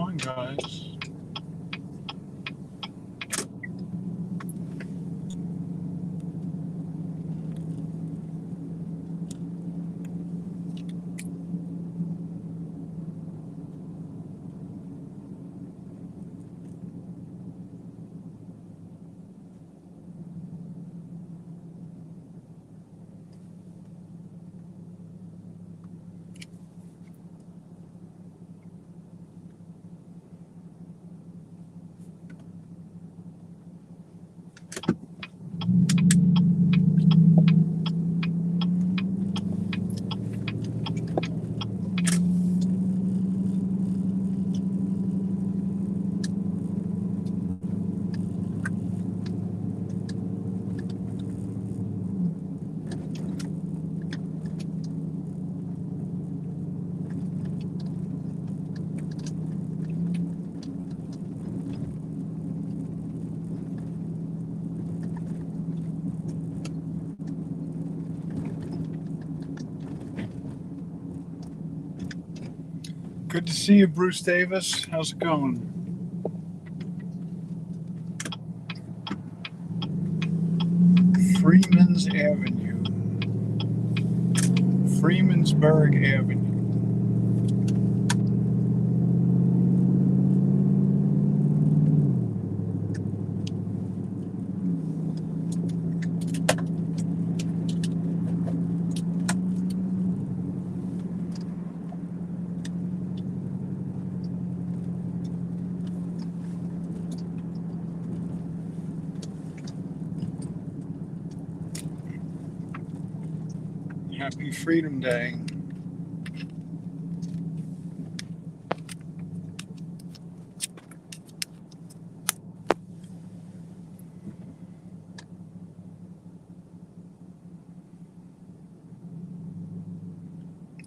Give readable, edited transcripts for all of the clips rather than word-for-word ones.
on, guys? Good to see you, Bruce Davis. How's it going? Freeman's Avenue. Freemansburg Avenue. Happy Freedom Day.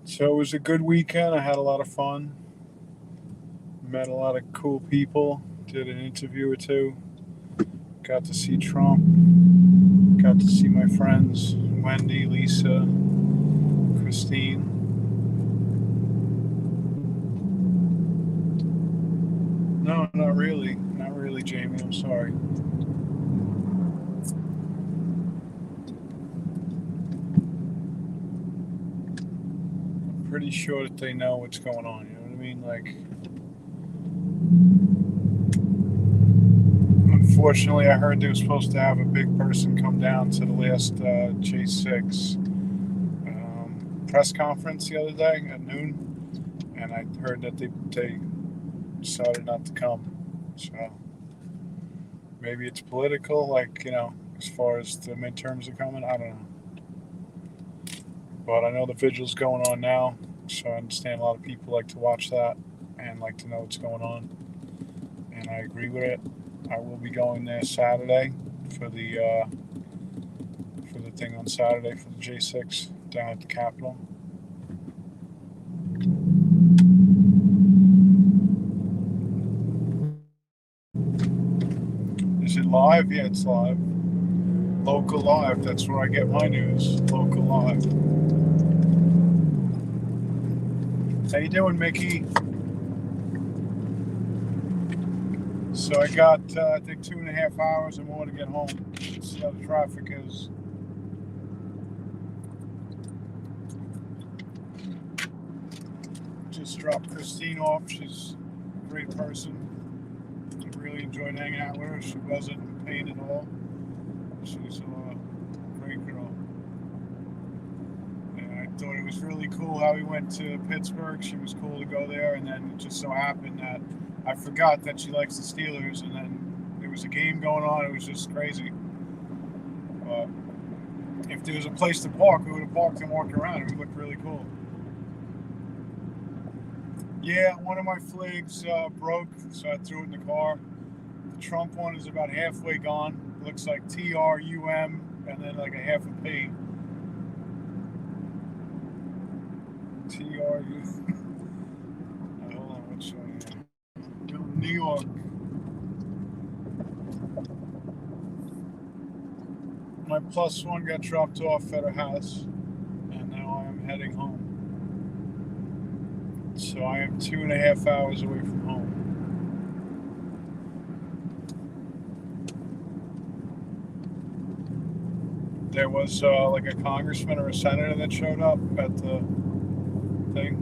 So it was a good weekend. I had a lot of fun. Met a lot of cool people. Did an interview or two. Got to see Trump. Got to see my friends, Wendy, Lisa, Christine. No, not really. Not really, Jamie. I'm sorry. I'm pretty sure that they know what's going on. You know what I mean? Like, unfortunately, I heard they were supposed to have a big person come down to the last J6 press conference the other day at noon, and I heard that they decided not to come. So maybe it's political, like, as far as the midterms are coming. I don't know. But I know the vigil's going on now, so I understand a lot of people like to watch that and like to know what's going on. And I agree with it. I will be going there Saturday for the thing on Saturday for the J6 down at the Capitol. Is it live? Yeah, it's live. Local Live. That's where I get my news. Local Live. How you doing, Mickey? So I got, I think, 2.5 hours or more to get home. Let's see how the traffic is. Just dropped Christine off. She's a great person. I really enjoyed hanging out with her. She wasn't in pain at all. She's a great girl. And I thought it was really cool how we went to Pittsburgh. She was cool to go there. And then it just so happened that I forgot that she likes the Steelers. And then there was a game going on. It was just crazy. But if there was a place to park, we would have parked and walked around. It would look really cool. Yeah, one of my flags broke, so I threw it in the car. The Trump one is about halfway gone. It looks like TRUM and then like a half a P. TRU. Hold on, what's showing here? New York. My +1 got dropped off at her house, and now I am heading home. So I am 2.5 hours away from home. there was like a congressman or a senator that showed up at the thing.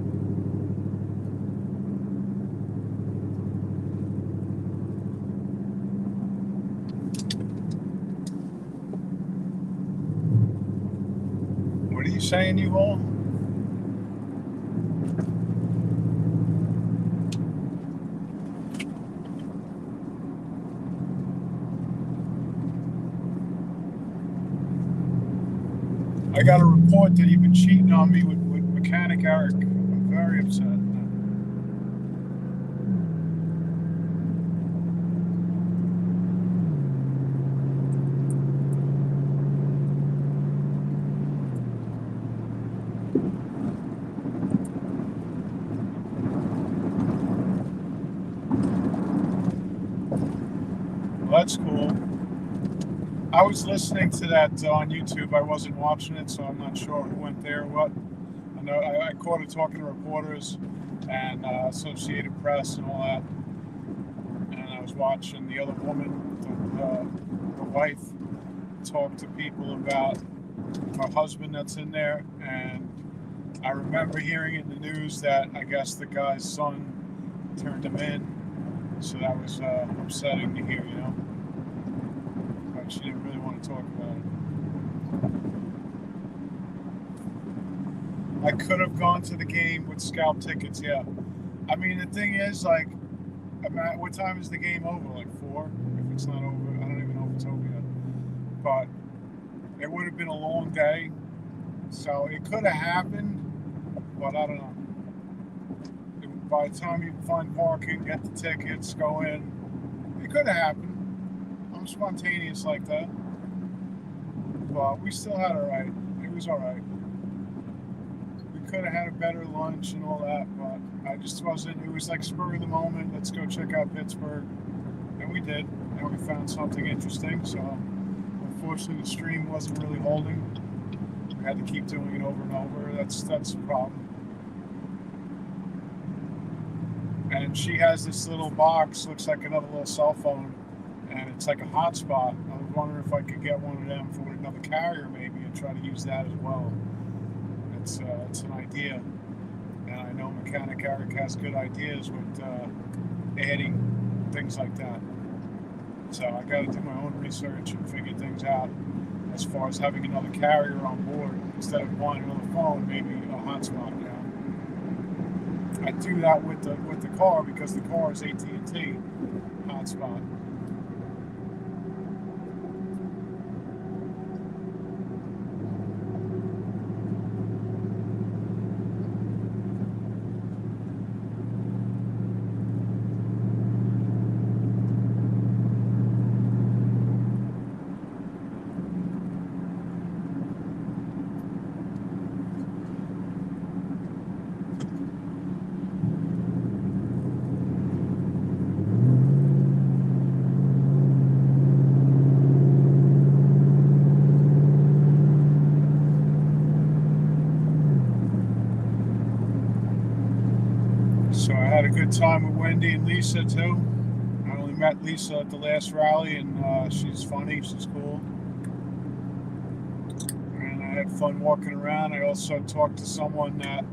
What are you saying, you all? I got a report that you've been cheating on me with Mechanic Eric. I'm very upset. Well, that's cool. I was listening to that on YouTube. I wasn't watching it, so I'm not sure who went there or what. I know I caught her talking to reporters and Associated Press and all that. And I was watching the other woman, the wife, talk to people about her husband that's in there. And I remember hearing in the news that I guess the guy's son turned him in. So that was upsetting to hear, you know. But she didn't really want to talk about it. I could have gone to the game with scalp tickets, yeah. I mean, the thing is, like, what time is the game over? Like 4? If it's not over, I don't even know if it's over yet. But it would have been a long day. So it could have happened, but I don't know. By the time you find parking, get the tickets, go in, it could have happened. I'm spontaneous like that. But we still had it right. It was all right. We could have had a better lunch and all that, but I just wasn't. It was like spur of the moment. Let's go check out Pittsburgh. And we did. And we found something interesting. So unfortunately, the stream wasn't really holding. We had to keep doing it over and over. That's the problem. And she has this little box, looks like another little cell phone, and it's like a hotspot. I was wondering if I could get one of them for another carrier maybe and try to use that as well. It's an idea. And I know Mechanic Eric has good ideas with adding things like that. So I got to do my own research and figure things out as far as having another carrier on board instead of buying another phone, maybe a hotspot. You know? I do that with the car because the car is AT&T hotspot. So I had a good time with Wendy and Lisa too. I only met Lisa at the last rally, and she's funny, she's cool. And I had fun walking around. I also talked to someone that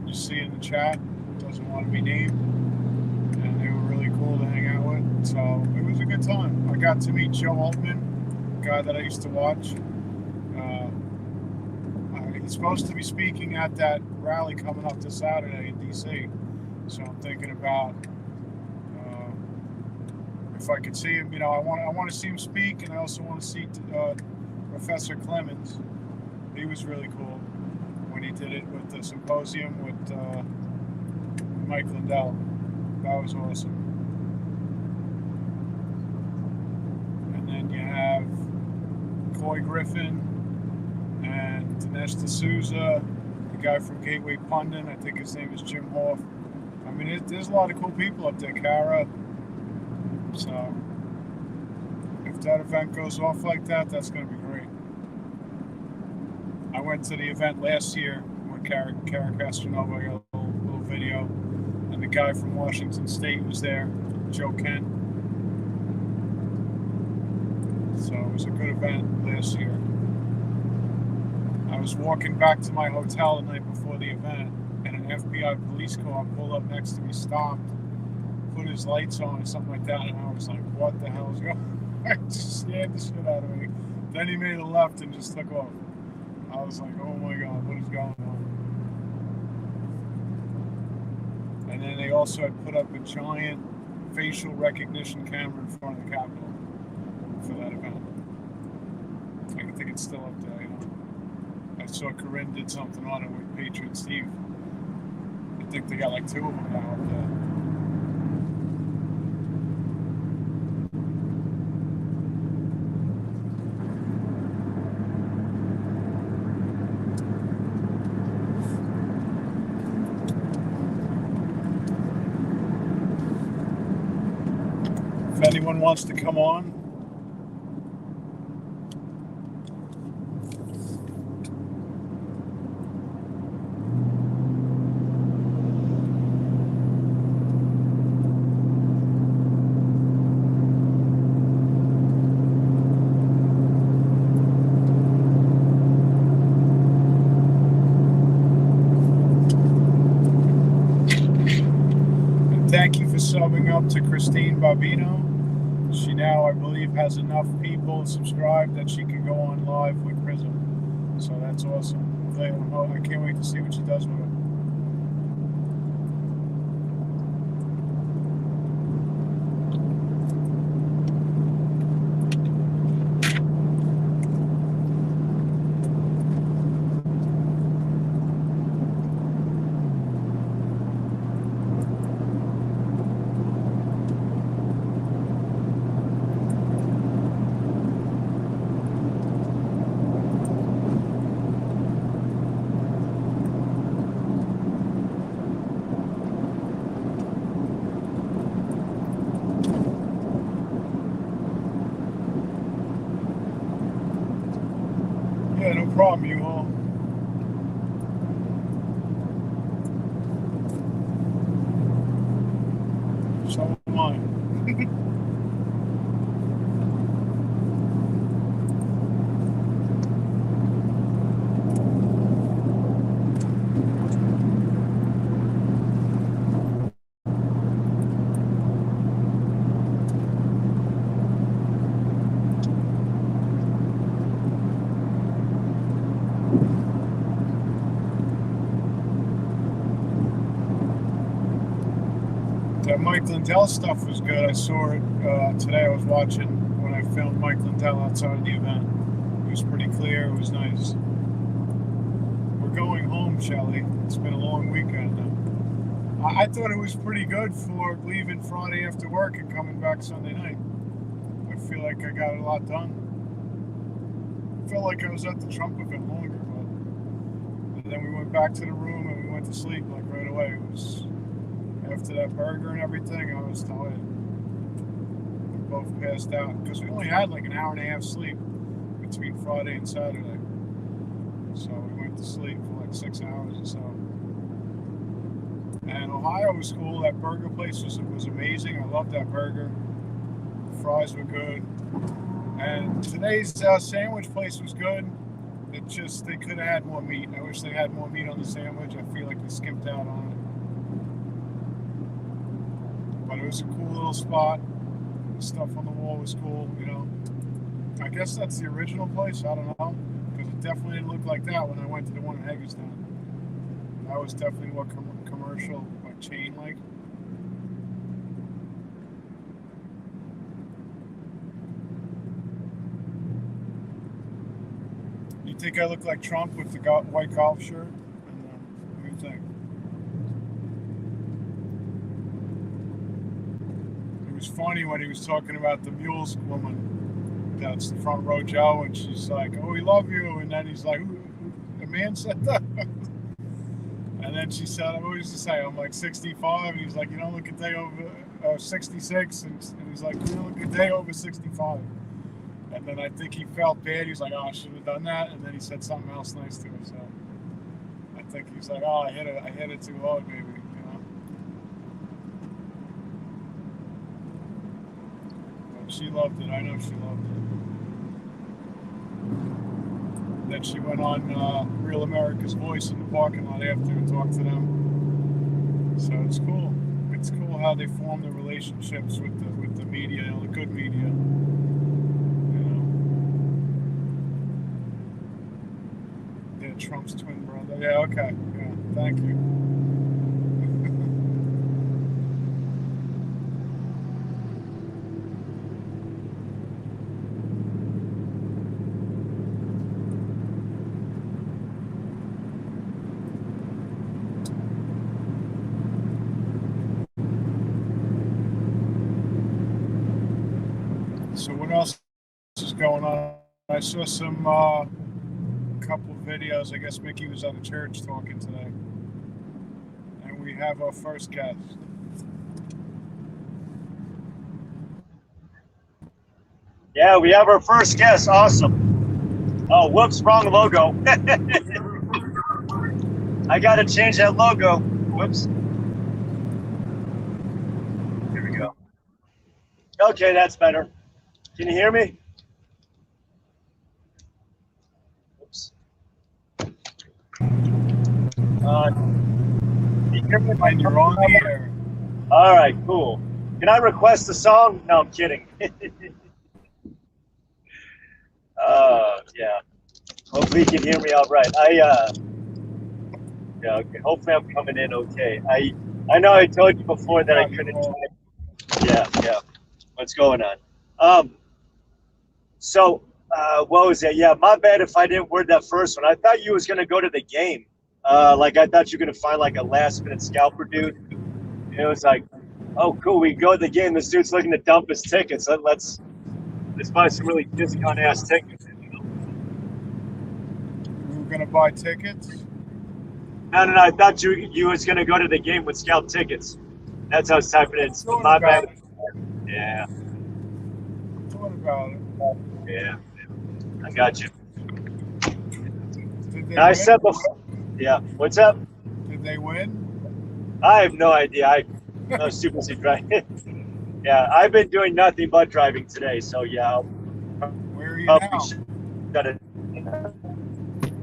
you see in the chat, doesn't want to be named, and they were really cool to hang out with. So it was a good time. I got to meet Joe Altman, a guy that I used to watch. He's supposed to be speaking at that rally coming up this Saturday in DC. So I'm thinking about if I could see him. You know, I want to see him speak, and I also want to see Professor Clemens. He was really cool when he did it with the symposium with Mike Lindell. That was awesome. And then you have Coy Griffin and Dinesh D'Souza, the guy from Gateway Pundit. I think his name is Jim Hoff. I mean, there's a lot of cool people up there, Kara. So if that event goes off like that, that's going to be great. I went to the event last year with Kara Castronova. I got a little video. And the guy from Washington State was there, Joe Kent. So it was a good event last year. I was walking back to my hotel the night before the event, and an FBI police car pulled up next to me, stopped, put his lights on or something like that, and I was like, what the hell is going on? I just scared the shit out of me. Then he made a left and just took off. I was like, oh my God, what is going on? And then they also had put up a giant facial recognition camera in front of the Capitol for that event. I think it's still up there, you know. I saw Corinne did something on it with Patriot Steve. I think they got like 2 of them now up there. If anyone wants to come on, and thank you for subbing up to Christine Barbino. She now, I believe, has enough people subscribed that she can go on live with Prism. So that's awesome. I can't wait to see what she does with it. Yeah, no problem, you all. So am I. That Mike Lindell stuff was good. I saw it today. I was watching when I filmed Mike Lindell outside of the event. It was pretty clear. It was nice. We're going home, Shelly. It's been a long weekend now. I thought it was pretty good for leaving Friday after work and coming back Sunday night. I feel like I got a lot done. I felt like I was at the Trump event longer, but and then we went back to the room and we went to sleep like right away. It was after that burger and everything, I was tired. We both passed out because we only had like an hour and a half sleep between Friday and Saturday. So we went to sleep for like 6 hours or so. And Ohio was cool. That burger place was amazing. I loved that burger. The fries were good. And today's sandwich place was good. It just, they could have had more meat. I wish they had more meat on the sandwich. I feel like they skimped out on it. But it was a cool little spot. The stuff on the wall was cool, you know. I guess that's the original place. I don't know. Because it definitely didn't look like that when I went to the one in Hagerstown. That was definitely more commercial, like chain-like. You think I look like Trump with the white golf shirt? And, what do you think? It was funny when he was talking about the Mules woman that's the front row Joe, and she's like, "Oh, we love you," and then he's like, "The man said that." And then she said, "What did she say? I'm like 65," and he's like, "You don't look a day over 66," and he's like, "You don't look a day over 65." And then I think he felt bad. He's like, "Oh, I should have done that." And then he said something else nice to her. So I think he's like, "Oh, I hit it too hard, maybe." You know. But she loved it. I know she loved it. then she went on Real America's Voice in the parking lot after and talked to them. So it's cool. It's cool how they form the relationships with the media, the good media. Yeah, Trump's twin brother. Yeah, okay. Yeah, thank you. So what else is going on? I saw some couple of videos. I guess Mickey was at a church talking today, and we have our first guest. Yeah, we have our first guest. Awesome. Oh, whoops, wrong logo. I got to change that logo. Whoops. Here we go. Okay, that's better. Can you hear me? Oops. Can you hear me? And you're on the air. All right, cool. Can I request a song? No, I'm kidding. Yeah. Hopefully you can hear me all right. Yeah, okay. Hopefully I'm coming in okay. I know I told you before that I couldn't. Yeah. What's going on? So, what was it? Yeah, my bad if I didn't word that first one. I thought you was gonna go to the game. Like I thought you were gonna find like a last minute scalper dude. And it was like, oh cool, we go to the game. This dude's looking to dump his tickets. Let's buy some really discount ass tickets. We were gonna buy tickets. No. I thought you was gonna go to the game with Scout tickets. That's how I was typing it. So my bad. Yeah. Thought about it. Yeah. I got you. Did they I win? said before. Yeah. What's up? Did they win? I have no idea. No super seat driving. Yeah, I've been doing nothing but driving today. So yeah. Where are you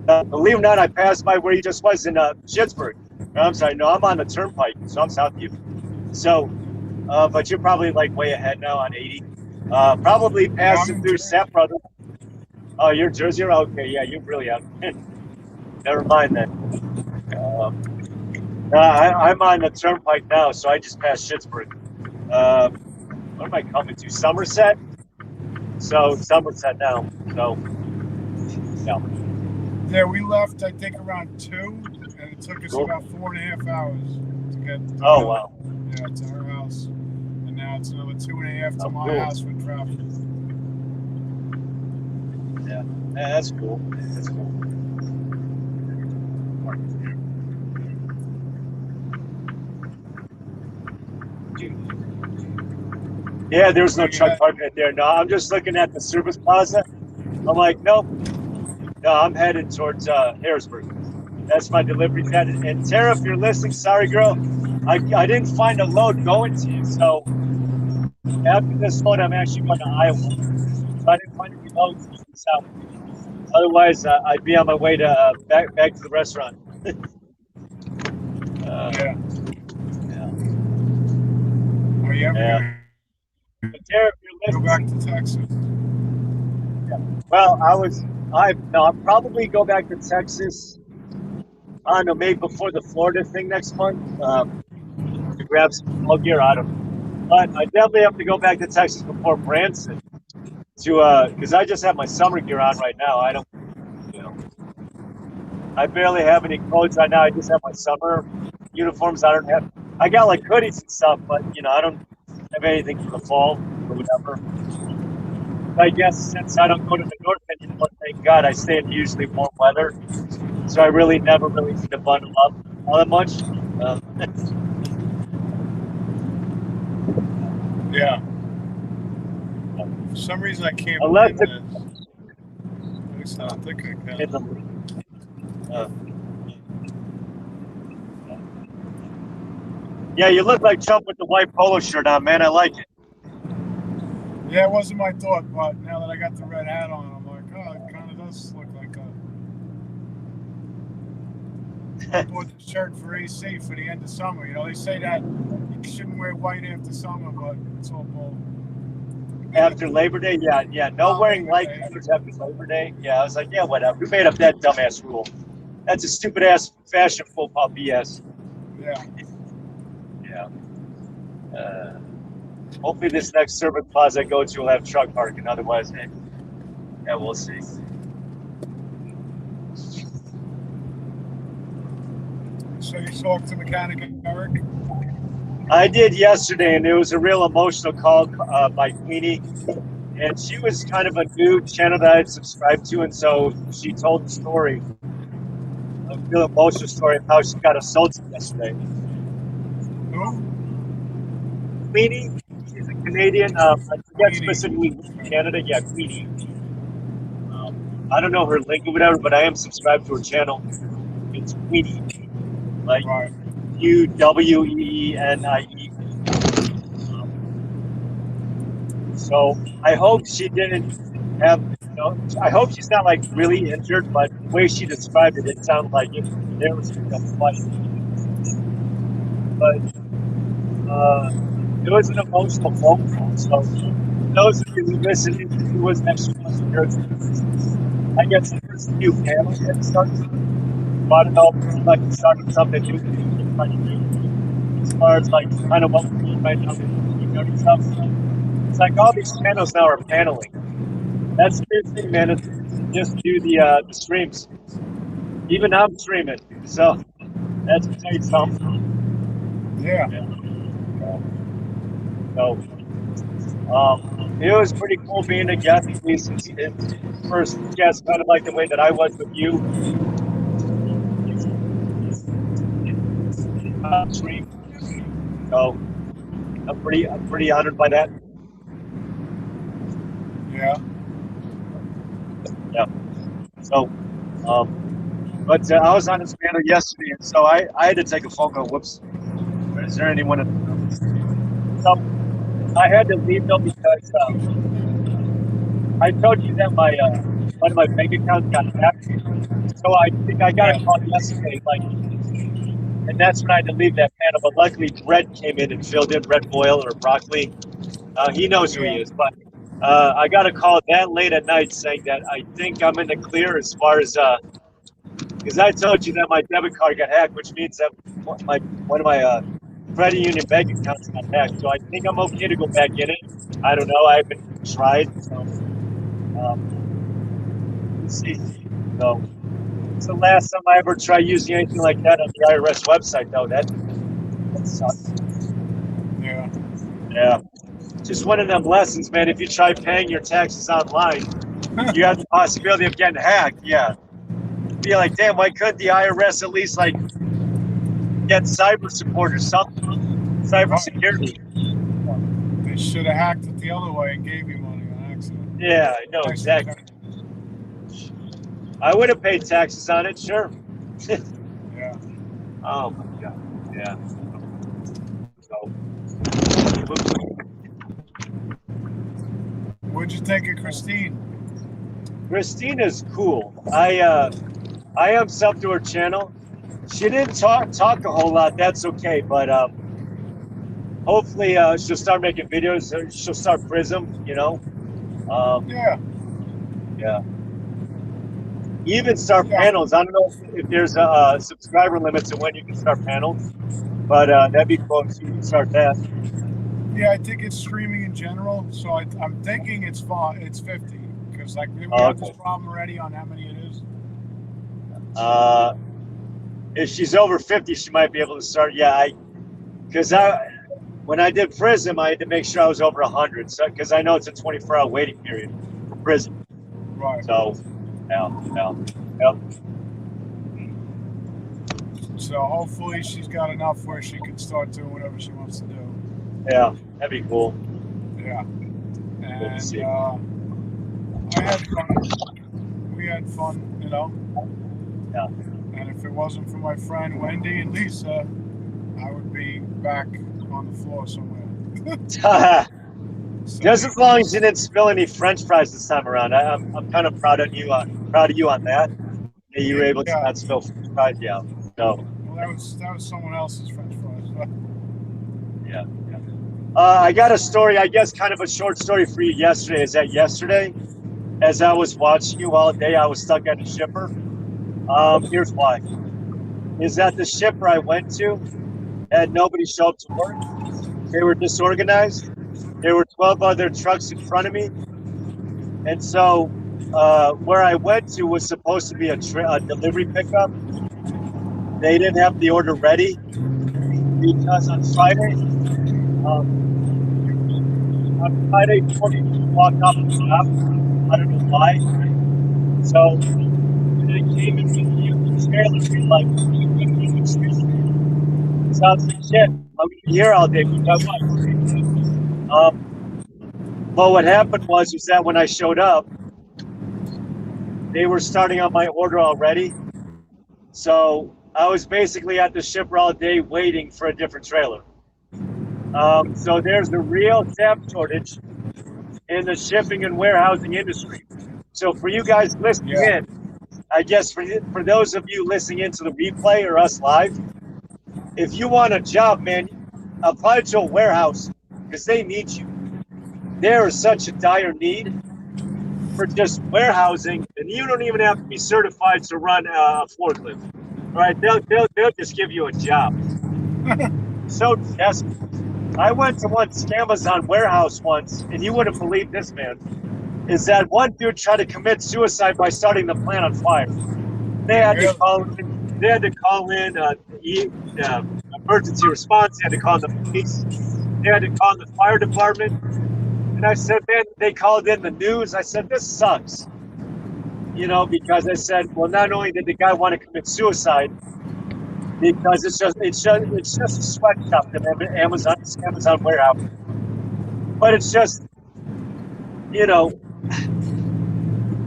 now? Believe it or not, I passed by where you just was in Schittsburg. I'm sorry, no, I'm on the turnpike, so I'm south of you. So, but you're probably like way ahead now on 80. Probably passing through Sap Brothers. Oh, you're Jersey? Okay, yeah, you're really out. Never mind then. I'm on the turnpike now, so I just passed Schittsburg. What am I coming to? Somerset? So, Somerset now. So, yeah. Yeah, we left, I think, around 2, and it took us about 4.5 hours to get oh, wow. Yeah, to our house. And now it's another 2.5 to my cool. house with traffic. Yeah, that's cool. That's cool. Yeah, there was no truck parking right there. No, I'm just looking at the service plaza. I'm like, nope. No, I'm headed towards Harrisburg. That's my delivery pad. And Tara, if you're listening, sorry, girl. I didn't find a load going to you. So after this load, I'm actually going to Iowa. So I didn't find any loads to the south. Otherwise, I'd be on my way to back to the restaurant. Yeah. Are you ever Yeah. Tara, if you're go listening, back to Texas? well, I'll probably go back to Texas. I don't know, maybe before the Florida thing next month to grab some fall gear. I don't know. But I definitely have to go back to Texas before Branson because I just have my summer gear on right now. I don't, I barely have any clothes right now. I just have my summer uniforms. I got like hoodies and stuff, but I don't have anything for the fall or whatever. I guess since I don't go to the north anymore, thank God, I stay in usually warm weather. So I really never need to bundle up all that much. Yeah. For some reason, I can't Unless believe this. At least I don't think I can. Yeah, you look like Trump with the white polo shirt on, man. I like it. Yeah, it wasn't my thought, but now that I got the red hat on, I'm like, oh, it kind of does look like that. I bought the shirt for AC for the end of summer. You know, they say that you shouldn't wear white after summer, but it's all bull. After Labor Day, yeah. No wearing light colors after Labor Day. Yeah, I was like, yeah, whatever. Who made up that dumbass rule? That's a stupid ass fashion faux pas BS. Yeah. Yeah. Hopefully, this next Service Plaza I go to will have truck parking. Otherwise, yeah, we'll see. So you talked to mechanic Eric? I did yesterday, and it was a real emotional call by Queenie. And she was kind of a new channel that I'd subscribed to, and so she told the story, a real emotional story of how she got assaulted yesterday. Who? Queenie, she's a Canadian. I forget specifically Canada. Yeah, Queenie. I don't know her link or whatever, but I am subscribed to her channel. It's Queenie, like Right. Queenie. So I hope she didn't have, I hope she's not like really injured, but the way she described it, it sounded like there was a fight. But it was an emotional phone call. So those of you who listen, who was next to us here, I guess there's a new panel that starts. But I don't know if you'd like to start with something new as far as like kind of what we're doing right now, and stuff. It's like all these channels now are paneling. That's the good thing, man. It's just do the streams. Even I'm streaming, so that's saying something. Yeah. So it was pretty cool being a guest. At least it's first guest, kind of like the way that I was with you. Stream. So I'm pretty honored by that. Yeah. Yeah. So, but I was on this panel yesterday, and so I had to take a phone call. Whoops. Is there anyone in the room? So I had to leave though because I told you that my one of my bank accounts got hacked. So I think I got a call yesterday, and that's when I had to leave that panel. But luckily, Brett came in and filled in, Brett Boyle or Broccoli. He knows who he is, but I got a call that late at night saying that I think I'm in the clear as far as because I told you that my debit card got hacked, which means that one of my credit union bank accounts got hacked. So I think I'm okay to go back in it. I don't know. I haven't tried. So let's see. So it's the last time I ever tried using anything like that on the IRS website, though. That sucks. Yeah. Yeah. Just one of them lessons, man. If you try paying your taxes online, you have the possibility of getting hacked. Yeah. Be like, damn, why couldn't the IRS at least like get cyber support or something? Cyber security. They should have hacked it the other way and gave you money on accident. Yeah, I know, exactly. I would have paid taxes on it, sure. Yeah. Oh my God. Yeah. So. What'd you think of Christine? Christina's cool. I am sub to her channel. She didn't talk a whole lot. That's okay, but hopefully she'll start making videos. She'll start Prism, Yeah. Yeah. Even start panels. I don't know if there's a subscriber limit to when you can start panels, but that'd be cool if you can start that. Yeah, I think it's streaming in general, so I'm thinking it's 50 because like we have this problem already on how many it is. If she's over 50, she might be able to start. Yeah, because when I did Prism, I had to make sure I was over 100, so because I know it's a 24-hour waiting period for Prism. Right. So, yeah. So hopefully she's got enough where she can start doing whatever she wants to do. Yeah, that'd be cool. Yeah. And see. I had fun. We had fun, you know. Yeah. And if it wasn't for my friend Wendy and Lisa, I would be back on the floor somewhere. So, just as long as you didn't spill any French fries this time around, I'm kind of proud of you on that. That you were able to not spill French fries. Yeah. So Well, that was someone else's French fries. yeah. I got a story, I guess, kind of a short story for you yesterday. Is that yesterday, as I was watching you all day, I was stuck at a shipper. Here's why. Is that the shipper I went to had nobody show up to work. They were disorganized. There were 12 other trucks in front of me. And so where I went to was supposed to be a delivery pickup. They didn't have the order ready because on Friday, 40 people walked off the job. I don't know why. So they came and the trailer like, sounds like shit. I'm gonna be here all day. Well, what happened was that when I showed up, they were starting on my order already. So I was basically at the shipper all day waiting for a different trailer. So there's the real staff shortage in the shipping and warehousing industry. So for you guys listening in, I guess for those of you listening into the replay or us live, if you want a job, man, apply to a warehouse because they need you. There is such a dire need for just warehousing, and you don't even have to be certified to run a forklift. All right, they'll just give you a job. So desperate. I went to one Amazon warehouse once, and you wouldn't believe this, man. Is that one dude tried to commit suicide by starting the plant on fire? They had to call in. They had to call in emergency response. They had to call the police. They had to call the fire department. And I said, man, they called in the news. I said, this sucks. You know, because I said, well, not only did the guy want to commit suicide, because it's just a sweatshop at Amazon warehouse, but it's just, you know,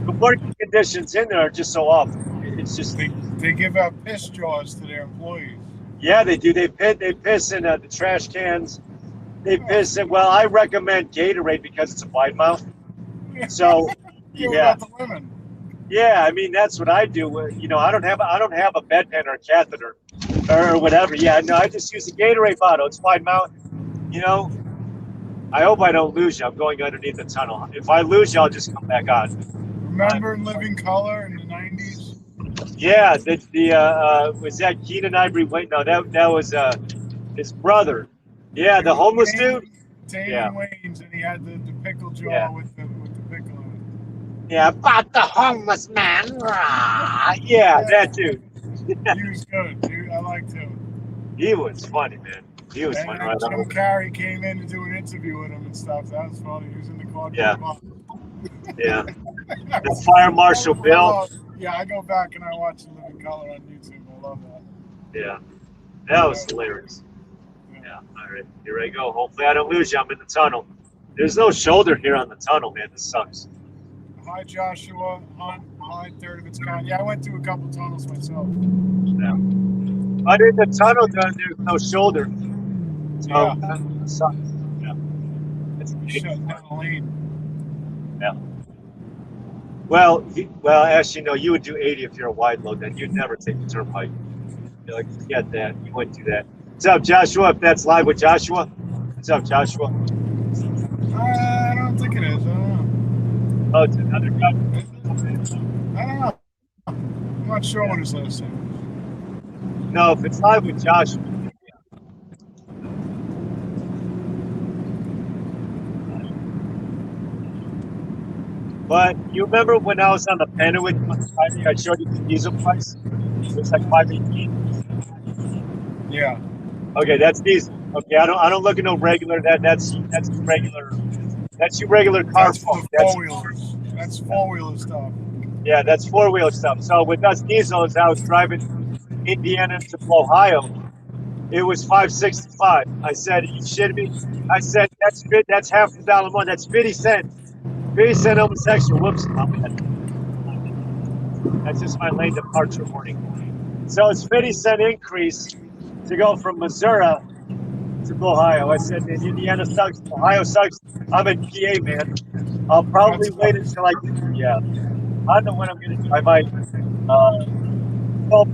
the working conditions in there are just so awful. It's just they give out piss jaws to their employees. Yeah, they do. They piss in the trash cans. They piss in. Well, I recommend Gatorade because it's a wide mouth. So yeah. About the women. Yeah, I mean that's what I do. You know, I don't have a bedpan or a catheter or whatever. Yeah, no, I just use a Gatorade bottle. It's wide mouth. You know, I hope I don't lose you. I'm going underneath the tunnel. If I lose you, I'll just come back on. Remember in Living Color in the 90s? Yeah, was that Keenan Ivory? Wait, no, that was his brother. Yeah, the homeless dude. Damon Wayans, and he had the pickle jaw with the pickle in it. Yeah, about the homeless man. Yeah, that dude. He was good, dude. I liked him. He was funny, man. He was funny. And Jim Carrey came in to do an interview with him and stuff. That was funny. He was in the car. Yeah. Yeah. The Fire Marshal Bill. Yeah, I go back and I watch the Living Color on YouTube. I love that. Yeah. That was hilarious. Yeah. All right. Here I go. Hopefully I don't lose you. I'm in the tunnel. There's no shoulder here on the tunnel, man. This sucks. Hi, Joshua. Hi, third of its kind. Yeah, I went through a couple tunnels myself. Yeah. But in the tunnel, there's no shoulder. So that sucks. Yeah. It's shut down the lane. Yeah. Well, actually, no, you would do 80 if you're a wide load, then you'd never take the turnpike. You're like, forget that. You wouldn't do that. What's up, Joshua? If that's live with Joshua. What's up, Joshua? I don't think it is. I don't know. Oh, it's another guy. I don't know. I'm not sure what his last name is. No, if it's live with Joshua. But you remember when I was on the panel with you, I showed you the diesel price? It was like $5.18. Yeah. Okay, that's diesel. Okay, I don't look at no regular. That's regular. That's your regular car. That's four-wheelers. That's four-wheeler stuff. Yeah, that's four-wheeler stuff. So with us diesel, as I was driving Indiana to Ohio, it was $5.65. I said, "Are you shitting me?" I said, "That's good. That's half a dollar more. That's 50 cents." 50 cent homosexual. Whoops. That's just my lane departure warning. So it's 50-cent increase to go from Missouri to Ohio. I said, man, Indiana sucks. Ohio sucks. I'm in PA, man. I'll probably wait until I get there. Yeah. I don't know when I'm going to do. I might Well,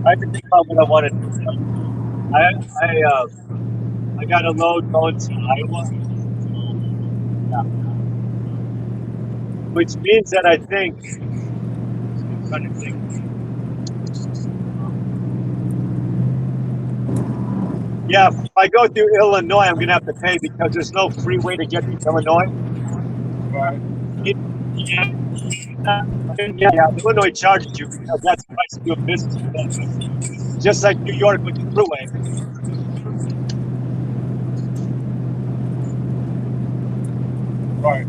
I have to think about what I want to do. I got a load going to Iowa, which means that I think. I'm trying to think. Yeah, if I go through Illinois, I'm gonna have to pay because there's no freeway to get to Illinois. Right. Yeah, Illinois charges you because that's the price of doing business with them. Just like New York with the freeway. Right.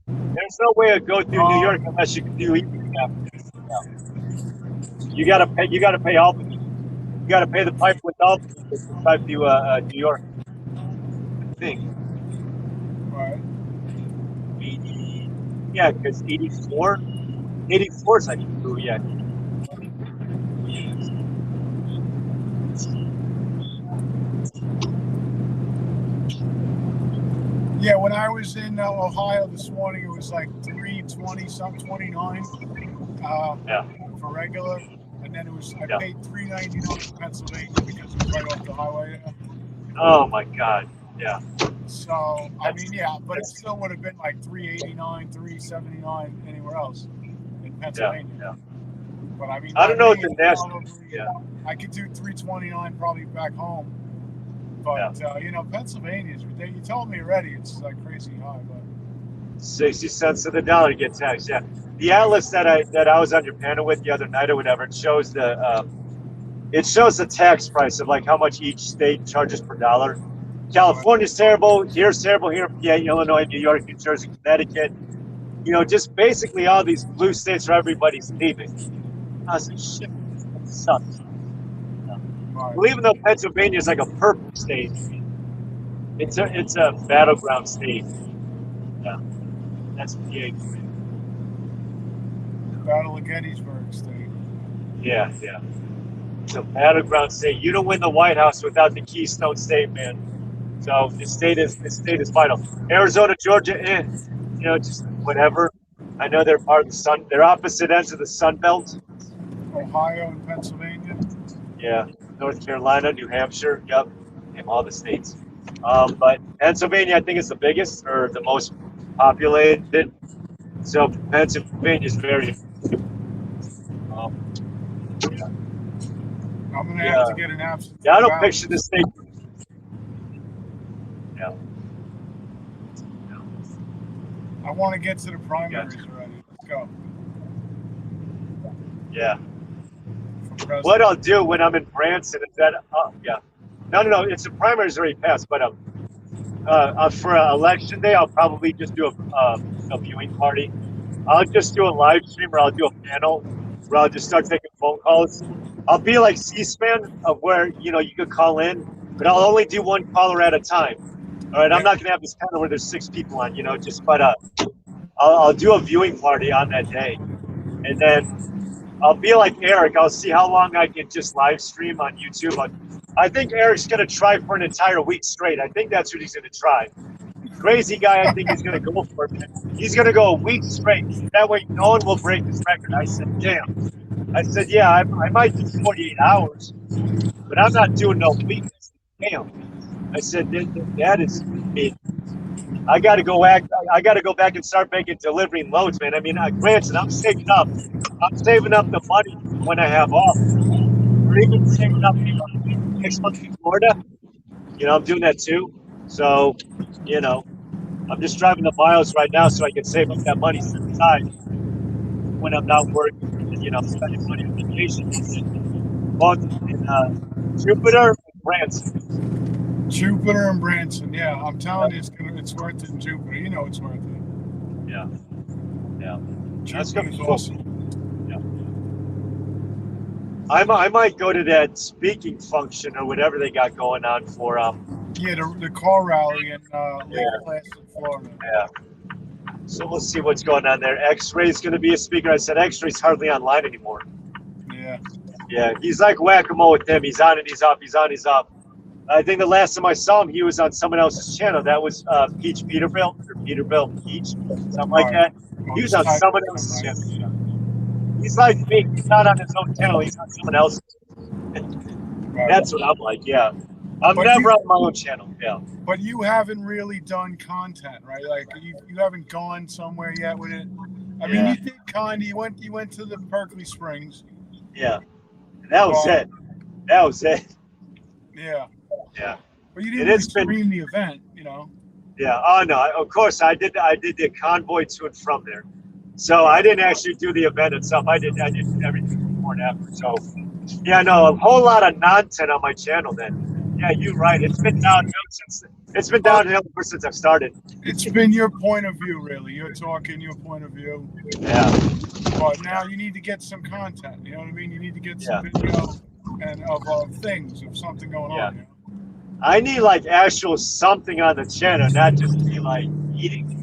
There's no way to go through New York unless you can do easy. You gotta pay. You gotta pay Albany. You gotta pay the pipe with Albany to drive to New York. I think. Right. 80. Yeah, because 84. 84 is like true. Yeah. Yeah, when I was in Ohio this morning, it was like 320 something, 29 for regular, and then it was I paid $3.99 in Pennsylvania because it was right off the highway. Oh my God! Yeah. So I mean, yeah, but it still would have been like $3.89, $3.79 anywhere else in Pennsylvania. Yeah. But I mean, I don't know what the national. I could do $3.29 probably back home. But you know, Pennsylvania is ridiculous. You told me already; it's like crazy high. But 60 cents to the dollar to get taxed. Yeah, the atlas that I was on your panel with the other night or whatever, it shows the tax price of like how much each state charges per dollar. California's terrible. Here's terrible. Here, yeah, Illinois, New York, New Jersey, Connecticut. You know, just basically all these blue states where everybody's leaving. I was like, shit, that sucks. Well, even though Pennsylvania is like a purple state, it's a battleground state. Yeah, that's PA. Battle of Gettysburg State. Yeah. It's a battleground state. You don't win the White House without the Keystone State, man. So this state is vital. Arizona, Georgia, you know, just whatever. I know they're part of the sun. They're opposite ends of the Sun Belt. Ohio and Pennsylvania. Yeah. North Carolina, New Hampshire, yep, all the states. But Pennsylvania, I think, is the biggest or the most populated. So Pennsylvania is very. I'm gonna have to get an absentee. Yeah, I don't picture the state. Yeah. I want to get to the primaries already. Let's go. Yeah. What I'll do when I'm in Branson is that, no, it's the primaries already passed, but for election day, I'll probably just do a viewing party. I'll just do a live stream or I'll do a panel where I'll just start taking phone calls. I'll be like C-SPAN of where, you know, you could call in, but I'll only do one caller at a time. All right, I'm not going to have this panel where there's 6 people on, you know, but I'll do a viewing party on that day. And then I'll be like Eric. I'll see how long I can just live stream on YouTube. I think Eric's going to try for an entire week straight. I think that's what he's going to try. Crazy guy, I think he's going to go for it. He's going to go a week straight. That way no one will break this record. I said, damn. I said, yeah, I might do 48 hours, but I'm not doing no week. Damn. I said, that is me. I got to go back and start delivering loads, man. I mean, granted, I'm saving up. I'm saving up the money when I have off. Or even saving up, you know, next month in Florida. You know, I'm doing that too. So, you know, I'm just driving the miles right now so I can save up that money aside when I'm not working. And, you know, spending money on vacation. Both in Jupiter and Branson. Jupiter and Branson, yeah. I'm telling you, it's worth it in Jupiter. You know it's worth it. Yeah. That's gonna be awesome. I might go to that speaking function or whatever they got going on for the car rally in Lake Placid, Florida. Yeah. So we'll see what's going on there. X-Ray's going to be a speaker. I said X-Ray's hardly online anymore. Yeah. Yeah, he's like whack-a-mole with him. He's on and he's up. He's on, he's up. I think the last time I saw him, he was on someone else's channel. That was Peach Peterbilt or Peterbilt Peach, something like Right. that. Oh, He was he's on tight someone with them, else's channel. right? He's like me. He's not on his own channel. He's on someone else's. Right. That's what I'm like. Yeah, I'm But never you- on my own channel. Yeah. But you haven't really done content, right? Like you haven't gone somewhere yet with it. I mean, Yeah. you did kind of. You went to the Berkeley Springs. Yeah. That was Well, it. That was it. Yeah. Yeah. But you It didn't really has been. stream the event, you know. Yeah. Oh no. Of course, I did. I did the convoy to and from there. So I didn't actually do the event itself. I did everything before and after. So yeah, no, a whole lot of nonsense on my channel then. Yeah, you're right. It's been downhill ever since I've started. It's been your point of view, really. You're talking your point of view. Yeah. But now you need to get some content. You know what I mean? You need to get some video and of things, of something going on. You know? I need like actual something on the channel, not just be like eating.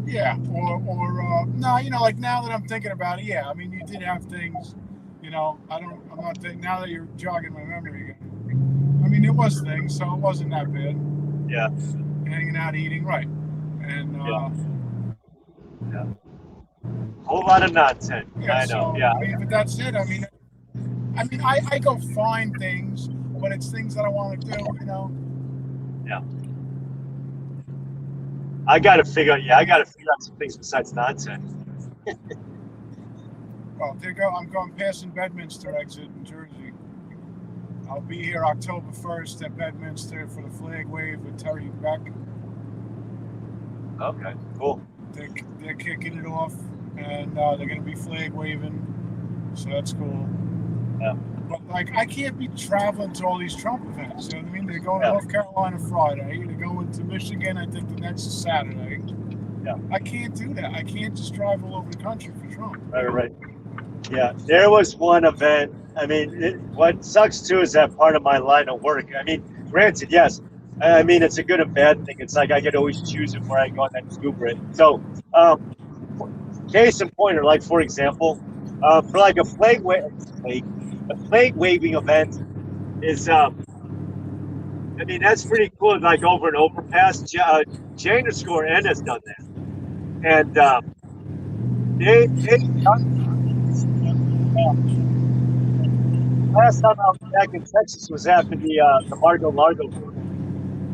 Yeah, or no, you know, like now that I'm thinking about it, yeah. I mean, you did have things, you know. I'm not thinking now that you're jogging my memory again. I mean, it was things, so it wasn't that bad. Yeah. Hanging out, eating, right, and yeah. Whole lot of nonsense. yeah, I know. So, Yeah. I mean, but that's it. I mean, I go find things, but it's things that I want to do, you know. Yeah. I gotta figure out some things besides nonsense. Well, there you go. I'm going past Bedminster exit in Jersey. I'll be here October 1st at Bedminster for the flag wave with Terry Beck. Okay, cool. They're kicking it off, and they're going to be flag waving, so that's cool. Yeah. But like, I can't be traveling to all these Trump events. You know what I mean? They're going to North Carolina Friday. They're going to Michigan. I think the next is Saturday. Yeah. I can't do that. I can't just drive all over the country for Trump. Right. Yeah, there was one event. I mean, what sucks too is that part of my line of work. I mean, granted, yes. I mean, it's a good and bad thing. It's like I could always choose it where I go and then Uber it. So, case in point, or like for example, for like a flag waving event is, I mean, that's pretty cool. Like over an overpass, Jane Score N has done that, and they last time I was back in Texas was after the Margo Largo.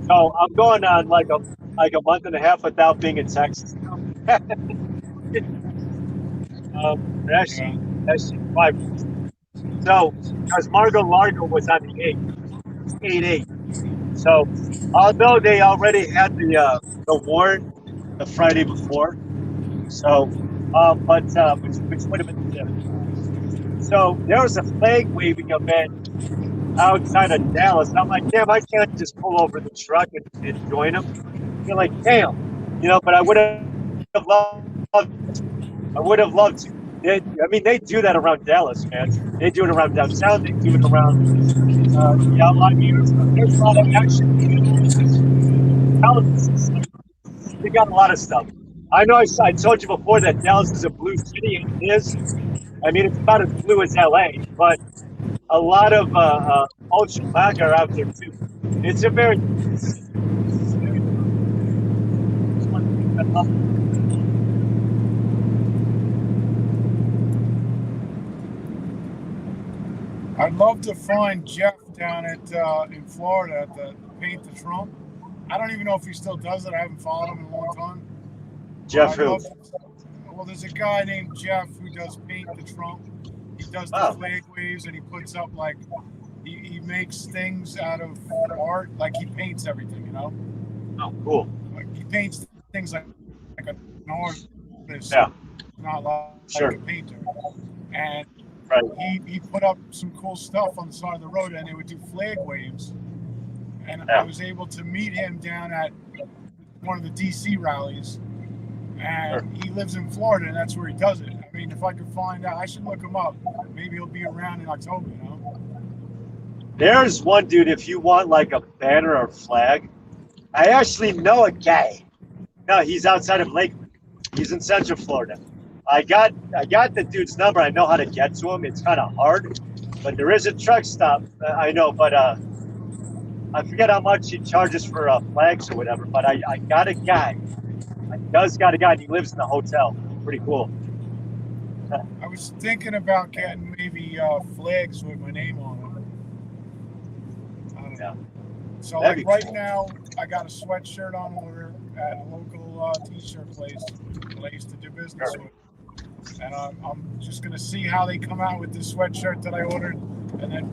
So I'm going on like a month and a half without being in Texas. Actually 5 weeks. So because Margo Largo was on the 8/8. So although they already had the warrant the Friday before, so which would have been different. So there was a flag waving event outside of Dallas. And I'm like, damn, I can't just pull over the truck and join them. You're like, damn, you know, but I would have loved to. I mean, they do that around Dallas, man. They do it around downtown. They do it around the outlying areas. There's a lot of action. They got a lot of stuff. I know I told you before that Dallas is a blue city, and it is. I mean, it's about as blue as LA, but a lot of ultra black are out there too. It's a very I'd love to find Jeff down at in Florida at the Paint the Trump. I don't even know if he still does it. I haven't followed him in a long time. Jeff who? Well, there's a guy named Jeff who does Paint the Trump. He does the flag waves, and he puts up like he makes things out of art. Like he paints everything, you know. Oh, cool. Like he paints things like an artist, not like a painter. And he put up some cool stuff on the side of the road, and they would do flag waves. And I was able to meet him down at one of the DC rallies. And he lives in Florida, and that's where he does it. I mean, if I could find out, I should look him up. Maybe he'll be around in October, you know? There's one dude, if you want like a banner or flag, I actually know a guy. No, he's outside of Lakeland. He's in Central Florida. I got the dude's number. I know how to get to him. It's kind of hard, but there is a truck stop. I know, but I forget how much he charges for flags or whatever, but I got a guy. I just got a guy, and he lives in the hotel. Pretty cool. I was thinking about getting maybe flags with my name on them. I don't know. So That'd like be right cool. now, I got a sweatshirt on order at a local t-shirt place that I used to do business with. And I'm just gonna see how they come out with this sweatshirt that I ordered, and then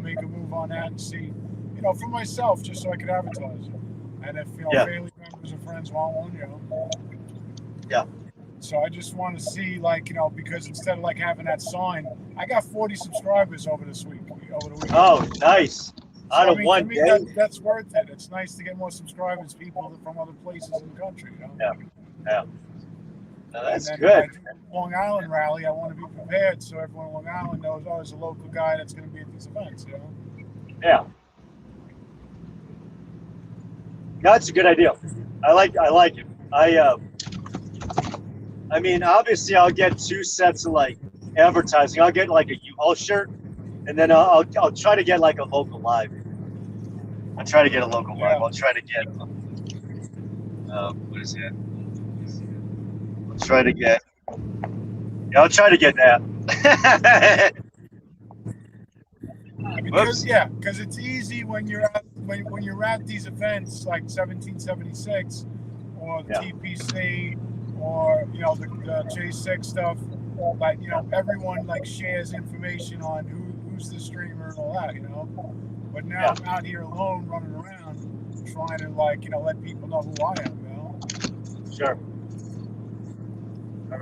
make a move on that and see, for myself, just so I could advertise it. And if family members or friends want one, Yeah. So I just want to see, because instead of having that sign, I got 40 subscribers over the week. Oh, nice. Out of one day. That's worth it. It's nice to get more subscribers, people from other places in the country. Yeah. No, that's and then good. When I do the Long Island rally, I want to be prepared so everyone in Long Island knows, there's a local guy that's going to be at these events. Yeah. That's a good idea. I like it. I mean, obviously, I'll get 2 sets of advertising. I'll get a U-Haul shirt, and then I'll try to get a local live. I'll try to get a local live. I'll try to get what is it? I'll try to get that. Because it's easy when you're at these events like 1776 or the TPC or the J6 stuff. Like everyone shares information on who's the streamer and all that. But now I'm out here alone running around trying to let people know who I am. Sure.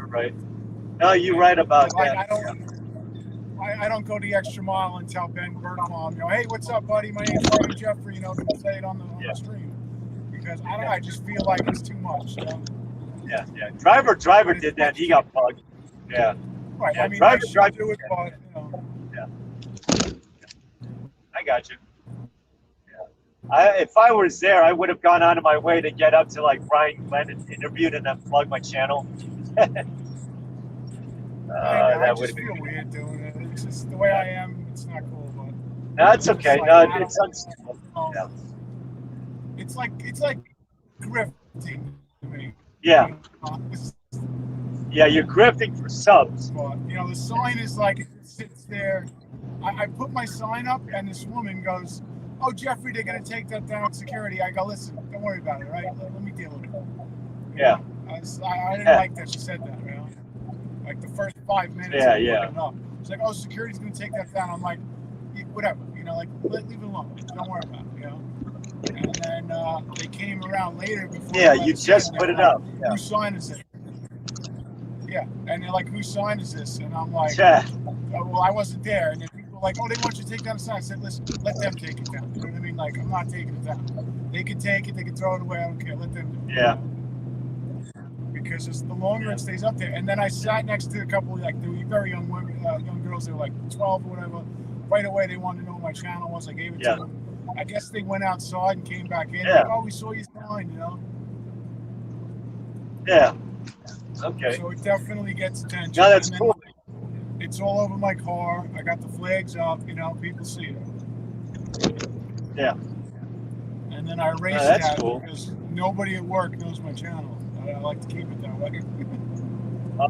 Right. No, you're right about that. I don't go the extra mile and tell Ben Bertram, hey, what's up, buddy? My name's Roddy Jeffrey. To say it on the stream, because I just feel like it's too much. Yeah. Driver did that. He got bugged. Yeah. Right. Yeah, I mean, I should do it, but Yeah. I got you. Yeah. If I was there, I would have gone out of my way to get up to Brian Glenn and interviewed and then plug my channel. I just feel weird doing it. It's just the way I am. It's not cool, but that's okay. It's understandable. It's like grifting to me. Yeah. Yeah, you're grifting for subs. But the sign is it sits there. I put my sign up, and this woman goes, "Oh, Jeffrey, they're gonna take that down security." I go, "Listen, don't worry about it, right? Let me deal with it." Yeah. I didn't like that she said that. The first 5 minutes. Yeah. She's like, "Oh, security's gonna take that down." I'm like, "Whatever, leave it alone. Don't worry about it." And then they came around later before. Yeah, you just put it up. Yeah. Whose sign is it? Yeah, and they're like, "Whose sign is this?" And I'm like, "Well, I wasn't there." And then people were like, "Oh, they want you to take down the sign." I said, "Listen, let them take it down." You know what I mean? I'm not taking it down. They can take it. They can throw it away. I don't care. Let them do it. Yeah. Because the longer it stays up there. And then I sat next to a couple of they were very young women, young girls. They were 12 or whatever. Right away, they wanted to know what my channel was. I gave it to them. I guess they went outside and came back in. Yeah. Oh, we saw you sign, Yeah. Okay. So it definitely gets attention. No, that's cool. It's all over my car. I got the flags up. People see it. Yeah. And then I erase that because nobody at work knows my channel. I like to keep it that way.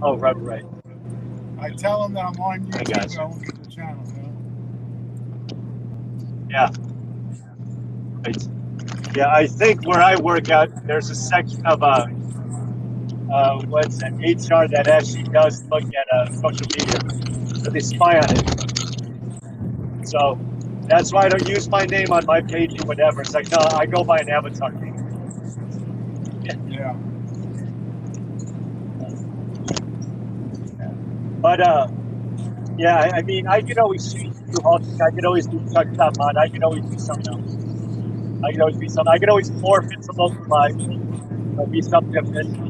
Oh, right. I tell them that I'm on YouTube. I won't get the channel. Yeah. Right. Yeah, I think where I work out, there's a section of what's an HR that actually does look at social media, but they spy on it. So that's why I don't use my name on my page or whatever. It's no, I go by an avatar name. Yeah. But I mean, I could always change I could always do Chuck Top Mod. I could always do something else. I could always be something. I could always morph into local live. Be something different.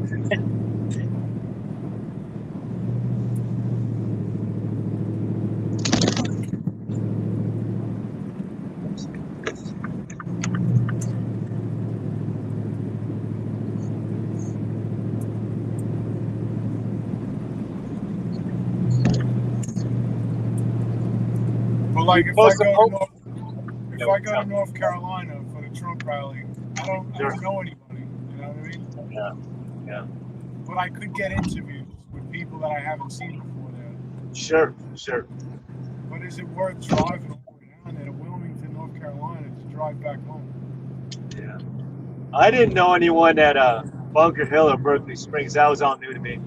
But if I if I go to North Carolina for the Trump rally, I don't know anybody. You know what I mean? Yeah. But I could get interviews with people that I haven't seen before there. Sure. But is it worth driving all the way down there to Wilmington, North Carolina, to drive back home? Yeah. I didn't know anyone at Bunker Hill or Berkeley Springs. That was all new to me.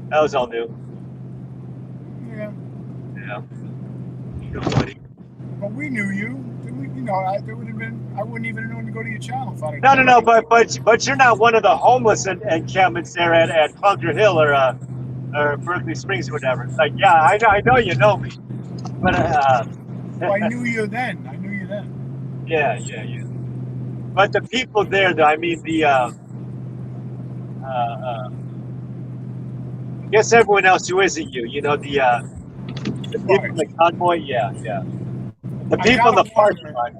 That was all new. Yeah. Nobody. But we knew you. You know, I wouldn't even have known to go to your channel if I didn't. No. But you're not one of the homeless encampments there at Bunker Hill or Berkeley Springs or whatever. Like, yeah, I know you know me. But well, I knew you then. Yeah. But the people there, though, I mean, I guess everyone else who isn't you, you know, the people in the convoy, yeah. The people in the parking lot.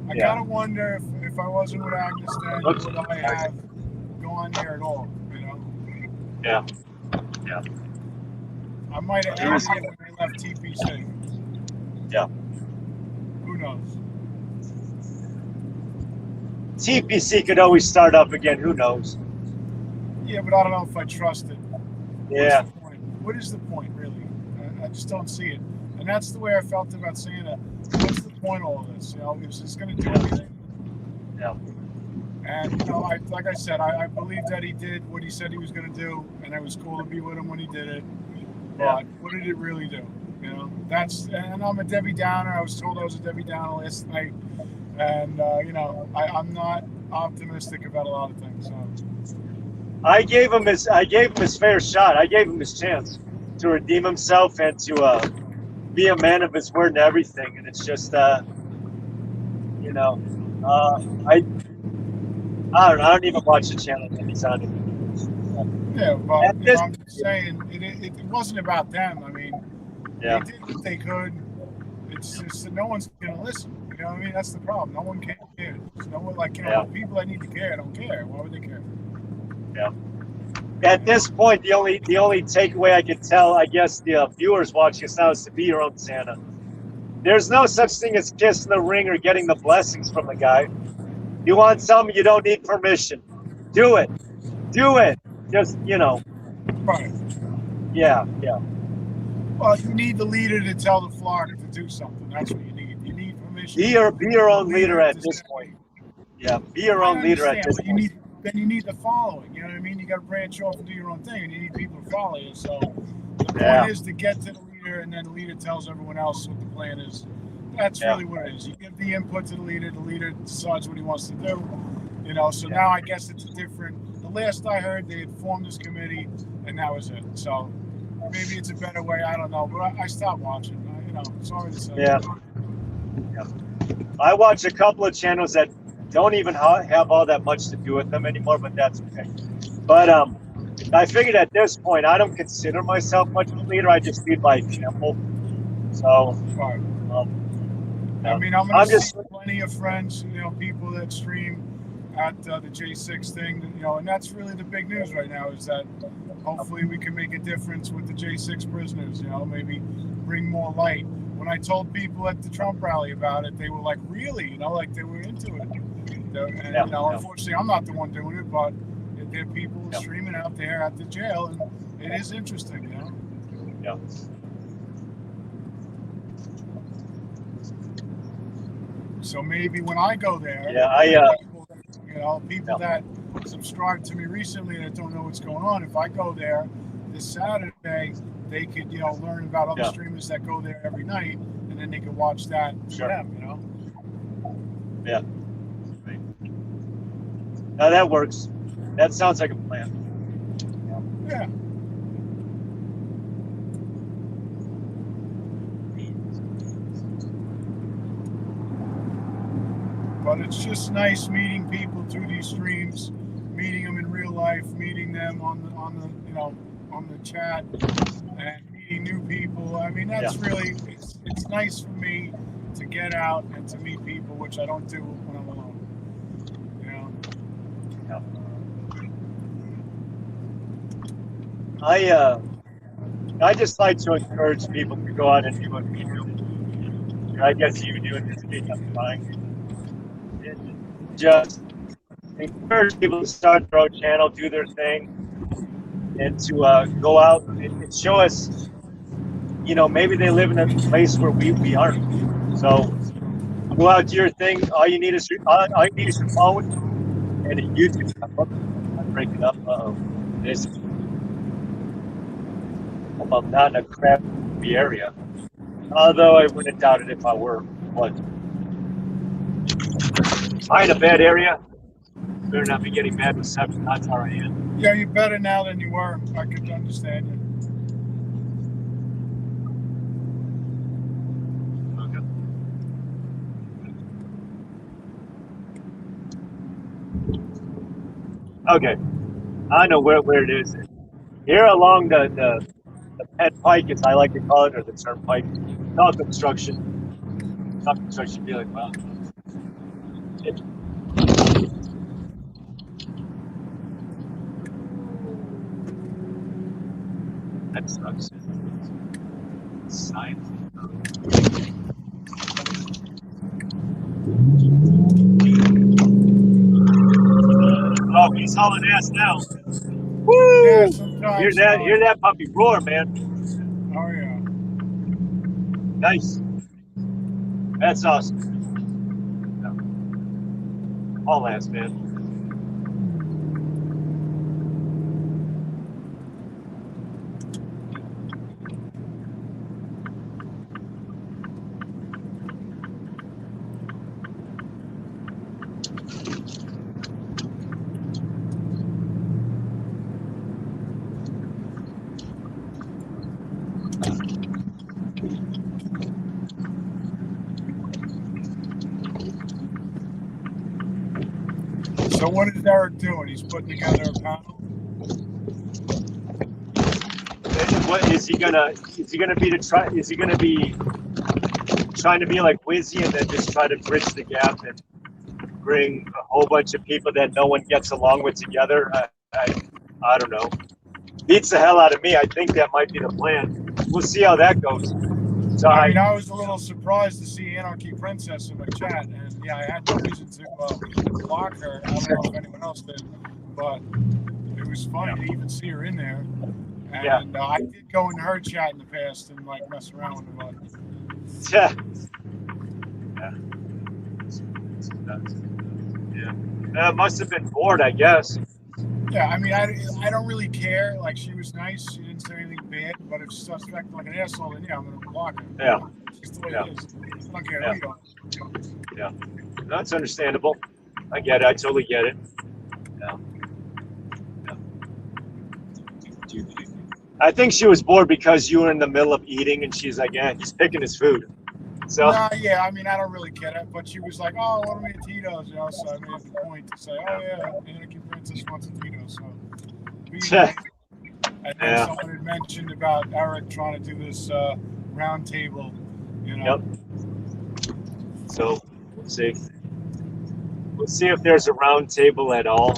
I gotta wonder if I wasn't with Agnes then, would I have gone there at all, you know? Yeah. I might have ended it when they left TPC. Yeah. Who knows? TPC could always start up again. Who knows? Yeah, but I don't know if I trust it. Yeah. What's the point? What is the point, really? I just don't see it. And that's the way I felt about Santa. What's the point of all this? You know, is this going to do anything? Yeah. And, you know, like I said, I believe that he did what he said he was going to do, and it was cool to be with him when he did it. But what did it really do? You know, and I'm a Debbie Downer. I was told I was a Debbie Downer last night. And, you know, I'm not optimistic about a lot of things. So. I gave him his fair shot. I gave him his chance to redeem himself and to be a man of his word and everything. And it's just, you know, I don't even watch the channel that he's on. Yeah, but you know, I'm just saying it wasn't about them. I mean, they did what they could. It's just that no one's going to listen. You know what I mean? That's the problem. No one cares. No one, like, you know, people that need to care don't care. Why would they care? Yeah. At this point, the only takeaway I could tell, I guess, the viewers watching us now is to be your own Santa. There's no such thing as kissing the ring or getting the blessings from the guy. You want something, you don't need permission. Do it. Just, you know. Right. Yeah. Well, you need the leader to tell the flock to do something. That's what you need. You need permission. Be your own leader at this point. Yeah, be your own leader at this point. Then you need the following. You know what I mean? You got to branch off and do your own thing, and you need people to follow you. So the point is to get to the leader, and then the leader tells everyone else what the plan is. That's really what it is. You give the input to the leader decides what he wants to do. You know, so now I guess it's a different. The last I heard, they had formed this committee, and that was it. So maybe it's a better way. I don't know, but I stopped watching. You know, sorry to say. Yeah. I watch a couple of channels that don't even have all that much to do with them anymore, but that's okay. But I figured at this point, I don't consider myself much of a leader. I just lead by example. So, right. I mean, I'm just plenty of friends, you know, people that stream at the J6 thing, you know, and that's really the big news right now is that hopefully we can make a difference with the J6 prisoners, you know, maybe bring more light. When I told people at the Trump rally about it, they were like, really? You know, like they were into it. And, you know, unfortunately, I'm not the one doing it, but there are people streaming out there at the jail, and it is interesting, you know? Yeah. So maybe when I go there, people that subscribed to me recently that don't know what's going on, if I go there this Saturday, they could, you know, learn about other streamers that go there every night, and then they could watch that for them, you know? Yeah. Right. Now that works. That sounds like a plan. Yeah. But it's just nice meeting people through these streams, meeting them in real life, meeting them on the you know, on the chat, and meeting new people. I mean, that's really it's nice for me to get out and to meet people, which I don't do when I'm alone. You know. I just like to encourage people to go out and do what we do. I guess you do it this week. I'm fine. just encourage people to start their own channel, do their thing, and to go out and show us, maybe they live in a place where we aren't. So go out, do your thing. All you need is your phone and a YouTube. I'm breaking up. This about not in a crappy area. Although I wouldn't doubt it if I were. But I'm in a bad area. Better not be getting bad reception. That's how I am. Yeah, you're better now than you were. I could understand you. Okay, I know where it is. Here along the Pet Pike, as I like to call it, or the Turnpike, it's all construction. It's all construction. Be like, wow. That sucks. Sign. Oh, he's hauling ass now. Woo! Yeah, sometimes. Hear that puppy roar, man. Oh yeah. Nice. That's awesome. Haul ass, man. So what is Eric doing? He's putting together a panel. What is he gonna be trying to be like Wizzy and then just try to bridge the gap and bring a whole bunch of people that no one gets along with together? I don't know. Beats the hell out of me. I think that might be the plan. We'll see how that goes. So I mean, I was a little surprised to see Anarchy Princess in my chat, and yeah, I had no reason to block her. I don't know if anyone else did, but it was funny to even see her in there. And I did go in her chat in the past and like mess around with her. Yeah. Must have been bored, I guess. Yeah, I mean, I don't really care. Like, she was nice. She didn't say anything bad. But if she starts acting like an asshole, then yeah, I'm going to block her. Yeah. It's just the way it is. I don't care who you are. Yeah. That's understandable. I get it. I totally get it. Yeah. I think she was bored because you were in the middle of eating and she's like, yeah, he's picking his food. So yeah, I mean, I don't really get it, but she was like, "Oh, what are we at Tito's?" So I made the point to say, "Oh yeah, Anarchy Princess wants a Tito's." So, and then someone had mentioned about Eric trying to do this round table, Yep. So we'll see. We'll see if there's a round table at all.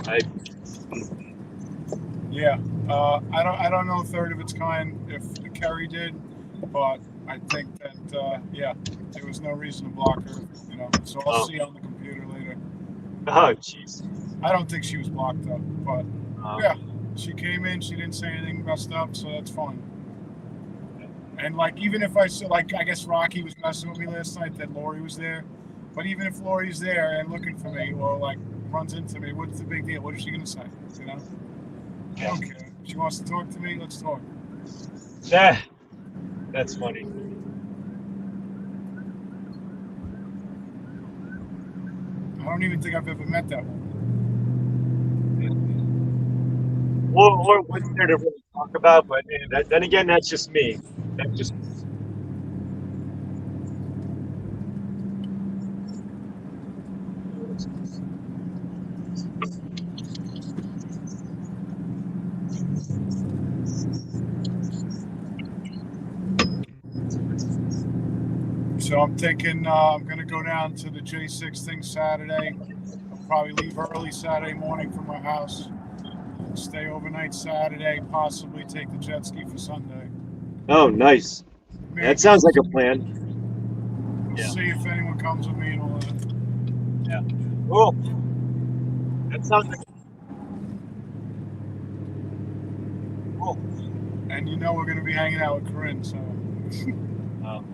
Yeah, I don't know a third of its kind if Kerry did, but I think that there was no reason to block her, So I'll see on the computer later. Oh, jeez. I don't think she was blocked up, but yeah, she came in. She didn't say anything messed up, so that's fine. And like, even if I saw, like, I guess Rocky was messing with me last night that Lori was there, but even if Lori's there and looking for me or like runs into me, what's the big deal? What is she gonna say? I don't care. If she wants to talk to me, let's talk. Yeah, that's funny. I don't even think I've ever met that woman. Or what's there to really talk about? But then again, that's just me. That's just. So I'm thinking I'm going to go down to the J6 thing Saturday. I'll probably leave early Saturday morning from my house. Stay overnight Saturday, possibly take the jet ski for Sunday. Oh, nice. Maybe. That sounds like a plan. We'll see if anyone comes with me and all that. Cool. That sounds like cool. And you know we're gonna be hanging out with Corinne, so Oh,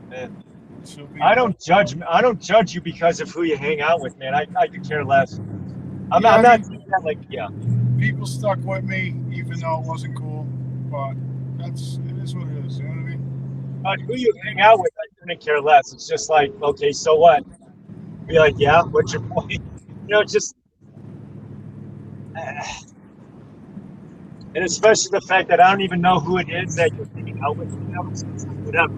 man. she'll be. I don't judge you because of who you hang out with, man. I could care less. I'm Yeah, not I mean, saying that like, yeah. people stuck with me, even though it wasn't cool. But it is what it is. You know what I mean? But who you hang out with, I couldn't care less. It's just like, okay, so what? Be like, yeah, what's your point? You know, it's just, and especially the fact that I don't even know who it is that you're hanging out with. You know, it's like, whatever.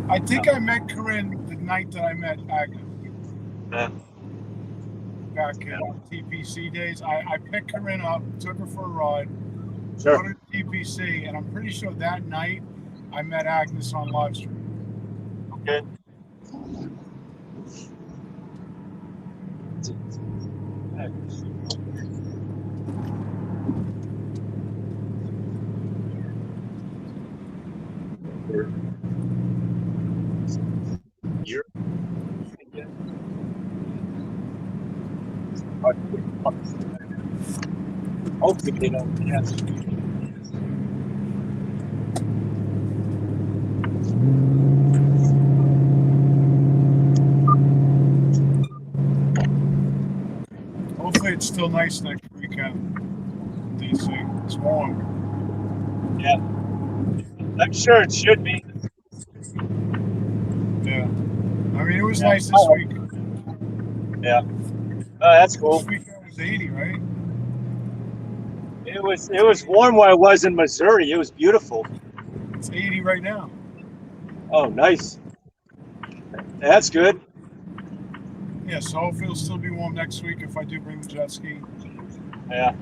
I think I met Corinne the night that I met Agnes. Yeah. Back in TPC days. I picked Corinne up, took her for a ride, Sure. go to TPC, and I'm pretty sure that night I met Agnes on live stream. Okay. Year. Hopefully they don't. Yes. Hopefully it's still nice next weekend. DC. It's warm. Yeah. I'm sure it should be. Yeah. I mean, it was nice this week. Yeah. Oh, that's cool. This weekend was 80, right? It was warm where I was in Missouri. It was beautiful. It's 80 right now. Oh, nice. That's good. Yeah, so hopefully it'll still be warm next week if I do bring the jet ski. Yeah.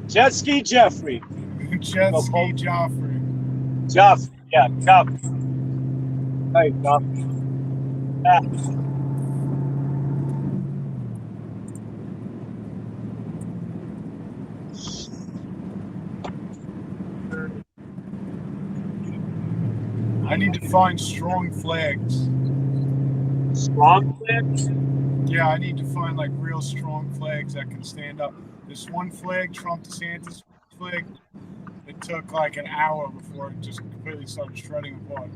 Jet ski Jeffrey. Jet ski Joffrey. Joffrey. Yeah, Joffrey. Hey, Joffrey. Ah. I need to find strong flags. Strong flags? Yeah, I need to find like real strong flags that can stand up. This one flag, Trump DeSantis flag, it took like an hour before it just completely started shredding apart.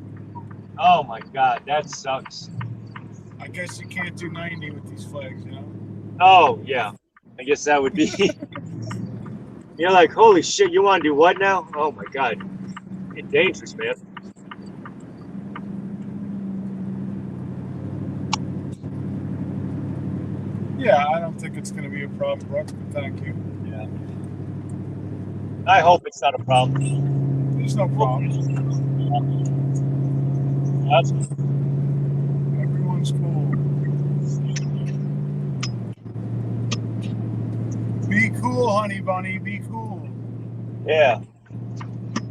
Oh my God, that sucks. I guess you can't do 90 with these flags, you know? Oh yeah, I guess that would be. You're like, holy shit, you want to do what now? Oh my God, it's dangerous, man. Yeah, I don't think it's going to be a problem, Brooke, but thank you. Yeah. I hope it's not a problem. There's no problem. That's Everyone's cool. Be cool, honey bunny. Be cool. yeah.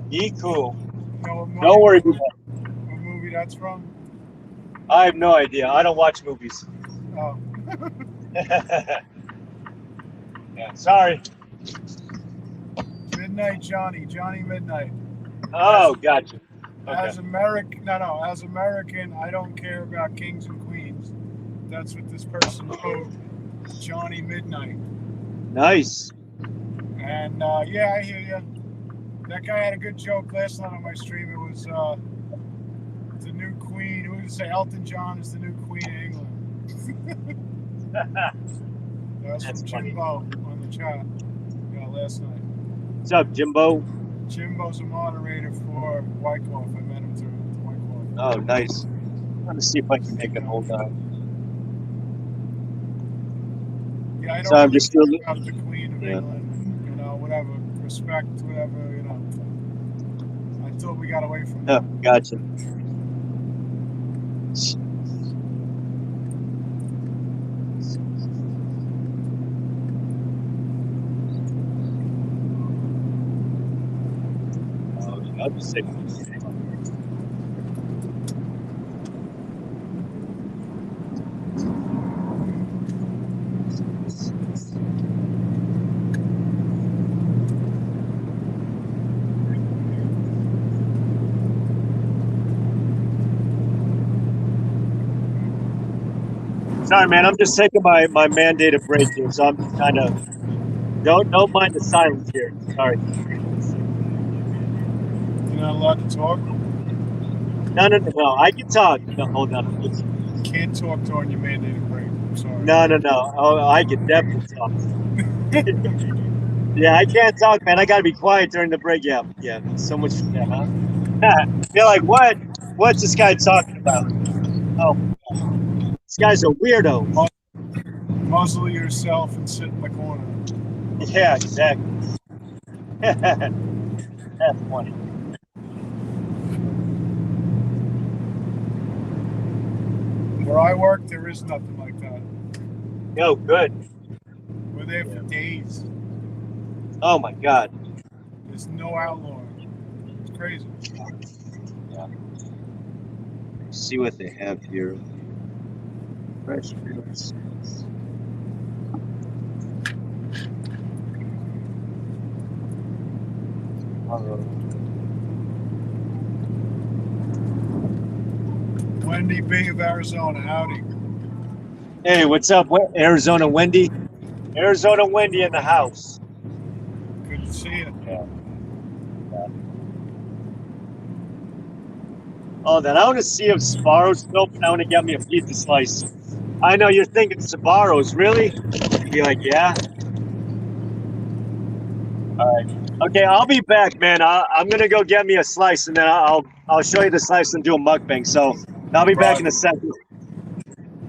Be cool. You know what Don't worry. What movie that's from? I have no idea. I don't watch movies. Oh. Yeah, sorry. Midnight Johnny. Johnny Midnight. Oh, gotcha. Okay. As American, I don't care about kings and queens. That's what this person wrote. Johnny Midnight. Nice. And yeah, I hear you. That guy had a good joke last night on my stream. It was the new queen. Who would say Elton John is the new queen of England? That was That's from funny. Jimbo on the chat. Yeah, last night. What's up, Jimbo? Jimbo's a moderator for Wyckoff. I met him through Wyckoff. Oh, nice. Let me see if I can make it hold on. Yeah, I don't So I'm really just care still- about the Queen of England. You know, whatever. Respect, whatever, you know. I thought we got away from Oh, that. gotcha. Oh, I'll just say. Sorry, man. I'm just taking my mandated break here, so I'm just kind of don't mind the silence here. Sorry. You're not allowed to talk. No. I can talk. No, hold on. You can't talk during your mandated break. I'm sorry. No. Oh, I can definitely talk. Yeah, I can't talk, man. I gotta be quiet during the break. Yeah. So much for that, huh? You're like, what? What's this guy talking about? Oh, this guy's a weirdo. Muzzle yourself and sit in the corner. Yeah, exactly. That's funny. Where I work, there is nothing like that. Yo, good. We're there for days. Oh my God. There's no outlawing. It's crazy. Yeah. See what they have here. Fresh fruits. Wendy B of Arizona, howdy. Hey, what's up, Arizona Wendy? Arizona Wendy in the house. Good to see you. Yeah. Oh, then I want to see if Sbarro's open. I want to get me a pizza slice. I know you're thinking Sbarro's, really? Be like, yeah. All right. Okay, I'll be back, man. I'm gonna go get me a slice, and then I'll show you the slice and do a mukbang. So I'll be back in a second.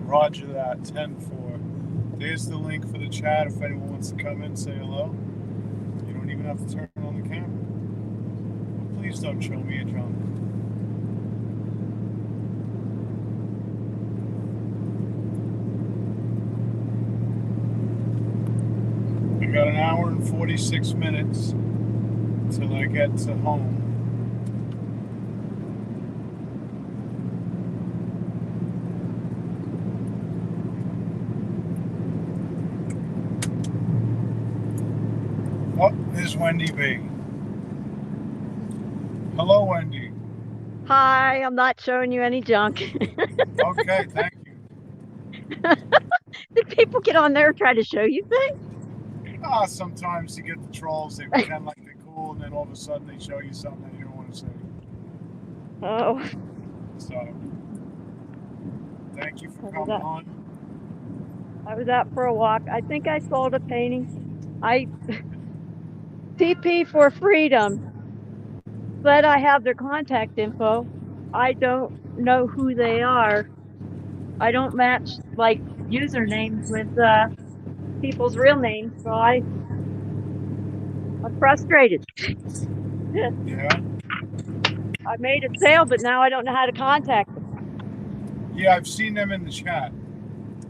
Roger that. 10-4. There's the link for the chat if anyone wants to come in, say hello. You don't even have to turn on the camera. But please don't show me a drunk. I got an hour and 46 minutes until I get to home. Oh, there's Wendy B. Hello, Wendy. Hi, I'm not showing you any junk. Okay, thank you. Did people get on there and try to show you things? Sometimes you get the trolls, they pretend like they're cool, and then all of a sudden they show you something that you don't want to see. Oh, So, thank you for coming on. I was out for a walk. I think I sold a painting. TP for Freedom, but I have their contact info. I don't know who they are. I don't match like usernames with people's real names, so I'm frustrated. Yeah. I made a sale, but now I don't know how to contact them. Yeah, I've seen them in the chat.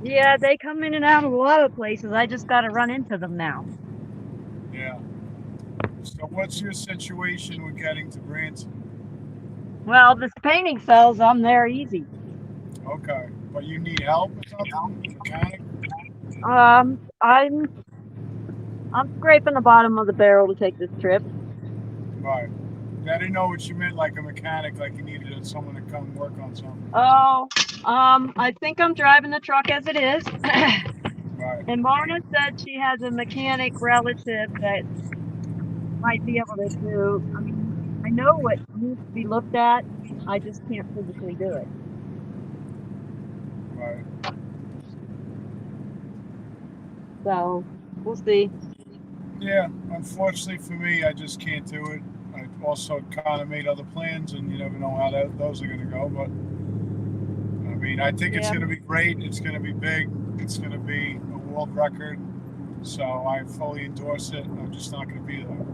Yeah, they come in and out of a lot of places. I just got to run into them now. Yeah. So what's your situation with getting to Branson? Well, this painting sells, I'm there easy. Okay. But you need help or something? Mechanic? I'm scraping the bottom of the barrel to take this trip. Right. I didn't know what you meant, like a mechanic, like you needed someone to come work on something. Oh, I think I'm driving the truck as it is. Right. And Mona said she has a mechanic relative that might be able to do. I mean, I know what needs to be looked at. I just can't physically do it. Right. So we'll see. Yeah, unfortunately for me, I just can't do it. I also kind of made other plans, and you never know how those are going to go. But I mean, I think it's going to be great. It's going to be big. It's going to be a world record. So I fully endorse it. I'm just not going to be there.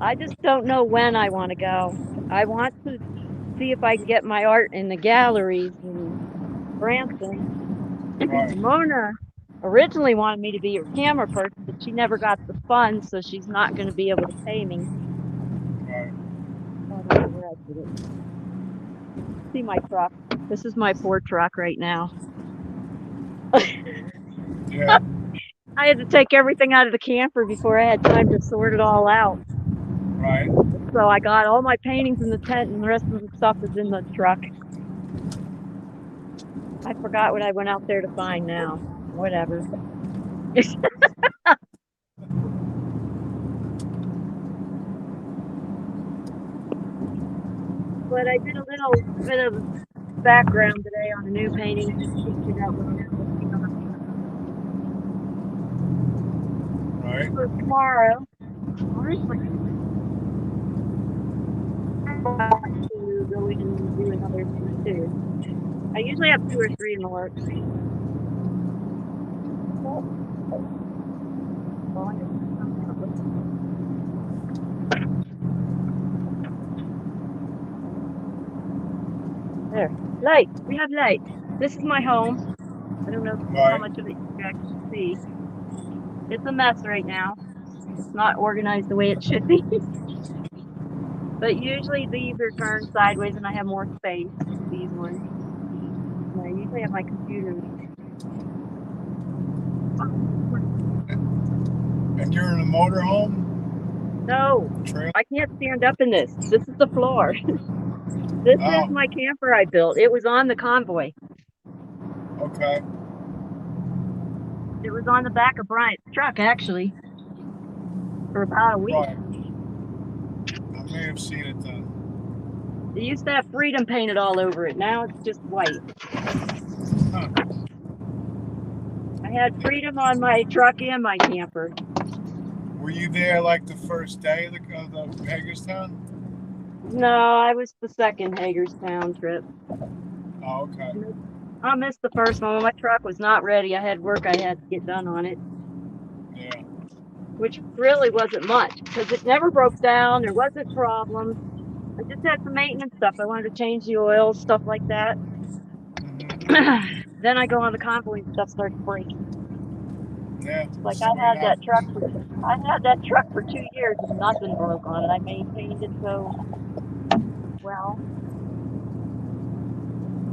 I just don't know when I want to go. I want to see if I can get my art in the galleries in Branson. Right. Mona originally wanted me to be her camera person, but she never got the funds, so she's not going to be able to pay me. Right. I don't know where I did it. See my truck. This is my Ford truck right now. Yeah. I had to take everything out of the camper before I had time to sort it all out. Right. So I got all my paintings in the tent, and the rest of the stuff is in the truck. I forgot what I went out there to find now. Whatever. But I did a little bit of background today on a new painting. Just figured out what I'm working on Right. for tomorrow. Honestly, to go in and do another thing too. I usually have 2 or 3 in the works. There. Light. We have light. This is my home. I don't know how Right. much of it you guys can see. It's a mess right now. It's not organized the way it should be. But usually these are turned sideways and I have more space. These ones. And I usually have my computer. And you're in a motorhome? No, Trailer? I can't stand up in this. This is the floor. This Oh. is my camper I built. It was on the convoy. Okay. It was on the back of Bryant's truck, actually, for about a week. Right. I may have seen it then. It used to have Freedom painted all over it. Now it's just white. Huh. I had Freedom on my truck and my camper. Were you there like the first day of the Hagerstown? No, I was the second Hagerstown trip. Oh, okay. I missed the first one. My truck was not ready. I had work I had to get done on it, Yeah. which really wasn't much because it never broke down. There wasn't problems. I just had some maintenance stuff. I wanted to change the oil, stuff like that. Mm-hmm. Then I go on the convoy and stuff starts breaking. Yeah. Like so I it had that happened. truck for 2 years and nothing broke on it. I maintained it so well.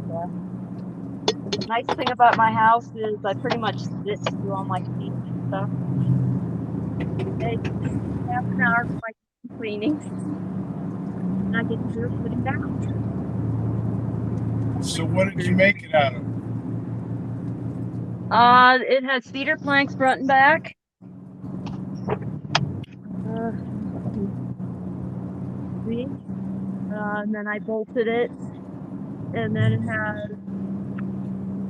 Yeah. The nice thing about my house is I pretty much sit and do all my cleaning and stuff. It takes half an hour for my cleaning, and I get to do it sitting down. So what did you make it out of? It has cedar planks front and back. See? And then I bolted it, and then it has.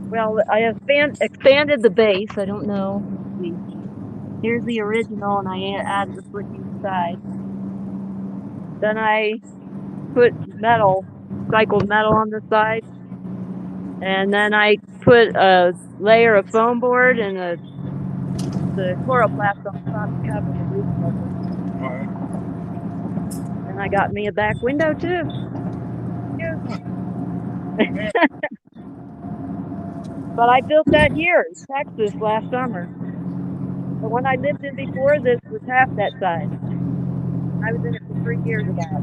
Well, I have expanded the base. I don't know. Let's see. Here's the original, and I added the flicking side. Then I put cycled metal on the side, and then I put a layer of foam board and the chloroplast on top to cover the roof over. Right. And I got me a back window too. Yeah. But I built that here in Texas last summer. The one I lived in before this was half that size. I was in it for 3 years about.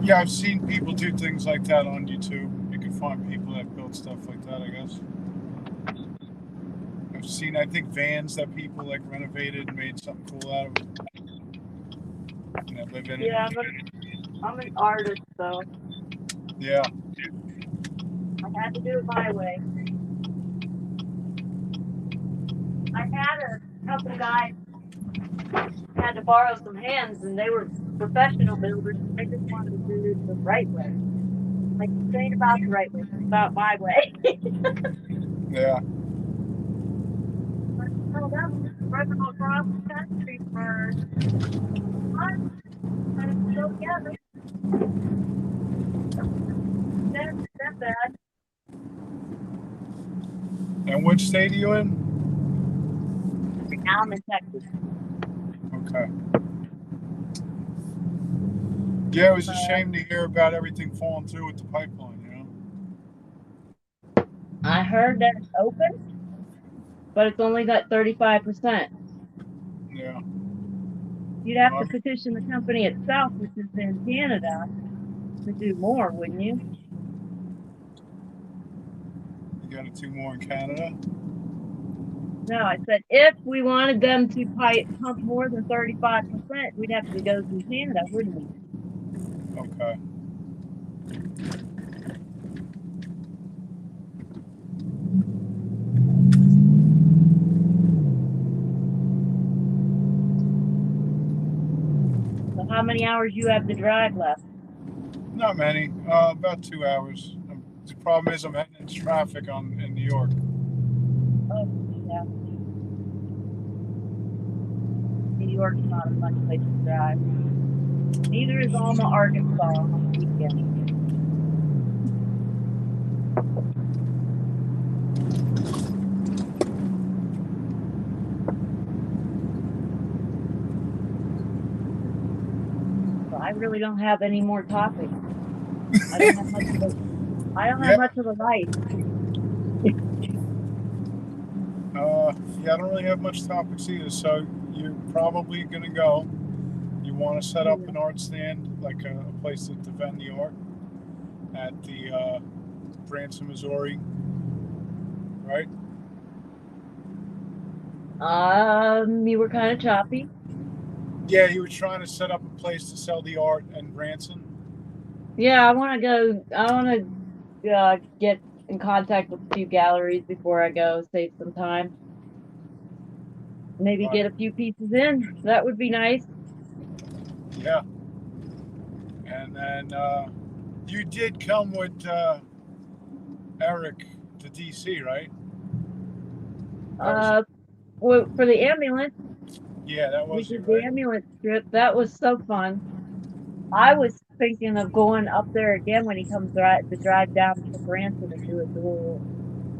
Yeah, I've seen people do things like that on YouTube. You can find people that build stuff like that, I guess. I've seen, I think, vans that people like renovated and made something cool out of. And that live in Yeah, it. I'm an artist, so Yeah. I had to do it my way. I had a couple guys had to borrow some hands, and they were professional builders. I just wanted to do it the right way. Like, it ain't about the right way, it's about my way. Yeah. So that was running across the country for months. And so, yeah, that's bad. And which state are you in? Now I'm in Texas. Okay. Yeah, it was a shame to hear about everything falling through with the pipeline, you know? I heard that it's open, but it's only got 35%. Yeah. You'd have to petition the company itself, which is in Canada, to do more, wouldn't you? You got to do more in Canada? No, I said if we wanted them to pump more than 35%, we'd have to go through Canada, wouldn't we? Okay. So how many hours you have to drive left? Not many. About 2 hours. The problem is I'm heading into traffic in New York. Oh, yeah. New York's not a fun place to drive. Neither is Alma, Arkansas on the weekend. So I really don't have any more topics. I don't have much of a life. Yeah, I don't really have much topics either. So you're probably gonna go. You want to set up an art stand, like a place at Defend New York, at the Branson, Missouri, right? You were kind of choppy. Yeah, you were trying to set up a place to sell the art in Branson. Yeah, I want to get in contact with a few galleries before I go, save some time. Maybe get a few pieces in. That would be nice. Yeah. And then you did come with Eric to DC, right? Well, for the ambulance, Yeah, that we was you, did the right? ambulance trip. That was so fun. I was thinking of going up there again when he comes to drive down to Branson and do a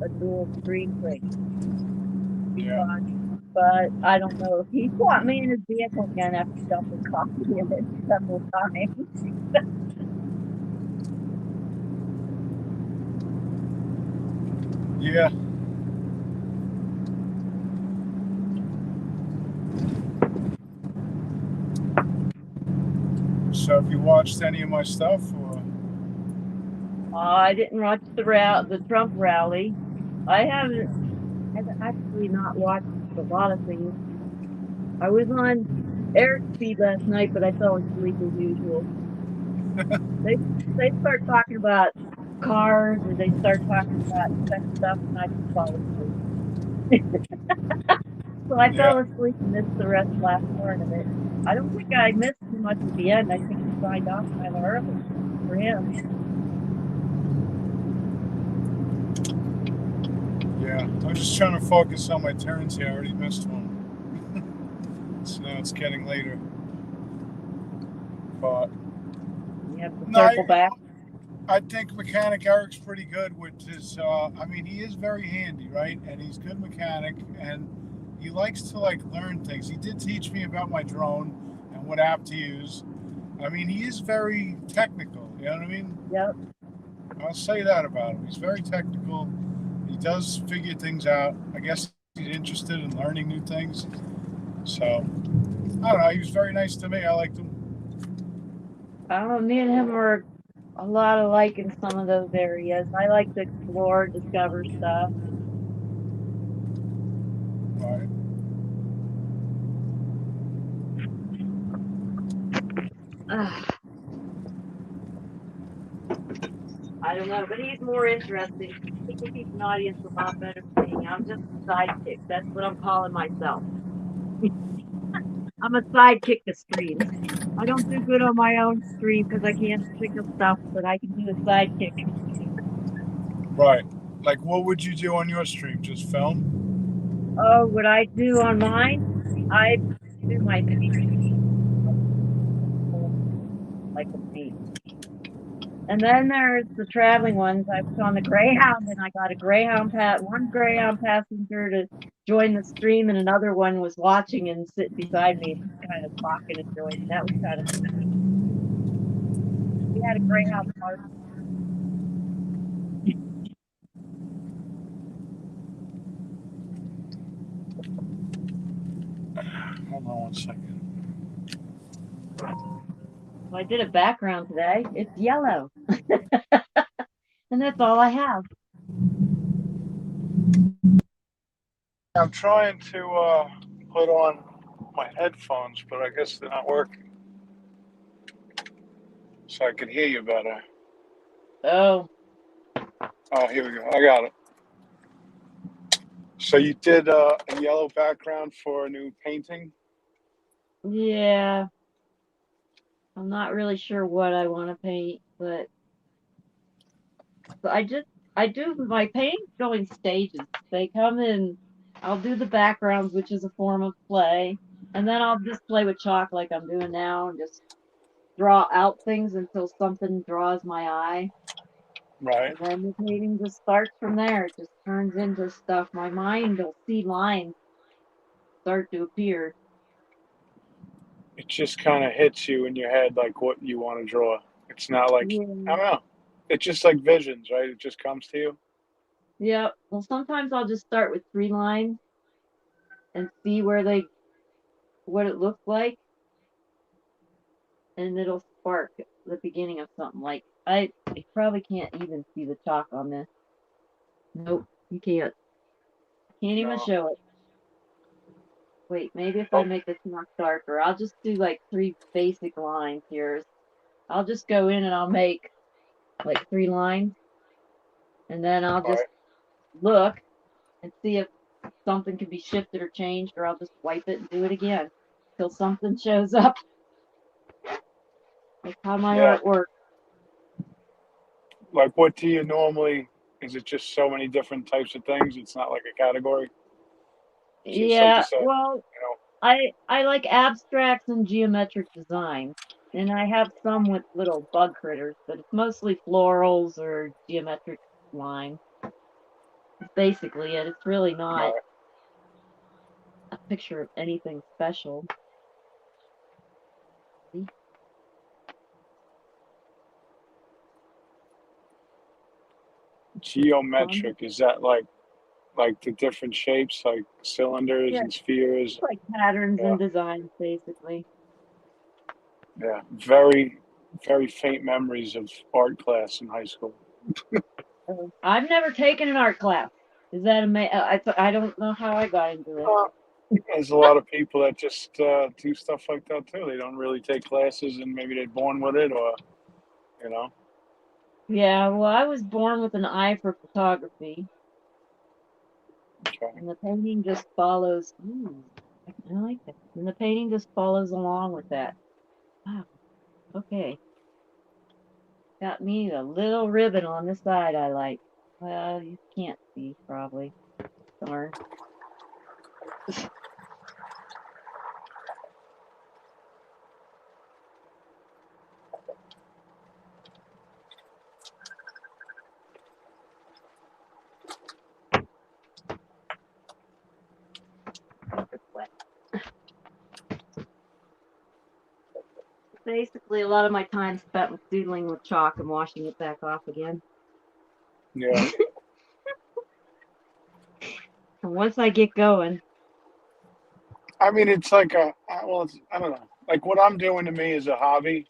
dual screen thing. Yeah. But I don't know if he'd want me in his vehicle again after dumping coffee in it several times. Yeah. So have you watched any of my stuff? Or? I didn't watch the Trump rally. I haven't actually not watched a lot of things. I was on Eric's feed last night, but I fell asleep as usual. They start talking about cars, or they start talking about sex stuff, and I just fall asleep. So I fell asleep and missed the last part of it. I don't think I missed too much at the end. I think he signed off kind of early for him. Yeah, I'm just trying to focus on my turns here. I already missed one. So now it's getting later. But You have to circle back. I think Mechanic Eric's pretty good with his. I mean, he is very handy, right? And he's a good mechanic, and he likes to like learn things. He did teach me about my drone and what app to use. I mean, he is very technical. You know what I mean? Yep. I'll say that about him. He's very technical. He does figure things out. I guess he's interested in learning new things. So, I don't know. He was very nice to me. I liked him. Me and him were a lot alike in some of those areas. I like to explore, discover stuff. Right. I don't know, but he's more interesting. He can keep an audience a lot better than me. I'm just a sidekick. That's what I'm calling myself. I'm a sidekick to streams. I don't do good on my own stream because I can't think of stuff, but I can do a sidekick. Right. Like, what would you do on your stream? Just film? Oh, what I do on mine? I do my like a paint. And then there's the traveling ones. I was on the Greyhound, and I got one Greyhound passenger to join the stream, and another one was watching and sitting beside me, kind of talking and joining. That was kind of funny. We had a Greyhound party. Hold on one second. So I did a background today. It's yellow. And that's all I have. I'm trying to put on my headphones, but I guess they're not working. So I can hear you better. Oh, Oh, here we go. I got it. So you did a yellow background for a new painting? yeah. I'm not really sure what I want to paint, but I do my paintings go in stages. They come in. I'll do the backgrounds, which is a form of play, and then I'll just play with chalk like I'm doing now, and just draw out things until something draws my eye. Right. And then the painting just starts from there. It just turns into stuff. My mind will see lines start to appear. It just kind of hits you in your head like what you want to draw. It's not like, I Yeah. don't know. It's just like visions, right? It just comes to you. Yeah. Well, sometimes I'll just start with 3 lines and see what it looks like, and it'll spark the beginning of something. Like I probably can't even see the chalk on this. Nope, you can't. Can't even No. show it. Wait, maybe if I Oh, make the chalk darker, I'll just do like 3 basic lines here. I'll just go in and I'll make like 3 lines, and then I'll just right. look and see if something can be shifted or changed, or I'll just wipe it and do it again till something shows up. That's how my Yeah. art works. Like, what do you normally, is it just so many different types of things? It's not like a category. It's like you Yeah, said, well, you know, I like abstracts and geometric design, and I have some with little bug critters, but it's mostly florals or geometric line. It's basically it. It's really not right. a picture of anything special. Fun. Geometric, is that like the different shapes, like cylinders Yeah, and spheres? it's like patterns Yeah. and designs, basically. Yeah. Very, very faint memories of art class in high school. I've never taken an art class. Is that I don't know how I got into this. Uh, there's a lot of people that just do stuff like that too. They don't really take classes, and maybe they're born with it, or you know. Yeah, well, I was born with an eye for photography, Okay. and the painting just follows. Ooh, I like that. And the painting just follows along with that. Wow. Okay. Got me a little ribbon on the side I like. Well, you can't see probably. Darn. It's wet. Basically, a lot of my time spent with doodling with chalk and washing it back off again. Yeah. And once I get going, I mean, it's like well, I don't know. Like what I'm doing to me is a hobby,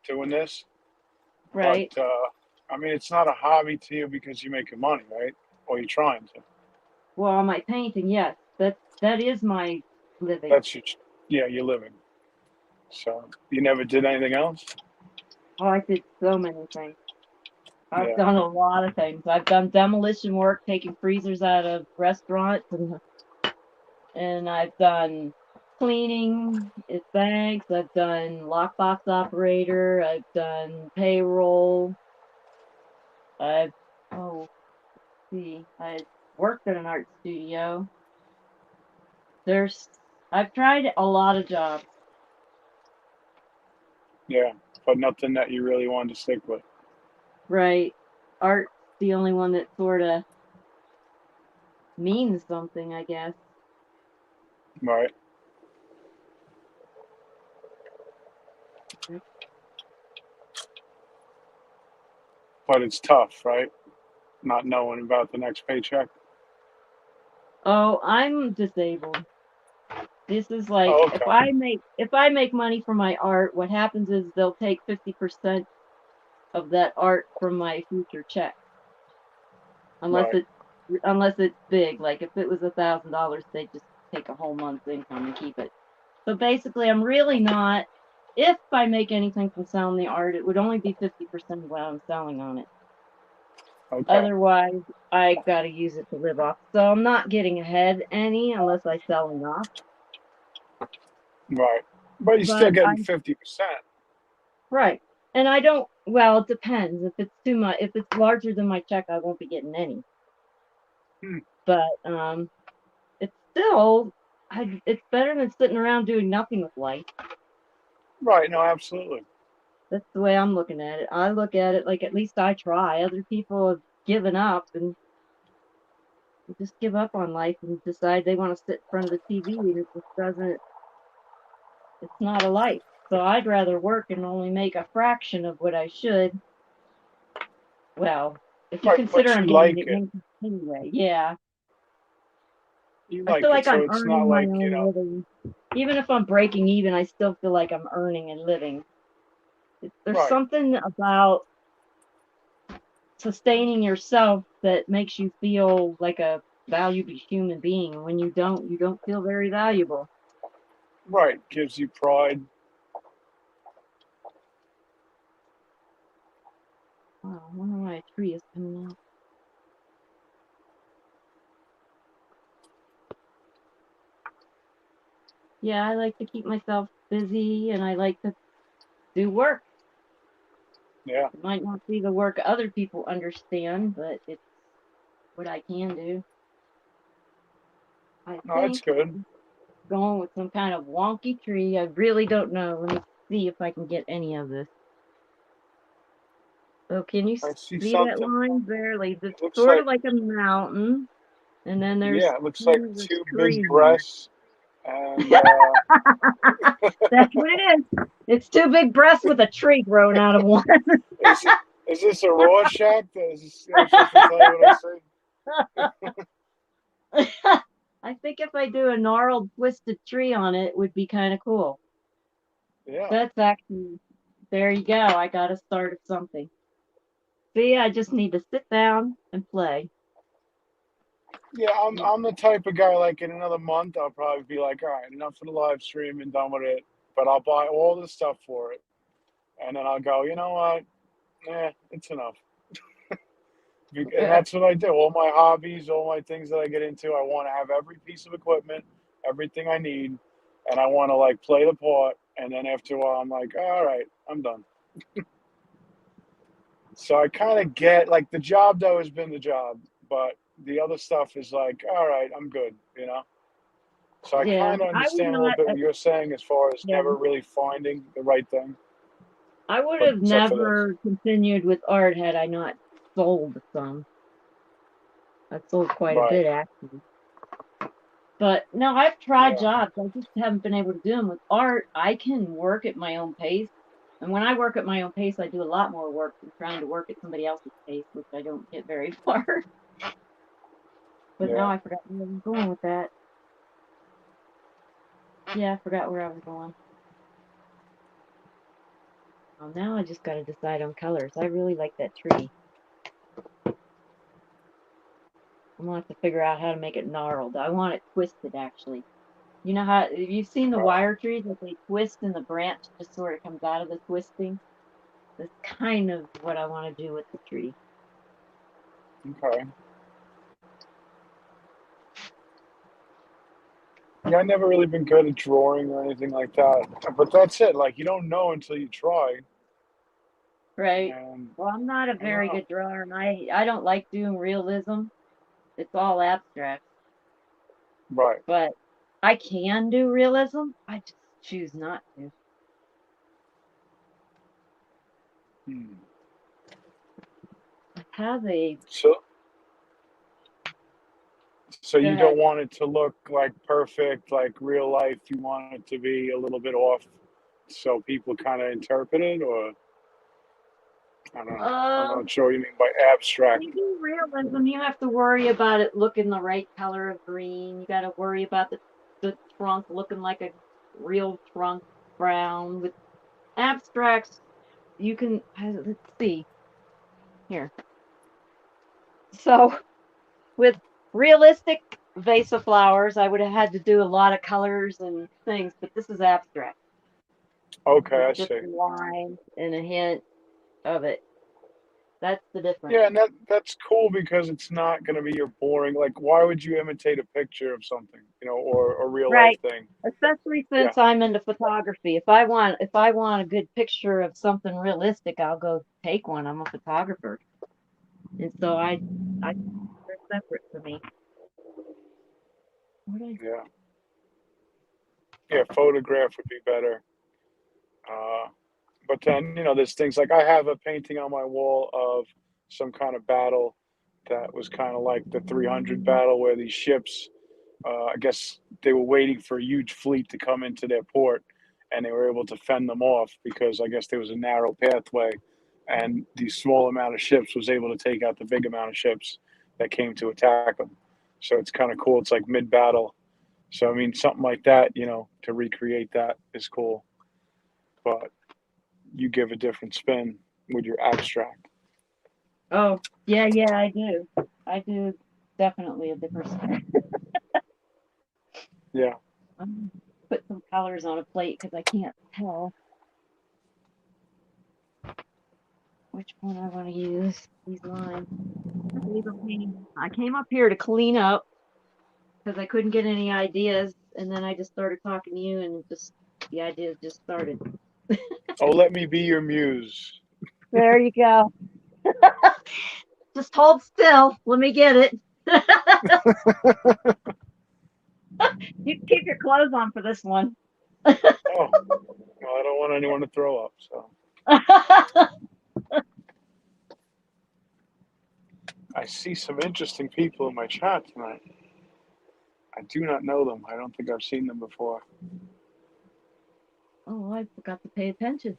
doing this. But right? I mean, it's not a hobby to you because you're making money, right? Or you're trying to. Well, my painting, yes, that is my living. That's your, yeah, you're living. So you never did anything else? Oh, I did so many things. I've Yeah. done a lot of things. I've done demolition work, taking freezers out of restaurants, and I've done cleaning at banks. I've done lockbox operator. I've done payroll. I've oh, see, I worked at an art studio. There's I've tried a lot of jobs. Yeah. But nothing that you really wanted to stick with. Right, art's the only one that sort of means something, I guess. Right. But it's tough, right? Not knowing about the next paycheck. Oh, I'm disabled. This is like Oh, okay. if I make money from my art, what happens is they'll take 50% of that art from my future check. Unless Right. it unless it's big. Like if it was $1,000, they'd just take a whole month's income and keep it. So basically, I'm really not. If I make anything from selling the art, it would only be 50% of what I'm selling on it. Okay. Otherwise, I got to use it to live off. So I'm not getting ahead any unless I sell enough. Right. But you're still But getting I 50%. right, and I don't. Well, it depends. If it's too much, if it's larger than my check, I won't be getting any. Hmm. But it's still, it's better than sitting around doing nothing with life. Right. No, absolutely. That's the way I'm looking at it. I look at it like at least I try. Other people have given up and just give up on life and decide they want to sit in front of the TV and it just doesn't, it's not a life. So I'd rather work and only make a fraction of what I should. Well, if you Right. consider But you I'm like getting it it. anyway, yeah. You I feel like it. like So I'm it's not earning my like, own living. Even if I'm breaking even, I still feel like I'm earning and living. There's right. something about sustaining yourself that makes you feel like a valuable human being. When you don't feel very valuable. Right. Gives you pride. Wow, I wonder why a tree is coming out. Yeah, I like to keep myself busy and I like to do work. Yeah. It might not be the work other people understand, but it's what I can do. I No, that's think good. going with some kind of wonky tree. I really don't know. Let me see if I can get any of this. So can you I see see that something. line? Barely. It's It looks sort of like, like a mountain, and then there's yeah, it looks like kind of this two big tree here. breasts. And That's what it is. It's two big breasts with a tree growing out of one. is, is this a Rorschach? Is this supposed to tell you what I see? I think if I do a gnarled, twisted tree on it, it would be kind of cool. Yeah. That's actually, there you go. I got to start of something. See, I just need to sit down and play. Yeah, I'm Yeah. I'm the type of guy like in another month I'll probably be like, all right, enough of the live stream and done with it. But I'll buy all the stuff for it. And then I'll go, you know what? It's enough. And that's what I do. All my hobbies, all my things that I get into, I want to have every piece of equipment, everything I need, and I want to like play the part. And then after a while, I'm like, all right, I'm done. So I kind of get like the job though has been the job, but the other stuff is like, all right, I'm good. So I Yeah, kind of I would understand a little not. bit what you're saying as far as Yeah, never really finding the right thing, I would but have except for this. never continued with art had I not sold some. I sold quite a Right. bit actually. But no, I've tried Yeah. jobs. I just haven't been able to do them with art. I can work at my own pace. And when I work at my own pace, I do a lot more work than trying to work at somebody else's pace, which I don't get very far. But now Yeah. I forgot where I was going with that. Yeah, I forgot where I was going. Well, now I just got to decide on colors. I really like that tree. I'm gonna have to figure out how to make it gnarled. I want it twisted, actually. You know how you've seen the Right. wire trees that they twist and the branch just sort of comes out of the twisting? That's kind of what I want to do with the tree. Okay. Yeah, I never really been good at drawing or anything like that. But that's it. Like you don't know until you try. Right. And Well, I'm not a I don't very know. good drawer, and I don't like doing realism. It's all abstract. Right. But I can do realism. I just choose not to. Hmm. I have a So so go you don't ahead. want it to look like perfect, like real life. You want it to be a little bit off, so people kind of interpret it, or I don't know. I'm Uh, not sure what you mean by abstract. you do realism. You have to worry about it looking the right color of green. You got to worry about the trunk looking like a real trunk brown. With abstracts, you can let's see here. So With realistic vase of flowers, I would have had to do a lot of colors and things, but this is abstract. Okay, It's I just see. a line and a hint of it. That's the difference. Yeah, and that's cool because it's not going to be your boring. Like, why would you imitate a picture of something, or a real life Right. thing? Especially Yeah, since I'm into photography. If I want a good picture of something realistic, I'll go take one. I'm a photographer. And so they're separate for me. What did yeah, yeah. Photograph would be better. Uh, but then, there's things like I have a painting on my wall of some kind of battle that was kind of like the 300 battle, where these ships, I guess they were waiting for a huge fleet to come into their port, and they were able to fend them off because I guess there was a narrow pathway, and the small amount of ships was able to take out the big amount of ships that came to attack them. So it's kind of cool. It's like mid battle. So I mean, something like that, to recreate that is cool. But you give a different spin with your abstract. Oh, yeah, yeah, I do. I do definitely a different Yeah. I'm put some colors on a plate because I can't tell which one I want to use. These lines. I came up here to clean up because I couldn't get any ideas, and then I just started talking to you, and just the ideas just started. Oh, let me be your muse. There you go. Just hold still. Let me get it. You can keep your clothes on for this one. Oh, well, I don't want anyone to throw up. So I see some interesting people in my chat tonight. I do not know them. I don't think I've seen them before. Oh, I forgot to pay attention.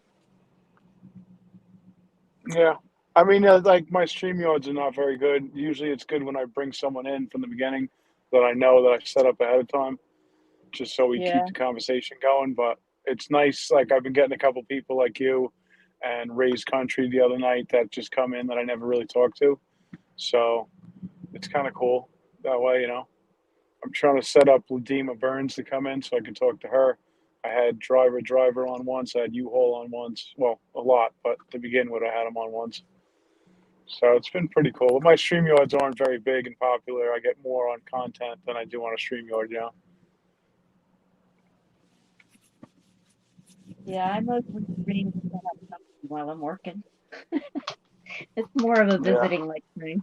Yeah. I mean, like my StreamYards are not very good. Usually it's good when I bring someone in from the beginning that I know that I set up ahead of time, just so we keep Yeah. the conversation going. But it's nice. Like I've been getting a couple people like you and Ray's Country the other night that just come in that I never really talked to. So it's kind of cool that way, I'm trying to set up Ladima Burns to come in so I can talk to her. I had Driver on once. I had U-Haul on once. Well, a lot, but to begin with, I had them on once. So it's been pretty cool. But my StreamYards aren't very big and popular. I get more on content than I do on a StreamYard. Yeah, I mostly stream to set up something while I'm working. It's more of a Yeah. visiting like thing.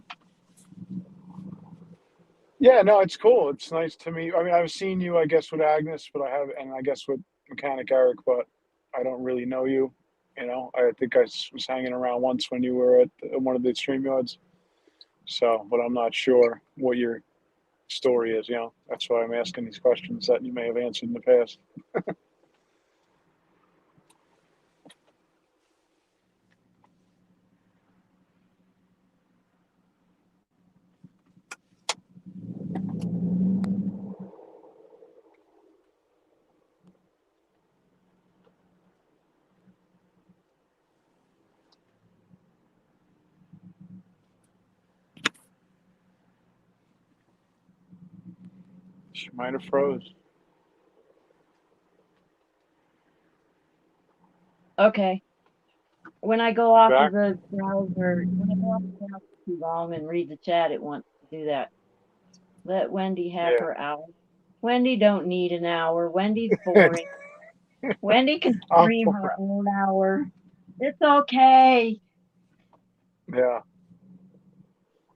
Yeah, no, it's cool. It's nice to meet. I mean, I've seen you, I guess, with Agnes, but and I guess with Mechanic Eric, but I don't really know you. I think I was hanging around once when you were at one of the StreamYards. So, but I'm not sure what your story is. That's why I'm asking these questions that you may have answered in the past. She might have froze. Okay. When I go You off of back? the browser, when I go off the browser too long and read the chat, it wants to do that. Let Wendy have Yeah. her hour. Wendy don't need an hour. Wendy's boring. Wendy can I'm stream bored. her own hour. It's okay. Yeah.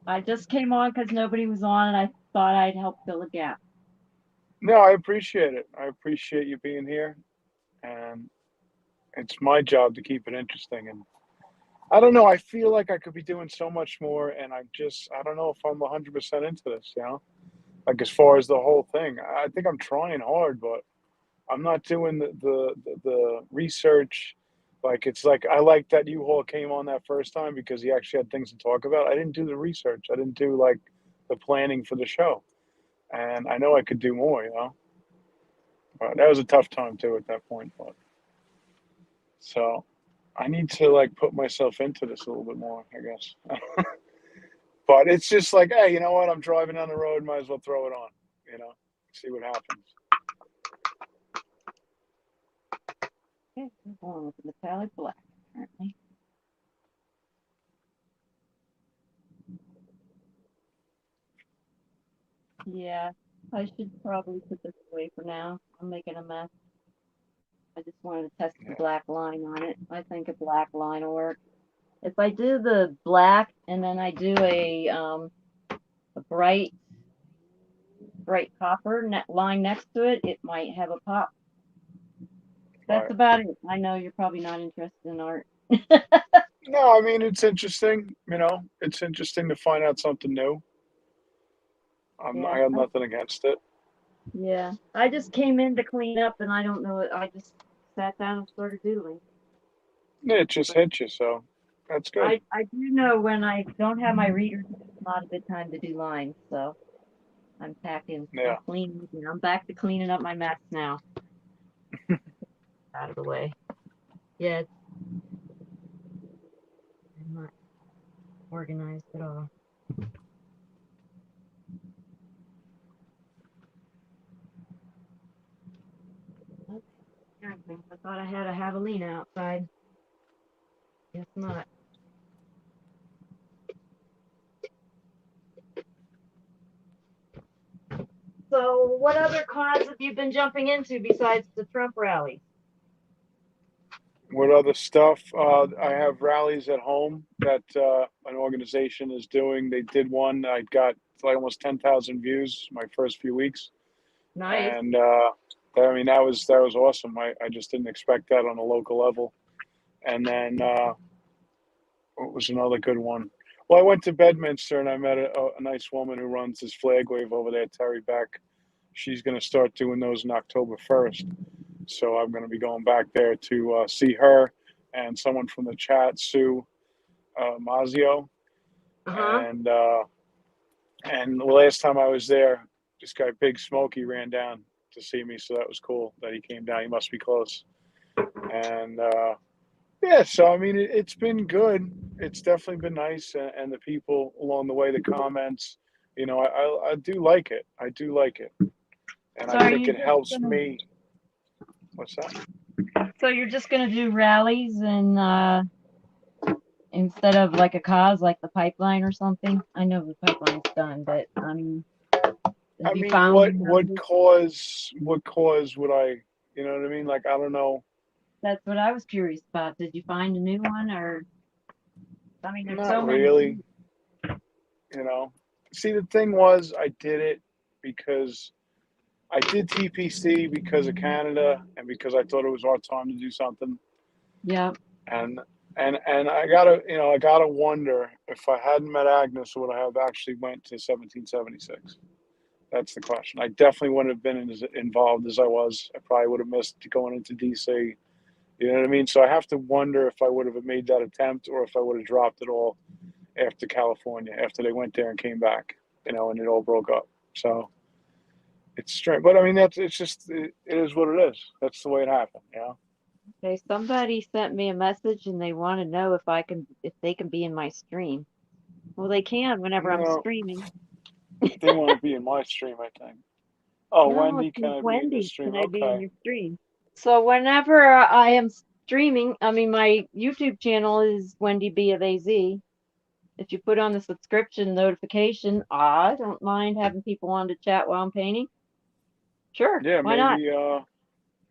I just came on because nobody was on, and I thought I'd help fill a gap. No, I appreciate it. I appreciate you being here, and it's my job to keep it interesting. And I don't know. I feel like I could be doing so much more, and I don't know if I'm 100% into this. Like as far as the whole thing, I think I'm trying hard, but I'm not doing the research. Like it's like I like that U-Haul came on that first time because he actually had things to talk about. I didn't do the research. I didn't do like the planning for the show, and I know I could do more. But that was a tough time too at that point. But so I need to like put myself into this a little bit more, I guess. But it's just like, hey, you know what? I'm driving down the road. Might as well throw it on. See what happens. Okay, I'm going with the metallic black apparently. Yeah, I should probably put this away for now. I'm making a mess. I just wanted to test the Yeah. black line on it. I think a black line will work. If I do the black and then I do a bright copper line next to it, it might have a pop. That's Right. about it. I know you're probably not interested in art. No, I mean it's interesting. It's interesting to find out something new. Yeah. I got nothing against it. Yeah. I just came in to clean up and I don't know. I just sat down and started doodling. It just hit you, so that's good. I do know when I don't have my readers, it's not a good time to do lines. So I'm packing, I'm Yeah. cleaning, and I'm back to cleaning up my mess now. Out of the way. Yeah, I'm not organized at all. I thought I had a javelina outside. Guess not. So, what other cause have you been jumping into besides the Trump rally? What other stuff? I have rallies at home that an organization is doing. They did one. I got like almost 10,000 views my first few weeks, Nice. and I mean that was awesome. I just didn't expect that on a local level. And then what was another good one? Well, I went to Bedminster and I met a nice woman who runs this flag wave over there, Terry Beck. She's going to start doing those on October 1st. So I'm going to be going back there to see her and someone from the chat, Sue Mazio. Uh-huh. And the last time I was there, this guy Big Smokey ran down to see me, so that was cool that he came down. He must be close. And yeah, so I mean, it's been good. It's definitely been nice, and the people along the way, the comments. I do like it. I do like it, and So I are think you it just helps gonna, me. What's that? so you're just gonna do rallies and instead of like a cause like the pipeline or something? I know the pipeline's done, but I mean, I have you mean, found what cause would I? You know what I mean? Like I don't know. That's what I was curious about. Did you find a new one or I mean there's so Not many. really. See, the thing was, I did it because I did TPC because of Canada and because I thought it was our time to do something. Yeah. And and I gotta wonder if I hadn't met Agnes, would I have actually went to 1776? That's the question. I definitely wouldn't have been as involved as I was. I probably would have missed going into DC. You know what I mean? So I have to wonder if I would have made that attempt or if I would have dropped it all after California, after they went there and came back, and it all broke up. So it's strange. But I mean, it is what it is. That's the way it happened. Okay, somebody sent me a message and they want to know if they can be in my stream. Well, they can whenever I'm No, streaming. they want to be in my stream, I think. Oh, No, Wendy, it's can I be in your Wendy. stream? Can I be in Okay. your stream? So whenever I am streaming, I mean, my YouTube channel is Wendy B of AZ. If you put on the subscription notification, I don't mind having people on to chat while I'm painting. Sure, Yeah, why not?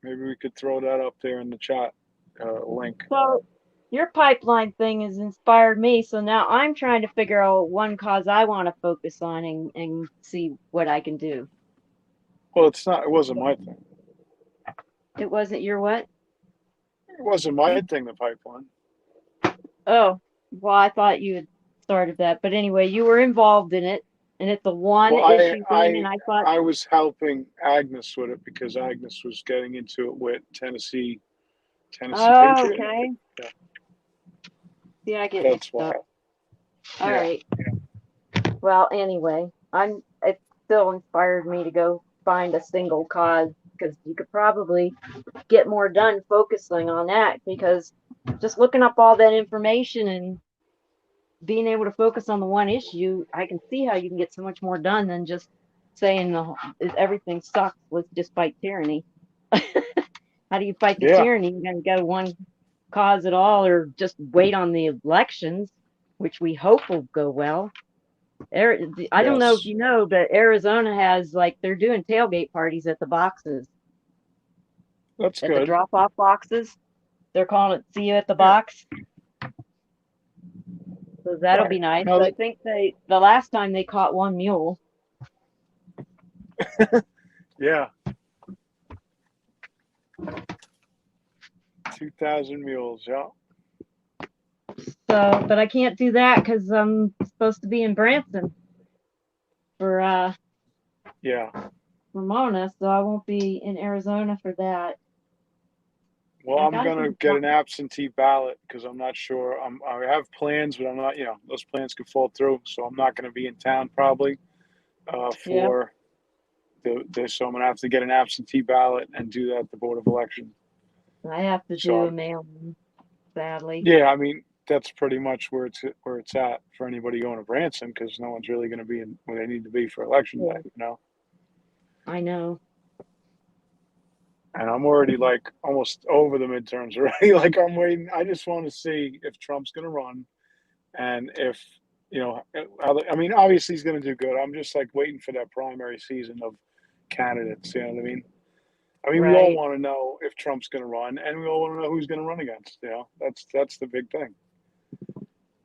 maybe we could throw that up there in the chat link. So your pipeline thing has inspired me. So now I'm trying to figure out one cause I want to focus on and see what I can do. Well, it wasn't my thing. It wasn't your what? It wasn't my thing, the pipeline. Oh, well, I thought you had started that. But anyway, you were involved in it, and it's a one Well, issue thing, and I thought, I was helping Agnes with it because Agnes was getting into it with Tennessee oh, Patriot. okay. Yeah, See, I get that's mixed why. up. All Yeah, right. Well, anyway, it still inspired me to go find a single cause because you could probably get more done focusing on that because just looking up all that information and being able to focus on the one issue, I can see how you can get so much more done than just saying everything sucks. Let's just fight tyranny. How do you fight the Yeah, tyranny? You're going to go one cause at all, or just wait on the elections, which we hope will go well. I don't know if yes, you know, but Arizona has like they're doing tailgate parties at the boxes, that's at the good. drop-off boxes. They're calling it "See You at the Yeah, Box," so that'll be right. nice. No, I think the last time they caught one mule. yeah, 2,000 mules. Yeah, So, but I can't do that because I'm supposed to be in Branson yeah. for Mona, so I won't be in Arizona for that. Well, I I'm gotta gonna think get about. an absentee ballot because I'm not sure. I have plans, but I'm not. Those plans could fall through, so I'm not gonna be in town probably Yeah, for so I'm gonna have to get an absentee ballot and do that at the Board of Election. I have to So do a mail-in, sadly. yeah, I mean that's pretty much where it's at for anybody going to Branson because no one's really gonna be in where they need to be for election Yeah, day. I know. And I'm already like almost over the midterms already. Like I'm waiting. I just want to see if Trump's gonna run and if I mean, obviously he's going to do good. I'm just like waiting for that primary season of candidates. You know what I mean? I mean, we all Right. want to know if Trump's going to run, and we all want to know who's going to run against. That's the big thing.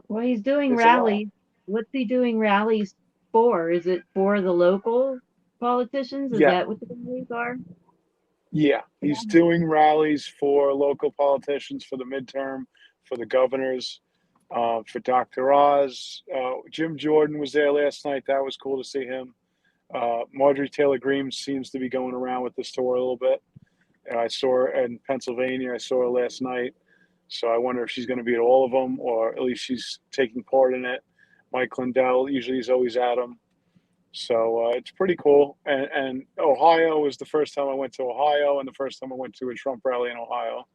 Well, he's doing There's a lot. rallies. What's he doing rallies for? Is it for the local politicians? Is Yeah, that what the rallies are? yeah. Yeah. He's doing rallies for local politicians for the midterm, for the governors, for Dr. Oz. Jim Jordan was there last night. That was cool to see him. Marjorie Taylor Greene seems to be going around with this tour a little bit. I saw her in Pennsylvania. I saw her last night. So I wonder if she's going to be at all of them, or at least she's taking part in it. Mike Lindell usually is always at them. So it's pretty cool. And Ohio was the first time I went to Ohio, and the first time I went to a Trump rally in Ohio.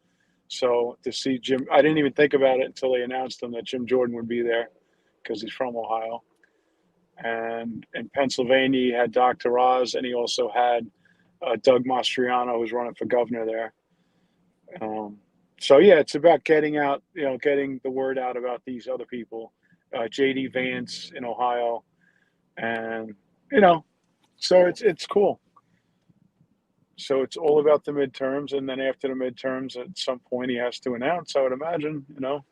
So to see Jim, I didn't even think about it until they announced him that Jim Jordan would be there because he's from Ohio. And in Pennsylvania, he had Dr. Oz, and he also had Doug Mastriano, who's running for governor there. Um, so yeah, it's about getting out, getting the word out about these other people, JD Vance in Ohio, and you know, so it's cool. So it's all about the midterms, and then after the midterms, at some point, he has to announce. I would imagine,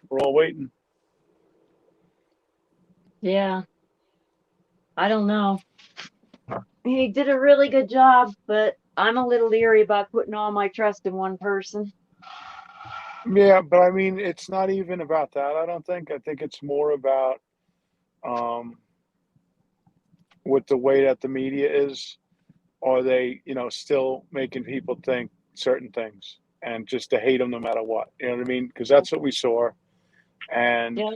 we're all waiting. Yeah. I don't know. He did a really good job, but I'm a little leery about putting all my trust in one person. Yeah, but I mean, it's not even about that. I don't think. I think it's more about um, with the way that the media is. Are they, still making people think certain things and just to hate them no matter what? You know what I mean? Because that's what we saw. And Yeah.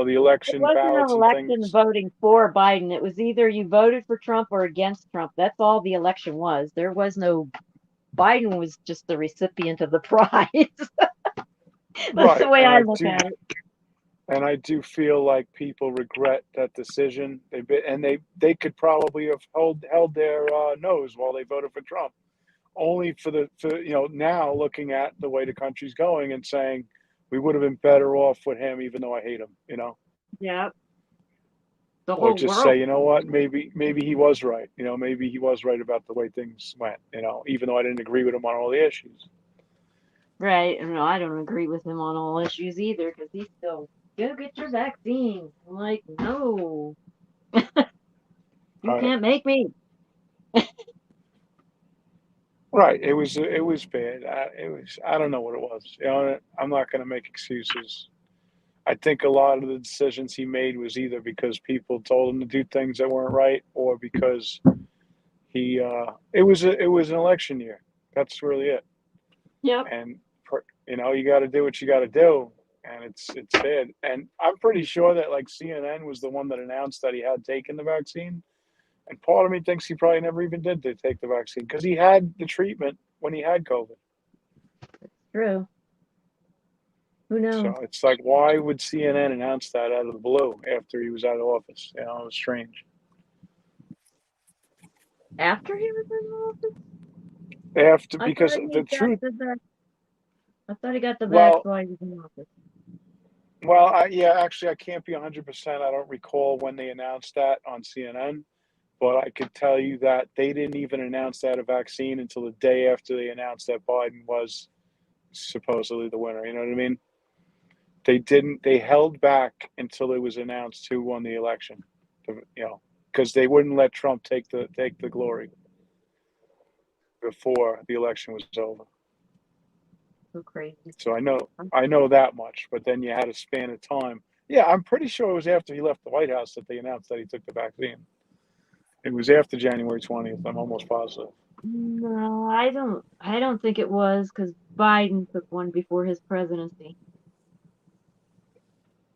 the It election wasn't an ballots and election things. voting for Biden. It was either you voted for Trump or against Trump. That's all the election was. There was no Biden was just the recipient of the prize. That's the Right, way I look at it. and I do feel like people regret that decision. They could probably have held their nose while they voted for Trump. Only for now looking at the way the country's going and saying we would have been better off with him, even though I hate him. Yeah. The Or whole just say, world. you know what, maybe he was right. Maybe he was right about the way things went. Even though I didn't agree with him on all the issues. Right. No, I don't agree with him on all issues either because he's still, go get your vaccine. I'm like, no, you Right, can't make me. right. It was bad. I don't know what it was. I'm not going to make excuses. I think a lot of the decisions he made was either because people told him to do things that weren't right, or because it was an election year. That's really it. Yep. And you got to do what you got to do, and it's bad. And I'm pretty sure that like CNN was the one that announced that he had taken the vaccine, and part of me thinks he probably never even did take the vaccine because he had the treatment when he had COVID. True. Who knows? So it's like, why would CNN announce that out of the blue after he was out of office? You know, it was strange. After he was in office? After, I because thought he the got truth, the vax. I thought he got the vax well, while he was in office. yeah, actually, I can't be 100%. I don't recall when they announced that on CNN, but I could tell you that they didn't even announce that a vaccine until the day after they announced that Biden was supposedly the winner. You know what I mean? They didn't. They held back until it was announced who won the election. You know, because they wouldn't let Trump take the glory before the election was over. So crazy. So I know that much. But then you had a span of time. Yeah, I'm pretty sure it was after he left the White House that they announced that he took the vaccine. It was after January 20th. I'm almost positive. No, I don't. I don't think it was because Biden took one before his presidency,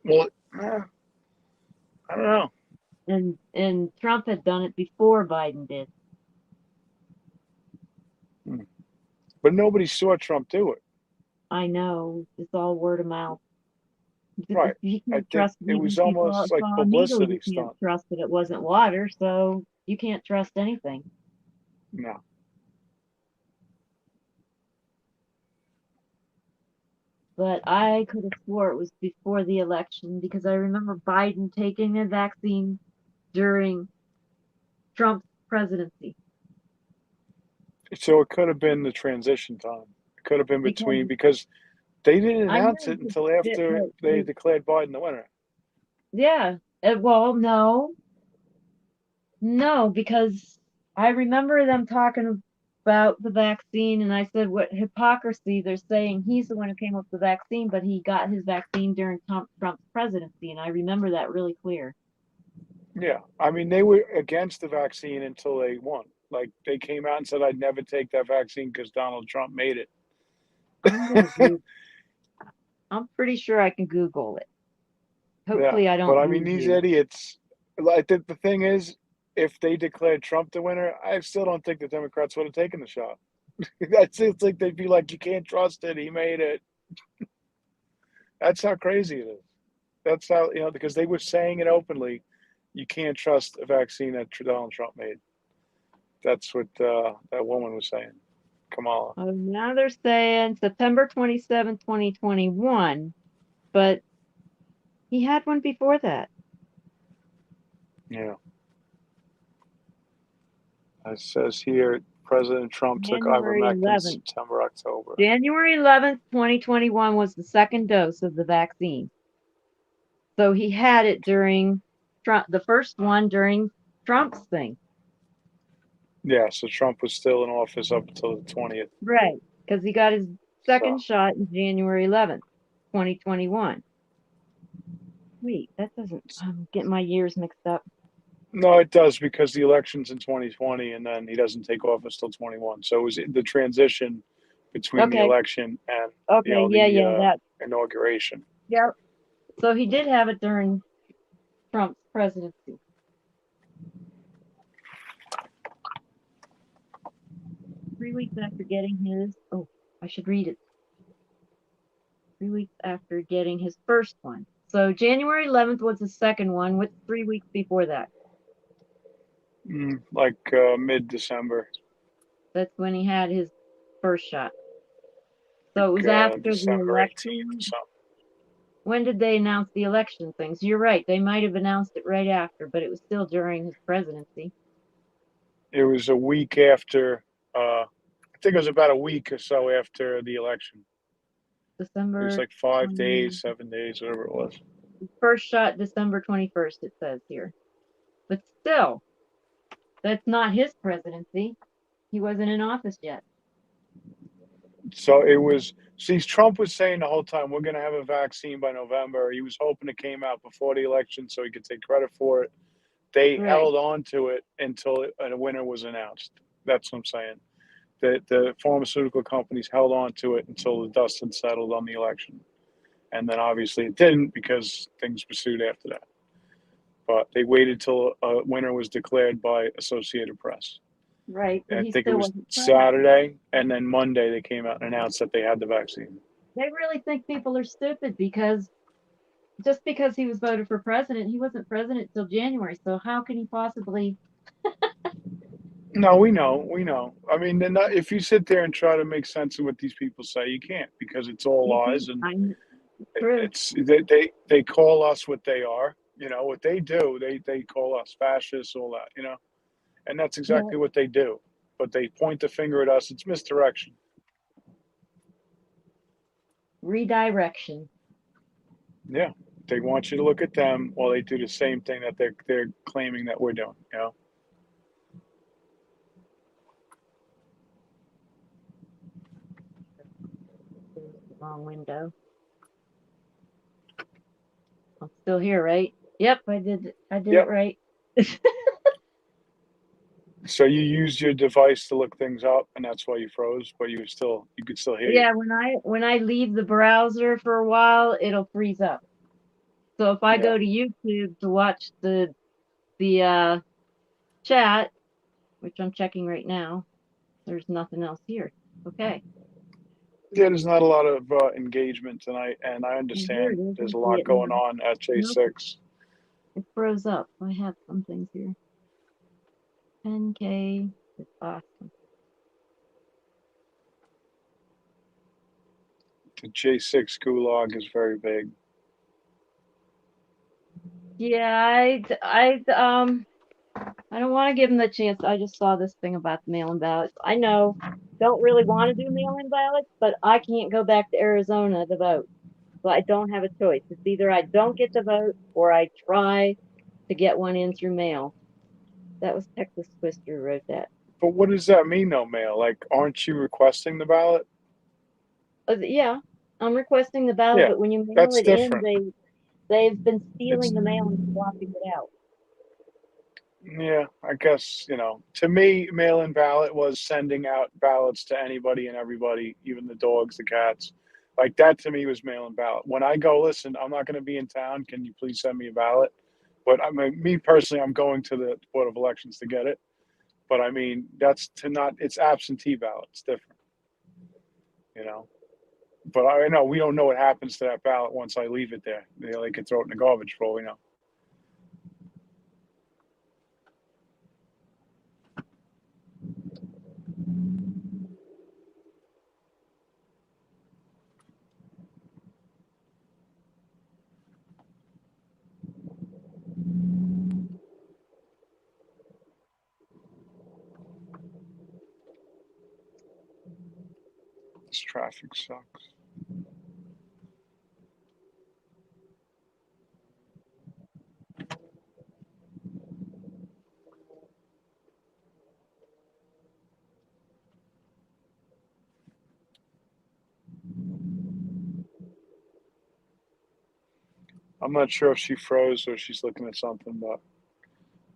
Well, I don't know. and Trump had done it before Biden did. But nobody saw Trump do it. I know it's all word of mouth. Right. You I can't think trust it it. Even was if you almost like saw a needle, you publicity can't stunt. trust that it wasn't water. So you can't trust anything. No. But I could have swore it was before the election because I remember Biden taking a vaccine during Trump's presidency. So it could have been the transition time. It could have been Because between, because they didn't I announce know it until after that, they declared Biden the winner. yeah. Well, no, because I remember them talking about the vaccine, and I said, what hypocrisy. They're saying he's the one who came up with the vaccine, but he got his vaccine during Trump's presidency, and I remember that really clear. Yeah. I mean, they were against the vaccine until they won. Like, they came out and said, I'd never take that vaccine because Donald Trump made it. I'm gonna Google. I'm pretty sure I can Google it. Yeah. Hopefully, I But don't I mean, lose these you. idiots, like, the thing is, if they declared Trump the winner, I still don't think the Democrats would have taken the shot. It's like they'd be like, you can't trust it. He made it. That's how crazy it is. That's how, you know, because they were saying it openly. You can't trust a vaccine that Donald Trump made. That's what that woman was saying, Kamala. Oh, now they're saying September 27, 2021, but he had one before that. Yeah. It says here, President Trump took January ivermectin 11th. September, October. January 11th, 2021 was the second dose of the vaccine. So he had it during Trump, the first one during Trump's thing. Yeah, so Trump was still in office up until the 20th. Right. Because he got his second So, shot in January 11th, 2021. Wait, that doesn't, I'm getting my years mixed up. no, it does, because the election's in 2020 and then he doesn't take office till 21. So it was the transition between the Okay. election and, you Okay. know, Yeah. the That. inauguration. Yep. So he did have it during Trump's presidency. Three weeks after getting his, I should read it. 3 weeks after getting his first one. So January 11th was the second one. What's 3 weeks before that? Like mid-December. That's when he had his first shot. So it was Like, after the December 18th election. or something. When did they announce the election things? You're right. They might have announced it right after, but it was still during his presidency. It was a week after, I think it was about a week or so after the election. It December. was like 5 days, 7 days, whatever it was. First shot December 21st, it says here. But still, that's not his presidency. He wasn't in office yet. So it was, see, Trump was saying the whole time, we're going to have a vaccine by November. He was hoping it came out before the election so he could take credit for it. They Right. held on to it until a winner was announced. That's what I'm saying. The pharmaceutical companies held on to it until the dust had settled on the election. And then obviously it didn't, because things pursued after that. But they waited till a winner was declared by Associated Press. Right. But And I he think it still was wasn't president. Saturday, and then Monday they came out and announced that they had the vaccine. They really think people are stupid because just because he was voted for president, he wasn't president till January. So how can he possibly? No, we know, we know. I mean, if you sit there and try to make sense of what these people say, you can't because it's all You lies, can't. and I'm true. they call us what they are. You know what they do? They call us fascists, all that. You know, and that's Yeah. exactly what they do. But they point the finger at us. It's misdirection. Redirection. Yeah, they want you to look at them while they do the same thing that they're claiming that we're doing. You know. There's the wrong window. I'm still here, right? Yep, I did. I did it Yep. right. So you used your device to look things up, and that's why you froze, but you could still hear you. Yeah, when I leave the browser for a while, it'll freeze up. So if I Yeah. go to YouTube to watch the chat, which I'm checking right now, there's nothing else here. Okay. Yeah, there's not a lot of engagement tonight, and I And here understand it is. I there's a see lot it going now. on at Nope, J6. it froze up. I have some things here. 10K. It's awesome. The J6 gulag is very big. Yeah, I don't want to give them the chance. I just saw this thing about the mail-in ballots. I know, don't really want to do mail-in ballots, but I can't go back to Arizona to vote. So I don't have a choice. It's either I don't get to vote or I try to get one in through mail. That was Texas Twister who wrote that. But what does that mean, no mail? Like, aren't you requesting the ballot? Yeah, I'm requesting the ballot, Yeah, but when you mail that's it in, different. they've been stealing It's the mail and swapping it out. Yeah, I guess, to me, mail-in ballot was sending out ballots to anybody and everybody, even the dogs, the cats. Like that to me was mail-in ballot. When I go, listen, I'm not going to be in town. Can you please send me a ballot? But I mean, me personally, I'm going to the Board of Elections to get it. But I mean, it's absentee ballot. It's different, you know. But I know we don't know what happens to that ballot once I leave it there. They could throw it in the garbage for all we know. This traffic sucks. I'm not sure if she froze or she's looking at something, but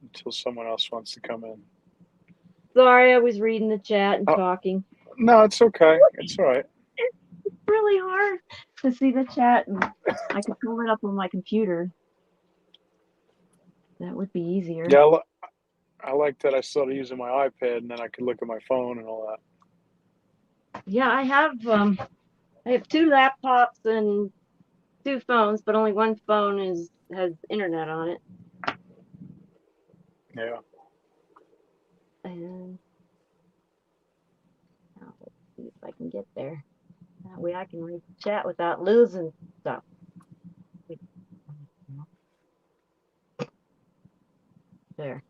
until someone else wants to come in. Sorry, I was reading the chat and Oh, talking. no, it's okay. It's all right. It's really hard to see the chat, and I could pull it up on my computer. That would be easier. Yeah, I like that I started using my iPad and then I could look at my phone and all that. Yeah, I have two laptops and two phones, but only one phone has internet on it. Yeah. And now let's see if I can get there. That way I can read the chat without losing stuff. There.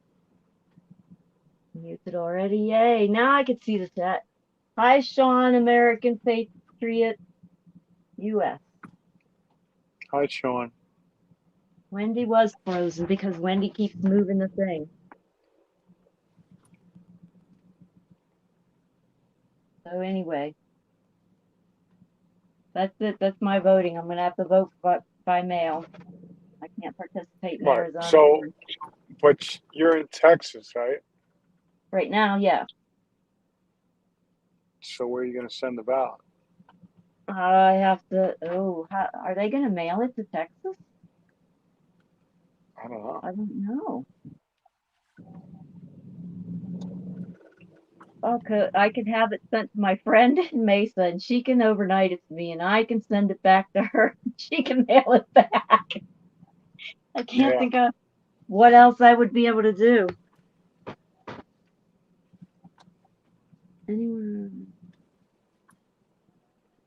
Muted already. Yay. Now I can see the chat. Hi, Sean, American Patriot US. Hi, Sean. Wendy was frozen because Wendy keeps moving the thing. So anyway, that's it. That's my voting. I'm gonna have to vote by mail. I can't participate in Right. Arizona So, but you're in Texas, right? right now. Yeah, So where are you going to send the ballot? I have to. Oh, are they gonna mail it to Texas? I don't know. I don't know. Okay, I can have it sent to my friend in Mesa, and she can overnight it to me, and I can send it back to her. She can mail it back. I can't Yeah. think of what else I would be able to do. Anyone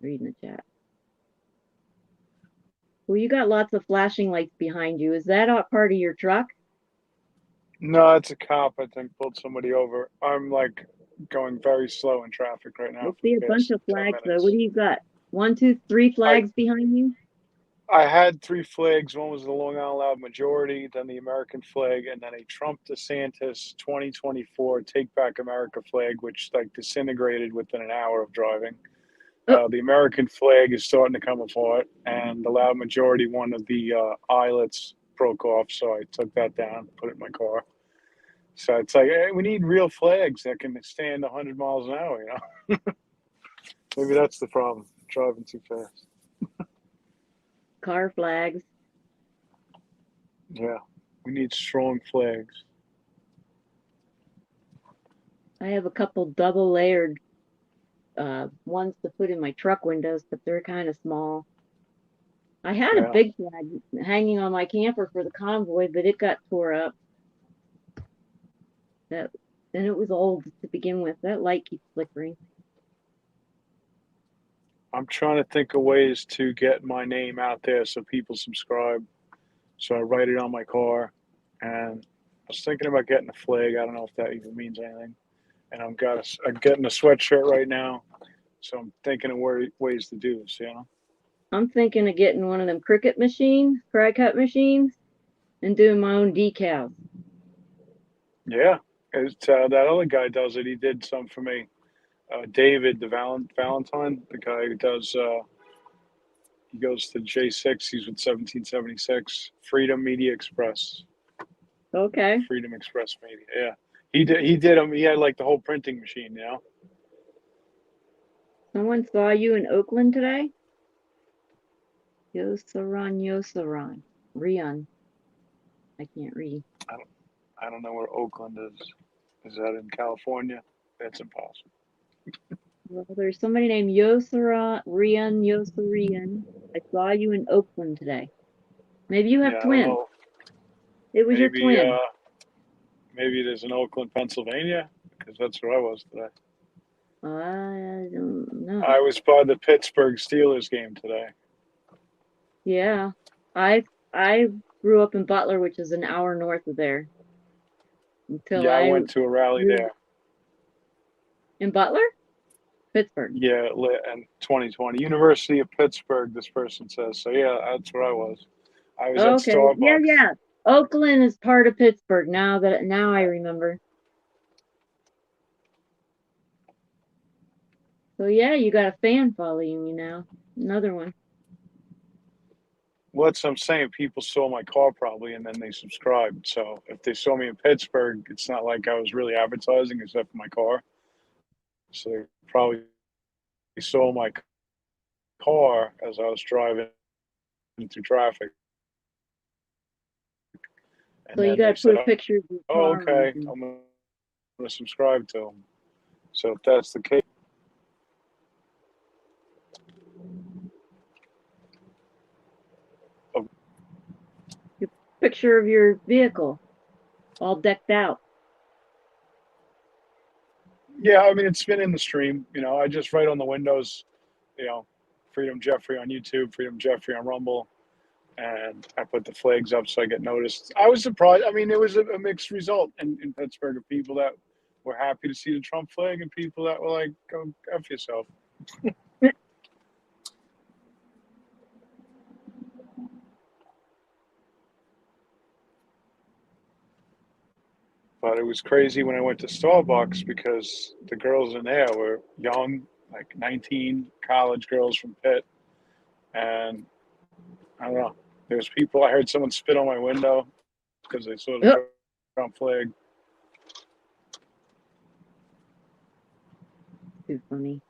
reading the chat? Well, you got lots of flashing lights behind you. Is that a part of your truck? No, it's a cop, I think, pulled somebody over. I'm like going very slow in traffic right I now for see a the bunch past of 10 flags though. What minutes. do you got? One, two, three I flags behind you? I had three flags. One was the Long Island Loud majority, then the American flag, and then a Trump DeSantis 2024 Take Back America flag, which like disintegrated within an hour of driving. Oh, The American flag is starting to come apart, and the Loud majority, one of the eyelets broke off, so I took that down, put it in my car. So it's like, hey, we need real flags that can stand 100 miles an hour, you know? Maybe that's the problem, driving too fast. car flags. Yeah, we need strong flags. I have a couple double layered ones to put in my truck windows, but they're kind of small. I had a Yeah, big flag hanging on my camper for the convoy, but it got tore up. That and it was old to begin with. That light keeps flickering. I'm trying to think of ways to get my name out there so people subscribe. So I write it on my car, and I was thinking about getting a flag. I don't know if that even means anything. And I'm getting a sweatshirt right now, so I'm thinking of ways to do this. You know? I'm thinking of getting one of them Cricut machines, fry cut machines, and doing my own decals. Yeah, it's, that other guy does it. He did some for me. David, the Valentine, the guy who does. He goes to J6. He's with 1776 Freedom Media Express. Okay. Freedom Express Media. Yeah, he did. He did them. He had like the whole printing machine. You know. Someone saw you in Oakland today? Yosaron. Rion. I can't read. I don't know where Oakland is. Is that in California? That's impossible. Well, there's somebody named Yosarian. I saw you in Oakland today. Maybe you have Yeah, I don't twins. know. It was your Maybe twin. maybe there's in Oakland, Pennsylvania, because that's where I was today. I don't know. I was by the Pittsburgh Steelers game today. Yeah. I grew up in Butler, which is an hour north of there. Until Yeah, I I went to a rally moved there. in Butler? Pittsburgh. Yeah, in 2020, University of Pittsburgh. This person says so. Yeah, that's where I was. I was at Okay. Yeah, Starbucks. yeah. Oakland is part of Pittsburgh. Now I remember. So yeah, you got a fan following you now. Another one. What's I'm saying? People saw my car probably, and then they subscribed. So if they saw me in Pittsburgh, it's not like I was really advertising except for my car. So they probably saw my car as I was driving through traffic, So and you then got they to put said, a picture of your "Oh, car on. okay, I'm going to subscribe to them." So if that's the case, Picture of your vehicle, all decked out. yeah, I mean it's been in the stream. You know, I just write on the windows, you know, Freedom Jeffrey on YouTube, Freedom Jeffrey on Rumble, and I put the flags up so I get noticed. I was surprised. I mean, it was a mixed result in Pittsburgh of people that were happy to see the Trump flag and people that were like, "Go f yourself." But it was crazy when I went to Starbucks because the girls in there were young, like 19, college girls from Pitt, and I don't know. There was people. I heard someone spit on my window because they saw the Oh, Trump flag. too funny.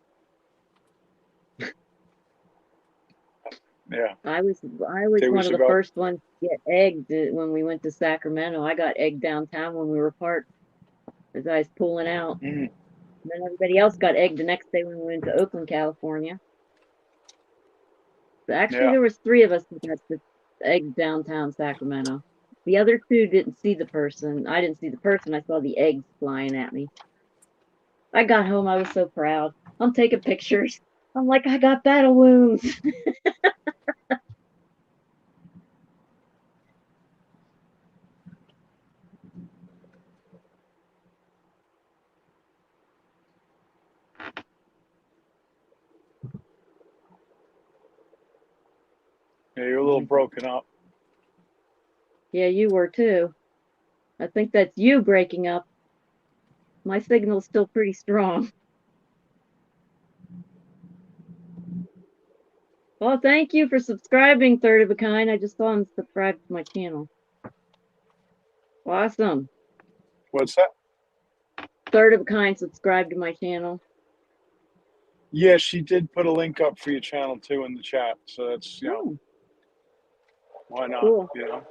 Yeah, I was there one was of the about first ones to get egged when we went to Sacramento. I got egged downtown when we were parked as I was pulling out. And then everybody else got egged the next day when we went to Oakland, California. So actually, Yeah. there was 3 of us that got the eggs downtown Sacramento. The other 2 didn't see the person. I didn't see the person. I saw the eggs flying at me. I got home. I was so proud. I'm taking pictures. I'm like, I got battle wounds. Yeah, you're a little broken up. Yeah, you were too. I think that's you breaking up. My signal's still pretty strong. Well, thank you for subscribing, Third of a Kind. I just saw him subscribe to my channel. Awesome. What's that? Third of a Kind subscribed to my channel. Yeah, she did put a link up for your channel too in the chat. So that's, Oh, why not? cool. Yeah.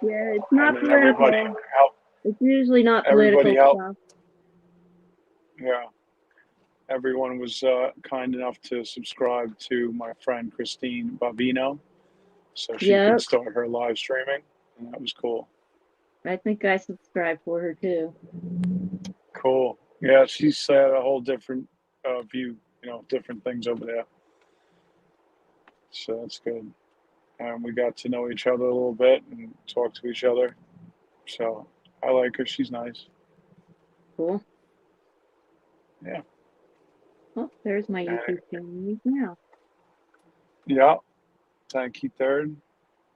Yeah, it's And not then everybody political. helped. It's usually not Everybody political helped. stuff. Yeah. Everyone was kind enough to subscribe to my friend Christine Bavino, so she Yep, could start her live streaming, and that was cool. I think I subscribed for her too. Cool. Yeah, she said a whole different view, different things over there. So that's good. And we got to know each other a little bit and talk to each other. So I like her. She's nice. Cool. Yeah. Oh, there's my And, YouTube channel now. yeah. Thank you, Third.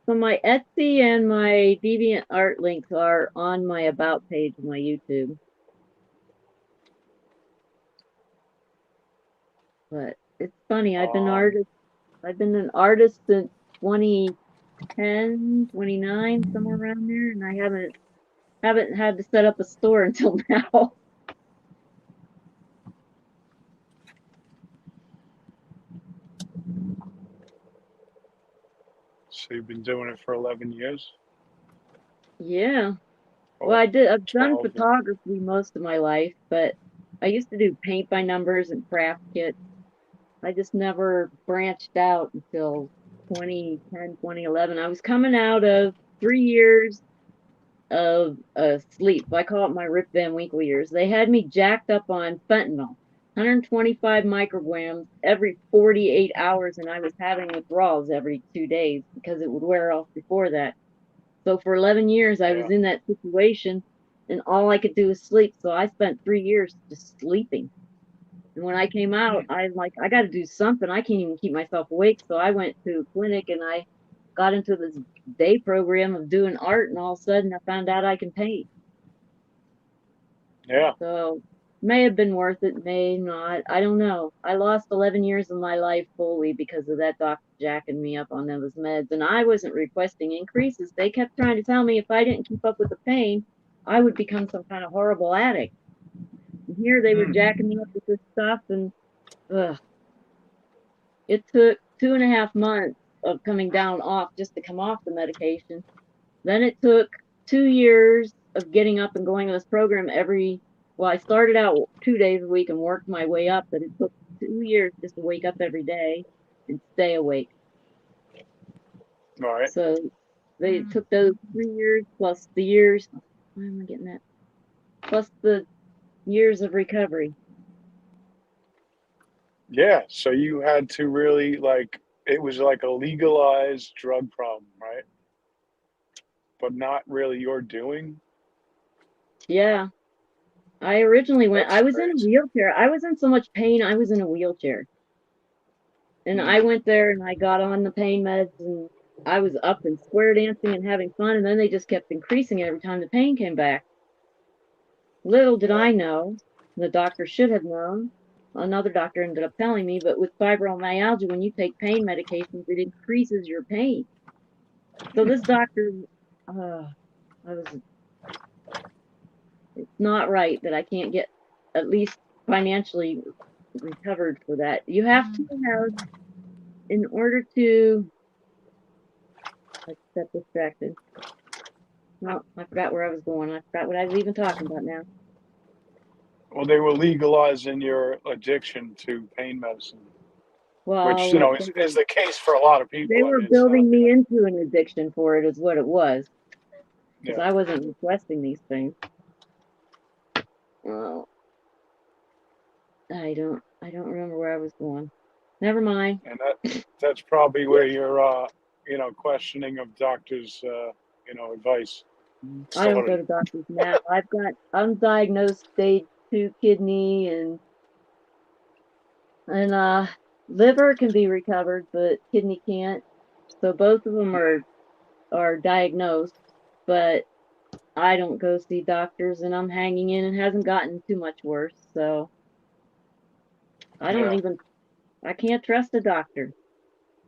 So my Etsy and my DeviantArt links are on my About page of my YouTube. But it's funny, I've been an artist since 2010, 29, somewhere around there, and I haven't had to set up a store until now. So you've been doing it for 11 years? Yeah. Oh, Well, I've done 12. photography most of my life, but I used to do paint by numbers and craft kits. I just never branched out until 2010, 2011. I was coming out of 3 years of sleep. I call it my Rip Van Winkle years. They had me jacked up on fentanyl, 125 micrograms every 48 hours, and I was having withdrawals every 2 days because it would wear off before that. So for 11 years, I was Yeah. in that situation, and all I could do was sleep. So I spent 3 years just sleeping. And when I came out, I'm like, I got to do something. I can't even keep myself awake. So I went to a clinic and I got into this day program of doing art. And all of a sudden, I found out I can paint. Yeah. So may have been worth it, may not. I don't know. I lost 11 years of my life fully because of that doctor jacking me up on those meds. And I wasn't requesting increases. They kept trying to tell me if I didn't keep up with the pain, I would become some kind of horrible addict. And here they were jacking me up with this stuff. And ugh, it took 2.5 months of coming down off just to come off the medication. Then it took 2 years of getting up and going to this program well, I started out 2 days a week and worked my way up, but it took 2 years just to wake up every day and stay awake. All right. So they took those 3 years plus the years, why am I getting that? Plus the years of recovery. Yeah. So you had to really it was like a legalized drug problem, right? But not really your doing. Yeah. I originally I That's was in a crazy. wheelchair. I was in so much pain, I was in a wheelchair. And I went there and I got on the pain meds and I was up and square dancing and having fun. And then they just kept increasing every time the pain came back. Little did Yeah. I know, the doctor should have known. Another doctor ended up telling me, but with fibromyalgia, when you take pain medications, it increases your pain. So this doctor, it's not right that I can't get at least financially recovered for that. You have to have, in order to, let's get distracted. No, I forgot where I was going. I forgot what I was even talking about now. Well, they were legalizing your addiction to pain medicine, which Well, is the case for a lot of they people. I were mean, it's not, building me into an addiction for it, is what it was, because yeah, I wasn't requesting these things. Well, I don't remember where I was going. Never mind. and that's probably where your questioning of doctors advice I don't go started. to doctors now. I've got undiagnosed stage 2 kidney and liver can be recovered, but kidney can't. So both of them are diagnosed, but I don't go see doctors, and I'm hanging in. It hasn't gotten too much worse, so I don't Yeah, even. I can't trust a doctor.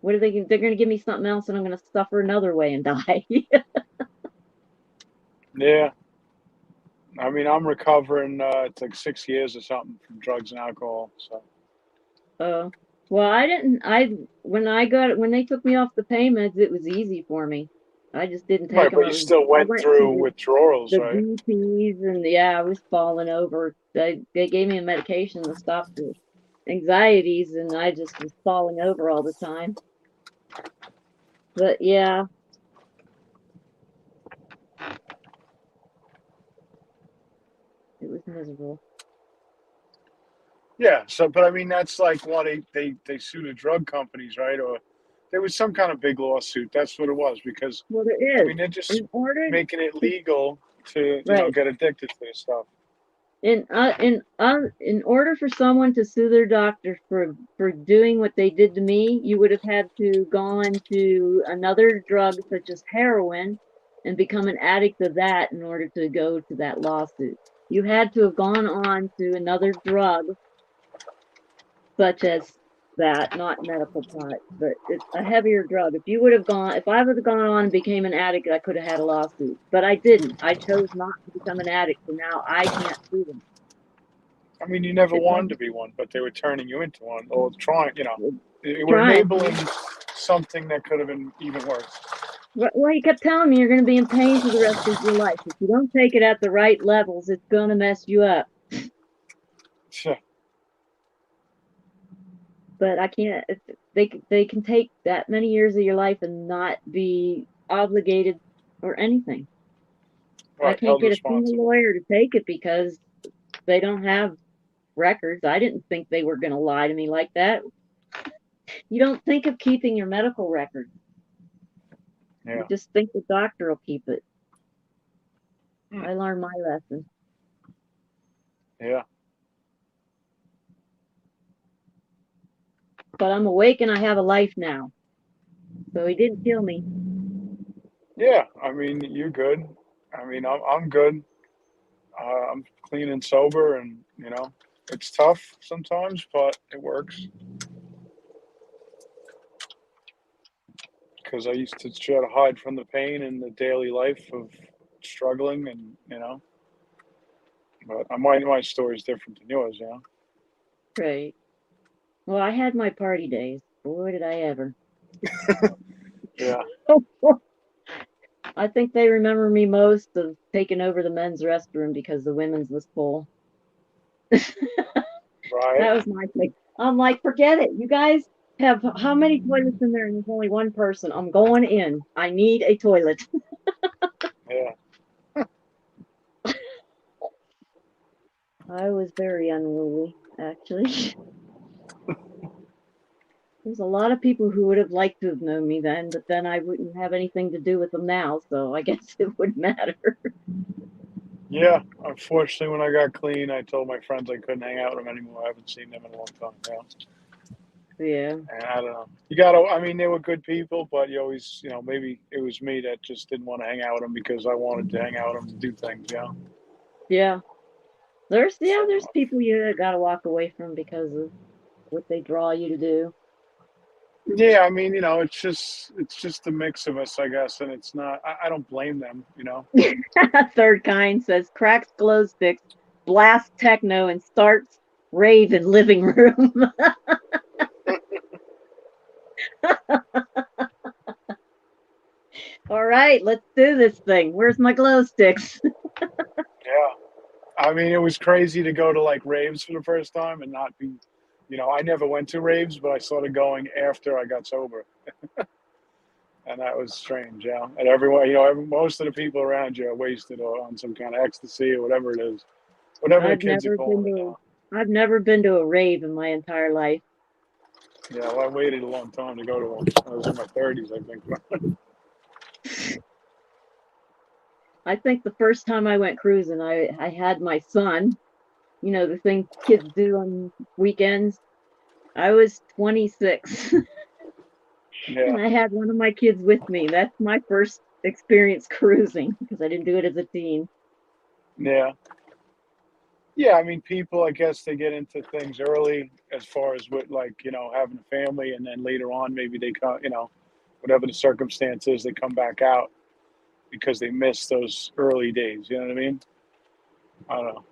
What are they? They're going to give me something else, and I'm going to suffer another way and die. yeah. I mean, I'm recovering. It's like 6 years or something from drugs and alcohol. So, Oh, well, I didn't. When they took me off the pain meds, it was easy for me. I just didn't take right, them. but you still I went went through through withdrawals, the right? BPs, and yeah, I was falling over. They gave me a medication to stop the anxieties, and I just was falling over all the time. But yeah, it was miserable. Yeah. So, but I mean, that's like what they sue the drug companies, right? Or there was some kind of big lawsuit. That's what it was because Well, I there is. mean they're just In order making it to, legal to right. get addicted to this stuff. In order for someone to sue their doctor for doing what they did to me, you would have had to gone to another drug such as heroin and become an addict of that in order to go to that lawsuit. You had to have gone on to another drug such as that, not medical pot, but it's a heavier drug. If I would have gone on and became an addict, I could have had a lawsuit, but I didn't. I chose not to become an addict, so now I can't sue them. I mean, you never It wanted to doesn't be one, but they were turning you into one, or trying. They were trying. enabling something that could have been even worse. Well, he kept telling me you're going to be in pain for the rest of your life. If you don't take it at the right levels, it's going to mess you up. But I can't. They can take that many years of your life and not be obligated or anything. I Right, can't held get a single responsible. lawyer to take it because they don't have records. I didn't think they were going to lie to me like that. You don't think of keeping your medical records. You Yeah. just think the doctor will keep it. Hmm. I learned my lesson. Yeah. But I'm awake and I have a life now. So he didn't kill me. Yeah. I mean, you're good. I mean, I'm good. I'm clean and sober, and it's tough sometimes, but it works. Because I used to try to hide from the pain and the daily life of struggling, and but my story is different than yours, Right. Well, I had my party days. Boy, did I ever. Yeah. I think they remember me most of taking over the men's restroom because the women's was full. Right. That was my thing. I'm like, forget it. You guys have how many toilets in there and there's only one person? I'm going in. I need a toilet. Yeah. I was very unruly, actually. There's a lot of people who would have liked to have known me then, but then I wouldn't have anything to do with them now, so I guess it wouldn't matter. Yeah. Unfortunately, when I got clean, I told my friends I couldn't hang out with them anymore. I haven't seen them in a long time. Yeah. And I don't know. You gotta. I mean, they were good people, but you always, maybe it was me that just didn't want to hang out with them because I wanted to hang out with them and do things. Yeah. There's So, people you gotta walk away from because of what they draw you to do. yeah, I mean, it's just a mix of us, I guess, and it's not. I don't blame them. Third kind says cracks glow sticks, blast techno, and starts rave in living room. All right, let's do this thing. Where's my glow sticks? Yeah. I mean, it was crazy to go to like raves for the first time and not be, you know, I never went to raves, but I started going after I got sober. And that was strange, yeah. And everyone, you know, most of the people around you are wasted or on some kind of ecstasy or whatever it is, whatever the I've kids are never been calling it to now. I've never been to a rave in my entire life. Yeah, well, I waited a long time to go to one. I was in my 30s, I think. I think the first time I went cruising, I had my son, you know, the thing kids do on weekends. I was 26 Yeah, and I had one of my kids with me. That's my first experience cruising because I didn't do it as a teen. yeah. Yeah, I mean, people, I guess they get into things early as far as what, like, you know, having a family, and then later on, maybe they come, you know, whatever the circumstance is, they come back out because they missed those early days. You know what I mean? I don't know.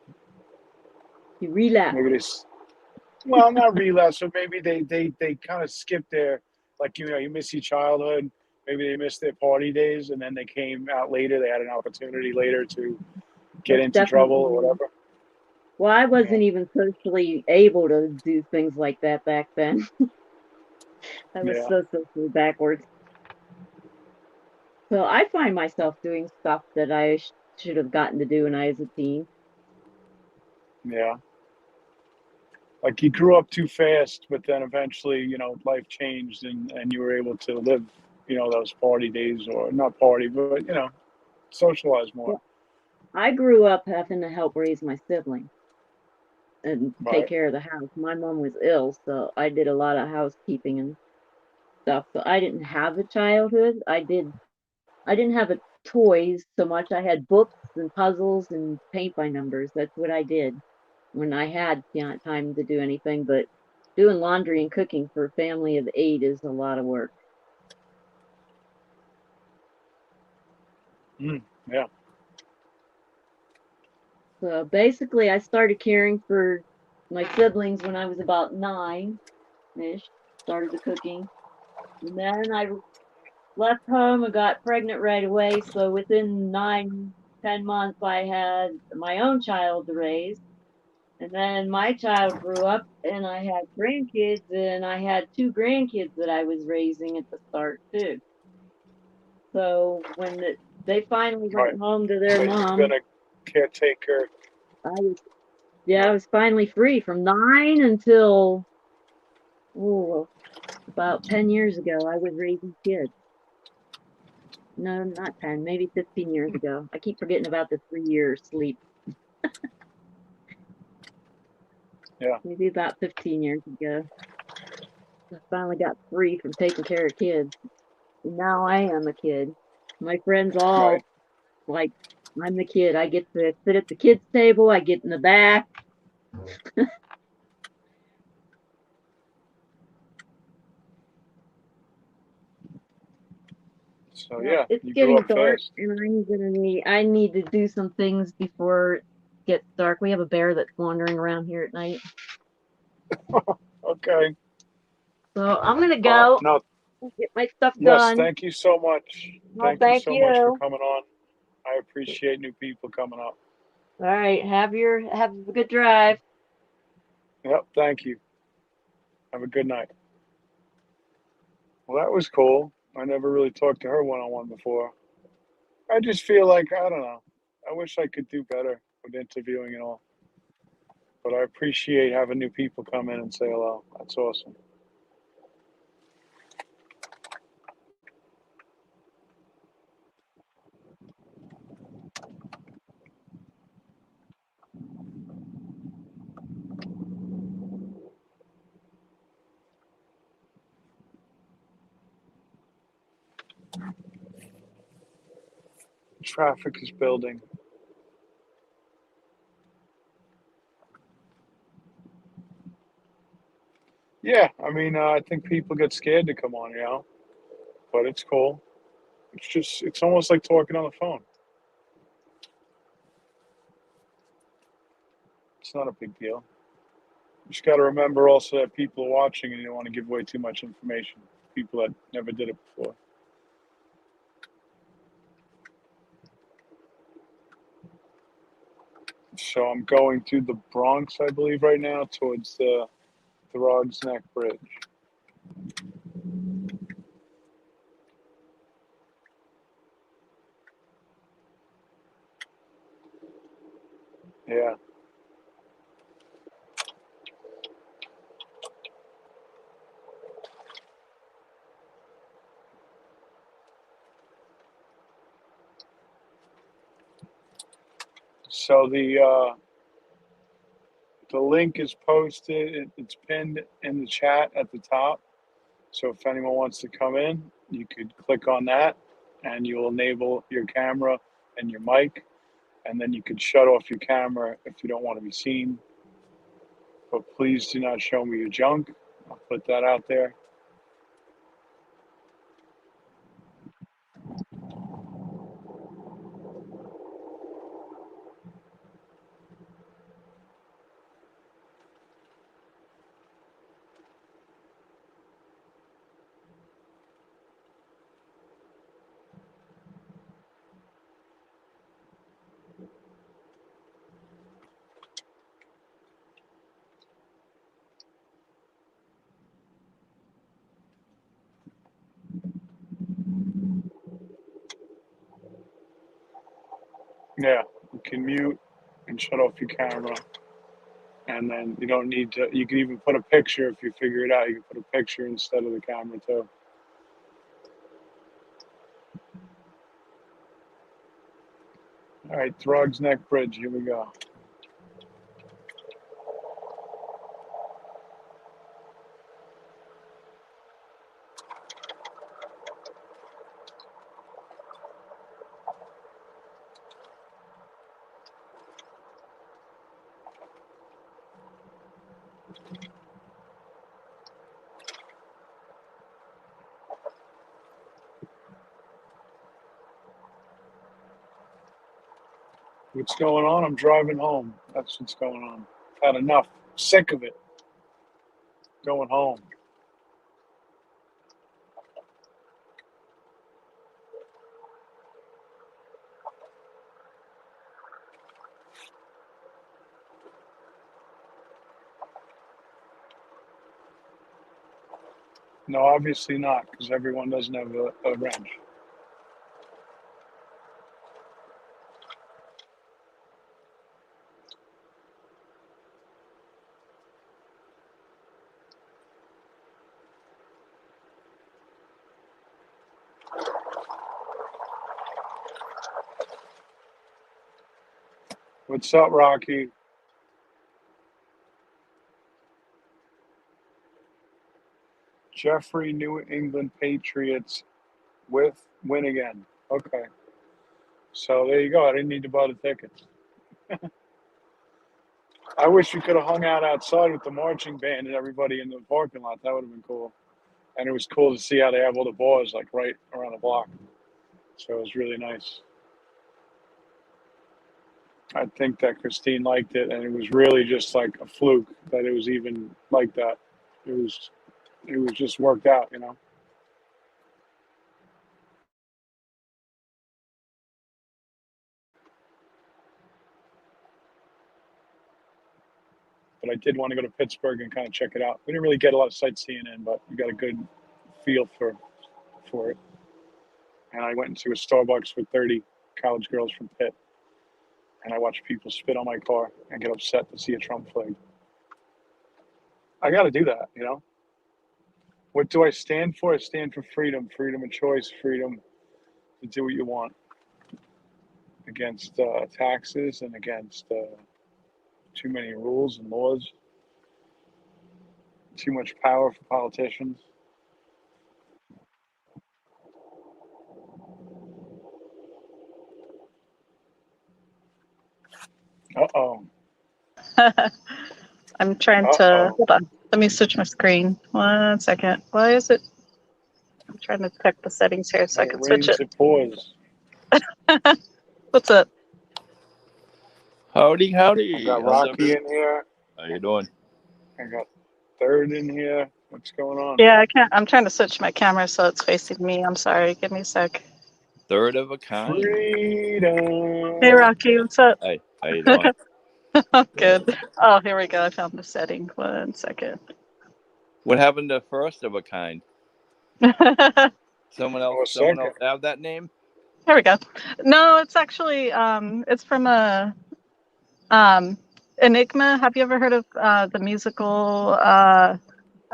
You relapse. Maybe well, not relapse, but maybe they kind of skip their, like, you know, you miss your childhood. Maybe they missed their party days, and then they came out later. They had an opportunity later to get That's into trouble definitely or me. whatever. Well, I Yeah, wasn't even socially able to do things like that back then. I was yeah, so socially backwards. So I find myself doing stuff that I should have gotten to do when I was a teen. yeah. Like you grew up too fast, but then eventually, you know, life changed, and you were able to live, you know, those party days, or not party, but you know, socialize more. Well, I grew up having to help raise my siblings and take Right. care of the house. My mom was ill, so I did a lot of housekeeping and stuff. So I didn't have a childhood. I didn't have a toys so much. I had books and puzzles and paint by numbers. That's what I did when I had, time to do anything. But doing laundry and cooking for a family of 8 is a lot of work. Yeah. So basically, I started caring for my siblings when I was about 9-ish. Started the cooking, and then I left home and got pregnant right away. So within 9, 10 months, I had my own child to raise. And then my child grew up and I had grandkids, and I had 2 grandkids that I was raising at the start too. So when they finally Right. went home to their So you've been mom, a caretaker. I was, yeah, I Right. was finally free from 9 until, oh, about 10 years ago. I was raising kids. No, not 10, maybe 15 years ago. I keep forgetting about the 3 years sleep. Yeah. Maybe about 15 years ago. I finally got free from taking care of kids. And now I am a kid. My friends Right. all like, I'm the kid. I get to sit at the kids' table. I get in the back. So Well, yeah, it's you grew getting up dark, fast. and I need to do some things before it gets dark. We have a bear that's wandering around here at night. Okay. So I'm gonna go No. get my stuff Yes. done. Thank you so much. Well, Thank you thank so much for you. coming on. I appreciate new people coming up. All right, have a good drive. Yep. Thank you. Have a good night. Well, that was cool. I never really talked to her one on one before. I just feel like, I don't know. I wish I could do better with interviewing and all. But I appreciate having new people come in and say hello. That's awesome. Traffic is building. Yeah, I mean, I think people get scared to come on, you know, but it's cool. It's almost like talking on the phone. It's not a big deal. You just got to remember also that people are watching and you don't want to give away too much information. People that never did it before. So So I'm going through the Bronx, I believe, right now towards the Throgs Neck Bridge. Yeah. So the link is posted. It's pinned in the chat at the top. So if anyone wants to come in, you could click on that, and you'll enable your camera and your mic, and then you can shut off your camera if you don't want to be seen. But please do not show me your junk. I'll put that out there. Yeah, you can mute and shut off your camera. And then you don't need to, you can even put a picture if you figure it out. You can put a picture instead of the camera too. All right, Throgs Neck Bridge, here we go. What's going on? I'm driving home. That's what's going on. Had enough. Sick of it. Going home. No, obviously not, because everyone doesn't have a wrench. What's up, Rocky? Jeffrey, New England Patriots win again. Okay. So there you go. I didn't need to buy the tickets. I wish we could have hung out outside with the marching band and everybody in the parking lot. That would have been cool. And it was cool to see how they have all the bars like right around the block. So it was really nice. I think that Christine liked it, and it was really just like a fluke that it was even like that. It was just worked out, you know. But I did want to go to Pittsburgh and kind of check it out. We didn't really get a lot of sightseeing in, but we got a good feel for it. And I went into a Starbucks with 30 college girls from Pitt, and I watched people spit on my car and get upset to see a Trump flag. I got to do that, you know. What do I stand for? I stand for freedom, freedom of choice, freedom to do what you want against taxes and against too many rules and laws, too much power for politicians. Uh-oh. I'm trying to, hold on. Let me switch my screen. 1 second. Why is it? I'm trying to check the settings here so I can switch it. Pause. What's up? Howdy, howdy. I got Rocky in here. How you doing? I got Third in here. What's going on? Yeah, I can't. I'm trying to switch my camera so it's facing me. I'm sorry. Give me a sec. Third of a kind. Freedom. Hey, Rocky. What's up? Hey, how you doing? Good. Oh, here we go. I found the setting. 1 second. What happened to First of a Kind? Here Someone Oh, else have that name? we go. No, it's actually it's from a Enigma. Have you ever heard of the musical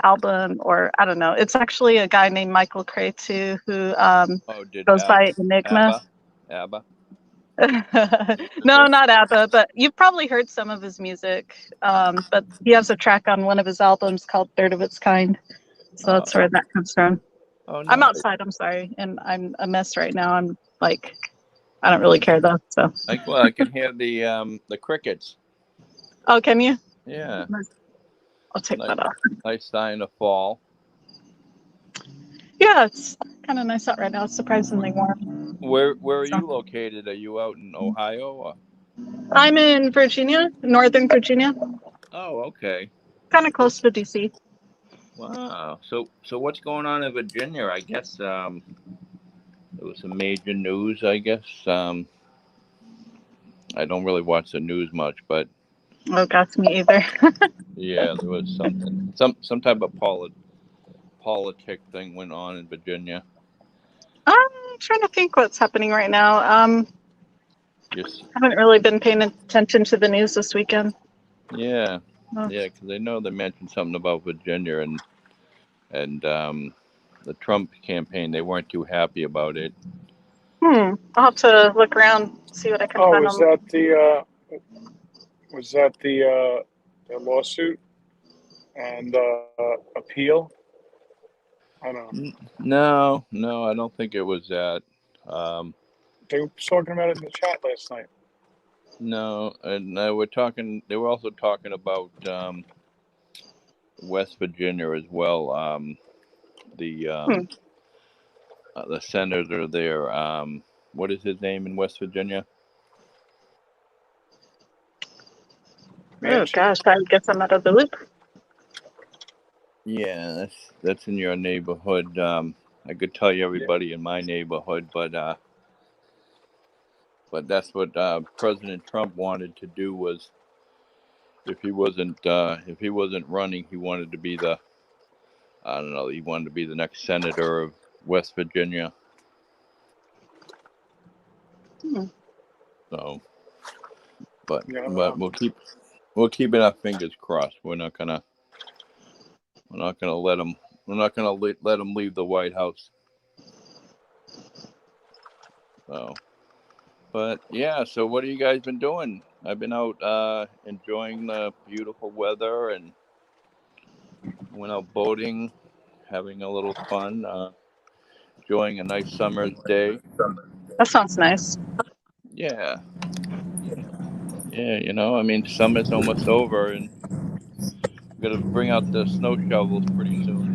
album, or I don't know? It's actually a guy named Michael Cretu who Did goes by Enigma. ABBA? No, not ABBA, but you've probably heard some of his music. But he has a track on one of his albums called Third of Its Kind. So that's where that comes from. Oh, nice. I'm outside, I'm sorry, and I'm a mess right now. I'm like, I don't really care though. So. I can hear the crickets. Oh, can you? Yeah. I'll take that off. Nice sign of fall. Yeah, it's kind of nice out right now. It's surprisingly warm. Where are you located? Are you out in Ohio? Or? I'm in Virginia, Northern Virginia. Oh, okay. Kind of close to DC. Wow. So what's going on in Virginia? I guess there was some major news. I guess I don't really watch the news much, but Oh, gosh, me either. yeah, there was something, some type of politic thing went on in Virginia. I'm trying to think what's happening right now. Just Haven't really been paying attention to the news this weekend. yeah, Oh. yeah, because I know they mentioned something about Virginia and the Trump campaign. They weren't too happy about it. I'll have to look around, see what I can find. Was that the lawsuit and appeal? I don't know. No, I don't think it was that. They were talking about it in the chat last night. No, and they were also talking about West Virginia as well. The senator there. What is his name in West Virginia? Oh gosh, I guess I'm out of the loop. Yeah, that's in your neighborhood. I could tell you everybody in my neighborhood, but that's what President Trump wanted to do. Was if he wasn't running, he wanted to be he wanted to be the next senator of West Virginia. So, but we're keeping our fingers crossed. We're not gonna let him leave the White House. So, but yeah. So what have you guys been doing? I've been out enjoying the beautiful weather and went out boating, having a little fun, enjoying a nice summer's day. That sounds nice. Yeah. I mean, summer's almost over, and we're gonna bring out the snow shovels pretty soon.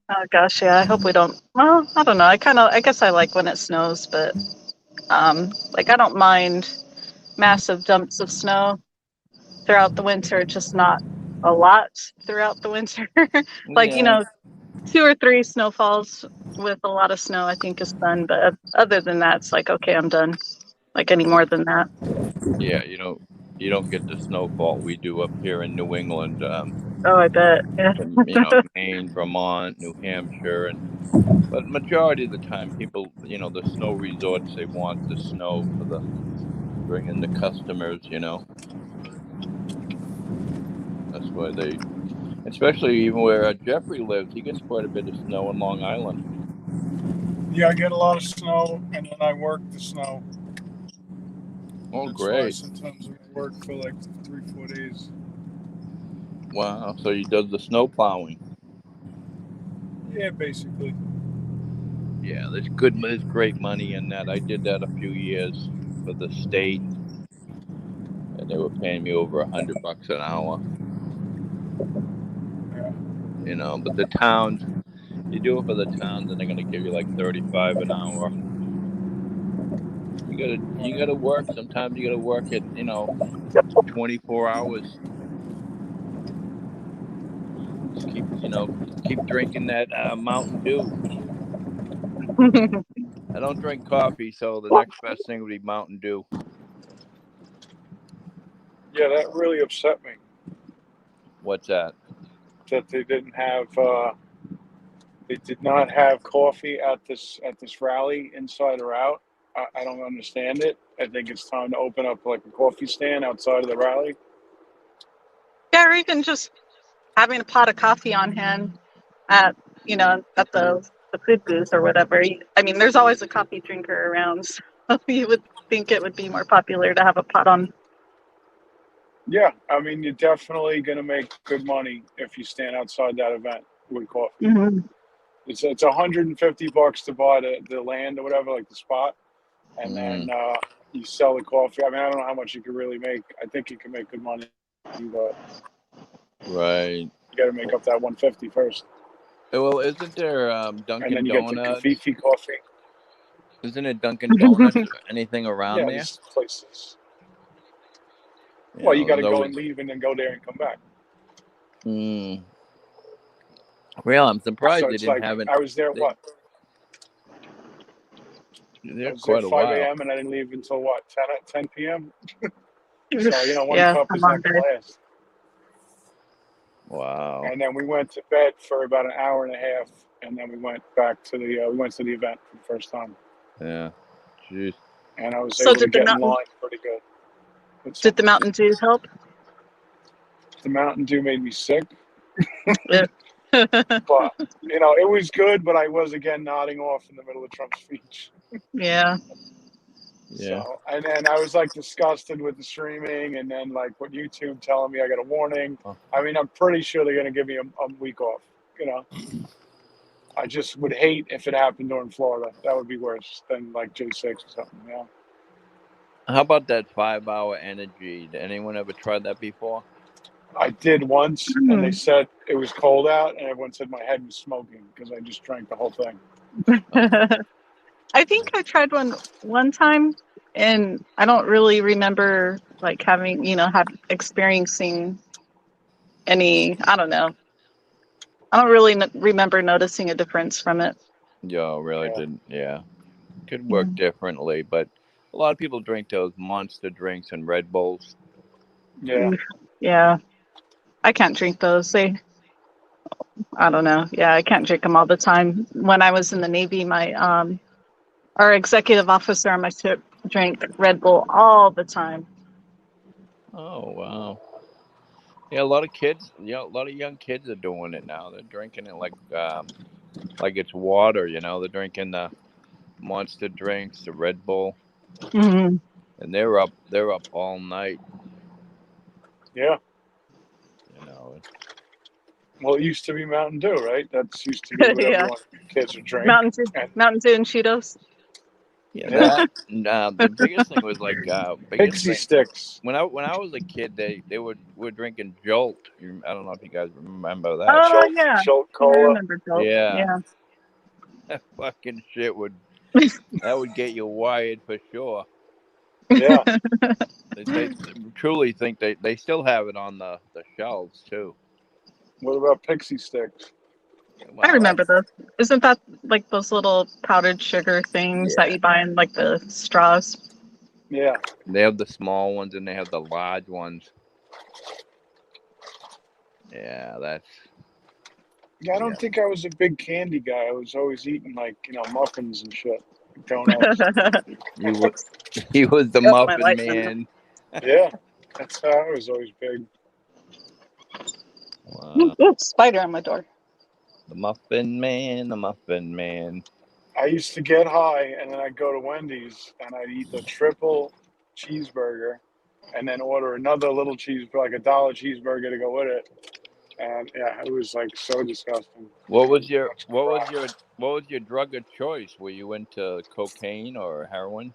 Oh gosh, yeah. I hope we don't. Well, I don't know. I guess I like when it snows, but like I don't mind massive dumps of snow throughout the winter, just not a lot throughout the winter. Like, Yeah. 2 or 3 snowfalls with a lot of snow, I think is fun. But other than that, it's like, okay, I'm done. Like any more than that. Yeah, you don't get the snowfall we do up here in New England. Oh, I bet. Yeah. Maine, Vermont, New Hampshire, but majority of the time, people, the snow resorts, they want the snow for bring in the customers. That's why especially even where Jeffrey lives, he gets quite a bit of snow in Long Island. Yeah, I get a lot of snow, and then I work the snow. Oh, That's great! why sometimes we work for like 3-4 days. Wow, so he does the snow plowing. Yeah, basically. Yeah, there's great money in that. I did that a few years for the state, and they were paying me over $100 an hour. Yeah. But the towns, you do it for the towns, and they're gonna give you like $35 an hour. You gotta work. Sometimes you gotta work at 24 hours. Just keep drinking that Mountain Dew. I don't drink coffee, so the next best thing would be Mountain Dew. Yeah, that really upset me What's that? that they did not have coffee at this rally, inside or out. I don't understand it. I think it's time to open up like a coffee stand outside of the rally. Yeah, or even just having a pot of coffee on hand at at the food booth or whatever. I mean, there's always a coffee drinker around, so you would think it would be more popular to have a pot on. Yeah, I mean, you're definitely gonna make good money if you stand outside that event with coffee. Mm-hmm. It's $150 to buy the land or whatever, like the spot, and Mm, then you sell the coffee. I mean, I don't know how much you could really make. I think you can make good money, but right. you got to make up that 150 first, Well, isn't there and Dunkin' then you get the Donuts? Kafifi coffee. Isn't it Dunkin' Donuts or anything around Yeah, there? these places. You Well, you know, got there's to go always. and leave, and then go there and come back. Mm, well, I'm surprised So they it's didn't like have it. I was there. What? I They're was there quite a 5 while. a.m. and I didn't leave until what 10 p.m. So one Yeah, cup a is long not day. gonna last. Wow. And then we went to bed for about an hour and a half, and then we went back to the event for the first time, Yeah. Jeez. and I was So able to get in line pretty good. did the Mountain Dew help? The Mountain Dew made me sick, Yeah. but it was good. But I was again nodding off in the middle of Trump's speech. Yeah. Yeah. So, and then I was like disgusted with the streaming, and then like what YouTube telling me I got a warning. Oh. I mean, I'm pretty sure they're gonna give me a week off. I just would hate if it happened during Florida. That would be worse than like J6 or something. How about that 5-hour energy? Did anyone ever tried that before? I did once, and they Hmm. said it was cold out, and everyone said my head was smoking because I just drank the whole thing. I think I tried one time, and I don't really remember like having experiencing any. I don't know. I don't really remember noticing a difference from it. Yo, really Yeah, didn't. Yeah. Could Yeah. work differently, but a lot of people drink those monster drinks and Red Bulls. yeah, Yeah. I can't drink those. I don't know. Yeah, I can't drink them all the time. When I was in the Navy, our executive officer on my ship drank Red Bull all the time. Oh, wow. Yeah, a lot of kids, a lot of young kids are doing it now. They're drinking it like it's water, they're drinking the monster drinks, the Red Bull, Hmm. and they're up all night, yeah. you know. Well, it used to be Mountain Dew, right? That's used to be what Yeah, everyone kids would drink. And Mountain Dew and Cheetos. Yeah, yeah, the biggest thing was biggest Pixie thing sticks. when I was a kid, they were drinking Jolt. I don't know if you guys remember that. Oh Jolt, yeah, Jolt yeah, I Cola. remember Jolt. Yeah, Yeah. that fucking shit would get you wired for sure. Yeah. They truly think they still have it on the shelves too. What about Pixie sticks? I Well, remember those. Isn't that like those little powdered sugar things that yeah, you buy in like the straws? Yeah. they have the small ones and they have the large ones. Yeah, Yeah, I yeah. don't think I was a big candy guy. I was always eating like, muffins and shit, donuts. You were he was the That's my Muffin life now. Man. Yeah, that's how I was always big. Wow. Ooh, spider on my door. The Muffin Man, the Muffin Man. I used to get high and then I'd go to Wendy's and I'd eat the triple cheeseburger and then order another little cheeseburger, like a dollar cheeseburger to go with it. And yeah, it was like so disgusting. What was your Much what was crap. your what was your drug of choice? Were you into cocaine or heroin?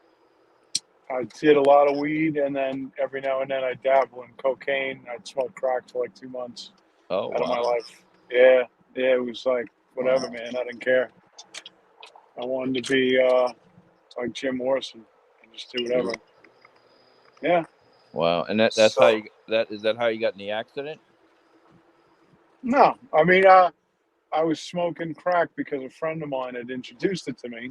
I did a lot of weed and then every now and then I dabble in cocaine. I'd smoke crack for like 2 months Oh out of my wow. life. Yeah, yeah, it was like whatever, Wow. man. I didn't care. I wanted to be like Jim Morrison and just do whatever. Yeah. Wow. And that's how So that how you got in the accident? no, I mean, I was smoking crack because a friend of mine had introduced it to me,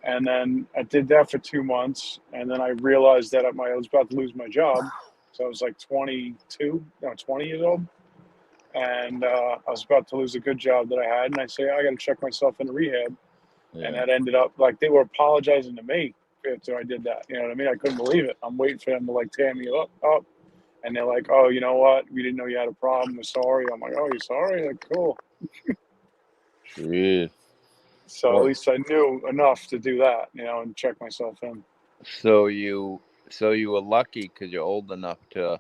and then I did that for 2 months, and then I realized that I was about to lose my job, So I was like 20 years old. And I was about to lose a good job that I had. And I say, I got to check myself into rehab. And Yeah. that ended up like they were apologizing to me after I did that. You know what I mean? I couldn't believe it. I'm waiting for them to like tear me up. And they're like, oh, you know what? We didn't know you had a problem. We're sorry. I'm like, oh, you're sorry? Like, cool. Jeez. So at Well, least I knew enough to do that, you know, and check myself in. so you were lucky because you're old enough to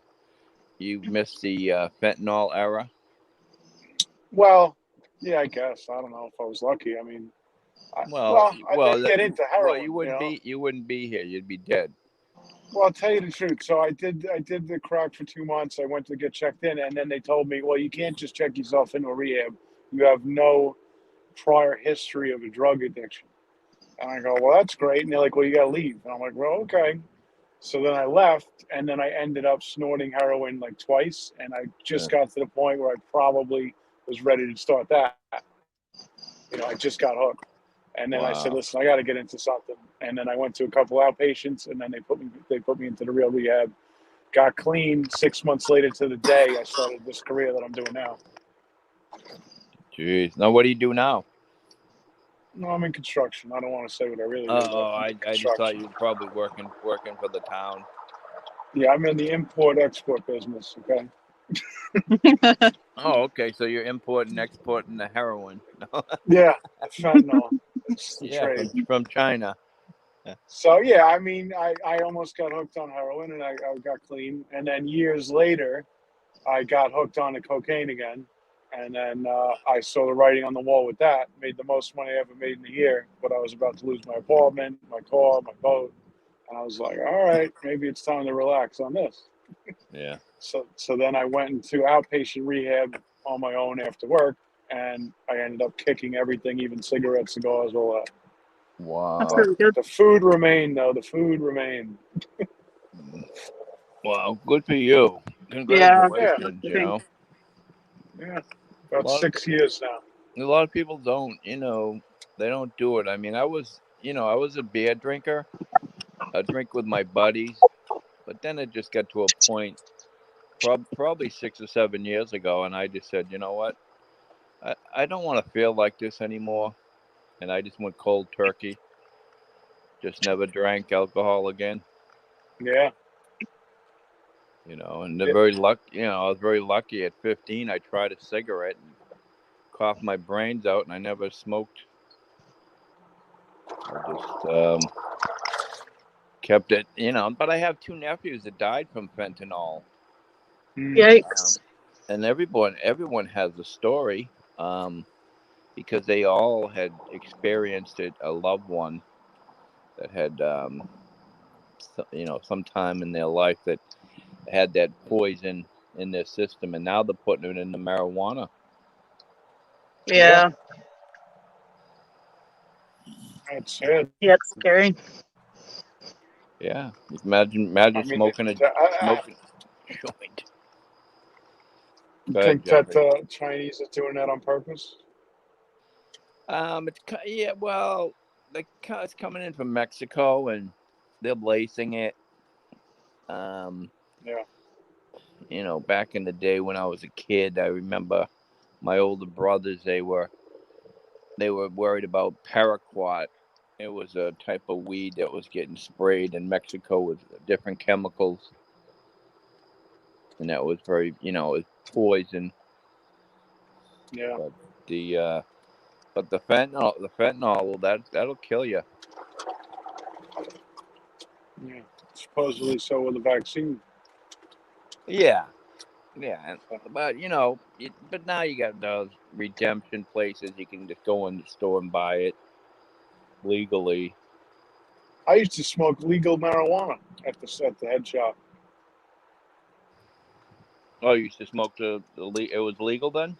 you missed the fentanyl era. Well, yeah, I guess. I don't know if I was lucky. I mean, Well, I did get into heroin, you you know. wouldn't be here. You'd be dead. Well, I'll tell you the truth. So I did the crack for 2 months. I went to get checked in, and then they told me, well, you can't just check yourself into a rehab. You have no prior history of a drug addiction. And I go, well, that's great. And they're like, well, you got to leave. And I'm like, well, okay. So then I left, and then I ended up snorting heroin like twice, and I just got to the point where I probably was ready to start that. You know, I just got hooked. And then I said, Wow. listen, I got to get into something. And then I went to a couple outpatients, and then they put me into the real rehab. Got clean. 6 months later to the day, I started this career that I'm doing now. Jeez. Now, what do you do now? No, I'm in construction. I don't want to say what I really do. I just thought you were probably working for the town. Yeah, I'm in the import-export business, okay? Oh, okay. So you're importing, exporting the heroin. Yeah, fentanyl. It's the Yeah, trade. from China. So, yeah, I mean, I almost got hooked on heroin, and I got clean. And then years later, I got hooked on the cocaine again. And then I saw the writing on the wall with that. Made the most money I ever made in a year, but I was about to lose my apartment, my car, my boat. And I was like, all right, maybe it's time to relax on this. Yeah. So then I went into outpatient rehab on my own after work, and I ended up kicking everything, even cigarettes, cigars, all that. Wow. That's really good. The food remained, though. The food remained. Wow. Good for you. Congratulations. Yeah. You know, Yeah, about Well- 6 years now. a lot of people don't. They don't do it. I mean, I was a beer drinker. I drink with my buddies, but then it just got to a point, probably 6 or 7 years ago, and I just said, you know what? I don't want to feel like this anymore, and I just went cold turkey. Just never drank alcohol again. Yeah. And they're very lucky. I was very lucky. At 15, I tried a cigarette and coughed my brains out, and I never smoked. I just kept it, But I have 2 nephews that died from fentanyl, Yikes. and everyone has a story, because they all had experienced it. A loved one that had, sometime in their life that had that poison in their system, and now they're putting it in the marijuana. Yeah. That's it. Yeah, it's scary. Yeah, imagine smoking a joint. Go ahead, think that Jeffrey. Chinese are doing that on purpose? Well, it's coming in from Mexico, and they're lacing it. Yeah. Back in the day when I was a kid, I remember my older brothers. They were worried about paraquat. It was a type of weed that was getting sprayed in Mexico with different chemicals, and that was very, it was poison. Yeah. But the fentanyl, that'll kill you. Yeah. Supposedly so with the vaccine. Yeah. But but now you got those redemption places. You can just go in the store and buy it legally. I used to smoke legal marijuana at the head shop. Oh, you used to smoke it was legal then?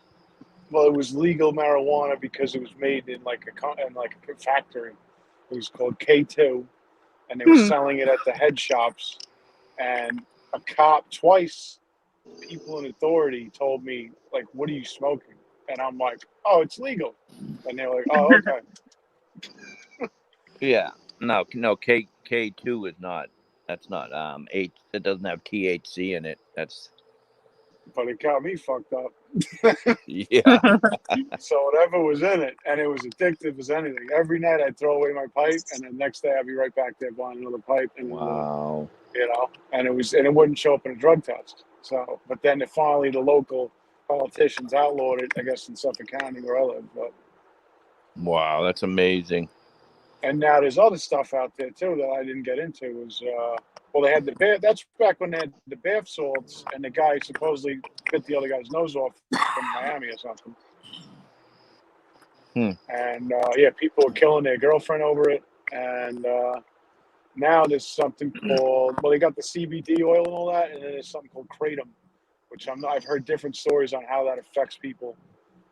Well, it was legal marijuana because it was made in like a factory. It was called K2, and they were selling it at the head shops. And a cop twice, people in authority told me, like, "What are you smoking?" And I'm like, "Oh, it's legal." And they're like, "Oh, okay." Yeah. No, K2 is not That's not it doesn't have THC in it. That's but it got me fucked up. yeah. So whatever was in it, and it was addictive as anything. Every night I'd throw away my pipe, and the next day I'd be right back there buying another pipe, and Wow. and it wouldn't show up in a drug test. So, but then finally the local politicians outlawed it, I guess in Suffolk County where I live. But Wow, that's amazing. and now there's other stuff out there too that I didn't get into. Was well, they had the bath. That's back when they had the bath salts, and the guy supposedly bit the other guy's nose off from Miami or something. And yeah, people were killing their girlfriend over it. And now there's something called, well, they got the CBD oil and all that, and then there's something called kratom, which I've heard different stories on how that affects people.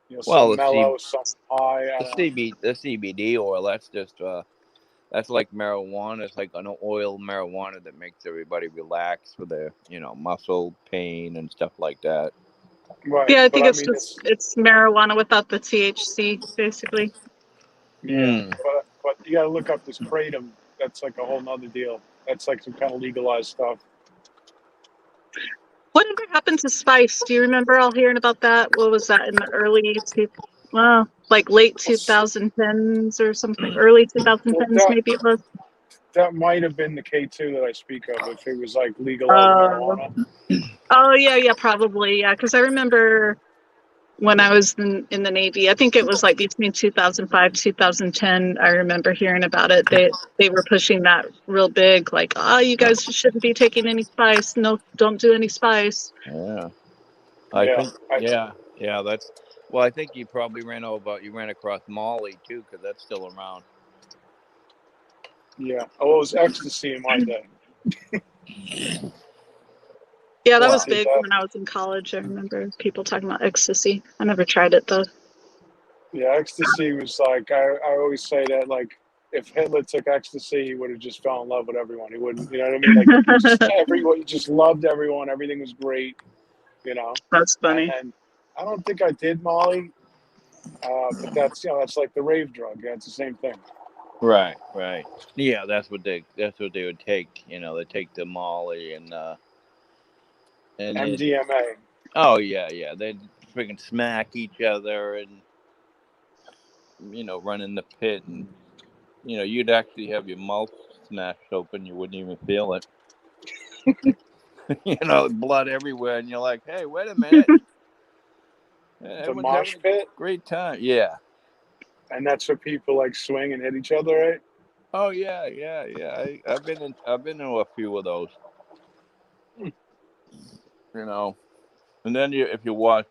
You know, Well, some mellow, some high. The CBD oil, that's just that's like marijuana. It's like an oil marijuana that makes everybody relax for their, muscle pain and stuff like that. Right. Yeah, I but think it's mean, just it's marijuana without the THC, basically. Yeah, but you got to look up this kratom. That's like a whole nother deal. That's like some kind of legalized stuff. Whatever happened to spice? Do you remember all hearing about that? What was that in the late 2010s or something? Early 2010s, maybe it was. That might have been the K2 that I speak of, if it was like legalized marijuana. Oh, yeah, probably. Yeah, because I remember when I was in the Navy, I think it was like between 2005, 2010, I remember hearing about it. They were pushing that real big, like, oh, you guys shouldn't be taking any spice. No, don't do any spice. Yeah. That's, well, I think you probably ran across Molly too, because that's still around. Yeah. Oh, it was ecstasy in my day. Yeah, that was big when I was in college. I remember people talking about ecstasy. I never tried it though. Yeah, ecstasy was like, I always say that, like, if Hitler took ecstasy, he would have just fell in love with everyone. He wouldn't, you know what I mean? Like, he just loved everyone. Everything was great, That's funny. And I don't think I did Molly, but that's like the rave drug. Yeah, it's the same thing. Right. Yeah, that's what they would take. They take the Molly and MDMA. Oh yeah. They'd freaking smack each other and run in the pit, and you'd actually have your mouth smashed open. You wouldn't even feel it. Blood everywhere, and you're like, "Hey, wait a minute!" The mosh pit. Great time, yeah. And that's where people like swing and hit each other, right? Oh yeah. I've been in a few of those. And then if you watch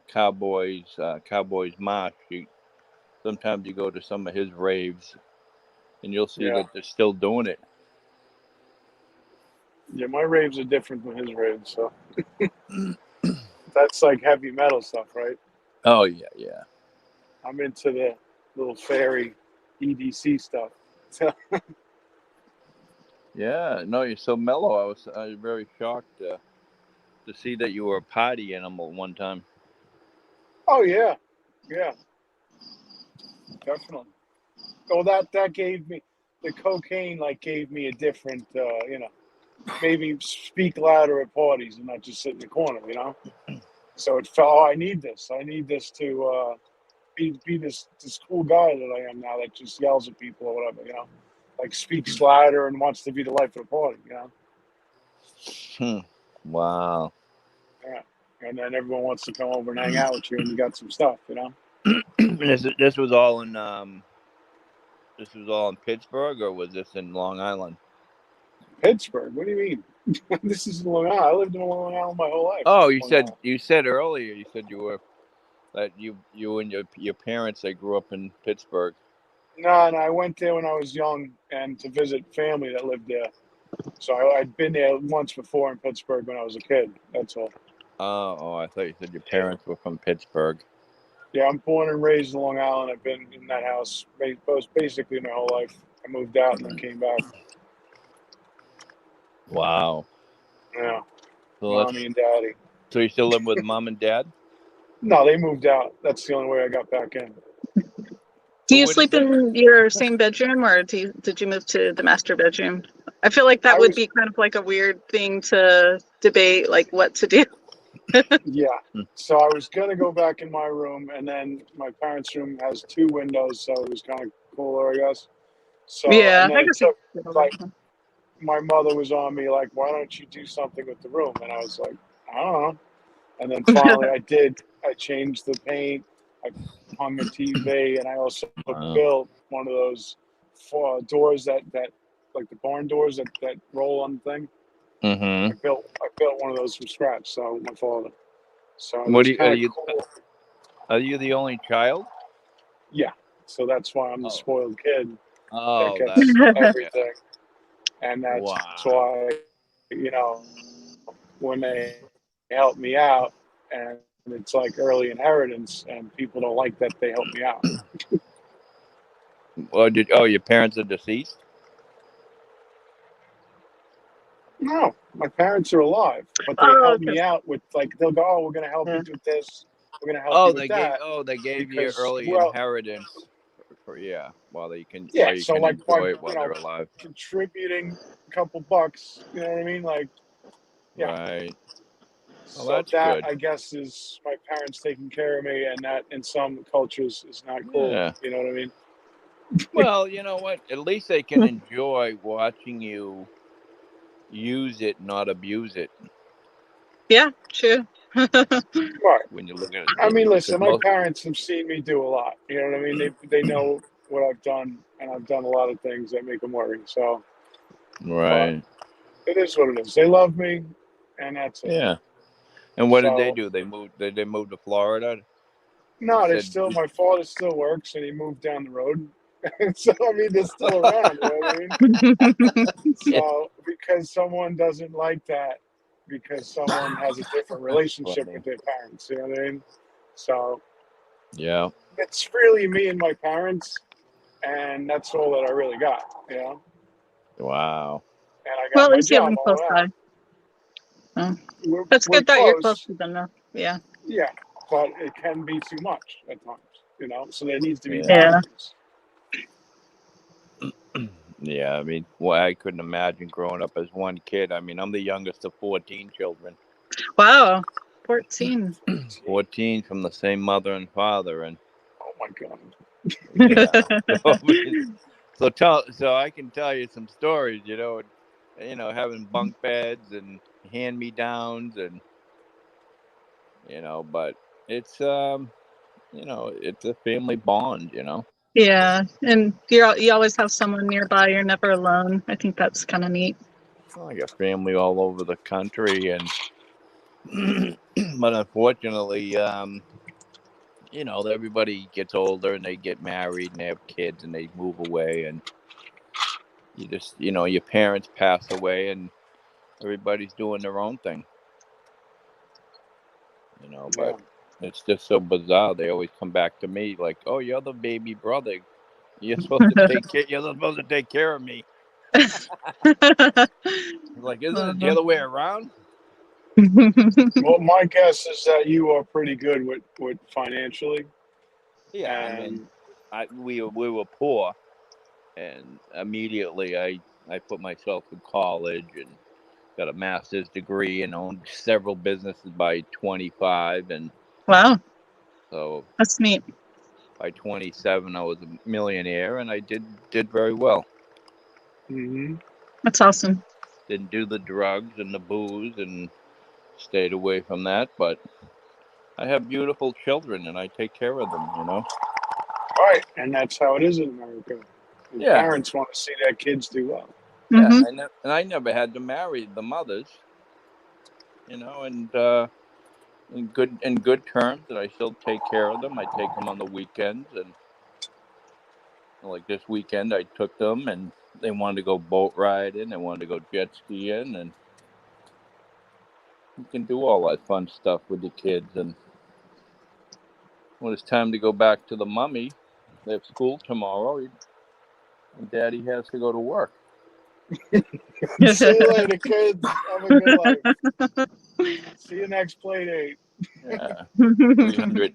Cowboys March, sometimes you go to some of his raves, and you'll see that they're still doing it. Yeah, my raves are different than his raves, so that's like heavy metal stuff, right? Oh yeah. I'm into the little fairy EDC stuff. So. Yeah, no, you're so mellow. I was very shocked to see that you were a party animal one time. Oh yeah, definitely. Oh, that gave me the cocaine. Like gave me a different, maybe speak louder at parties and not just sit in the corner. So it felt. Oh, I need this. I need this to be this cool guy that I am now that just yells at people or whatever. Like speaks louder and wants to be the life of the party. Wow. Yeah. And then everyone wants to come over and hang out with you, and you got some stuff. This was all in Pittsburgh, or was this in Long Island? Pittsburgh? What do you mean? This is Long Island. I lived in Long Island my whole life. Oh, you said earlier. You said you and your parents, they grew up in Pittsburgh. No, I went there when I was young and to visit family that lived there. So I'd been there once before in Pittsburgh when I was a kid. That's all. Oh, I thought you said your parents were from Pittsburgh. Yeah, I'm born and raised in Long Island. I've been in that house basically my whole life. I moved out and then came back. Wow. Yeah. So Mommy and Daddy. So you still live with Mom and Dad? No, they moved out. That's the only way I got back in. Do you sleep in your same bedroom, or did you move to the master bedroom? I feel like that I would was- be kind of like a weird thing to debate, like what to do. Yeah. So I was gonna go back in my room, and then my parents' room has 2 windows, so it was kind of cooler, I guess. So Yeah, and then I it guess took it's like my mother was on me like, why don't you do something with the room? And I was like, I don't know. And then finally I did. I changed the paint. I hung a TV, and I also Wow. built one of those doors that like the barn doors that roll on the thing. Mm-hmm. I built one of those from scratch. So my father. So it What was do you, kind of cool. are you the only child? Yeah. So that's why I'm the Oh. spoiled kid that Oh, gets that's everything. And that's wow. why, you know, when they help me out, and it's like early inheritance, and people don't like that they help me out. Well, your parents are deceased? No, my parents are alive, but they Oh, help okay. me out with like they'll go, oh, we're gonna help Yeah. you with this, we're gonna help you with that. They gave you Because, early well, inheritance for while you can yeah, so can like by enjoy it while they're alive. contributing a couple bucks, you know what I mean? Like, yeah. Right. Well, So that's that good. I guess is my parents taking care of me, and that in some cultures is not cool. Yeah. You know what I mean? Well, you know what? At least they can enjoy watching you use it, not abuse it. Yeah, true. Right. When you look at it, I mean, listen, my most, parents have seen me do a lot. You know what I mean? They know what I've done, and I've done a lot of things that make them worry. So, right? it is what it is. They love me, and that's it. Yeah. And what did they So, do? They moved. Did they move to Florida? no, they Said, still. My father still works, and he moved down the road. So I mean, they're still around. You know what I mean? Yeah. So because someone doesn't like that, because someone has a different relationship with their parents. You know what I mean? So Yeah. it's really me and my parents, and that's all that I really got. You know? Wow. And I got Well, at my least you have job them all close by. around. That's We're good that you're close close, to them, though. Yeah. yeah, but it can be too much at times. You know, so there needs to be Yeah. boundaries. Yeah. I mean, well, I couldn't imagine growing up as one kid. I mean, I'm the youngest of 14 children. Wow. 14. 14 from the same mother and father, and Oh my god. yeah. So I can tell you some stories. Having bunk beds and hand me downs, and but it's it's a family bond. Yeah, and you always have someone nearby. You're never alone. I think that's kind of neat. I got family all over the country, and but unfortunately, everybody gets older and they get married and they have kids and they move away, and you just your parents pass away and everybody's doing their own thing. But it's just so bizarre. They always come back to me like, "Oh, you're the baby brother. You're supposed to take care. You're supposed to take care of me." Like, isn't it the other way around? Well, my guess is that you are pretty good with financially. Yeah, I mean, we were poor, and immediately I put myself in college and got a master's degree and owned several businesses by 25, and Wow, so that's neat. by 27 I was a millionaire, and I did very well. Mm-hmm. That's awesome. Didn't do the drugs and the booze and stayed away from that, but I have beautiful children and I take care of them. Right, and that's how it is in America. And Yeah. parents want to see their kids do well. Yeah, Mm-hmm. and I never had to marry the mothers, and in good terms, and I still take care of them. I take them on the weekends, and like this weekend, I took them, and they wanted to go boat riding, they wanted to go jet skiing, and you can do all that fun stuff with the kids. And when it's time to go back to the mummy, they have school tomorrow, and Daddy has to go to work. See you later, kids. Have a good life. See you next play date. Yeah, 300.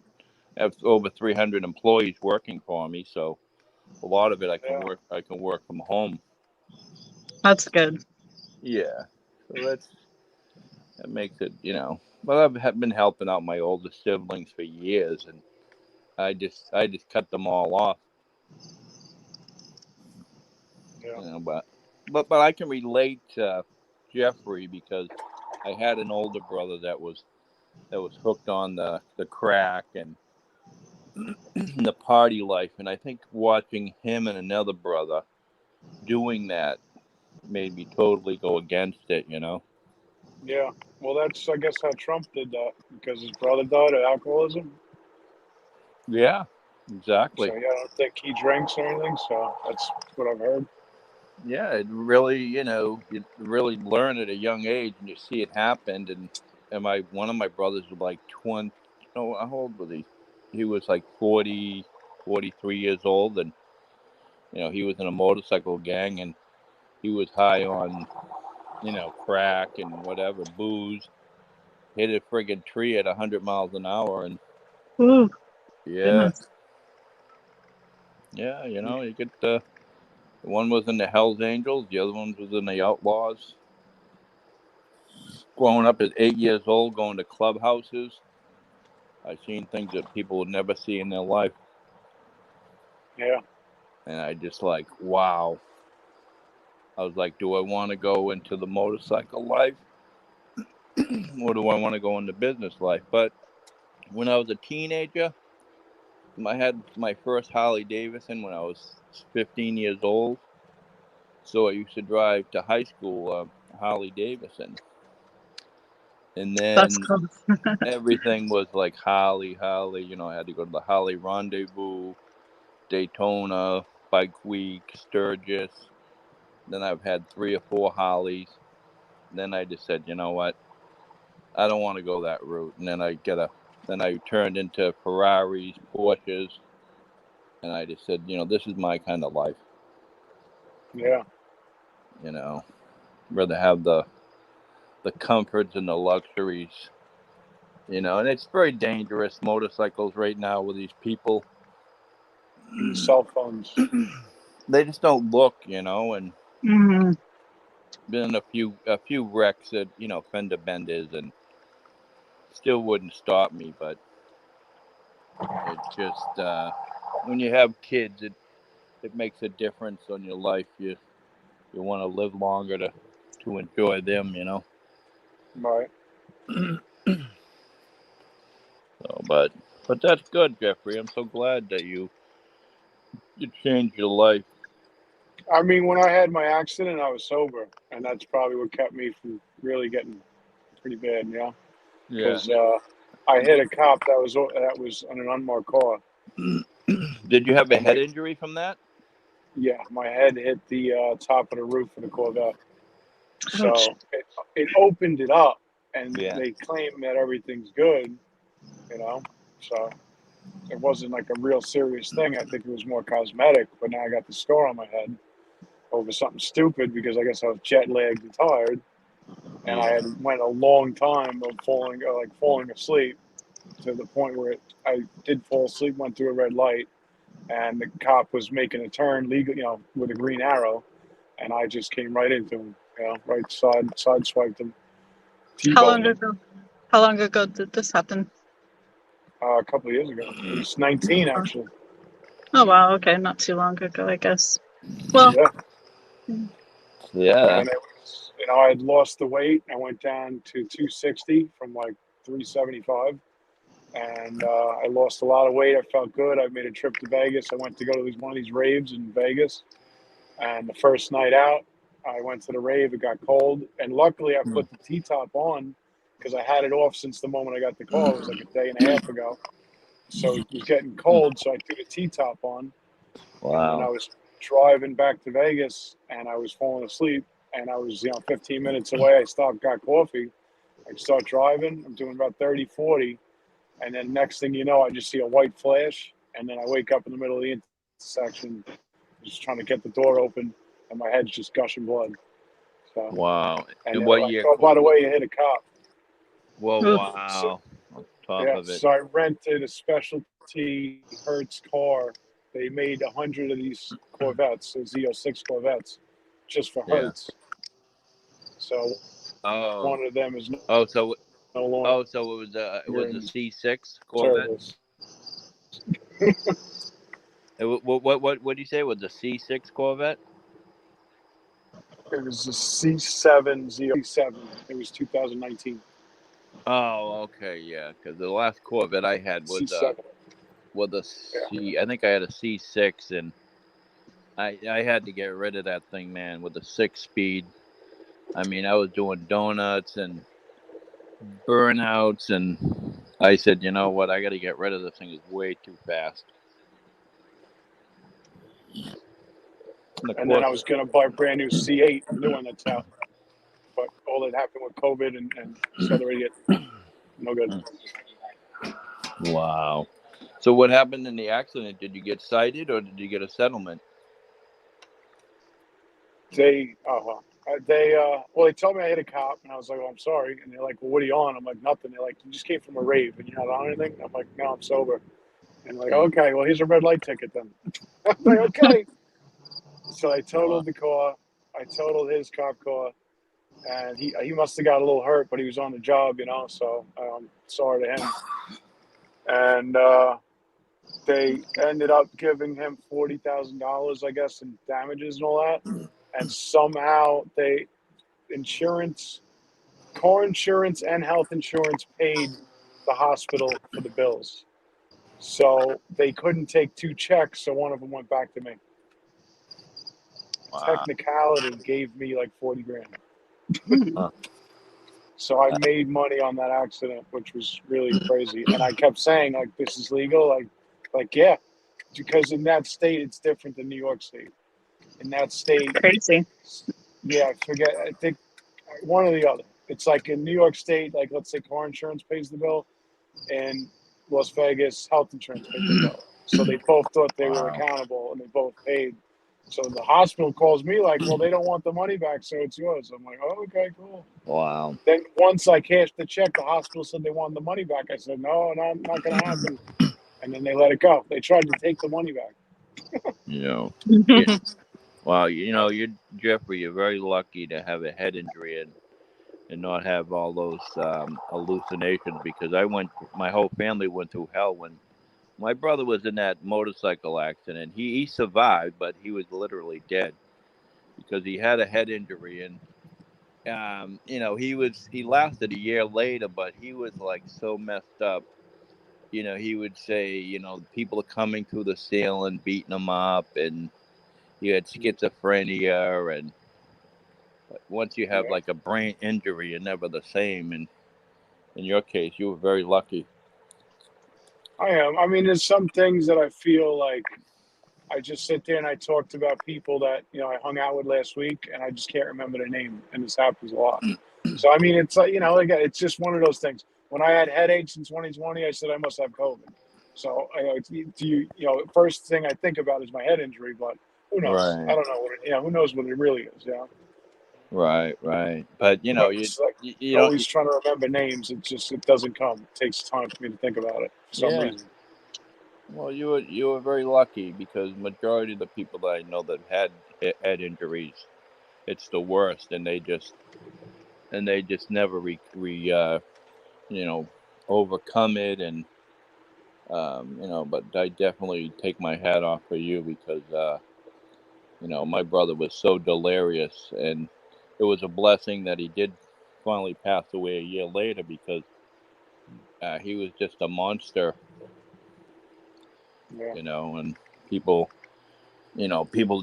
I have over 300 employees working for me, so a lot of it I can work from home. That's good. Yeah. So that makes it, Well, I've been helping out my older siblings for years, and I just cut them all off. Yeah. But I can relate to Jeffrey because I had an older brother that was hooked on the crack and the party life, and I think watching him and another brother doing that made me totally go against it. Yeah. Well, that's, I guess, how Trump did that because his brother died of alcoholism. Yeah, So exactly. yeah, I don't think he drinks or anything. So that's what I've heard. Yeah, it really, you really learn at a young age, and you see it happen. And one of my brothers was like 20. No, how old was he? He was like 40, 43 years old, and he was in a motorcycle gang, and he was high on crack and whatever booze. Hit a friggin' tree at 100 miles an hour, and Ooh, yeah, goodness. yeah, you get one was in the Hell's Angels, the other one was in the Outlaws. Growing up at 8 years old, going to clubhouses, I seen things that people would never see in their life, Yeah. and I just like, wow. I was like, do I want to go into the motorcycle life, or do I want to go into business life? But when I was a teenager, I had my first Harley Davidson when I was 15 years old. So I used to drive to high school Harley Davidson, and That's then cool. everything was like Harley. I had to go to the Harley Rendezvous, Daytona, Bike Week, Sturgis. Then I've had 3 or 4 Harleys. Then I just said, you know what? I don't want to go that route. And then I turned into Ferraris, Porsches, and I just said, this is my kind of life. Yeah. You know, rather have the comforts and the luxuries. And it's very dangerous motorcycles right now with these people. And the cell phones. They just don't look, and Hmm. been in a few wrecks that fender benders, and still wouldn't stop me. But it just when you have kids, it makes a difference on your life. You want to live longer to enjoy them. Right. So, but that's good, Jeffrey. I'm so glad that you changed your life. I mean, when I had my accident, I was sober, and that's probably what kept me from really getting pretty bad. Yeah. Yeah. Because I hit a cop that was on an unmarked car. Did you have a And head injury from that? yeah, my head hit the top of the roof of the Corvette. Ouch. So it opened it up, and Yeah. they claim that everything's good, you know. So it wasn't like a real serious thing. I think it was more cosmetic. But now I got the scar on my head over something stupid because I guess I was jet lagged and tired, and I Yeah. had went a long time of falling asleep to the point where I did fall asleep, went through a red light, and the cop was making a turn legal, with a green arrow, and I just came right into him, right sideswiped him, How long T-boned him. ago? How long ago did this happen? A couple of years ago. It was 19 actually. Oh wow, okay, not too long ago, I guess. Well, Yeah, Yeah. and it was, I had lost the weight. I went down to 260 from like 375, and I lost a lot of weight. I felt good. I made a trip to Vegas. I went to go to one of these raves in Vegas, and the first night out, I went to the rave. It got cold, and luckily I put the T-top on because I had it off since the moment I got the call. It was like a day and a half ago. So it was getting cold, so I threw the T-top on, and then I Wow. was driving back to Vegas, and I was falling asleep, and I was 15 minutes away. I stopped, got coffee. I start driving. I'm doing about 30, 40, and then next thing you know, I just see a white flash, and then I wake up in the middle of the intersection, just trying to get the door open, and my head's just gushing blood. So, Wow. and And they're what like, year? "Oh, by the way, you hit a cop." Well, oof. So, wow. On top yeah, of it. so I rented a specialty Hertz car. They made 100 of these Corvettes, those Z06 Corvettes, just for Yeah. Hertz. So Oh. one of them is Oh. So. no longer Oh. So it was a in C6 Corvette. service. What do you say? It was a C6 Corvette? It was a C7. It was 2019 Oh, okay, yeah. Because the last Corvette I had was a C7. C. I think I had a C6, and I had to get rid of that thing, man, with a 6-speed. I mean, I was doing donuts and burnouts, and I said, you know what? I got to get rid of this thing. It's way too fast. And of And then I course, was going to buy a brand new C8, new one that's out. But all that happened with COVID and so the idiot. No good. wow. So what happened in the accident? Did you get cited or did you get a settlement? They told me I hit a cop, and I was like, "Oh, I'm sorry." And they're like, "Well, what are you on?" I'm like, "Nothing." They're like, "You just came from a rave, and you're not on anything." I'm like, "No, I'm sober." And they're like, "Okay, well, here's a red light ticket then." I'm like, "Okay." So I totaled the car. I totaled his cop car, and he must have got a little hurt, but he was on the job, So sorry to him. And they ended up giving him $40,000, I guess, in damages and all that. And somehow car insurance and health insurance paid the hospital for the bills. So they couldn't take 2 checks, so one of them went back to me. Wow. Technicality gave me like 40 grand. Huh. So I made money on that accident, which was really crazy. And I kept saying, like, this is legal. Like, yeah, because in that state, it's different than New York State. In that state, Crazy. yeah, I think one or the other. It's like in New York State, like, let's say car insurance pays the bill, and Las Vegas, health insurance pays the bill. So they both thought they were Wow. accountable, and they both paid. So the hospital calls me like, well, they don't want the money back, so it's yours. I'm like, oh, okay, cool. Wow. Then once I cashed the check, the hospital said they wanted the money back. I said, no, not going to happen. And then they let it go. They tried to take the money back. Wow. You Jeffrey, you're very lucky to have a head injury and not have all those hallucinations, because my whole family went through hell when my brother was in that motorcycle accident. He survived, but he was literally dead because he had a head injury, and he lasted a year later, but he was like so messed up. He would say, people are coming through the ceiling, beating him up, and he had schizophrenia. And once you have Yeah. like a brain injury, you're never the same. And in your case, you were very lucky. I am. I mean, there's some things that I feel like I just sit there and I talked about people that, I hung out with last week, and I just can't remember their name. And this happens a lot. So, I mean, it's like, again, it's just one of those things. When I had headaches in 2020, I said I must have COVID. So, first thing I think about is my head injury, but who knows? Right. I don't know who knows what it really is, Right. But, it's like you don't. always trying to remember names. It doesn't come. It takes time for me to think about it for some reason. Well, you were very lucky, because majority of the people that I know that had head injuries, it's the worst, and they just never overcome it. And but I definitely take my hat off for you, because my brother was so delirious, and it was a blessing that he did finally pass away a year later, because he was just a monster. Yeah. And people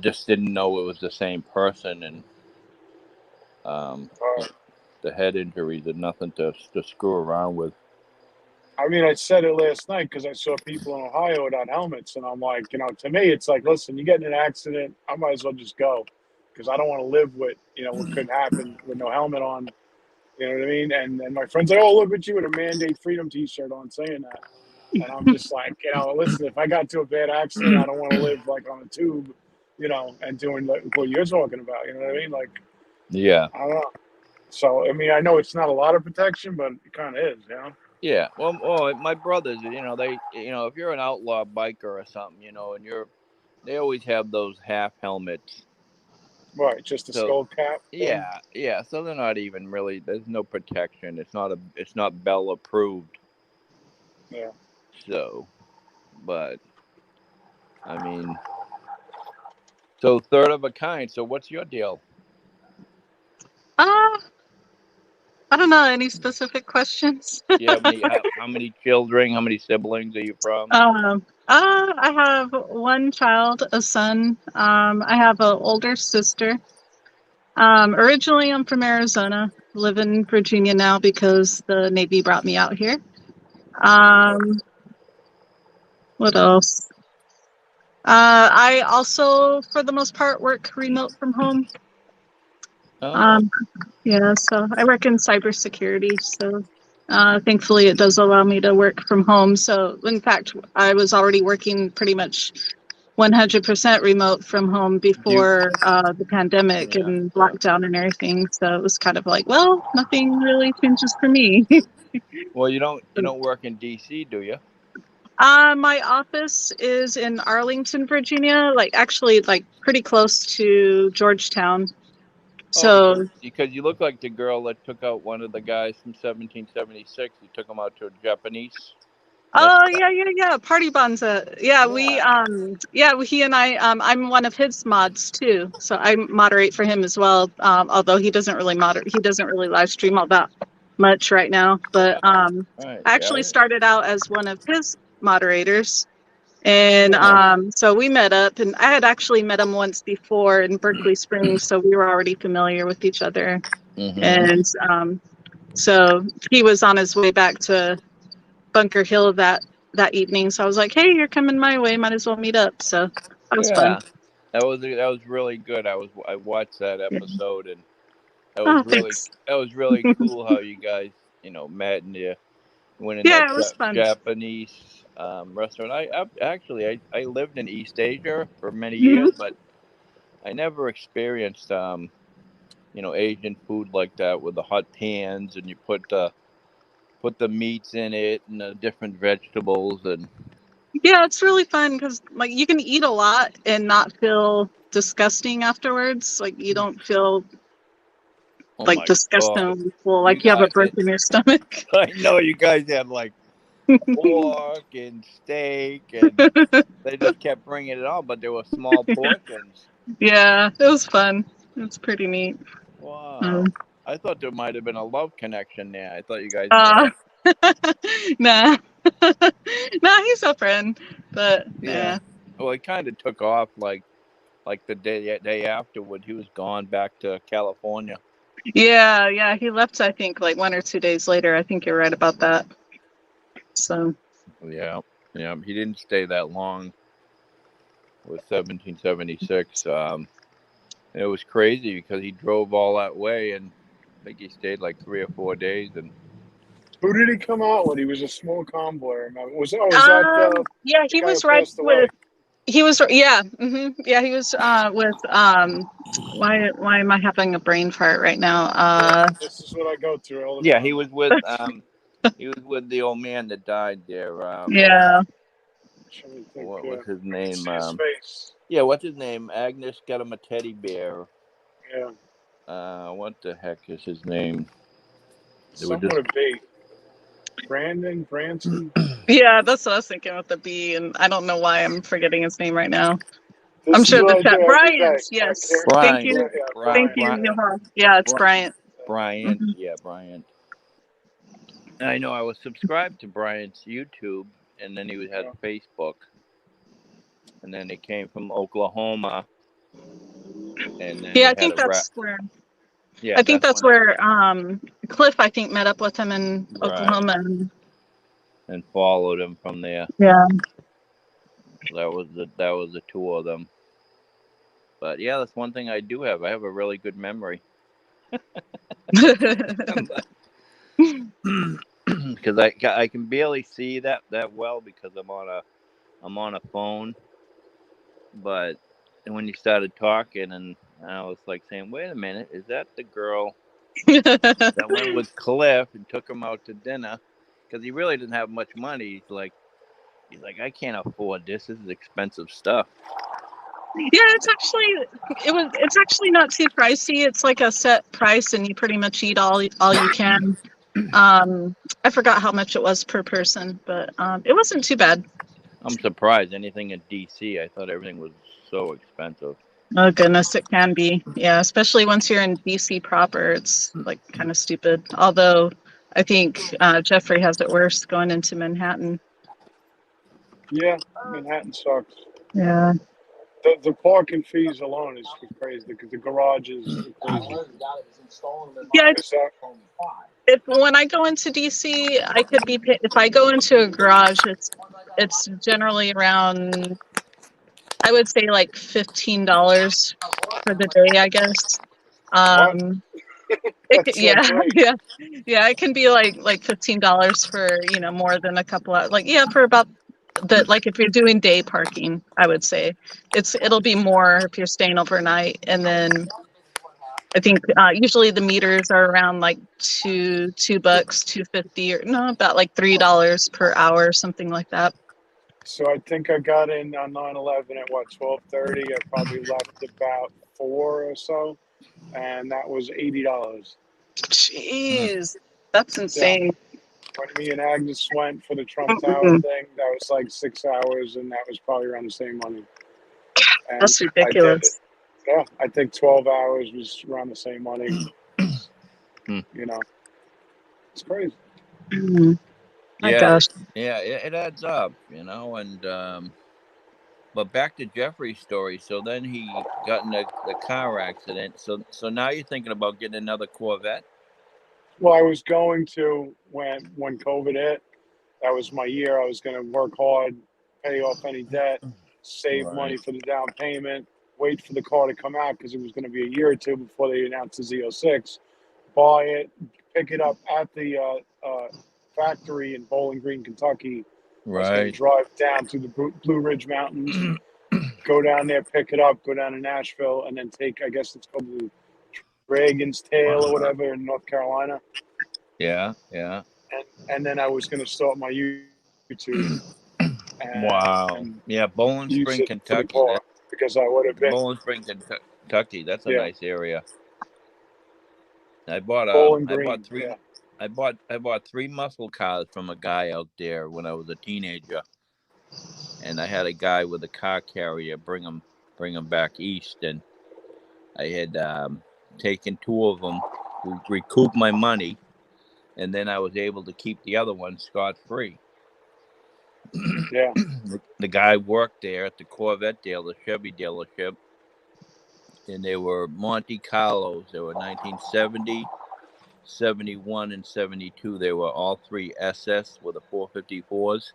just didn't know it was the same person. And the head injuries are nothing to screw around with. I mean, I said it last night because I saw people in Ohio without helmets, and I'm like, to me, it's like, listen, you get in an accident, I might as well just go, because I don't want to live with, what could happen with no helmet on. You know what I mean? And my friend's like, oh, look at you with a Mandate Freedom T-shirt on, saying that, and I'm just like, listen, if I got to a bad accident, I don't want to live like on a tube, and doing like what you're talking about. You know what I mean? Like, Yeah. I don't know. So I mean, I know it's not a lot of protection, but it kind of is, Yeah. Well, my brothers, they, if you're an outlaw biker or something, and they always have those half helmets, Right, just a So, skull cap. thing? yeah. So they're not even really. There's no protection. It's not Bell approved. Yeah. So, but I mean, so third of a kind. So what's your deal? Uh, I don't know any specific questions. You have how many children? How many siblings are you from? I have one child, a son. I have an older sister. Originally, I'm from Arizona, live in Virginia now because the Navy brought me out here. What else? I also, for the most part, work remote from home. Oh, Yeah, so I work in cybersecurity. So thankfully, it does allow me to work from home. So, in fact, I was already working pretty much 100% remote from home do you, before the pandemic yeah. and lockdown and everything. So it was kind of like, well, nothing really changes for me. Well, you don't work in D.C., do you? My office is in Arlington, Virginia, like actually like pretty close to Georgetown. Oh, So, because you look like the girl that took out one of the guys from 1776. You took him out to a Japanese oh restaurant. yeah, Party Bonza. Yeah, he and I I'm one of his mods too. So I moderate for him as well. Although he doesn't really live stream all that much right now. But Right. I Yeah. actually started out as one of his moderators. And Oh. so we met up, and I had actually met him once before in Berkeley Springs, so we were already familiar with each other. Mm-hmm. And so he was on his way back to Bunker Hill that evening. So I was like, "Hey, you're coming my way. Might as well meet up." So that was fun. Yeah. That was really good. I watched that Yeah. episode, and Oh, thanks. that was really cool how you guys met and you went in Yeah, that it was fun. Japanese restaurant. I lived in East Asia for many Mhm. years, but I never experienced Asian food like that with the hot pans and you put the meats in it and the different vegetables and Yeah, it's really fun because like you can eat a lot and not feel disgusting afterwards. Like you don't feel oh like my god, disgusting full, you like you have a guys burp had in your stomach. I know you guys had like pork and steak and they just kept bringing it on, but there were small portions. Yeah, it was fun. It's pretty neat. Wow. I thought there might have been a love connection there. I thought you guys might Uh, have. nah, nah, he's a friend, but Yeah. yeah, Well, it kind of took off like the day afterward. He was gone back to California. yeah. He left, I think, like 1 or 2 days later. I think you're right about that. So Yeah. Yeah. He didn't stay that long with 1776. It was crazy because he drove all that way and I think he stayed like 3 or 4 days and Who did he come out with? He was a small convoy. Remember? Was that yeah, the he guy who was right passed away? with. He was yeah, he was with why am I having a brain fart right now? This is what I go through all the yeah, time. he was with the old man that died there. Yeah. Trying to think, What was his I can name? see his face. Yeah, what's his name? Agnes got him a teddy bear. Yeah, What the heck is his name? something with a B. Branson. Yeah, that's what I was thinking with the B, and I don't know why I'm forgetting his name right now. This I'm is sure what the I chat. do every day. Bryant, yes. Brian. Thank you. Yeah, Thank you, Brian. Yohan. Yeah, it's Bryant. Brian. Mhm. Yeah, Brian. I know I was subscribed to Brian's YouTube, and then he had Facebook, and then it came from Oklahoma, and then Yeah, he I think had a rap. that's where. Yeah, I think that's where Cliff, I think, met up with him in Right. Oklahoma. And followed him from there. Yeah. That was the two of them. But yeah, that's one thing I do have. I have a really good memory. Because I can barely see that well because I'm on a phone. But when you started talking, and I was like saying, "Wait a minute, is that the girl that went with Cliff and took him out to dinner?" Because he really didn't have much money. He's like, I can't afford this. This is expensive stuff. Yeah, it's actually not too pricey. It's like a set price, and you pretty much eat all you can. I forgot how much it was per person, but it wasn't too bad. I'm surprised. Anything in DC, I thought everything was so expensive. Oh goodness, it can be. Yeah, especially once you're in DC proper, it's like kind of stupid. Although I think Jeffrey has it worse going into Manhattan. Yeah, Manhattan sucks. Yeah. The parking fees alone is crazy because the garages are crazy. Yeah, Is that- when I go into DC, I could be if I go into a garage, it's generally around, I would say like $15 for the day, I guess. Um, That's yeah, great. yeah, it can be like $15 for more than a couple of for about like if you're doing day parking, I would say it'll be more if you're staying overnight, and then I think usually the meters are around like $2, $2.50, or no, about like $3 per hour, something like that. So I think I got in on 9/11 at what 12:30. I probably left about 4 or so, and that was $80. Jeez, that's Yeah. insane. When me and Agnes went for the Trump Tower thing, that was like 6 hours, and that was probably around the same money. And That's I did it. ridiculous. Yeah, I think 12 hours was around the same money. You know, it's crazy. My Yeah, gosh. it adds up, and but back to Jeffrey's story. So then he got in a car accident. So now you're thinking about getting another Corvette? Well, I was going to when COVID hit. That was my year. I was going to work hard, pay off any debt, save money for the down payment, wait for the car to come out because it was going to be a year or two before they announced the Z06. Buy it, pick it up at the factory in Bowling Green, Kentucky. I was going to drive down to the Blue Ridge Mountains, go down there, pick it up, go down to Nashville, and then take, I guess it's called the Dragon's Tail or whatever in North Carolina. Yeah. And then I was going to start my YouTube. Yeah, Bowling Spring, Kentucky. Because I would have been Bowling Spring, Kentucky. That's a nice area. I bought three muscle cars from a guy out there when I was a teenager, and I had a guy with a car carrier bring them back east, and I had taken two of them to recoup my money, and then I was able to keep the other one scot-free. Yeah. The guy worked there at the Corvette Chevy dealership, and they were Monte Carlos. They were 1970, 71, and 72. They were all three SS with the 454s.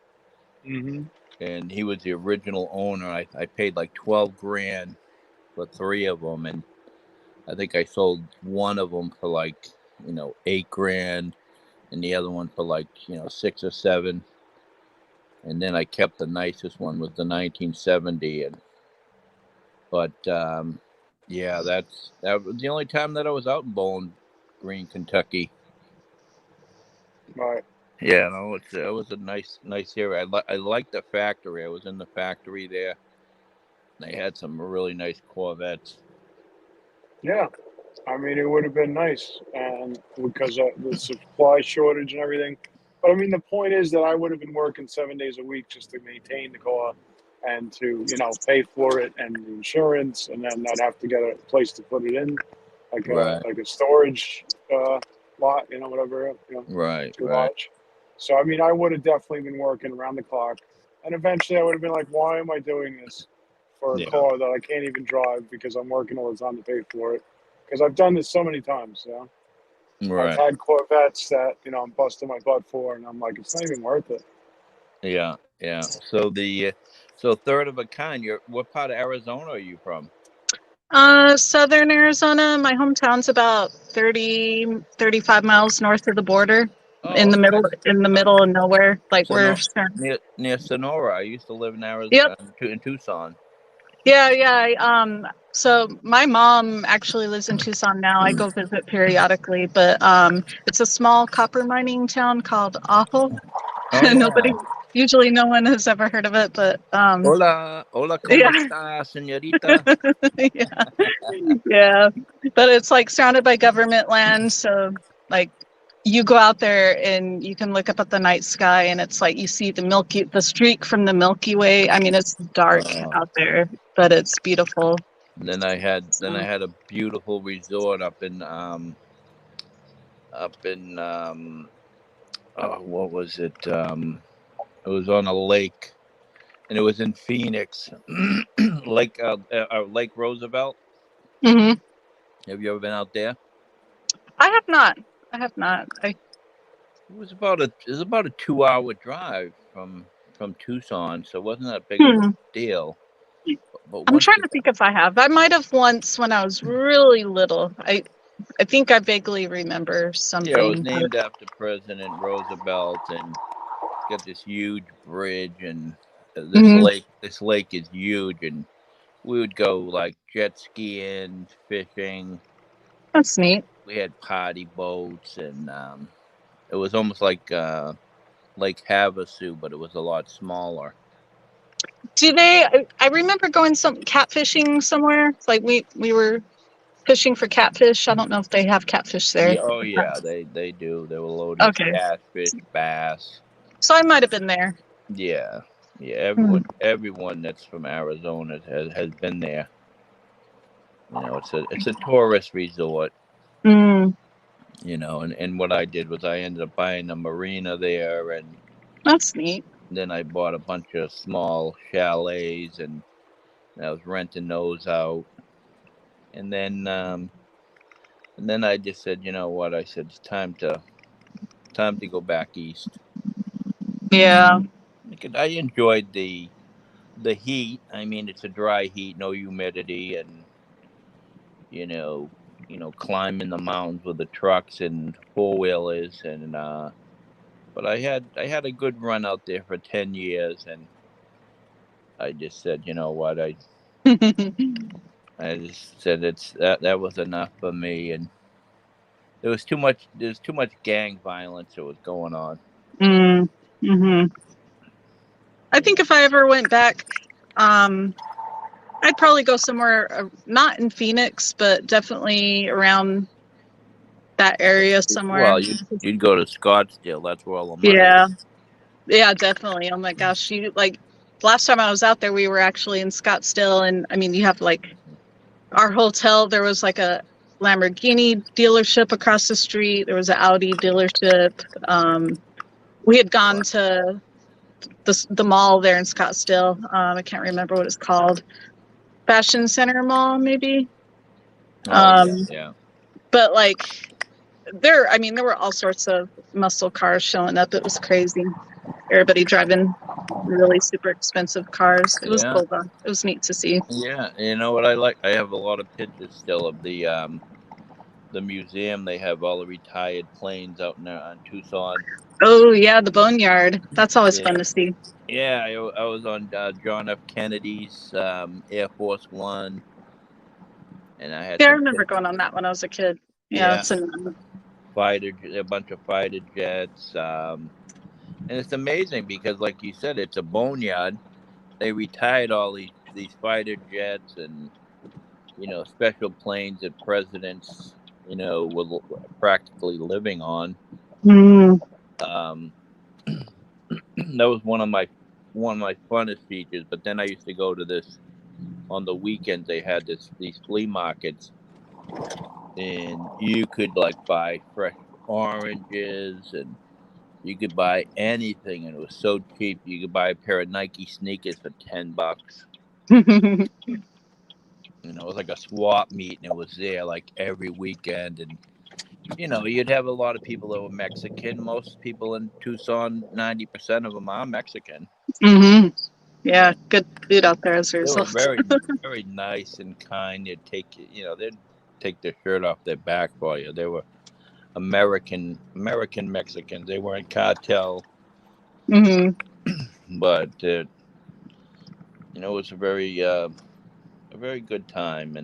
Mm-hmm. And he was the original owner. I paid like $12,000 for three of them, and I think I sold one of them for like $8,000, and the other one for like $6,000 or $7,000. And then I kept the nicest one with the 1970. But that was the only time that I was out in Bowling Green, Kentucky. Right. Yeah, no, it was a nice area. I liked the factory. I was in the factory there. They had some really nice Corvettes. Yeah, I mean it would have been nice, and because of the supply shortage and everything. But I mean, the point is that I would have been working 7 days a week just to maintain the car and to, pay for it and the insurance, and then I'd have to get a place to put it in, like a storage lot, whatever, Right. So I mean, I would have definitely been working around the clock, and eventually I would have been like, why am I doing this for a car that I can't even drive because I'm working all the time to pay for it? Because I've done this so many times, Right. I've had Corvettes that I'm busting my butt for, and I'm like, it's not even worth it. Yeah. So third of a kind. What part of Arizona are you from? Southern Arizona. My hometown's about 35 miles north of the border. In the middle of nowhere. Like we're near Sonora. I used to live in Arizona, in Tucson. Yeah. So my mom actually lives in Tucson now. I go visit periodically, but it's a small copper mining town called Ajo. Oh, yeah. Usually no one has ever heard of it, but Hola, hola, ¿cómo yeah, está, señorita? yeah, yeah. But it's like surrounded by government land, so like you go out there and you can look up at the night sky, and it's like you see the streak from the Milky Way. I mean, it's dark Uh, out there, but it's beautiful. then I had So, a beautiful resort up in oh, what was it? It was on a lake, and it was in Phoenix, Lake Roosevelt. mhm. Have you ever been out there? I have not. I have not. It was about a 2-hour drive from Tucson, so it wasn't that big of a Hmm. deal. But I'm once trying you to think if I have. I might have once when I was really little. I think I vaguely remember Yeah, it was something. named after President Roosevelt, and got this huge bridge, and Mhm. this lake is huge, and we would go like jet skiing, fishing. That's neat. We had party boats, and it was almost like Lake Havasu, but it was a lot smaller. Do they? I remember going some catfishing somewhere. It's like we were fishing for catfish. I don't know if they have catfish there. Yeah, oh yeah, they do. They were loading Okay, catfish, bass. so I might have been there. Yeah, yeah. Hmm. Everyone that's from Arizona has been there. You know, it's a tourist resort. Mm, You know, and what I did was I ended up buying a marina there, and that's neat. then I bought a bunch of small chalets, and I was renting those out. And then I just said, you know what? I said it's time to go back east. Yeah. Because I enjoyed the heat. I mean, it's a dry heat, no humidity, and you know, climbing the mountains with the trucks and four wheelers, and but I had a good run out there for 10 years, and I just said, you know what, I just said that was enough for me, and there's too much gang violence that was going on. Mm, hmm. I think if I ever went back, um, I'd probably go somewhere not in Phoenix, but definitely around that area somewhere. Well, you'd go to Scottsdale. That's where all the money Yeah. is. Yeah, definitely. Oh my gosh, you like last time I was out there, we were actually in Scottsdale, and I mean, you have like our hotel. There was like a Lamborghini dealership across the street. There was an Audi dealership. We had gone to the mall there in Scottsdale. I can't remember what it's called. Fashion Center Mall, maybe. Oh yeah, Um, yeah, but like I mean, there were all sorts of muscle cars showing up. It was crazy. Everybody driving really super expensive cars. It was yeah, cool though. It was neat to see. yeah. You know what I like? I have a lot of pictures still of the museum. They have all the retired planes out in there on Tucson. Oh yeah, the Boneyard. That's always Yeah, fun to see. yeah. I was on John F. Kennedy's Air Force One, and I had Yeah, I some remember going on that when I was a kid. Yeah, yeah it's a a bunch of fighter jets. And it's amazing because, like you said, it's a boneyard. They retired all these fighter jets and special planes that presidents were practically living on. mm, Um, that was one of my funnest features. But then I used to go to this on the weekends. They had these flea markets, and you could like buy fresh oranges, and you could buy anything, and it was so cheap. You could buy a pair of Nike sneakers for $10. It was like a swap meet, and it was there like every weekend. And you'd have a lot of people that were Mexican. Most people in Tucson, 90% of them are Mexican. hmm. Yeah, good food out there as a They were result. very, very nice and kind. They'd take their shirt off their back for you. They were American Mexicans. They weren't cartel, Hmm. but it was a very good time.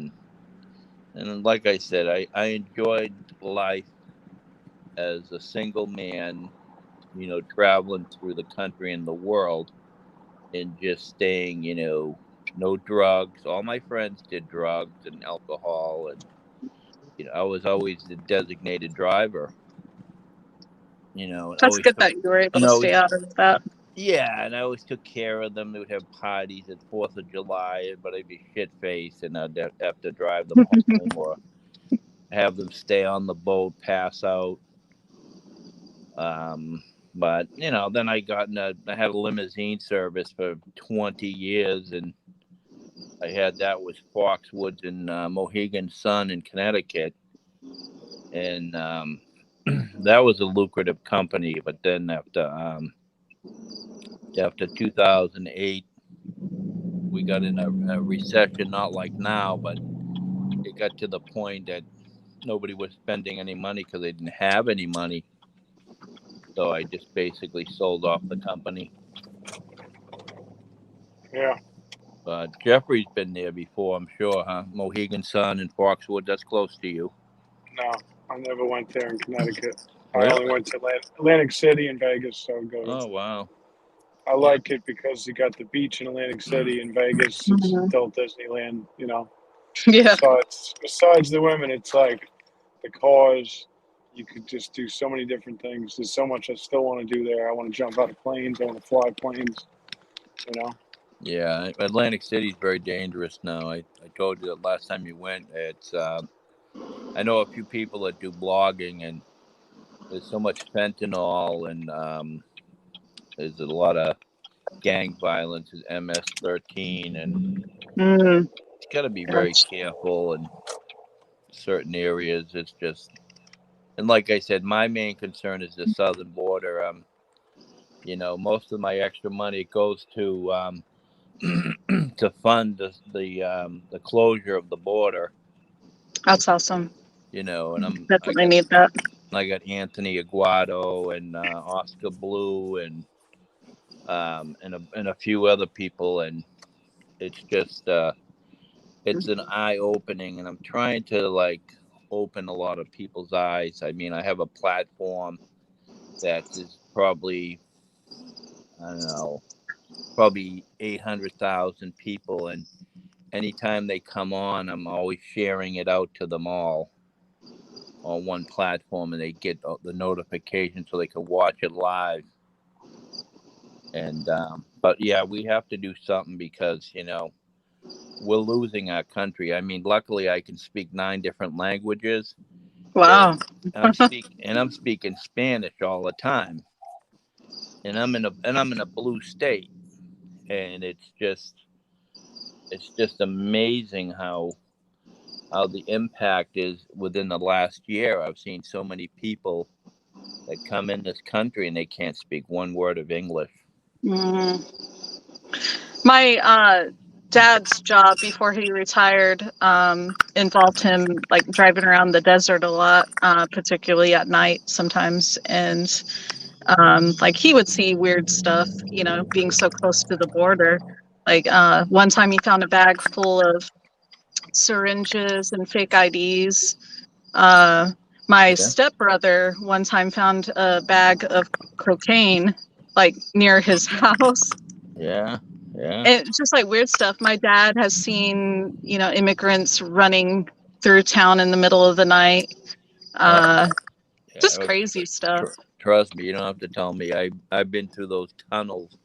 And like I said, I enjoyed life as a single man traveling through the country and the world and just staying, no drugs. All my friends did drugs and alcohol, and I was always the designated driver. And That's always good took, that you were able and to always stay out of that. yeah, and I always took care of them. They would have parties at 4th of July, but I'd be shit faced, and I'd have to drive them home or have them stay on the boat, pass out. But then I had a limousine service for 20 years, and I had that with Foxwoods and Mohegan Sun in Connecticut, and that was a lucrative company. But then after 2008, we got in a recession, not like now, but it got to the point that nobody was spending any money because they didn't have any money. So I just basically sold off the company. Yeah. But Jeffrey's been there before, I'm sure, huh? Mohegan Sun and Foxwood, that's close to you. No, I never went there in Connecticut. I Really? only went to Atlantic City and Vegas. So go. Oh, wow. I like it because you got the beach in Atlantic City and Vegas. It's Mhm. adult Disneyland. Yeah. Besides the women, it's like the cars. You could just do so many different things. There's so much I still want to do there. I want to jump out of planes. I want to fly planes. Yeah, Atlantic City's very dangerous now. I told you that last time you went. It's I know a few people that do blogging, and there's so much fentanyl, and there's a lot of gang violence, is MS-13, and Mm. you got to be very careful in certain areas. It's just, and like I said, my main concern is the southern border. Most of my extra money goes to to fund the closure of the border. That's awesome. And Definitely need that. I got Anthony Aguado and Oscar Blue and a few other people, and it's just it's an eye opening, and I'm trying to open a lot of people's eyes. I mean, I have a platform that is probably, I don't know, probably 800,000 people, and anytime they come on, I'm always sharing it out to them all on one platform, and they get the notification so they can watch it live. And but yeah, we have to do something because we're losing our country. I mean, luckily I can speak 9 different languages. Wow. I'm speaking Spanish all the time, and I'm in a blue state, and it's just amazing how the impact is within the last year. I've seen so many people that come in this country and they can't speak one word of English. Mm. My dad's job before he retired involved him driving around the desert a lot, particularly at night sometimes, and he would see weird stuff, being so close to the border. One time he found a bag full of syringes and fake IDs. My stepbrother one time found a bag of cocaine near his house. Yeah. It's just weird stuff. My dad has seen, immigrants running through town in the middle of the night. Just crazy stuff. Trust me, you don't have to tell me. I've been through those tunnels.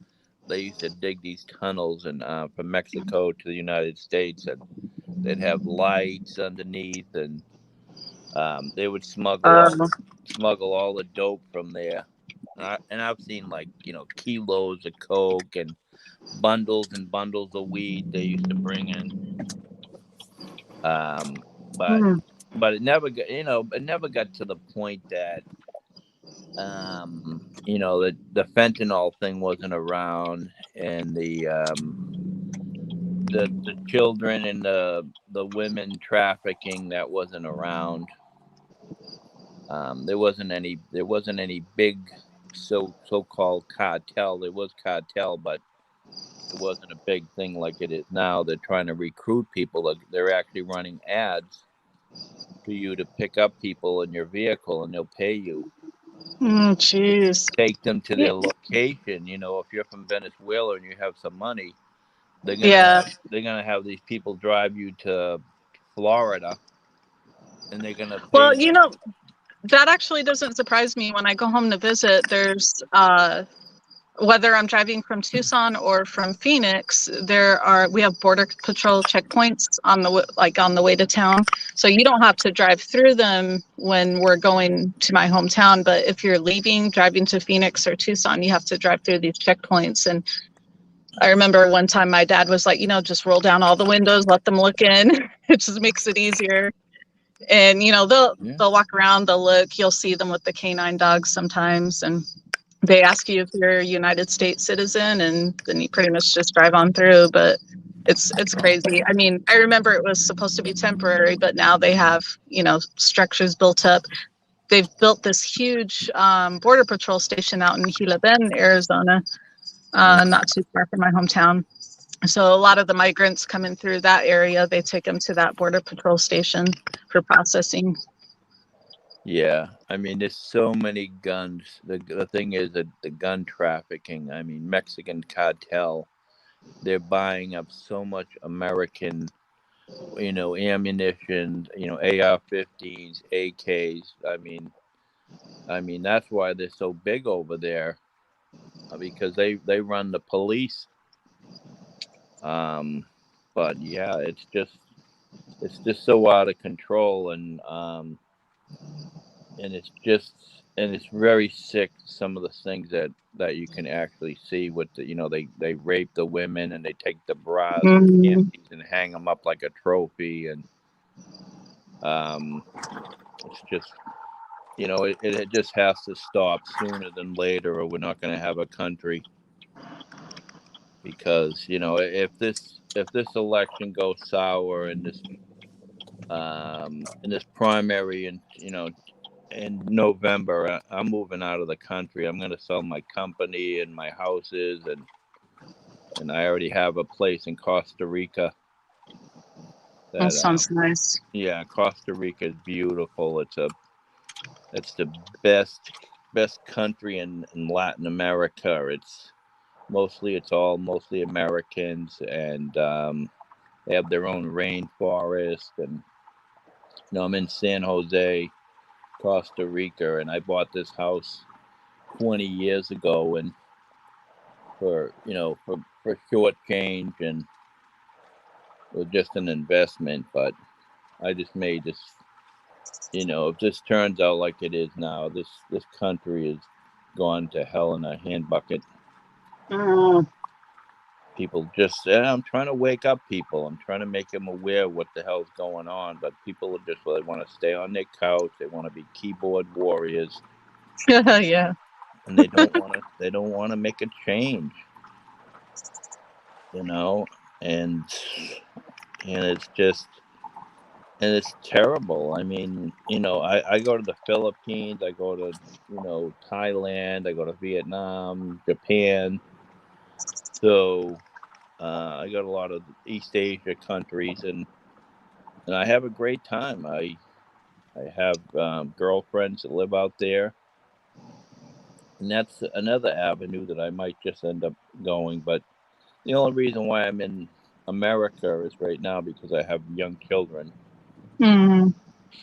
They used to dig these tunnels and from Mexico to the United States, and they'd have lights underneath, and they would smuggle all the dope from there. And I've seen kilos of coke and bundles and bundles of weed they used to bring in. But it never got to the point that the fentanyl thing wasn't around, and the children and the women trafficking that wasn't around. There wasn't any big so-called cartel. There was cartel, but it wasn't a big thing like it is now. They're trying to recruit people. They're actually running ads for you to pick up people in your vehicle, and they'll pay you. Jeez. take them to Yeah. their location. You know, if you're from Venezuela and you have some money, Yeah. they're gonna have these people drive you to Florida, and they're gonna pay Well, you. that actually doesn't surprise me. When I go home to visit, there's whether I'm driving from Tucson or from Phoenix, we have border patrol checkpoints on the way to town. So you don't have to drive through them when we're going to my hometown, but if you're driving to Phoenix or Tucson, you have to drive through these checkpoints. And I remember one time my dad was like, just roll down all the windows, let them look in. It just makes it easier. And they'll walk around, they'll look, you'll see them with the canine dogs sometimes, and they ask you if you're a United States citizen, and then you pretty much just drive on through. But it's crazy. I mean, I remember it was supposed to be temporary, but now they have structures built up. They've built this huge border patrol station out in Gila Bend, Arizona, not too far from my hometown. So a lot of the migrants coming through that area, they take them to that border patrol station for processing. Yeah, I mean, there's so many guns. The thing is that the gun trafficking. I mean, Mexican cartel, they're buying up so much American, ammunition. AR-15s, AKs. I mean that's why they're so big over there, because they run the police. But yeah, it's just so out of control, and it's very sick. Some of the things that you can actually see with they rape the women, and they take the bras and panties and hang them up like a trophy, and it's just it just has to stop sooner than later, or we're not going to have a country. Because if this election goes sour in this primary, and in November, I'm moving out of the country. I'm going to sell my company and my houses, and I already have a place in Costa Rica. That sounds nice. Yeah, Costa Rica is beautiful. It's the best country in Latin America. It's mostly Americans, and they have their own rainforest. And I'm in San Jose, Costa Rica, and I bought this house 20 years ago, and for short change, and it was just an investment. But I just made this. If this turns out like it is now, this country is gone to hell in a handbucket. People I'm trying to wake up people. I'm trying to make them aware of what the hell's going on. But people are just, they want to stay on their couch. They want to be keyboard warriors. Yeah. And they don't want to make a change. And it's terrible. I mean, I go to the Philippines, I go to, Thailand, I go to Vietnam, Japan. So I got a lot of East Asia countries, and I have a great time. I have girlfriends that live out there, and that's another avenue that I might just end up going. But the only reason why I'm in America is right now because I have young children.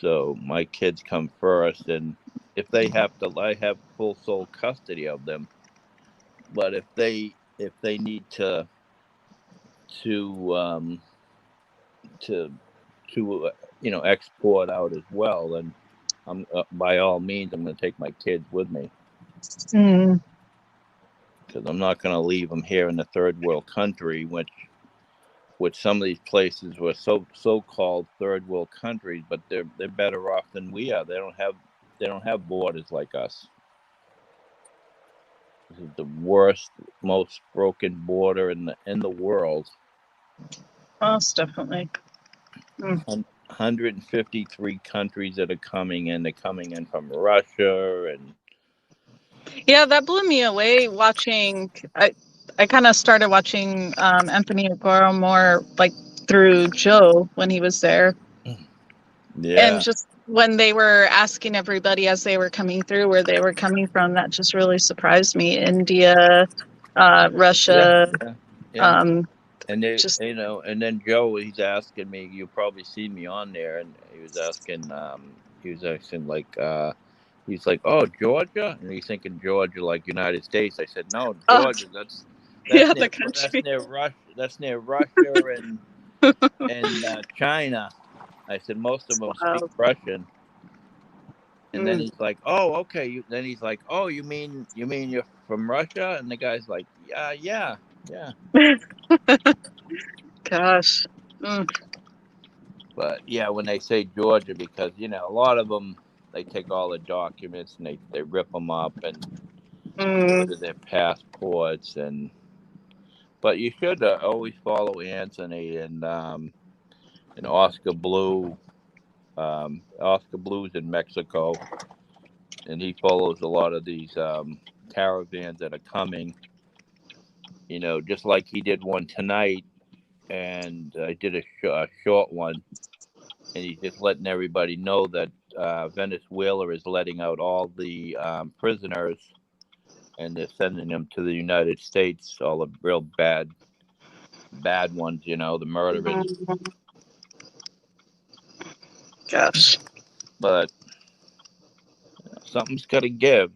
So my kids come first, and if they have to, I have full sole custody of them. But if they need to export out as well, then I'm by all means I'm going to take my kids with me, because I'm not going to leave them here in the third world country, which some of these places were so-called third world countries, but they're better off than we are. They don't have borders like us. This is the worst, most broken border in the world. Most definitely. 153 countries that are coming in. They're coming in from Russia, and yeah, that blew me away watching. I kind of started watching Anthony Aguero more like through Joe when he was there, Yeah. And just when they were asking everybody as they were coming through where they were coming from, that just really surprised me. India, Russia, Yeah. um, And they, just and then Joe, he's asking me. You probably see me on there, and he was asking like, he's like, "Oh, Georgia," and he's thinking Georgia like United States. I said, "No, oh Georgia. yeah, the country. That's near Russia and China." I said, "Most of them speak Wow. Russian." And then Mm. he's like, "Oh, okay." Then he's like, "Oh, you mean you're from Russia?" And the guy's like, "Yeah, yeah." Gosh. Mm. But yeah, when they say Georgia, because a lot of them, they take all the documents and they rip them up and get Mm. rid of their passports. But you should always follow Anthony and Oscar Blue. Oscar Blue's in Mexico, and he follows a lot of these caravans that are coming. Just like he did one tonight, and I did a short one, and he's just letting everybody know that Venezuela is letting out all the prisoners, and they're sending them to the United States. All the real bad ones, the murderers. Mm. Gosh. But something's got to give,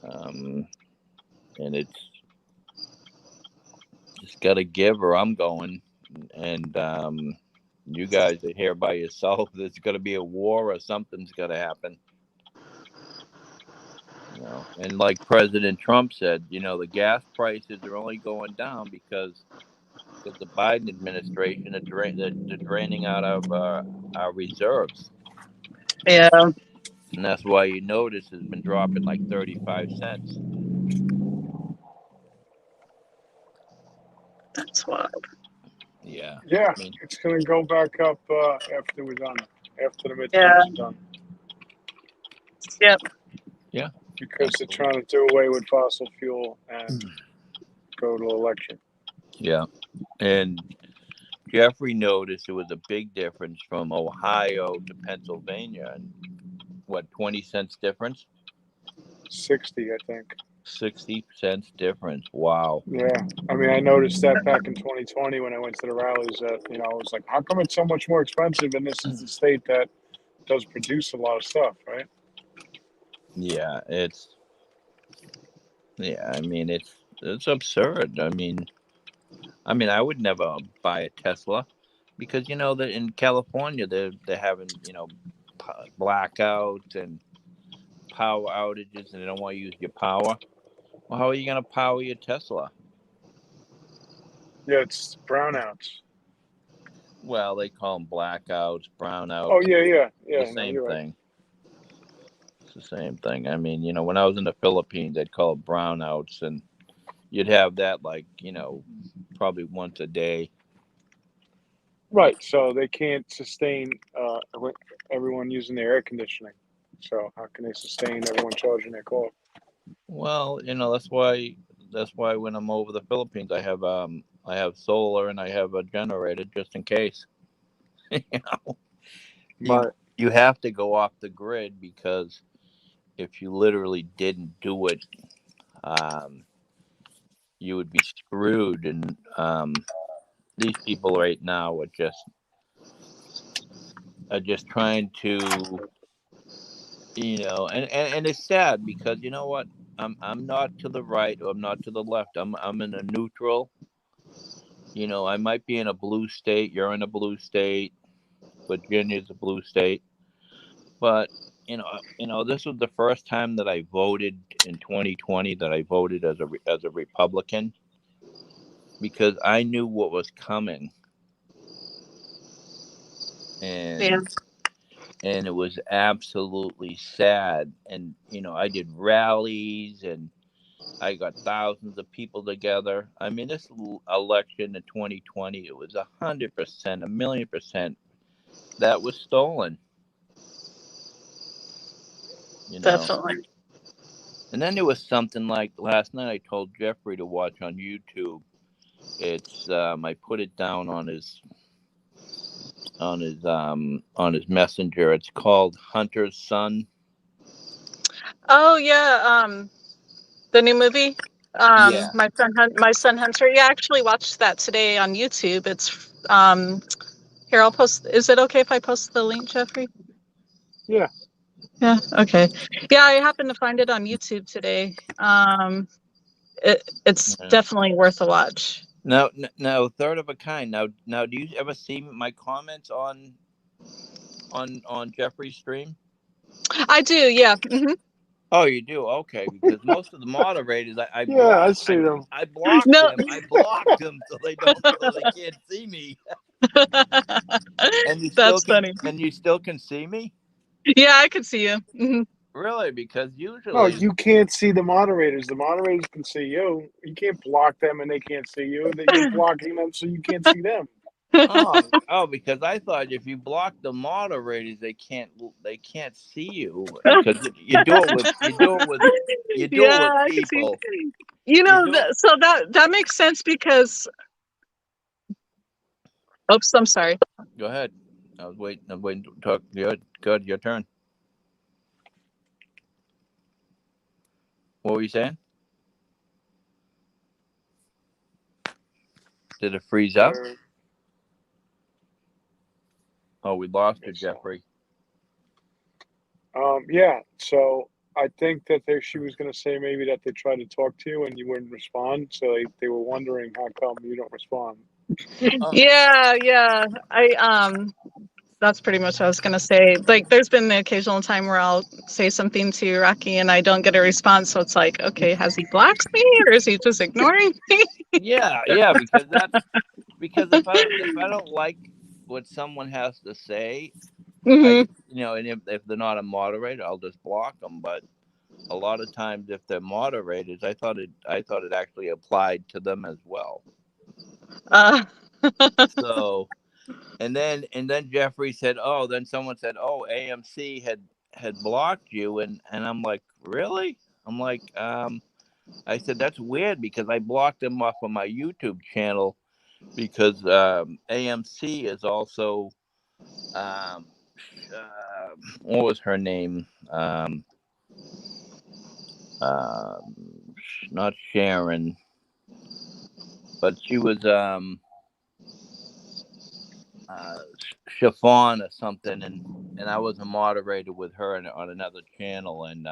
um, and it's just got to give, or I'm going, and you guys are here by yourself. There's going to be a war, or something's got to happen. And like President Trump said, the gas prices are only going down because the Biden administration are they're draining out of our reserves, Yeah, and that's why you notice it's been dropping like 35 cents. that's wild. Yeah, Yeah, I mean, it's going to go back up after we're done, after the Yeah. midterms are done, Yep. yeah, because they're trying to do away with fossil fuel and go to election. yeah. And Jeffrey noticed there was a big difference from Ohio to Pennsylvania, and what 20 cents difference? 60, I think. 60 cents difference. Wow. Yeah, I mean, I noticed that back in 2020 when I went to the rallies. That I was like, how come it's so much more expensive? And this is the state that does produce a lot of stuff, right? Yeah, I mean it's absurd. I would never buy a Tesla because that in California they're having blackouts and power outages and they don't want to use your power. Well, how are you going to power your Tesla? Yeah, it's brownouts. Well, they call them blackouts, brownouts. Oh yeah. The No, same you're right. thing. It's the same thing. When I was in the Philippines, they'd call it brownouts, and you'd have that like probably once a day. Right. So they can't sustain everyone using their air conditioning. So how can they sustain everyone charging their car? Well, that's why when I'm over the Philippines, I have solar and I have a generator just in case. you know, you Right. you have to go off the grid because if you literally didn't do it, um, you would be screwed. And these people right now are just trying to, and it's sad because you know what? I'm not to the right or I'm not to the left. I'm in a neutral. I might be in a blue state. You're in a blue state. Virginia's a blue state. But this was the first time that I voted in 2020 that I voted as a Republican because I knew what was coming, Yeah. and it was absolutely sad. And I did rallies and I got thousands of people together. This election in 2020, it was 100%, 1,000,000% that was stolen. Definitely. And then there was something like last night. I told Jeffrey to watch on YouTube. It's I put it down on his on his messenger. It's called Hunter's Son. Oh yeah, the new movie. Yeah. My son Hunter. Yeah, I actually watched that today on YouTube. It's here. I'll post. Is it okay if I post the link, Jeffrey? Yeah. Yeah. Okay. Yeah, I happened to find it on YouTube today. It's Yeah. definitely worth a watch. Now, Third of a Kind. Now, do you ever see my comments on Jeffrey's stream? I do. Yeah. Hmm. Oh, you do? Okay, because most of the moderators, I Yeah, I blocked. see them. I blocked No. them. I blocked them so they can't see me. And you That's funny. And you still can see me? Yeah, I can see you. Hmm. Really? Because usually, No, you can't see the moderators. The moderators can see you. You can't block them and they can't see you. You're blocking them so you can't see them. because I thought if you block the moderators, they can't see you because you do it with Yeah, I can see. people. You know, so that makes sense because. Oops, I'm sorry. Go ahead. I'm waiting to talk. Good. Your turn. What were you saying? Did it freeze up? Oh, we lost you, Jeffrey. Yeah. So I think that she was going to say maybe that they tried to talk to you and you wouldn't respond. So they were wondering how come you don't respond. Yeah. That's pretty much what I was gonna say. Like, there's been the occasional time where I'll say something to Rocky and I don't get a response. So it's like, okay, has he blocked me or is he just ignoring me? Yeah, because if I don't like what someone has to say, Mhm. and if they're not a moderator, I'll just block them. But a lot of times, if they're moderators, I thought it actually applied to them as well. So, and then Jeffrey said, "Oh," then someone said, "Oh, AMC had blocked you," and I'm like, "Really?" I'm like, I said, "That's weird because I blocked them off of my YouTube channel because AMC is also what was her name? Not Sharon, but she was Chiffon or something, and I was a moderator with her on another channel, and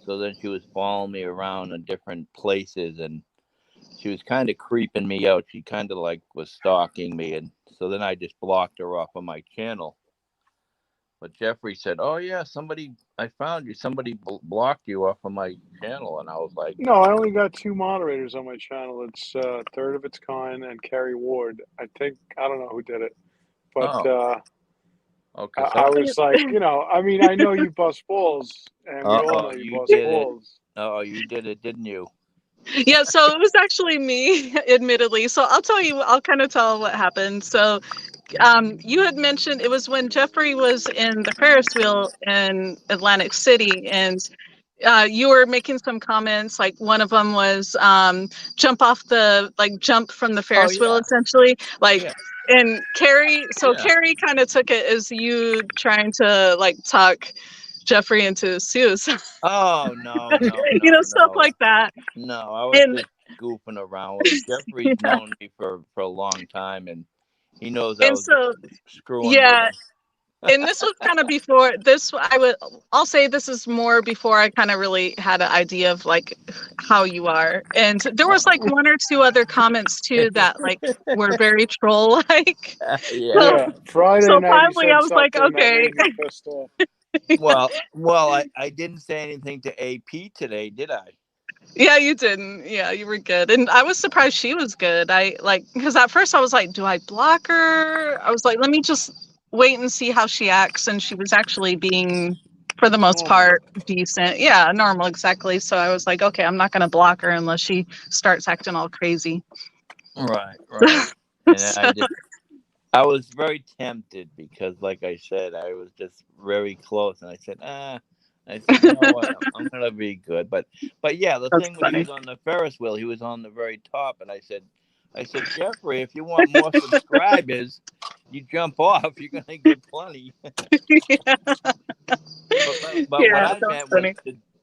so then she was following me around in different places, and she was kind of creeping me out. She kind of like was stalking me, and so then I just blocked her off of my channel. But Jeffrey said, "Oh yeah, I found you. Somebody blocked you off of my channel," and I was like, No, I only got 2 moderators on my channel. It's Third of Its Kind and Carrie Ward. I don't know who did it, but okay. I was like, I mean, I know you bust balls, and we all know you bust balls. Oh, you did it, didn't you? Yeah, so it was actually me, admittedly. So I'll kind of tell what happened. So you had mentioned it was when Jeffrey was in the Ferris wheel in Atlantic City, and you were making some comments. Like, one of them was jump from the Ferris wheel, essentially. Like, and Carrie kind of took it as you trying to like talk Jeffrey into suicide. Oh no, Stuff like that. No, I was just goofing around with him. Jeffrey's known me for a long time, and he knows I was screwing with him. And this was kind of before this. I'll say this is more before I kind of really had an idea of like how you are. And there was like 1 or 2 other comments too that like were very troll like. Yeah. Friday so night. Finally, I was like, okay. Well, I didn't say anything to AP today, did I? Yeah, you didn't. Yeah, you were good. And I was surprised she was good. Because at first I was like, do I block her? I was like, let me just wait and see how she acts. And she was actually being, for the most part, decent. Yeah, normal, exactly. So I was like, okay, I'm not going to block her unless she starts acting all crazy. Right. And I was very tempted because, like I said, I was just very close. And I said, you know what? I'm going to be good. But yeah, the thing when he was on the Ferris wheel, he was on the very top. And I said, I said, Jeffrey, if you want more subscribers, you jump off. You're gonna get plenty. Yeah, But what yeah, I that's meant was funny.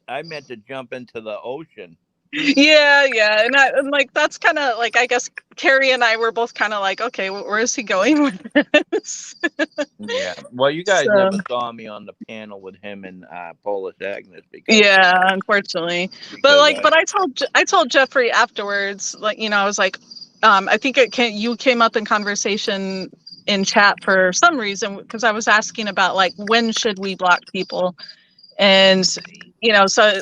I meant to jump into the ocean. Yeah, yeah, and like that's kind of like I guess Carrie and I were both kind of like, okay, where is he going with this? Yeah. Well, you guys So never saw me on the panel with him and Polish Agnes yeah, unfortunately, but because like, but I told Jeffrey afterwards, like I was like, I think you came up in conversation in chat for some reason because I was asking about like when should we block people, and so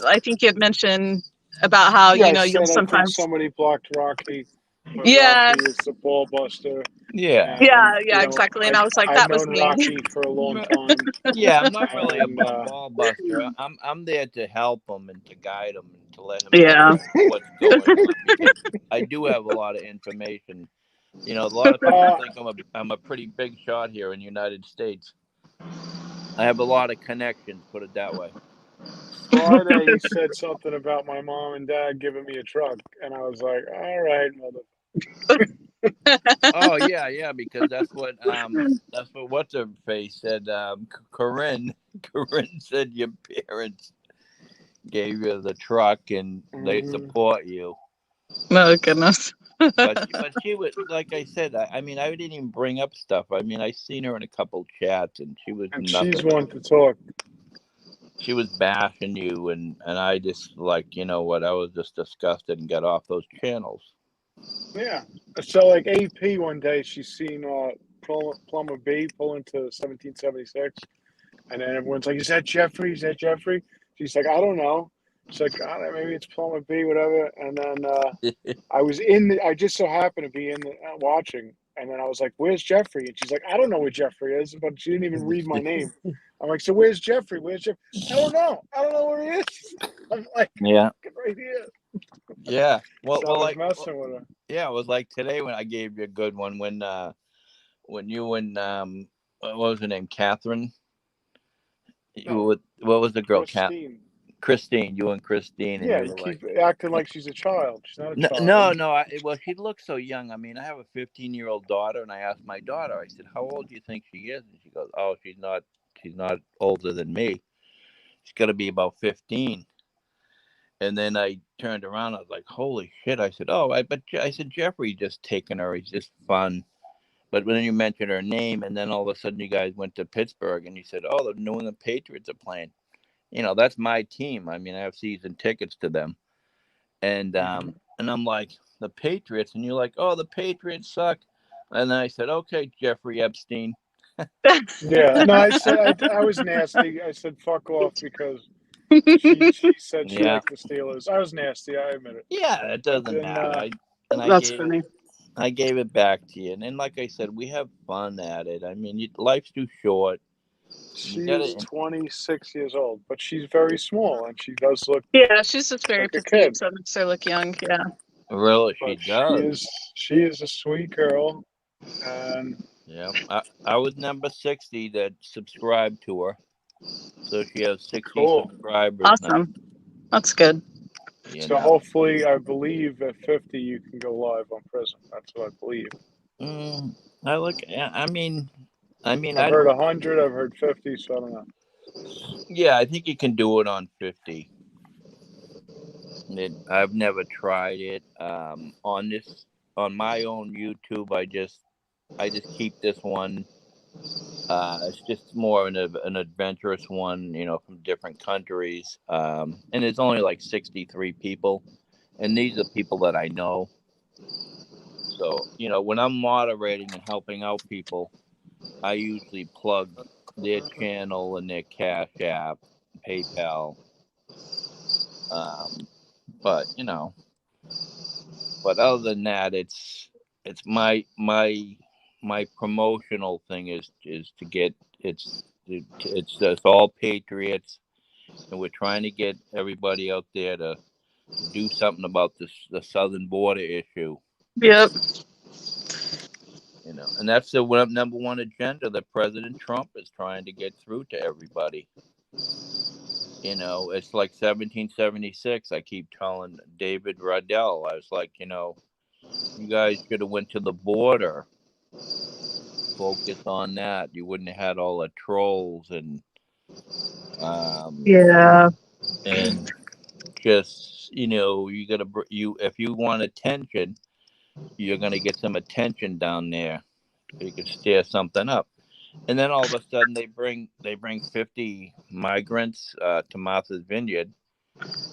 I think you had mentioned about how Yeah, I you'll said I think sometimes. somebody blocked Rocky, but Yeah, Rocky is the ball buster. yeah. And yeah, exactly. And I was like, I've that was known me. Rocky for a long time, Yeah, I'm not really a and ball buster. I'm there to help him and to guide him and to let him Yeah. know what's going on because I do have a lot of information. A lot of people think I'm a pretty big shot here in the United States. I have a lot of connections, put it that way. Friday he said something about my mom and dad giving me a truck, and I was like, all right, mother. Oh yeah, because that's what what's her face said. Corinne said your parents gave you the truck and they support you. Oh goodness. But she was like I said. I mean, I didn't even bring up stuff. I mean, I seen her in a couple chats, and she was And nothing. she's one to talk. She was bashing you, and I just like I was just disgusted and got off those channels. Yeah. So like AP one day, she's seen Plumber B pull into 1776, and then everyone's like, "Is that Jeffrey? Is that Jeffrey?" She's like, "I don't know." She's like, "I don't know, maybe it's Plumber B, whatever." And then I just so happened to be in the watching, and then I was like, "Where's Jeffrey?" And she's like, "I don't know where Jeffrey is," but she didn't even read my name. I'm like, "So where's Jeffrey? Where's Jeffrey?" I don't know. I don't know where he is. I'm like, Yeah. right here. Yeah. So I was messing with her. Yeah, it was like today when I gave you a good one when you and what was her name, Catherine? What was the girl, Christine? You and Christine, and Yeah, you you were keep like, acting like she's a child. She's not a no. child. Well, she looks so young. I mean, I have a 15-year-old daughter, and I asked my daughter. I said, "How old do you think she is?" And she goes, "Oh, she's not. She's not older than me. She's got to be about 15." And then I turned around. I was like, "Holy shit!" I said, "Oh, I said Jeffrey just taking her. He's just fun." But when you mentioned her name, and then all of a sudden you guys went to Pittsburgh, and you said, "Oh, the New England Patriots are playing." That's my team. I mean, I have season tickets to them, and I'm like, the Patriots, and you're like, "Oh, the Patriots suck." And then I said, "Okay, Jeffrey Epstein." Yeah, no, I said I was nasty. I said fuck off because she said she liked the Steelers. I was nasty. I admit it. Yeah, it But doesn't then matter. That's funny. I gave it back to you, and like I said, we have fun at it. I mean, life's too short. she's 26 years old, but she's very small and she does look Yeah, she's just very like a petite, kid. so makes her look young. Yeah. Really, But she does. she is a sweet girl, and Yeah, I was number 60 that subscribed to her, so she has 60 cool. subscribers now. Awesome. That's good. So hopefully, I believe at 50 you can go live on Prism. That's what I believe. I mean, I've heard 100. I've heard 50. So I don't know. Yeah, I think you can do it on 50. I've never tried it. On my own YouTube, I just keep this one. It's just more an adventurous one, from different countries. And it's only like 63 people, and these are people that I know. So when I'm moderating and helping out people, I usually plug their channel and their Cash App, PayPal. But other than that, it's my promotional thing is to get it's all Patriots, and we're trying to get everybody out there to do something about the southern border issue. Yep. And that's the number one agenda that President Trump is trying to get through to everybody. It's like 1776. I keep telling David Riddell, I was like, You guys should have went to the border. Focus on that. You wouldn't have had all the trolls and Yeah. and just you gotta if you want attention, you're gonna get some attention down there. You can stir something up, and then all of a sudden they bring 50 migrants to Martha's Vineyard.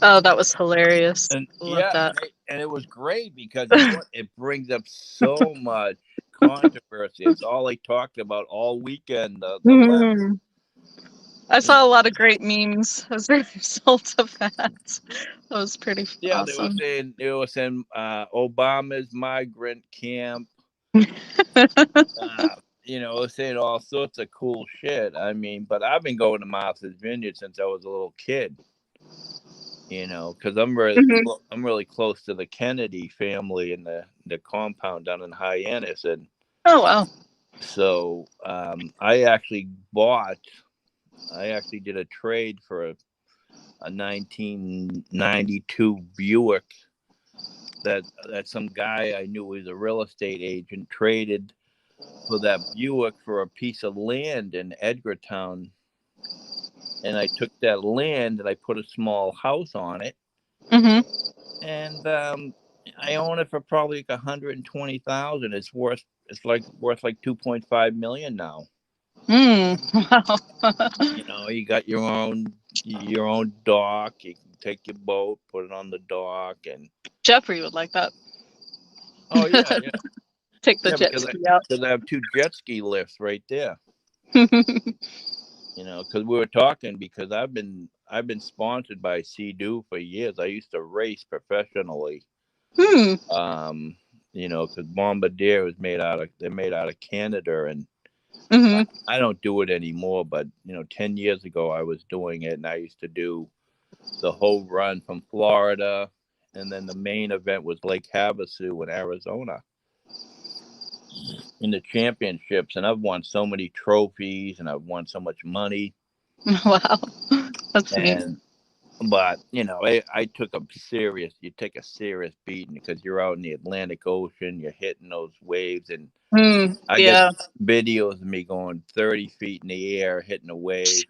Oh, that was hilarious. And Love that. and it was great because you know what? It brings up so much controversy. It's all they talked about all weekend. The left. Mhm. I saw a lot of great memes as a result of that. That was pretty Yeah, awesome. they were saying Obama's migrant camp. Saying all sorts of cool shit. I mean, but I've been going to Martha's Vineyard since I was a little kid. Because I'm really close to the Kennedy family and the compound down in Hyannis, and Oh wow. so I actually did a trade for a 1992 Buick that some guy I knew was a real estate agent traded for that Buick for a piece of land in Edgartown. And I took that land and I put a small house on it. Mm-hmm. And I own it for probably like $120,000. It's worth like 2.5 million now. Wow. You got your own dock. You can take your boat, put it on the dock, and Jeffrey would like that. oh yeah. Take the jet ski out. Because I have 2 jet ski lifts right there. Because we were talking because I've been sponsored by Sea-Doo for years. I used to race professionally. Because Bombardier was made out of Canada, and I don't do it anymore. But 10 years ago I was doing it, and I used to do the whole run from Florida, and then the main event was Lake Havasu in Arizona in the championships, and I've won so many trophies and I've won so much money. Wow, that's neat. But I took you take a serious beating because you're out in the Atlantic Ocean, you're hitting those waves, and I get videos of me going 30 feet in the air hitting a wave.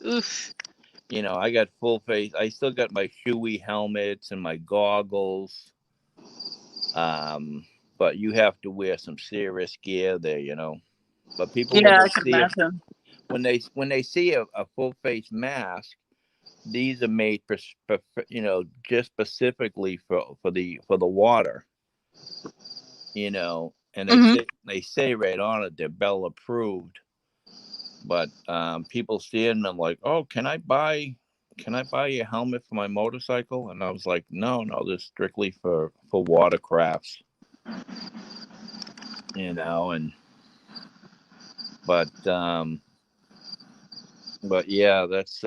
Oof. I got full face. I still got my Shoei helmets and my goggles. But you have to wear some serious gear there, But people, I can imagine. When they see a full face mask, these are made for just specifically for the water, and they say right on it they're Bell approved. But people see it and I'm like, oh, can I buy your helmet for my motorcycle? And I was like, no, this is strictly for watercrafts. But yeah, that's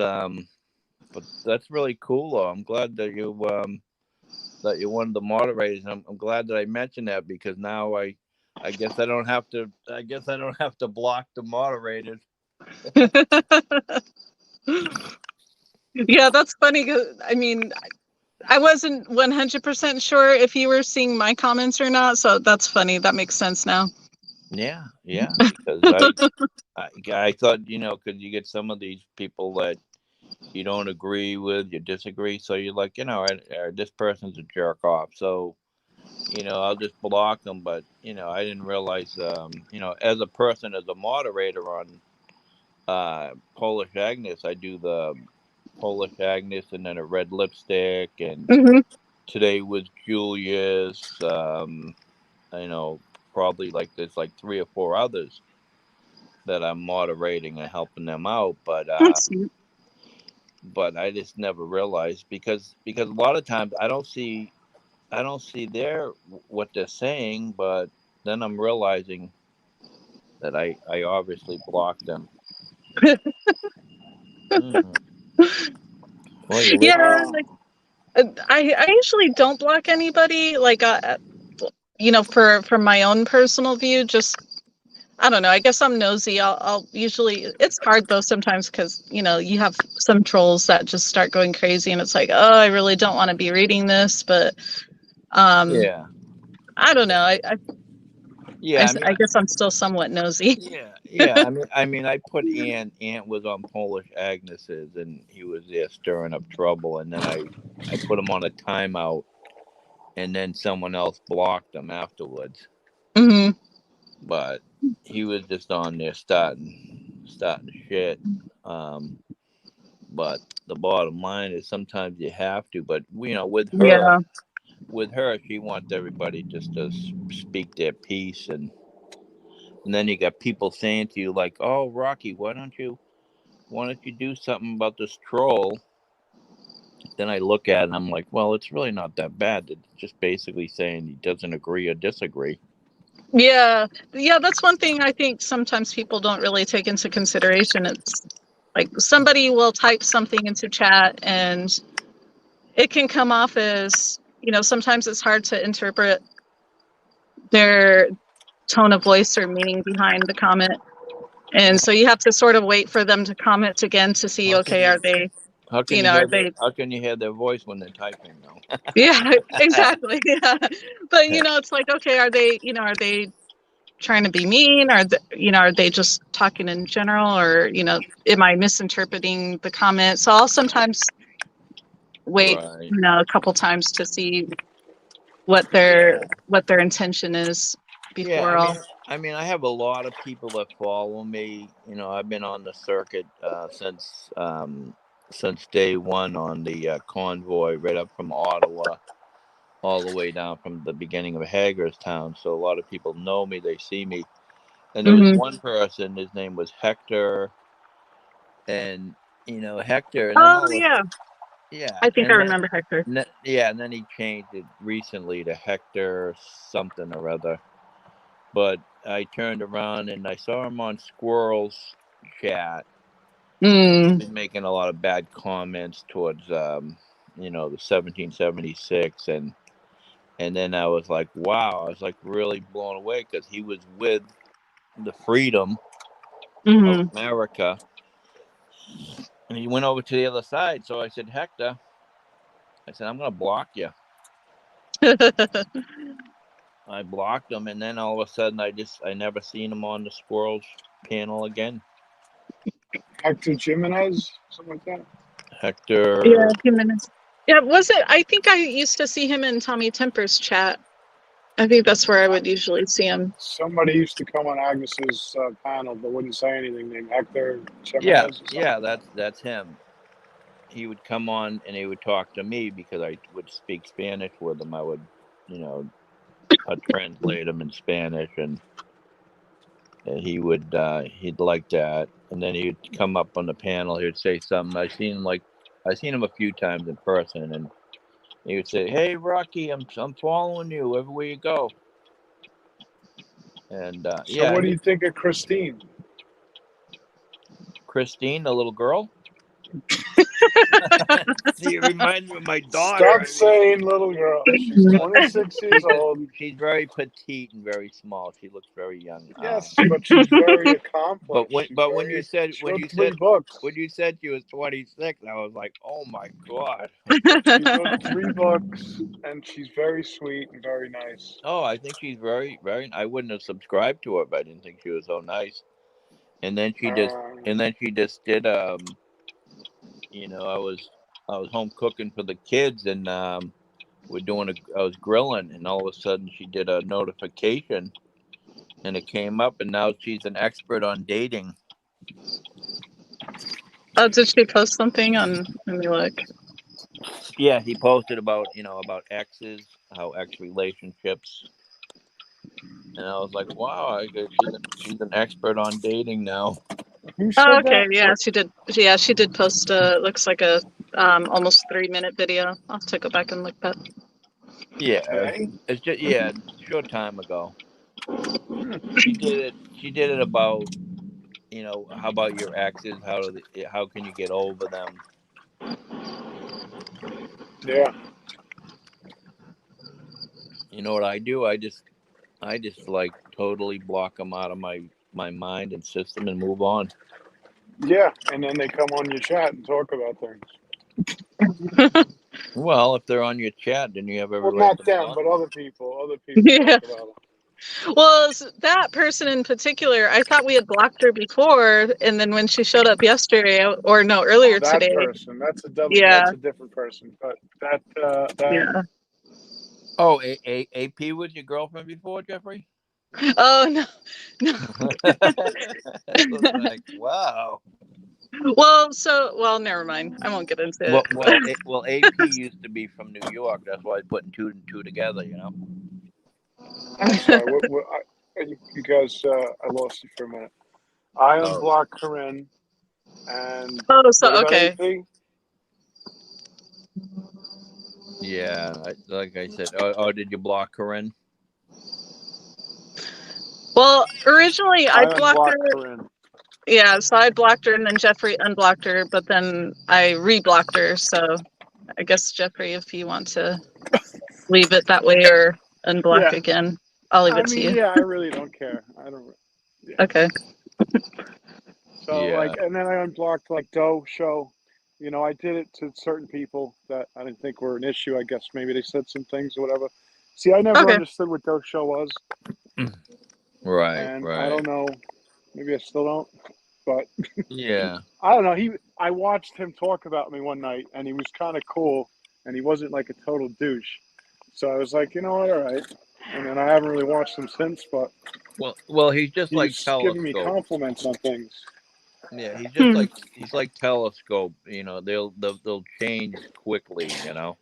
really cool though. I'm glad that you're one of the moderators. I'm glad that I mentioned that because now I guess I don't have to block the moderators. Yeah, that's funny. 'Cause, I mean, I wasn't 100% sure if you were seeing my comments or not, so that's funny. That makes sense now. Yeah, because I thought, because you get some of these people that you don't agree with, you disagree, so you're like, this person's a jerk off, so I'll just block them. But I didn't realize, as a person, as a moderator on Polish Agnes, I do the Polish Agnes and then a red lipstick, and today was Julius. Probably like there's like 3 or 4 others that I'm moderating and helping them out, but I just never realized because a lot of times I don't see what they're saying, but then I'm realizing that I obviously blocked them. Well, yeah, like, I usually don't block anybody. Like, for my own personal view, just I don't know. I guess I'm nosy. I'll usually. It's hard though sometimes because you have some trolls that just start going crazy, and it's like, oh, I really don't want to be reading this, but I I don't know. Yeah, I mean, I guess I'm still somewhat nosy. yeah. I mean, I put Ant. Ant was on Polish Agnes's, and he was there stirring up trouble. And then I put him on a timeout, and then someone else blocked him afterwards. Hmm. But he was just on there starting shit. But the bottom line is sometimes you have to. But with Yeah. her, she wants everybody just to speak their piece, and then you got people saying to you like, "Oh, Rocky, why don't you do something about this troll?" Then I look at it and I'm like, well, it's really not that bad. It's just basically saying he doesn't agree or disagree. Yeah. Yeah. That's one thing I think sometimes people don't really take into consideration. It's like somebody will type something into chat and it can come off as, sometimes it's hard to interpret their tone of voice or meaning behind the comment. And so you have to sort of wait for them to comment again to see, okay, are they, How can are they, how can you hear their voice when they're typing though? yeah, exactly. Yeah. But, it's like, okay, are they trying to be mean? Are they just talking in general, or, am I misinterpreting the comment? So I'll sometimes wait, Right. a couple times to see what their intention is Yeah, before I'll. I have a lot of people that follow me. I've been on the circuit since day one on the convoy right up from Ottawa all the way down from the beginning of Hagerstown. So a lot of people know me, they see me. And there was Mhm. one person, his name was Hector, and Hector, and then Oh all of yeah, yeah, I think I remember Hector. yeah, and then he changed it recently to Hector something or other. But I turned around and I saw him on Squirrel's chat. He's Mm. been making a lot of bad comments towards the 1776, and then I was like, wow, I was like really blown away because he was with the freedom of Hmm. America, and he went over to the other side. So I said, Hector, I said, I'm gonna block you. I blocked him, and then all of a sudden, I never seen him on the Squirrels panel again. Hector Jimenez, something like that. Hector, Yeah, Jimenez. Yeah, was it? I think I used to see him in Tommy Temper's chat. I think that's where I would usually see him. Somebody used to come on Agnes's panel but wouldn't say anything, named Hector yeah, Jimenez or something. yeah, that's him. He would come on and he would talk to me because I would speak Spanish with him. I would, I'd translate him in Spanish, and he'd like that. And then he'd come up on the panel. He'd say something. I seen him a few times in person, and he would say, "Hey, Rocky, I'm following you everywhere you go." And So what do you think of Christine? Christine, the little girl. See, it reminds me of my daughter. Stop saying little girl. She's 26 years old. She's very petite and very small. She looks very young. Yes, but she's very accomplished. When you said she she was 26, I was like, oh my god. She wrote 3 books, and she's very sweet and very nice. Oh, I think she's very, very. I wouldn't have subscribed to her if I didn't think she was so nice. And then she just did. I was home cooking for the kids, and I was grilling, and all of a sudden she did a notification, and it came up, and now she's an expert on dating. Oh, did she post something on? Let me look. Yeah, he posted about exes, how ex relationships, and I was like, wow, she's an expert on dating now. Who said Oh, okay. that? Yeah, she did. Yeah, she did post looks like a almost 3-minute video. I'll have to go back and look that. Yeah, Okay. it's just short time ago. She did it about how about your exes? How can you get over them? Yeah. You know what I do? I just like totally block them out of my mind and system and move on. Yeah, and then they come on your chat and talk about things. Well, if they're on your chat, then you have every Well, right not to them, block but them. other people. Other people Yeah. talk about them. Well, that person in particular, I thought we had blocked her before, and then when she showed up yesterday, or no, earlier That today, person. That's a double. yeah, That's a different person. But that. yeah. Oh, AP was your girlfriend before, Jeffrey? Oh no, no. I was like, wow. Well, never mind. I won't get into it. Well, AP used to be from New York. That's why I putting two and two together. You know. I'm sorry. You guys. I lost you for a minute. I Oh, unblocked Corinne. And Oh, what so about okay. AP? yeah. Like I said. Oh, did you block Corinne? Well, originally I I blocked her. unblocked Corinne. Yeah, so I blocked her, and then Jeffrey unblocked her, but then I reblocked her. So I guess Jeffrey, if you want to leave it that way or unblock Yeah. again, I'll leave I it to mean, you. yeah, I really don't care. I don't. Yeah. Okay. So Yeah. like, and then I unblocked like Doe Show. You know, I did it to certain people that I didn't think were an issue. I guess maybe they said some things or whatever. See, I never Okay. understood what Doe Show was, Right. and I Right. don't know. Maybe I still don't. But Yeah. I don't know. I watched him talk about me one night, and he was kind of cool, and he wasn't like a total douche. So I was like, you know what, all right. And then I haven't really watched him since, but Well, he's just like he's giving me Telescope. compliments on things. Yeah, he's just Hmm. like Telescope. You know, they'll change quickly. You know,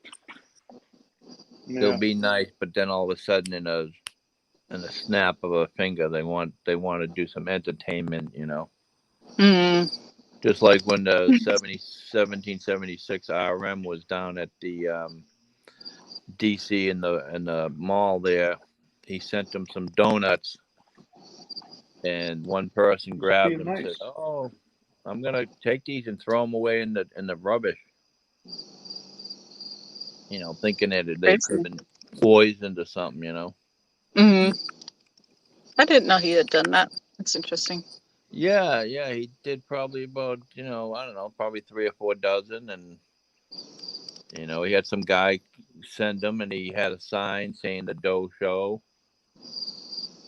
they'll Yeah. be nice, but then all of a sudden, in a snap of a finger, they want to do some entertainment. You know, Mm. just like when the 1776 RM was down at the DC in the mall there. He sent them some donuts, and one person He's grabbed being them and said, nice. "Oh, I'm gonna take these and throw them away in the rubbish." You know, thinking that they could have Crazy. been poisoned or something. You know. Mm. I didn't know he had done that. That's interesting. Yeah, yeah, he did probably about I don't know, probably 3 or 4 dozen, and he had some guy send them, and he had a sign saying the Doe Show,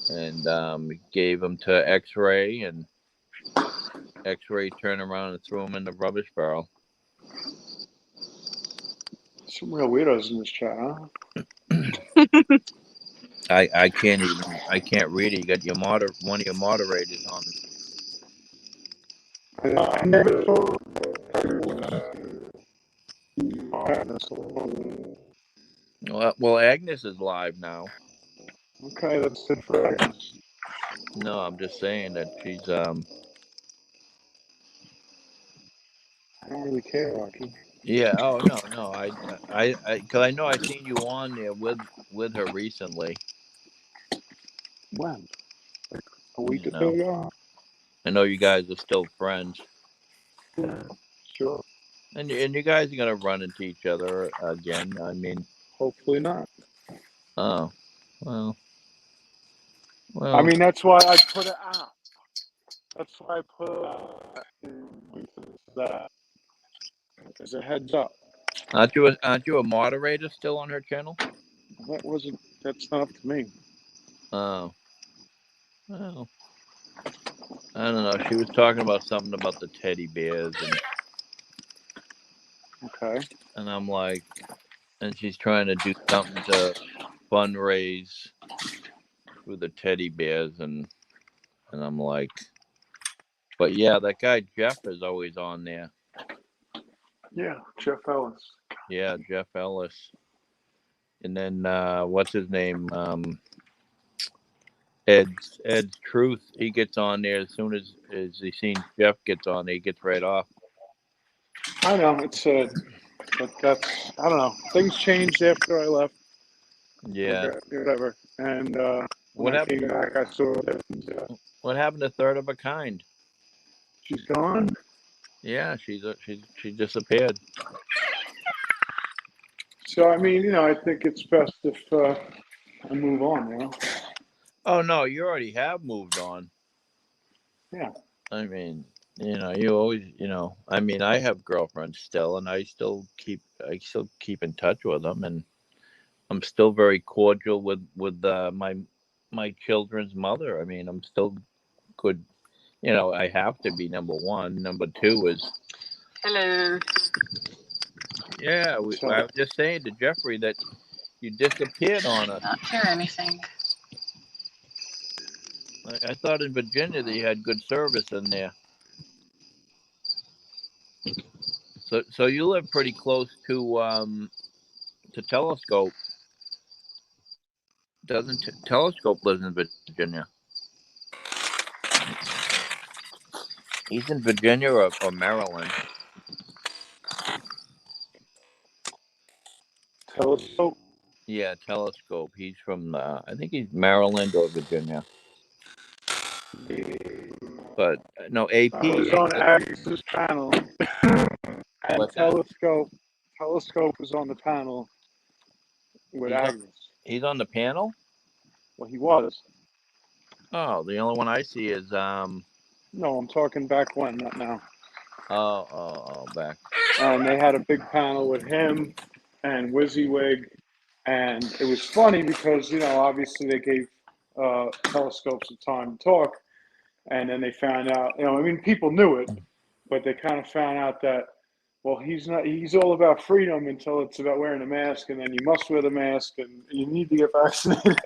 and he gave them to X-Ray, and X-Ray turned around and threw them in the rubbish barrel. Some real weirdos in this chat, huh? I can't read it. You got one of your moderators on. I never thought. Well, Agnes is live now. Okay, that's it for Agnes. No, I'm just saying that she's I don't really care, Rocky. Yeah. Oh no. Because I know I seen you on there with her recently. When? Like a week You or two know, ago? I know you guys are still friends, Yeah, sure. and you guys are gonna run into each other again. I mean, Hopefully not. oh, well, I mean, that's why I put it out. That's why I put it out. That as a heads up. aren't you a moderator still on her channel? That's not up to me. Oh, well, I don't know. She was talking about something about the teddy bears, Okay. and I'm like, and she's trying to do something to fundraise for the teddy bears, and I'm like, but yeah, that guy Jeff is always on there. Yeah, Jeff Ellis. Yeah, Jeff Ellis. And then what's his name? Ed's Truth. He gets on there as soon as he seen Jeff gets on, he gets right off. I know it's but that's I don't know. Things changed after I left. Yeah. Whatever. And when I came back, I saw that What happened to Third of a Kind? she's gone. Yeah, she disappeared. So I mean, I think it's best if I move on. Oh no, you already have moved on. Yeah. I mean, You always, I mean, I have girlfriends still, and I still keep in touch with them, and I'm still very cordial with my children's mother. I mean, I'm still good. I have to be number one. Number two is, Hello. yeah. I So was just saying to Jeffrey that you disappeared on us. Not hear anything. I thought in Virginia that you had good service in there. So you live pretty close to Telescope. Doesn't Telescope lives in Virginia? He's in Virginia or Maryland. Telescope. Yeah, Telescope. He's from I think he's Maryland or Virginia. But no, AP. I was on Agnes's panel, and What's that? Telescope was on the panel with He's on. Agnes. He's on the panel. Well, he was. Oh, the only one I see is No, I'm talking back when, not now. back. And they had a big panel with him and WYSIWYG, and it was funny because obviously they gave Telescope some time to talk, and then they found out. I mean, people knew it, but they kind of found out that, well, he's not. He's all about freedom until it's about wearing a mask, and then you must wear the mask, and you need to get vaccinated.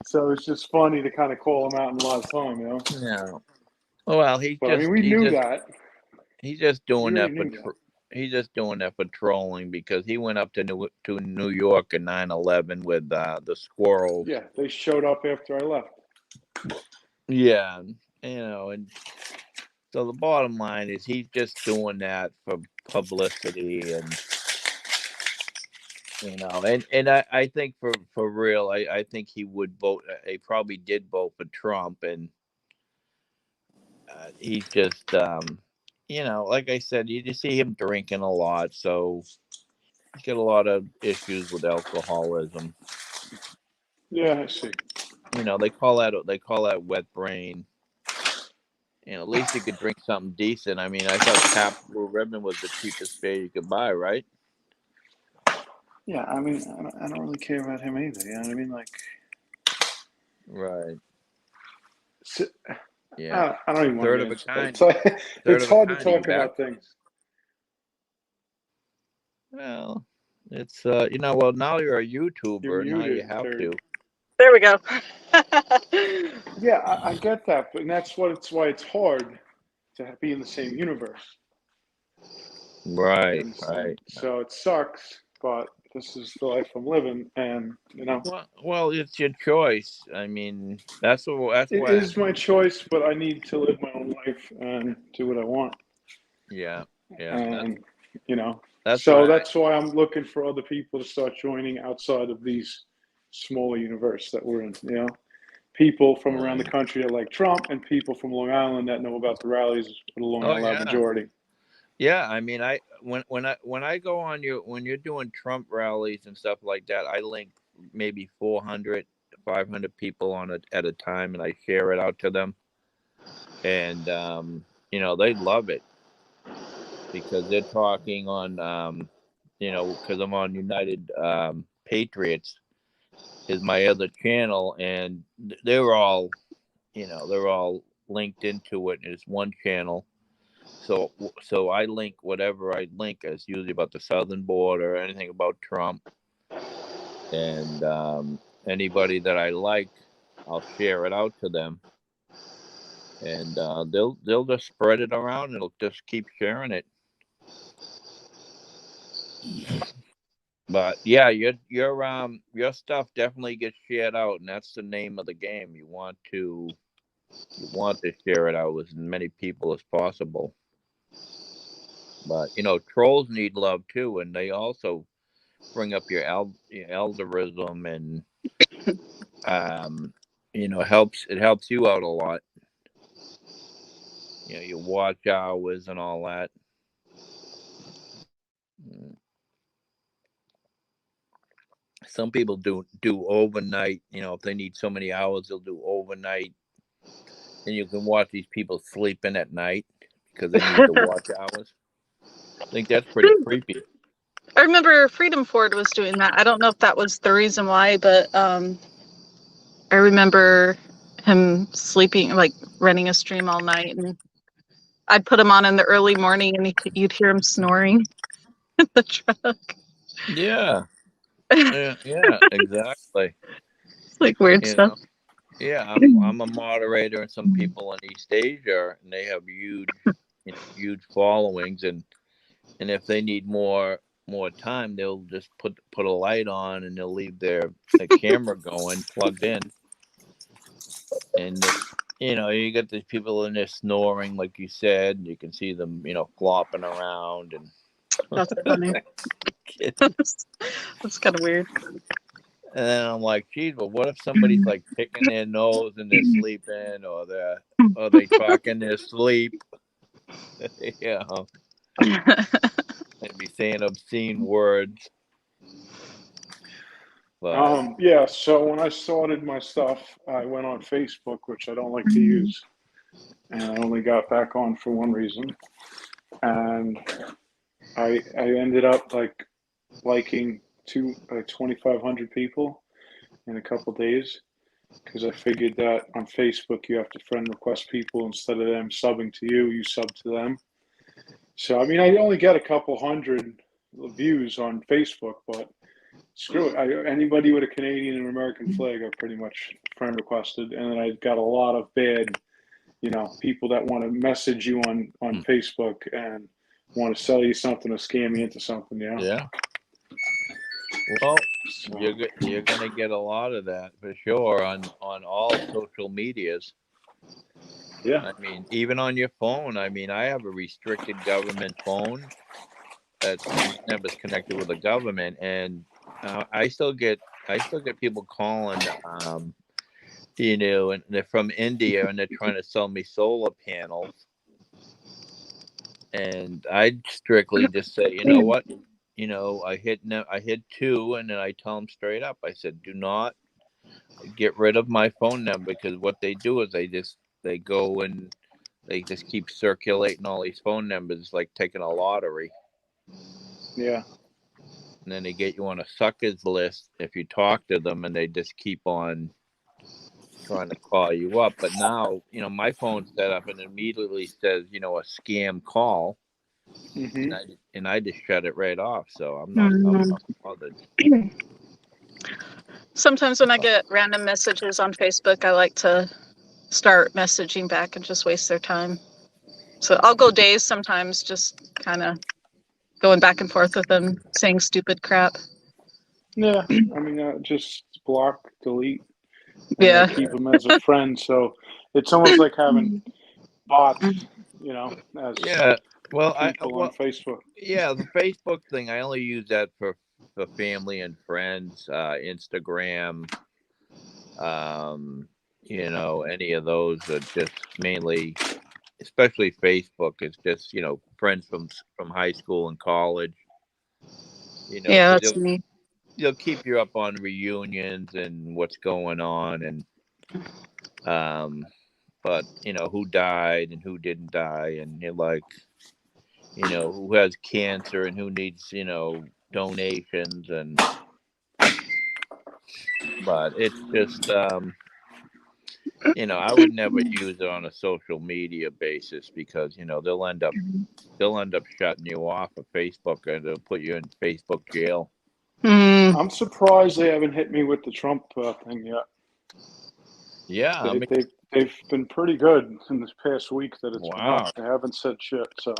So it's just funny to kind of call him out in live time. Yeah. Well, But I mean, we knew that. he's just We doing already that knew that. he's just doing that for trolling because he went up to New York in 9/11 with the squirrels. Yeah, they showed up after I left. Yeah, and so the bottom line is he's just doing that for publicity and I think for real, I think he would vote. He probably did vote for Trump, and he's just like I said, you just see him drinking a lot, so he's got a lot of issues with alcoholism. Yeah, I see. They call that wet brain. At least you could drink something decent. I mean, I thought Pabst Blue Ribbon was the cheapest beer you could buy, right? Yeah, I mean, I don't really care about him either. You know what I mean? Like, Right. so, Yeah. I don't even want Third to of a answer. kind. It's hard to talk about things. Well, it's well, now you're a YouTuber. You're Now you muted, have Terry. to. There we go. Yeah, I get that, but that's why it's hard to be in the same universe. Right. Right. So it sucks, but this is the life I'm living, and Well, it's your choice. I mean, that's why. it is my choice, but I need to live my own life and do what I want. Yeah. Yeah. And That's why I'm looking for other people to start joining outside of these smaller universe that we're in. People from around the country that like Trump, and people from Long Island that know about the rallies with a Long Island majority. Yeah, I mean, when I go on when you're doing Trump rallies and stuff like that, I link maybe 400, 500 people on it at a time, and I share it out to them, and they love it because they're talking on because I'm on United Patriots is my other channel, and they're all linked into it. It's one channel. So I link whatever I link. It's usually about the southern border, anything about Trump, and anybody that I like, I'll share it out to them, and they'll just spread it around. And it'll just keep sharing it. But yeah, your stuff definitely gets shared out, and that's the name of the game. You want to share it out with as many people as possible. But trolls need love too, and they also bring up your algorithm, and it helps you out a lot. Your watch hours and all that. Some people do overnight. If they need so many hours, they'll do overnight, and you can watch these people sleeping at night. because they need the watch hours. I think that's pretty creepy. I remember Freedom Ford was doing that. I don't know if that was the reason why, but I remember him sleeping, like running a stream all night, and I'd put him on in the early morning, and you'd hear him snoring in the truck. Yeah, exactly. It's like weird You stuff. know, yeah, I'm a moderator in some people in East Asia, and they have huge followings, and if they need more time, they'll just put a light on, and they'll leave their camera going plugged in, and you get these people in there snoring, like you said, and you can see them, flopping around, and That's funny. That's kind of weird. and then I'm like, geez, but what if somebody's like picking their nose and they're sleeping, or they talk in their sleep? Yeah, they'd be saying obscene words. But Yeah, so when I started my stuff, I went on Facebook, which I don't like to use, and I only got back on for one reason, and I ended up liking 2,500 people in a couple days, because I figured that on Facebook you have to friend request people instead of them subbing to you, you sub to them. So I mean, I only get a couple hundred views on Facebook, but screw it. Anybody with a Canadian and American flag, I pretty much friend requested, and then I got a lot of bad, people that want to message you on Facebook and want to sell you something or scam you into something. yeah, well, So, you're gonna get a lot of that for sure on all social medias. yeah. I mean, even on your phone. I mean, I have a restricted government phone that's numbers connected with the government, and I still get people calling, and they're from India, and they're trying to sell me solar panels, and I strictly just say, you know what, I hit two, and then I tell them straight up. I said, do not get rid of my phone number, because what they do is they go and they just keep circulating all these phone numbers. It's like taking a lottery. Yeah. And then they get you on a suckers list if you talk to them, and they just keep on trying to call you up. But now, my phone's set up and it immediately says, a scam call, Mm-hmm. and I just shut it right off. So I'm not bothered. Sometimes when I get random messages on Facebook, I like to start messaging back and just waste their time. So I'll go days sometimes just kind of going back and forth with them, saying stupid crap. Yeah. I mean, just block, delete, and Yeah. keep them as a friend. So it's almost like having bots, as Yeah. Well, people on Facebook. yeah, the Facebook thing, I only use that for family and friends, Instagram, any of those are just mainly, especially Facebook, it's just, friends from high school and college, Yeah, 'cause that's me. they'll keep you up on reunions and what's going on, and but who died and who didn't die, and you're like, who has cancer and who needs, donations, and but it's just I would never use it on a social media basis, because they'll end up shutting you off of Facebook, and they'll put you in Facebook jail. I'm surprised they haven't hit me with the Trump thing yet. Yeah, I mean, They've been pretty good in this past week that it's been wow. up. They haven't said shit. So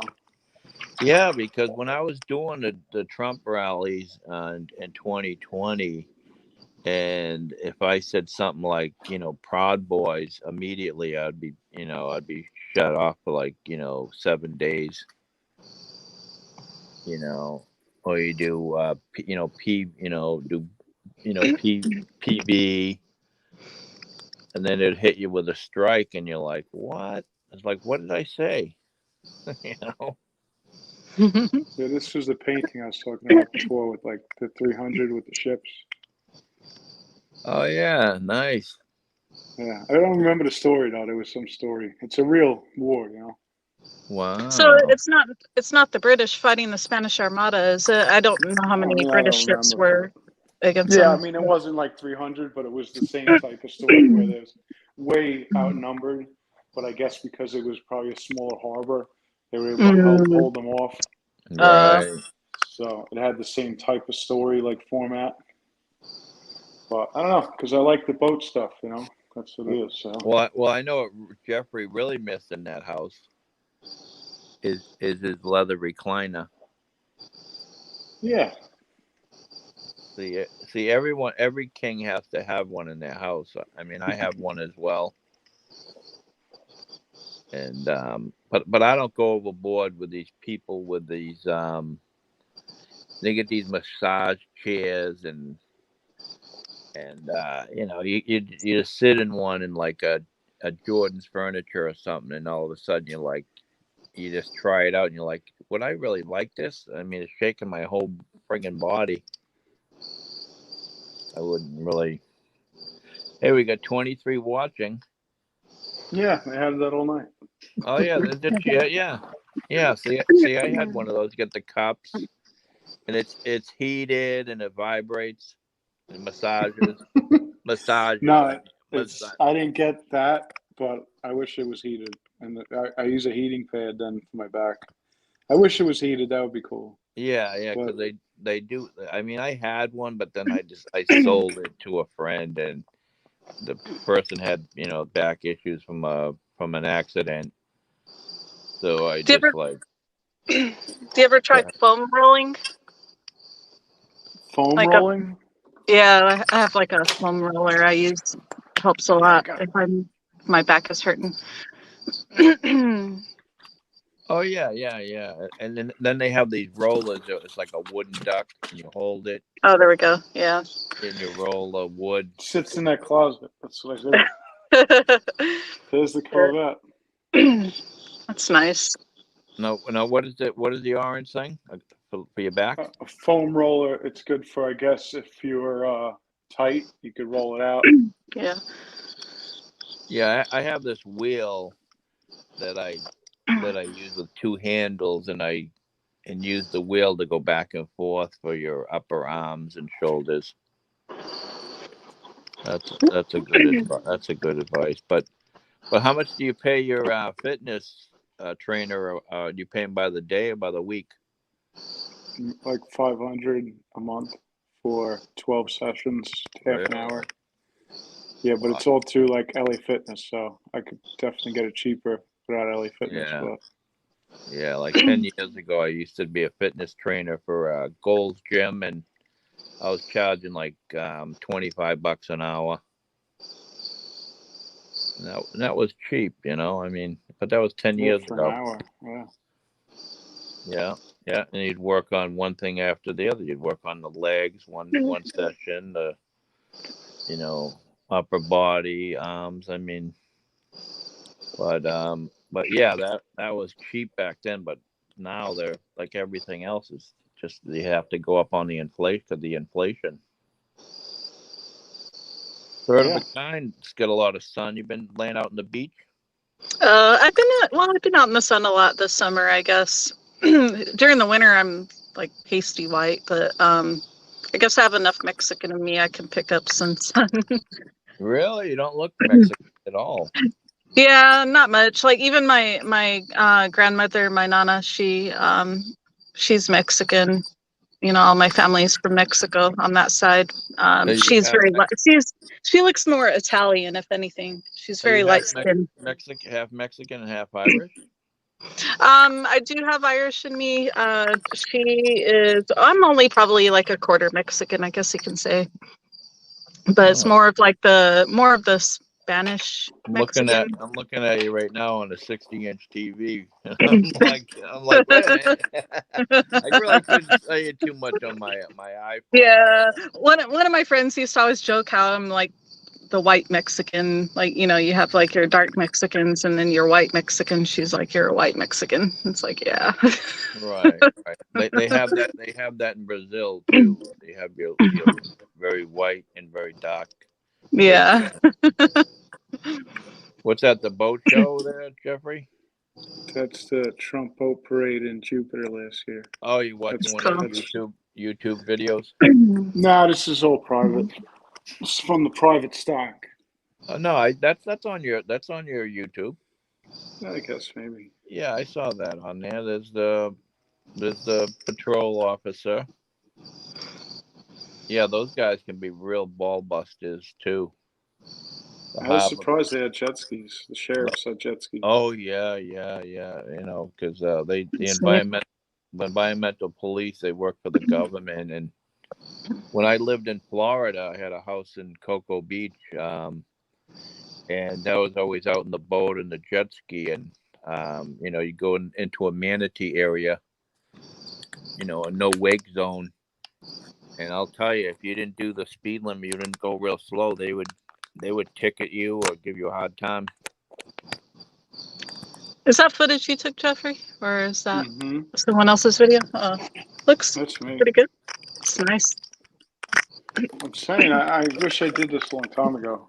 Yeah, because when I was doing the Trump rallies in 2020, and if I said something like, Proud Boys, immediately I'd be shut off for like, 7 days, or you do, PB, and then it'd hit you with a strike, and you're like, what? It's like, what did I say? yeah, this was the painting I was talking about before with like the 300 with the ships. Oh yeah, nice. Yeah, I don't remember the story though. There was some story. It's a real war. Wow. So it's not the British fighting the Spanish Armada, is it? I don't know how I many mean, I British don't ships remember. were against Yeah, I them. mean, it wasn't like 300, but it was the same type of story where there's way outnumbered. But I guess because it was probably a smaller harbor, they were able to Mm, hold them off. uh, Right. So it had the same type of story, like format. But I don't know, because I like the boat stuff, you know? That's what it is. So Well, I know what Jeffrey really missed in that house is his leather recliner. yeah, See, every king has to have one in their house. I mean, I have one as well, and but I don't go overboard with these people with these they get these massage chairs and you know you just sit in one in like a Jordan's furniture or something, and all of a sudden you're like you just try it out and you're like, would I really like this? I mean, it's shaking my whole friggin' body. I wouldn't really. Hey, we got 23 watching. yeah, I had that all night. Oh yeah, the chair. Yeah. See, I had one of those. Get the cups, and it's heated and it vibrates and massages. No, I didn't get that, but I wish it was heated. And I use a heating pad then for my back. I wish it was heated. That would be cool. Yeah, But because they do. I mean, I had one, but then I sold it to a friend, and the person had back issues from an accident, so I do you just ever like do you ever try uh, foam rolling? foam Like a rolling? Yeah, I have like a foam roller I use. Helps a Yeah, I lot got. if my back is hurting. oh yeah, and then they have these rollers. It's like a wooden duck, and you hold it Oh, there we go. Yeah. and you roll the wood. Sits in that closet. That's what I do. There's the Corvette. That's nice. No, what is it? What is the orange thing for your back? A foam roller. It's good for, I guess, if you're tight, you could roll it out. Yeah. Yeah, I have this wheel that I use with two handles, and use the wheel to go back and forth for your upper arms and shoulders. That's a good advice. But how much do you pay your fitness trainer? Do you pay him by the day or by the week? Like 500 a month for 12 sessions, half an hour. Yeah, but it's all through like LA Fitness, so I could definitely get it cheaper without LA Fitness. Yeah. But Yeah, like 10 years ago, I used to be a fitness trainer for Gold's Gym, and I was charging like $25 an hour. And that was cheap, I mean, but that was 10 yeah, years for an ago. hour, yeah. Yeah, and you'd work on one thing after the other. You'd work on the legs one session, the upper body, arms. I mean, but yeah, that was cheap back then. But now they're like everything else is just you have to go up on the inflation. Third of Yeah. a kind. It's got a lot of sun. You've been laying out on the beach. I've been out in the sun a lot this summer, I guess. During the winter, I'm like pasty white, but I guess I have enough Mexican in me. I can pick up some sun. Really, you don't look Mexican at all. Yeah, not much. Like even my grandmother, my nana, she's Mexican. All my family's from Mexico on that side. So you She's have very light. She looks more Italian, if anything. She's so you very have light skinned. half Mexican and half Irish. I do have Irish in me. I'm only probably like a quarter Mexican, I guess you can say. But it's Oh. more of the Spanish Mexican. I'm looking at you right now on a 60-inch TV. I'm like, wait a minute. I really couldn't say too much on my iPhone. Yeah. One of my friends used to always joke how I'm like the white Mexican, like, you have like your dark Mexicans and then your white Mexican. She's like, you're a white Mexican. It's like, yeah. Right. They have that in Brazil too. They have your very white and very dark. Yeah. What's that? The boat show there, Jeffrey? That's the Trump boat parade in Jupiter last year. Oh, you watching That's one of the cool. YouTube videos? No, this is all private. It's from the private stock. Oh no, that's on your YouTube. I guess maybe. Yeah, I saw that on there. There's the patrol officer. Yeah, those guys can be real ball busters too. The I was harbor. surprised they had jet skis. The sheriffs had jet skis. Oh yeah. You know, because the Sweet. environmental police, they work for the government. And when I lived in Florida, I had a house in Cocoa Beach, and that was always out in the boat and the jet ski. And you know, you go into a manatee area, you know, a no wake zone. And I'll tell you, if you didn't do the speed limit, you didn't go real slow, they would ticket you or give you a hard time. Is that footage you took, Jeffrey, or is that Mm-hmm. someone else's video? Looks That's me. pretty good. It's nice. I'm saying, I wish I did this a long time ago.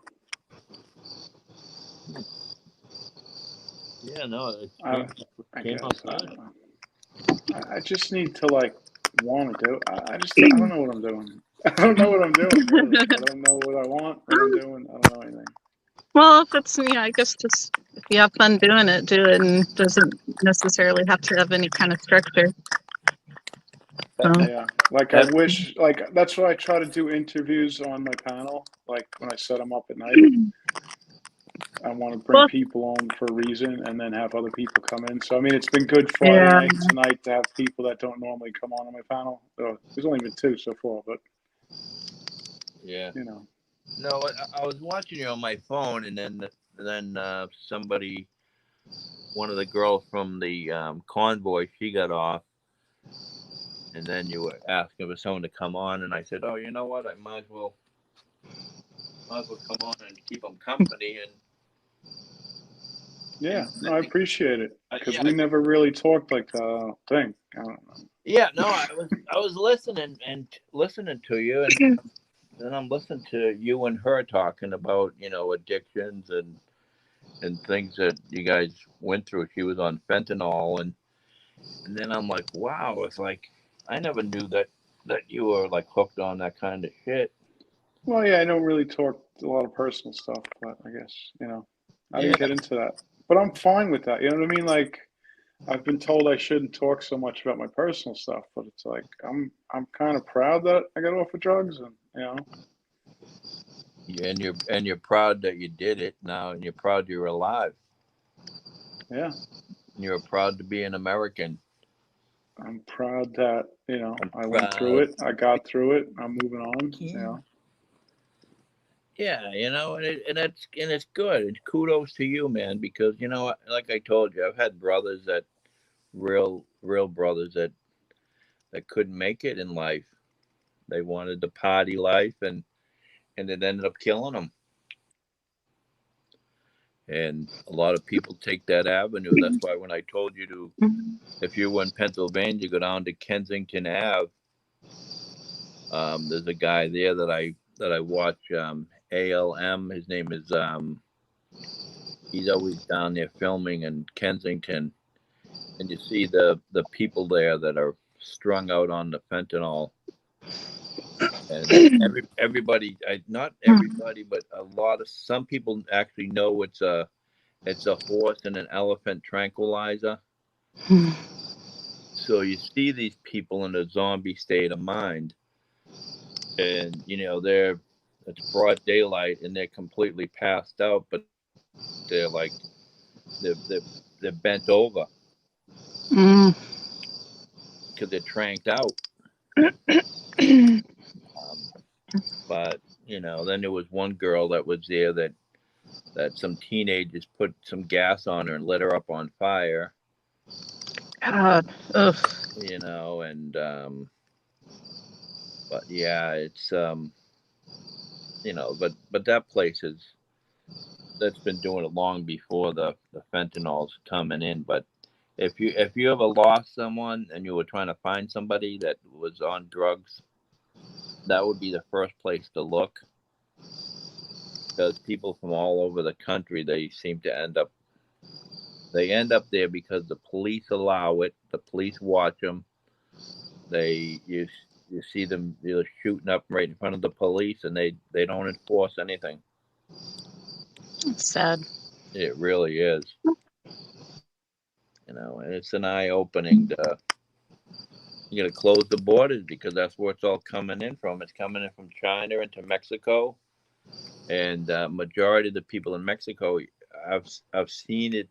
Yeah, no, I came guess. out I good. don't know. I just need to like want to do. I don't know what I'm doing. I don't know what I'm doing. Really. I don't know what I want. What I'm doing. I don't know anything. Well, if it's, I guess just if you have fun doing it, do it, and doesn't necessarily have to have any kind of structure. So, Yeah, like I wish, like that's why I try to do interviews on my panel. Like when I set them up at night, I want to bring Well- people on for a reason, and then have other people come in. So I mean, it's been good Friday Yeah. night tonight to have people that don't normally come on my panel. There's only been 2 so far, but Yeah. you know. No, I was watching you on my phone, and then somebody, one of the girls from the convoy, she got off, and then you were asking for someone to come on, and I said, oh, you know what, I might as well come on and keep them company. And Yeah, no, I appreciate it because yeah, we never really talked like that. I don't think. I don't know. yeah, no, I was listening to you, and then I'm listening to you and her talking about, you know, addictions and things that you guys went through. She was on fentanyl, and then I'm like, wow, it's like I never knew that you were like hooked on that kind of shit. Well, yeah, I don't really talk a lot of personal stuff, but I guess I didn't get into that. But I'm fine with that. You know what I mean? Like I've been told I shouldn't talk so much about my personal stuff, but it's like I'm kind of proud that I got off of drugs, and And you're proud that you did it now, and you're proud you're alive. Yeah. And you're proud to be an American. I'm proud that I went through it. I got through it. I'm moving on. Yeah, and it's good. And kudos to you, man, because like I told you, I've had brothers that real brothers that couldn't make it in life. They wanted the party life, and it ended up killing them. And a lot of people take that avenue. That's why when I told you to, if you were in Pennsylvania, go down to Kensington Ave. There's a guy there that I watch. ALM. His name is. He's always down there filming in Kensington, and you see the people there that are strung out on the fentanyl. And everybody, not everybody, but some people actually know it's a horse and an elephant tranquilizer. So you see these people in a zombie state of mind, and it's broad daylight and they're completely passed out, but they're like they're bent over because they're tranked out. But then there was one girl that was there that some teenagers put some gas on her and lit her up on fire. God, ugh. And but yeah, it's but that place that's been doing it long before the fentanyl's coming in. But if you ever lost someone and you were trying to find somebody that was on drugs, that would be the first place to look, because people from all over the country, they seem to end up They end up there because the police allow it. The police watch them. You see them shooting up right in front of the police, and they don't enforce anything. It's sad. It really is. And it's an eye opening. You got to close the borders because that's where it's all coming in from. It's coming in from China into Mexico, and majority of the people in Mexico, I've seen it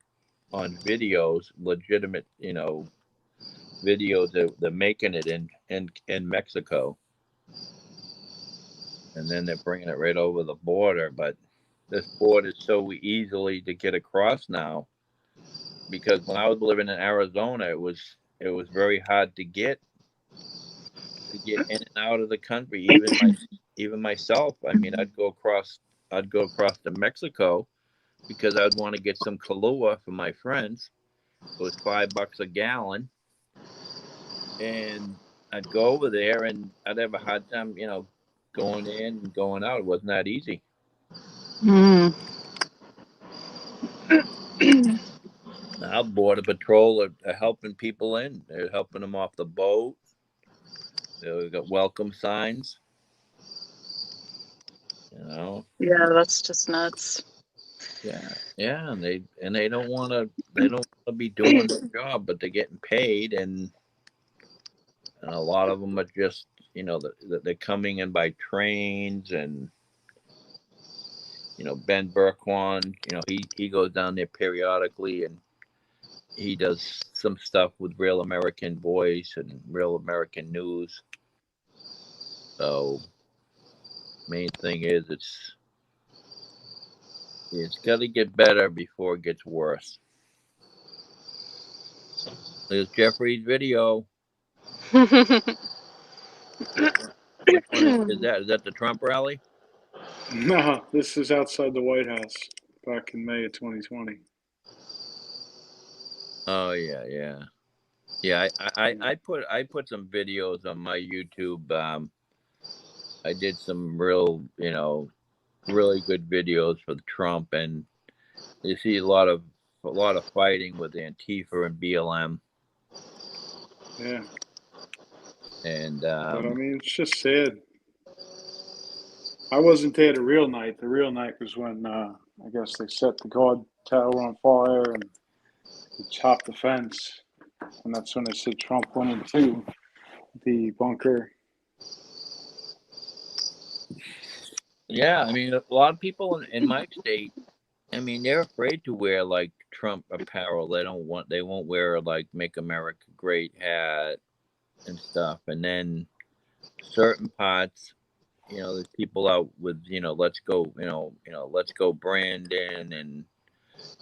on videos, legitimate, videos that they're making it in Mexico, and then they're bringing it right over the border. But this border is so easily to get across now, because when I was living in Arizona, it was very hard to get in and out of the country. Even myself. I mean, I'd go across to Mexico because I'd want to get some Kahlua for my friends. It was $5 a gallon, and I'd go over there, and I'd have a hard time, going in and going out. It wasn't that easy. Mm. Now Border Patrol are helping people in. They're helping them off the boat. They've got welcome signs. Yeah, that's just nuts. Yeah, and they don't want to be doing their job, but they're getting paid, and a lot of them are just they're coming in by trains, and Ben Berquan, he goes down there periodically, and he does some stuff with Real American Voice and Real American News. So main thing is it's got to get better before it gets worse. There's Jeffrey's video. Which one is that? Is that the Trump rally? No, this is outside the White House back in May of 2020. Oh yeah. I put some videos on my YouTube. I did some real, really good videos for Trump, and you see a lot of fighting with Antifa and BLM. Yeah. And But I mean, it's just sad. I wasn't there the real night. The real night was when I guess they set the guard tower on fire and they chopped the fence, and that's when they said Trump went into the bunker. yeah, I mean, a lot of people in my state, I mean, they're afraid to wear like Trump apparel. They won't wear like "Make America Great" hat and stuff. And then certain parts, there's people out with, let's go, let's go Brandon and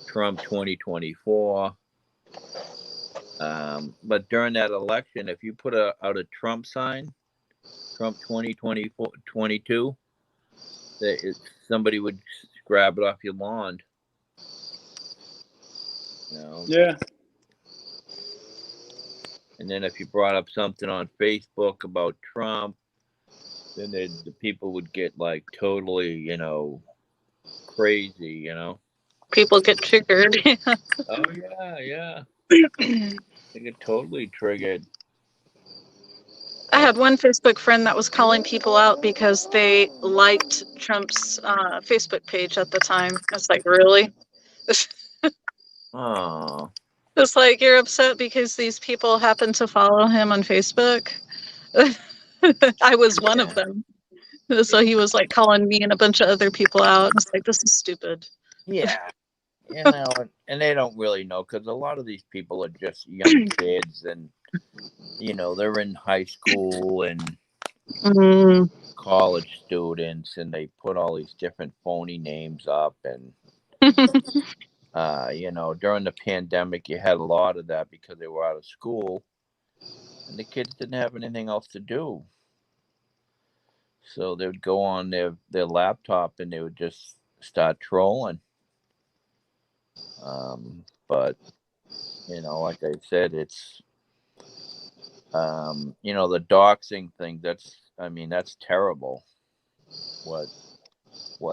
Trump 2024. But during that election, if you put out a Trump sign, Trump 2022, somebody would grab it off your lawn. Yeah. And then if you brought up something on Facebook about Trump, then the people would get like totally, crazy, People get triggered. Oh yeah. They get totally triggered. I had one Facebook friend that was calling people out because they liked Trump's Facebook page at the time. It's like, really? Oh. It's like, you're upset because these people happen to follow him on Facebook? I was one of them. So he was like calling me and a bunch of other people out. It's like, this is stupid. Yeah. And they don't really know, because a lot of these people are just young kids, and they're in high school and college students, and they put all these different phony names up. And during the pandemic, you had a lot of that because they were out of school, and the kids didn't have anything else to do, so they would go on their laptop and they would just start trolling. But like I said, it's the doxing thing, that's terrible what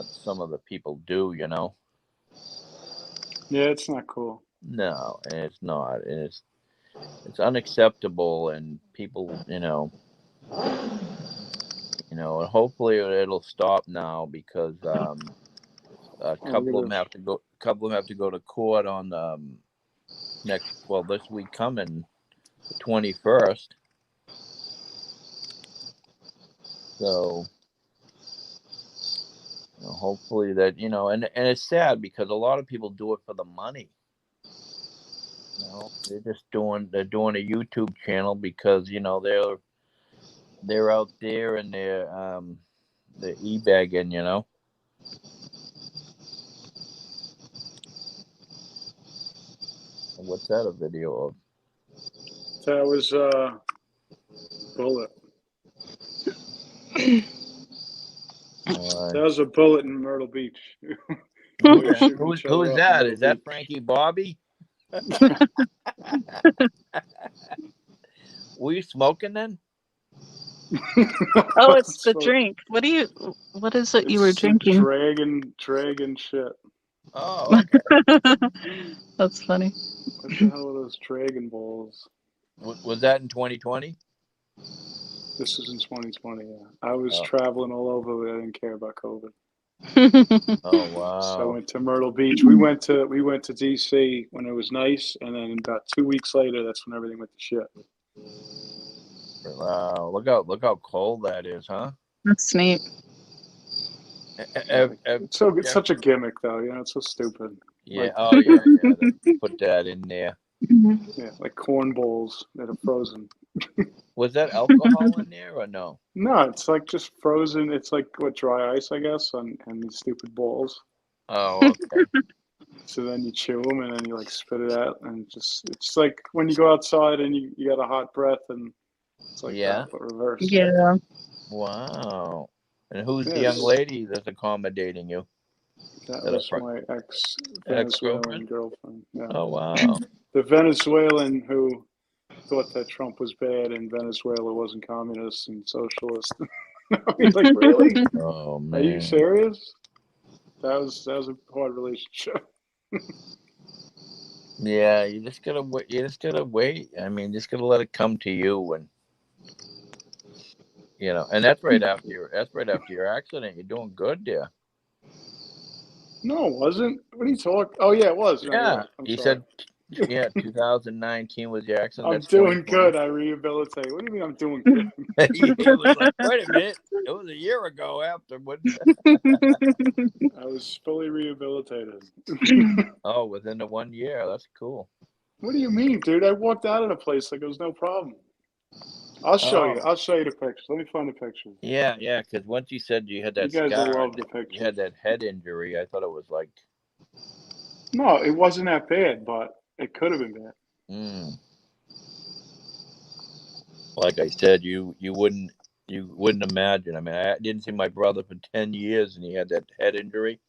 some of the people do. Yeah, it's not cool. No, and it's not, and it's unacceptable, and people, and hopefully it'll stop now because a Oh, couple look of at them this. have to go. Couple of them have to go to court on this week coming, the 21st. So hopefully that and it's sad because a lot of people do it for the money. They're doing a YouTube channel because they're out there and they're e-bagging. What's that a video of? That was Bullet. That was a Bullet in Myrtle Beach. Who They're shooting each other is up in that? Myrtle Is that Beach. Frankie Bobby? Were you smoking then? Oh, it's the So drink. What is it you were it's drinking? dragon shit. Oh, okay. That's funny. What the hell are those Dragon Balls? Was that in 2020? This was in 2020. Yeah, I was Oh. traveling all over. But I didn't care about COVID. Oh wow! So I went to Myrtle Beach. We went to DC when it was nice, and then about 2 weeks later, that's when everything went to shit. Wow! Look how cold that is, huh? That's neat. It's such a gimmick, though. It's so stupid. Yeah. Like, Oh yeah. Put that in there. yeah, like corn balls that are frozen. Was that alcohol in there or no? No, it's like just frozen. It's like dry ice, I guess, and these stupid balls. Oh, okay. So then you chew them and then you like spit it out, and it's like when you go outside and you got a hot breath, and it's like that, but reversed. Yeah. Wow. And who's the Yes. young lady that's accommodating you? That That was a my ex-Venezuelan girlfriend. Yeah. Oh wow. The Venezuelan who thought that Trump was bad and Venezuela wasn't communist and socialist. I mean, like, really? Oh man. Are you serious? That was a hard relationship. Yeah, you just gotta wait. You just gotta wait. I mean, just gotta let it come to you, and and that's right after your accident. You're doing good there. No, it wasn't. What are you talking? Oh yeah, it was. No, Yeah, right. I'm you sorry. said 2019 was your accident. I'm That's doing 2020. good. I rehabilitate. What do you mean I'm doing good? It was like, wait a minute, it was a year ago afterwards. I was fully rehabilitated. Oh, within the 1 year. That's cool. What do you mean, dude? I walked out of the place like it was no problem. I'll show you. I'll show you the pictures. Let me find the pictures. Yeah, because once you said you had that You guys will scar, love the pictures. you had that head injury, I thought it was like. No, it wasn't that bad, but it could have been bad. Like I said, you wouldn't imagine. I mean, I didn't see my brother for 10 years, and he had that head injury,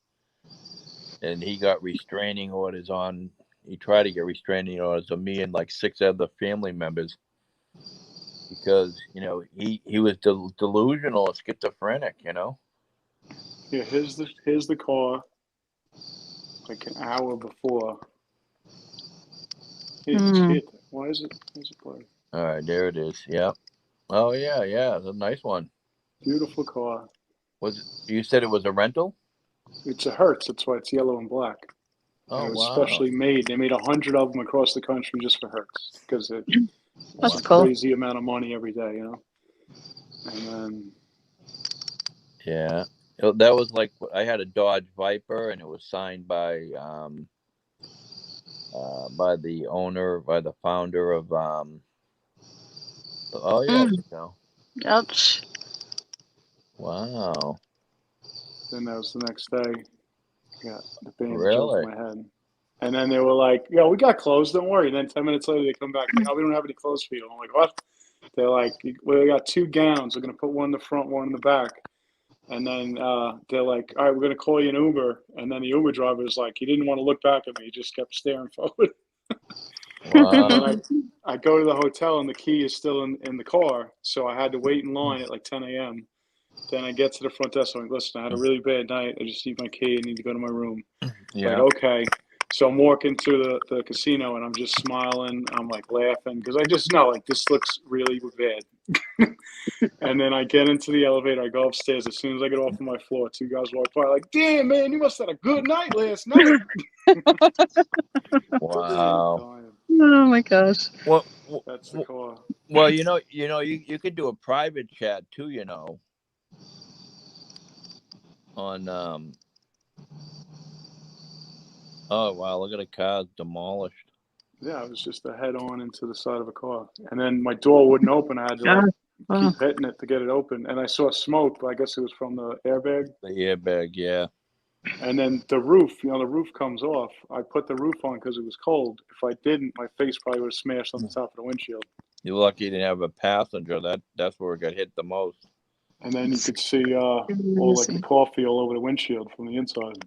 and he got restraining orders on. He tried to get restraining orders on me and like 6 other family members because he was delusional or schizophrenic. Yeah, here's the car. Like an hour before. Why is it blurry? All right, there it is. Yeah. Oh yeah, it's a nice one. Beautiful car. You said it was a rental? It's a Hertz. That's why it's yellow and black. Oh, it was wow. specially made. They made 100 of them across the country just for Hertz because it's That's a cool. crazy amount of money every day, And then yeah, that was like I had a Dodge Viper, and it was signed by the founder of Oh yeah, there you go. Ouch. Wow. Then that was the next day. I got the bandage Really? over my head. And then they were like, "Yo, we got clothes. Don't worry." And then 10 minutes later, they come back. Like, "Oh, we don't have any clothes for you." I'm like, "What?" They're like, "We got 2 gowns. We're gonna put one in the front, one in the back." And then they're like, "All right, we're gonna call you an Uber." And then the Uber driver was like, he didn't want to look back at me. He just kept staring forward. Wow. I go to the hotel and the key is still in the car, so I had to wait in line at like 10 a.m. Then I get to the front desk. I'm like, "Listen, I had a really bad night. I just need my key. I need to go to my room." Yeah. Like, okay. So I'm walking to the casino and I'm just smiling. I'm like laughing because I just know like this looks really bad. And then I get into the elevator. I go upstairs. As soon as I get off of my floor, two guys walk by like, "Damn, man, you must have had a good night last night." Wow. Oh my gosh. Well, That's the car. well, you could do a private chat too, on oh wow, look at the car demolished. Yeah, it was just a head on into the side of a car. And then my door wouldn't open. I had to like Wow. keep hitting it to get it open. And I saw smoke, but I guess it was from the airbag. The airbag, yeah. And then the roof, the roof comes off. I put the roof on because it was cold. If I didn't, my face probably would have smashed on the top of the windshield. You're lucky you didn't have a passenger. That's where it got hit the most. And then you could see all like the coffee all over the windshield from the inside.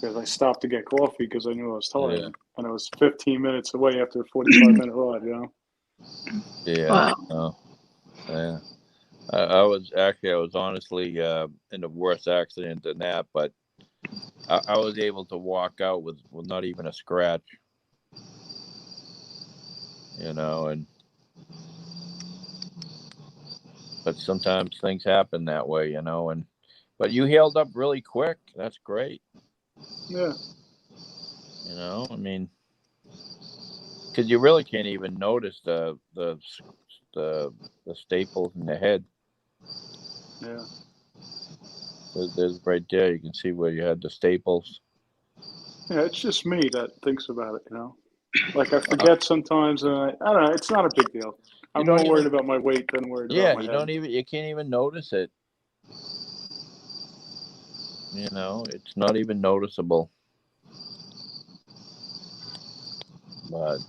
Because I stopped to get coffee because I knew I was tired. Yeah. And it was 15 minutes away after a 45-minute ride, Yeah. Wow. Oh, yeah. I was honestly in a worse accident than that, but I was able to walk out with not even a scratch. But sometimes things happen that way, but you healed up really quick. That's great. Yeah. I mean, because you really can't even notice the staples in the head. Yeah. There's right there. You can see where you had the staples. Yeah, it's just me that thinks about it, Like I forget sometimes, and I don't know. It's not a big deal. I'm more worried about my weight than worried about my head. You can't even notice it. It's not even noticeable. But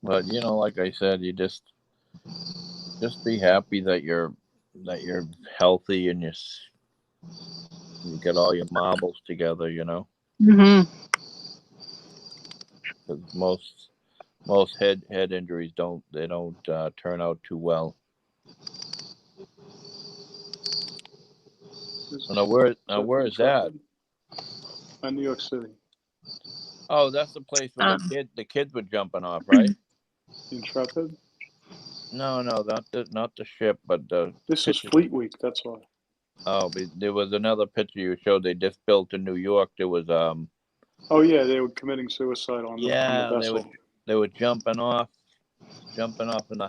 like I said, you just be happy that you're healthy and you get all your marbles together, Mm-hmm. because most head injuries don't turn out too well. Now where is that? New York City. Oh, that's the place where the kids were jumping off, right? Intrepid? No, not the ship, but this was Fleet Week. That's why. Oh, but there was another picture you showed. They just built in New York. There was Oh yeah, they were committing suicide on the vessel. They were jumping off in the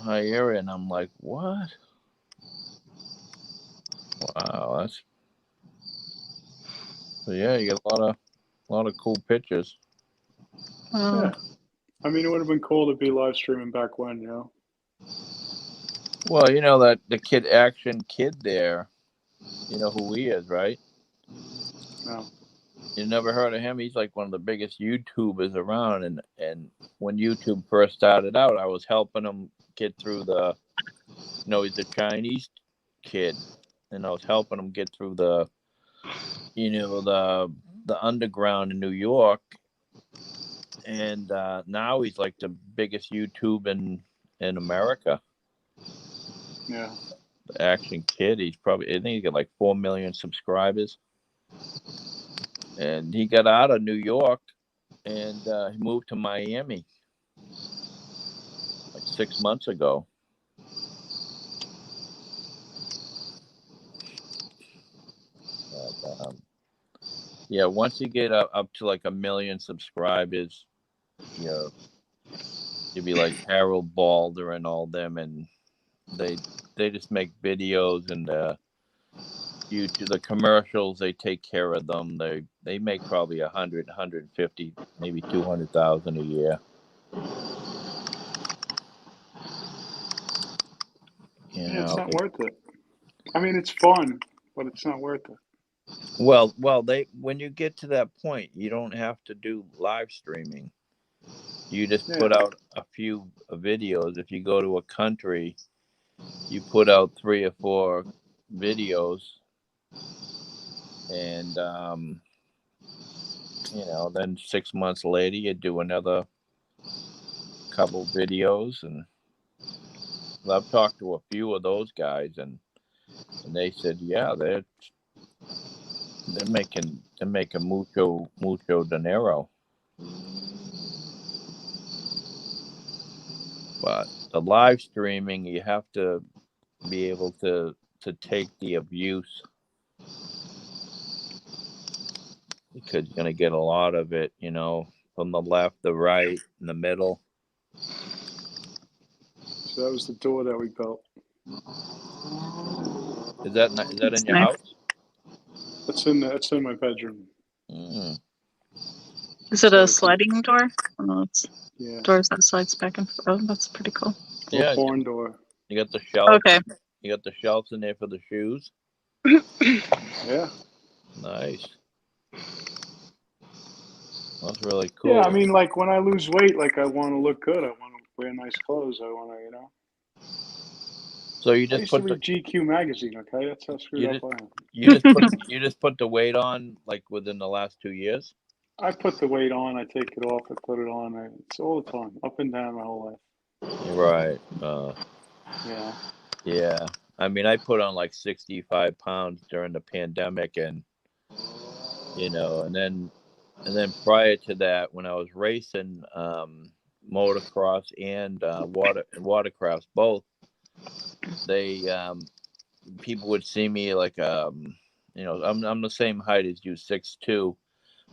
high area, and I'm like, what? Wow, so yeah, you get a lot of cool pictures. Yeah. I mean, it would have been cool to be live streaming back when, Well, that the Action Kid there, you know who he is, right? No. You never heard of him? He's like one of the biggest YouTubers around, and when YouTube first started out, I was helping him get through the, he's a Chinese kid, and I was helping him get through the, the underground in New York, and now he's like the biggest YouTube in America. Yeah. The Action Kid. I think he got like 4 million subscribers. And he got out of New York and he moved to Miami like 6 months ago. But, yeah, once you get up to like 1 million subscribers, you'll be like Harold Balder and all them, and they just make videos, and YouTube, the commercials, they take care of them. They make probably 100, 150, maybe 200,000 a year. It's not worth it. I mean, it's fun, but it's not worth it. Well, when you get to that point, you don't have to do live streaming. You just put out a few videos. If you go to a country, you put out 3 or 4 videos, and then 6 months later, you do another couple videos. And I've talked to a few of those guys, and they said, yeah, they're making mucho dinero. But the live streaming, you have to be able to take the abuse, because you're gonna get a lot of it, from the left, the right, and the middle. So that was the door that we built. Is that in That's your nice. house? It's in my bedroom. Mm. Is it a So- sliding door? Oh, it's Yeah. doors that slides back and forth. Oh, that's pretty cool. Yeah, Barn door. you got the shelf. Okay. You got the shelves in there for the shoes. Yeah. Nice. That's really cool. Yeah, I mean, like when I lose weight, like I want to look good. I want to wear nice clothes. I want to, So you I just used to put the read GQ magazine. Okay, that's how screwed You up I am. you just put the weight on like within the last 2 years. I put the weight on. I take it off. I put it on. It's all the time, up and down my whole life. Right. Yeah. Yeah. I mean, I put on like 65 pounds during the pandemic, and and then prior to that, when I was racing motocross and watercrafts both, they people would see me like I'm the same height as you, 6'2",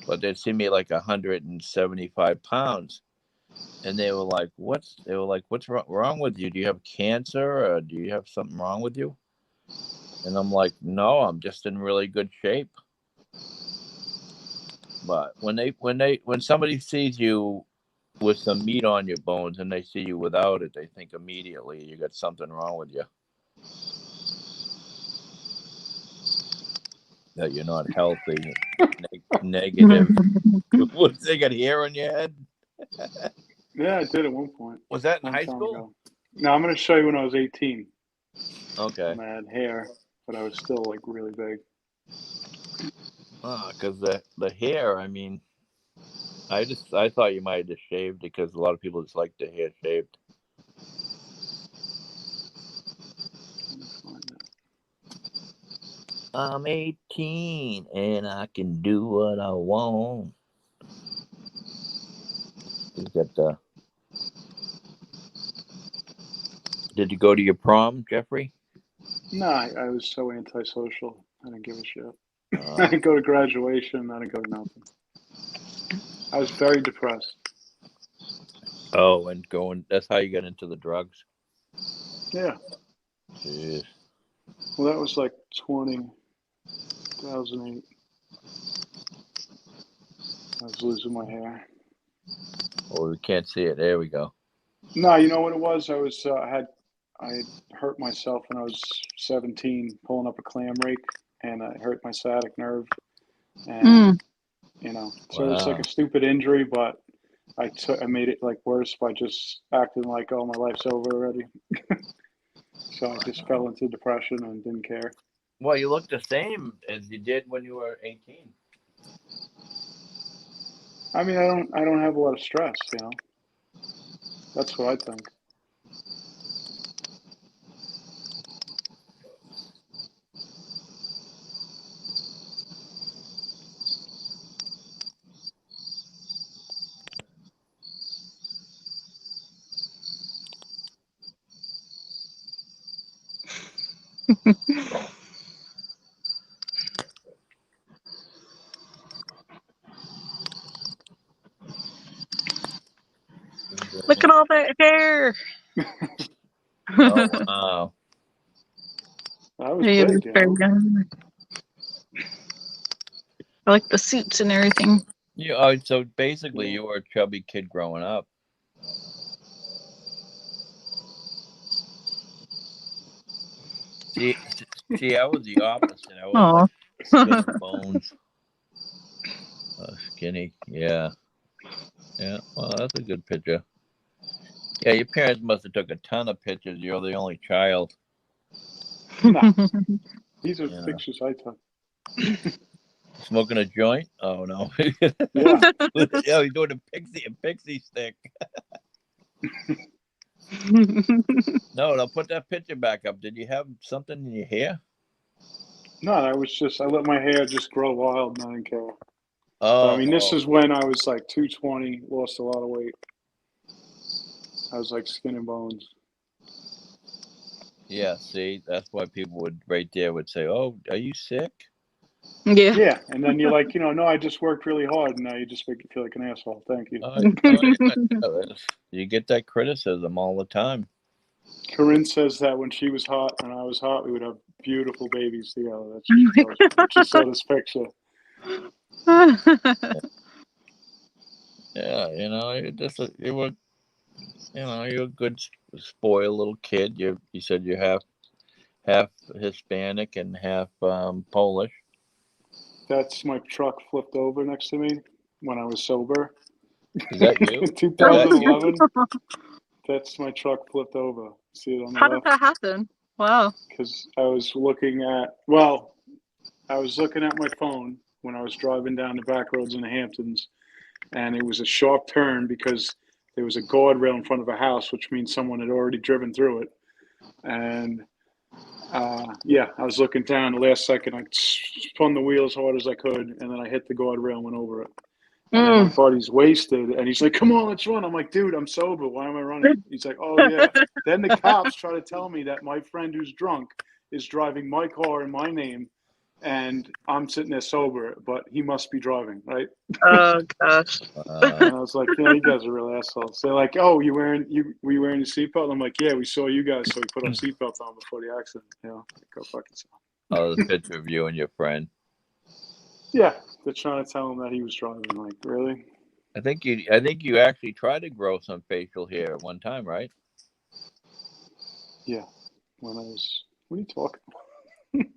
but they'd see me like 175 pounds, and they were like, what's wrong with you? Do you have cancer, or do you have something wrong with you? And I'm like, no, I'm just in really good shape. But when somebody sees you with some meat on your bones and they see you without it, they think immediately you got something wrong with you, that you're not healthy, negative. What, they got hair on your head? Yeah, I did at one point. Was that in Long high time school? ago. No, I'm going to show you when I was 18. Okay. And I had hair, but I was still like really big. Because the hair, I mean, I thought you might have just shaved it, because a lot of people just like the hair shaved. Let me find it. I'm 18 and I can do what I want. Did you go to your prom, Jeffrey? No, I was so antisocial. I didn't give a shit. I didn't go to graduation. I didn't go to nothing. I was very depressed. Oh, and that's how you got into the drugs? Yeah. Jeez. Well, that was like 2008. I was losing my hair. Oh, we can't see it. There we go. No, you know what it was? I hurt myself when I was 17 pulling up a clam rake, and I hurt my sciatic nerve. And so it's like Wow. a stupid injury, but I made it like worse by just acting like, oh, my life's over already. So I just fell into depression and didn't care. Well, you look the same as you did when you were 18. I mean, I don't have a lot of stress, That's what I think. Look at all that hair. Oh, wow. I was He big, was very young. I like the suits and everything. So basically, you were a chubby kid growing up. See, I was the opposite. I was like skin and bones, skinny. Yeah. Well, that's a good picture. Yeah, your parents must have took a ton of pictures. You're the only child. No, these are pictures I took. Smoking a joint? Oh no. Yeah. Yeah, he's doing a pixie stick. No, I'll put that picture back up. Did you have something in your hair? No, I let my hair just grow wild and I didn't care. But, I mean, this Oh, is when I was like 220, lost a lot of weight. I was like skin and bones. yeah. See, that's why people would right there would say, "Oh, are you sick?" Yeah. Yeah, and then you're like, no, I just worked really hard, and now you just make me feel like an asshole. Thank you. Oh, yeah. You get that criticism all the time. Corinne says that when she was hot and I was hot, we would have beautiful babies together. That's what she tells me. When she saw this picture. Yeah, you were, you're a good spoiled little kid. You said you're half Hispanic and half Polish. That's my truck flipped over next to me when I was sober. Is that you? In Is that 2011, that's my truck flipped over. See it on the How did left? that happen? Wow. Because I was looking at my phone when I was driving down the back roads in the Hamptons, and it was a sharp turn because there was a guardrail in front of a house, which means someone had already driven through it. And I was looking down. The last second, I spun the wheel as hard as I could, and then I hit the guardrail and went over it. And then my buddy's wasted, and he's like, "Come on, let's run." I'm like, "Dude, I'm sober. Why am I running?" He's like, "Oh yeah." Then the cops try to tell me that my friend who's drunk is driving my car in my name, and I'm sitting there sober, but he must be driving, right? Oh gosh. And I was like, you guys are real assholes. They're like, "Oh, were you wearing your seatbelt?" I'm like, "Yeah, we saw you guys, so we put our seatbelts on before the accident." Go fucking yourself. Oh, the picture of you and your friend. Yeah, they're trying to tell him that he was driving. Like, really? I think you actually tried to grow some facial hair at one time, right? Yeah. When I was, what are you talking about?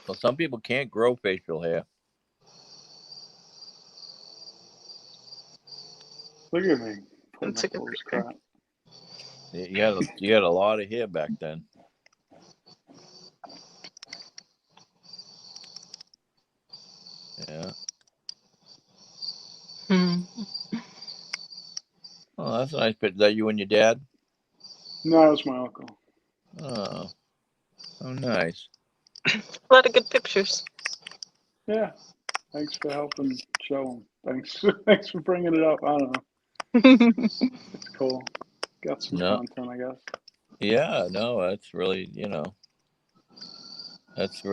Well, some people can't grow facial hair. Look at me. Putting That's a up good all this picture. crap. You had a lot of hair back then. Yeah. Hmm. Oh, that's a nice picture. Is that you and your dad? No, it was my uncle. Oh, nice. A lot of good pictures. Yeah. Thanks for helping show him. Thanks for bringing it up. I don't know. It's cool. Got some No, content, I guess. yeah, no, that's really, that's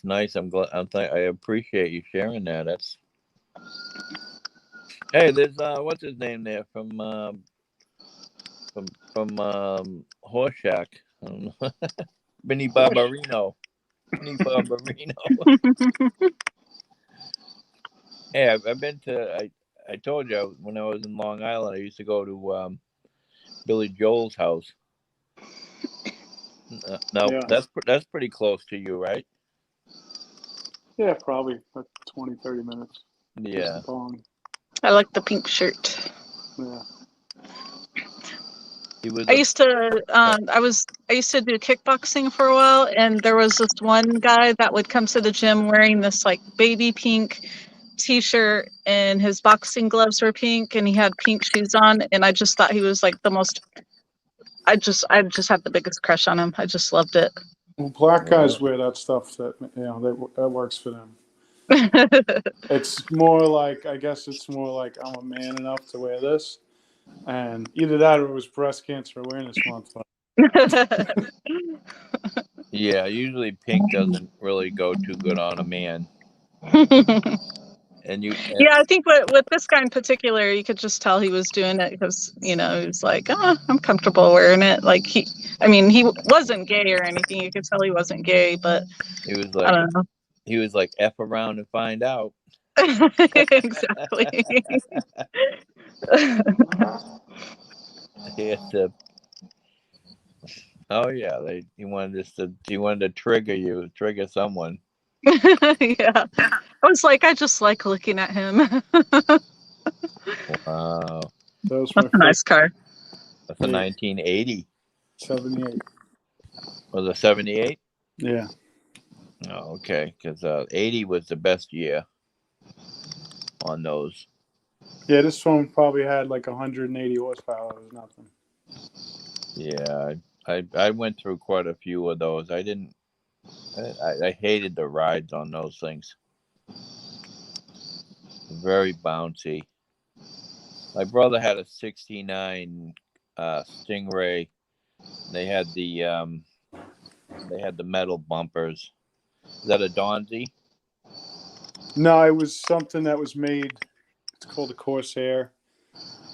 nice. I appreciate you sharing that. Hey, there's what's his name there from Horse Shack. Vinny Barbarino. Vinny Barbarino. Hey, I've been to. I told you when I was in Long Island, I used to go to Billy Joel's house. No, Yeah. that's pretty close to you, right? Yeah, probably like 20, 30 minutes. Yeah. Just long. I like the pink shirt. Yeah. He was I used to do kickboxing for a while, and there was this one guy that would come to the gym wearing this like baby pink t-shirt, and his boxing gloves were pink, and he had pink shoes on, and I just thought he was like the most. I just had the biggest crush on him. I just loved it. Well, black guys wear that stuff that that works for them. It's more like, I guess it's more like I'm a man enough to wear this, and either that or it was Breast Cancer Awareness Month. Yeah, usually pink doesn't really go too good on a man. And Yeah, I think with this guy in particular, you could just tell he was doing it because he was like, "Oh, I'm comfortable wearing it." Like he wasn't gay or anything. You could tell he wasn't gay, but he was I like don't know. he was like F around and find out. Exactly. He had to. Oh yeah, he wanted to trigger someone. Yeah, I was like, I just like looking at him. Wow, That was my That's a nice car. that's a 1980. 78. Was it 78? Yeah. Oh, okay, because 80 was the best year on those. Yeah, this one probably had like 180 horsepower. It was nothing. Yeah, I went through quite a few of those. I didn't I hated the rides on those things. Very bouncy. My brother had a '69 Stingray. They had the metal bumpers. Is that a Donzi? No, it was something that was made. It's called a Corsair,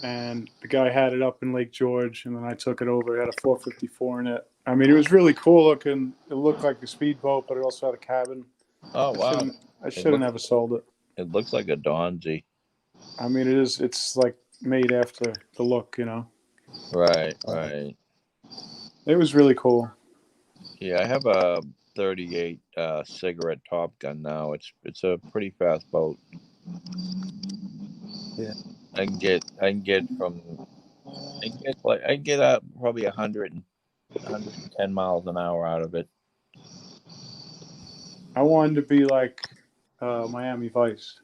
and the guy had it up in Lake George, and then I took it over. It had a 454 in it. I mean, it was really cool looking. It looked like a speedboat, but it also had a cabin. Oh wow! I should have never sold it. It looks like a Donzi. I mean, it is. It's like made after the look, you know. Right, right. It was really cool. Yeah, I have a '38 cigarette Top Gun now. It's a pretty fast boat. Yeah. I can get probably 110 miles an hour out of it. I wanted to be like Miami Vice.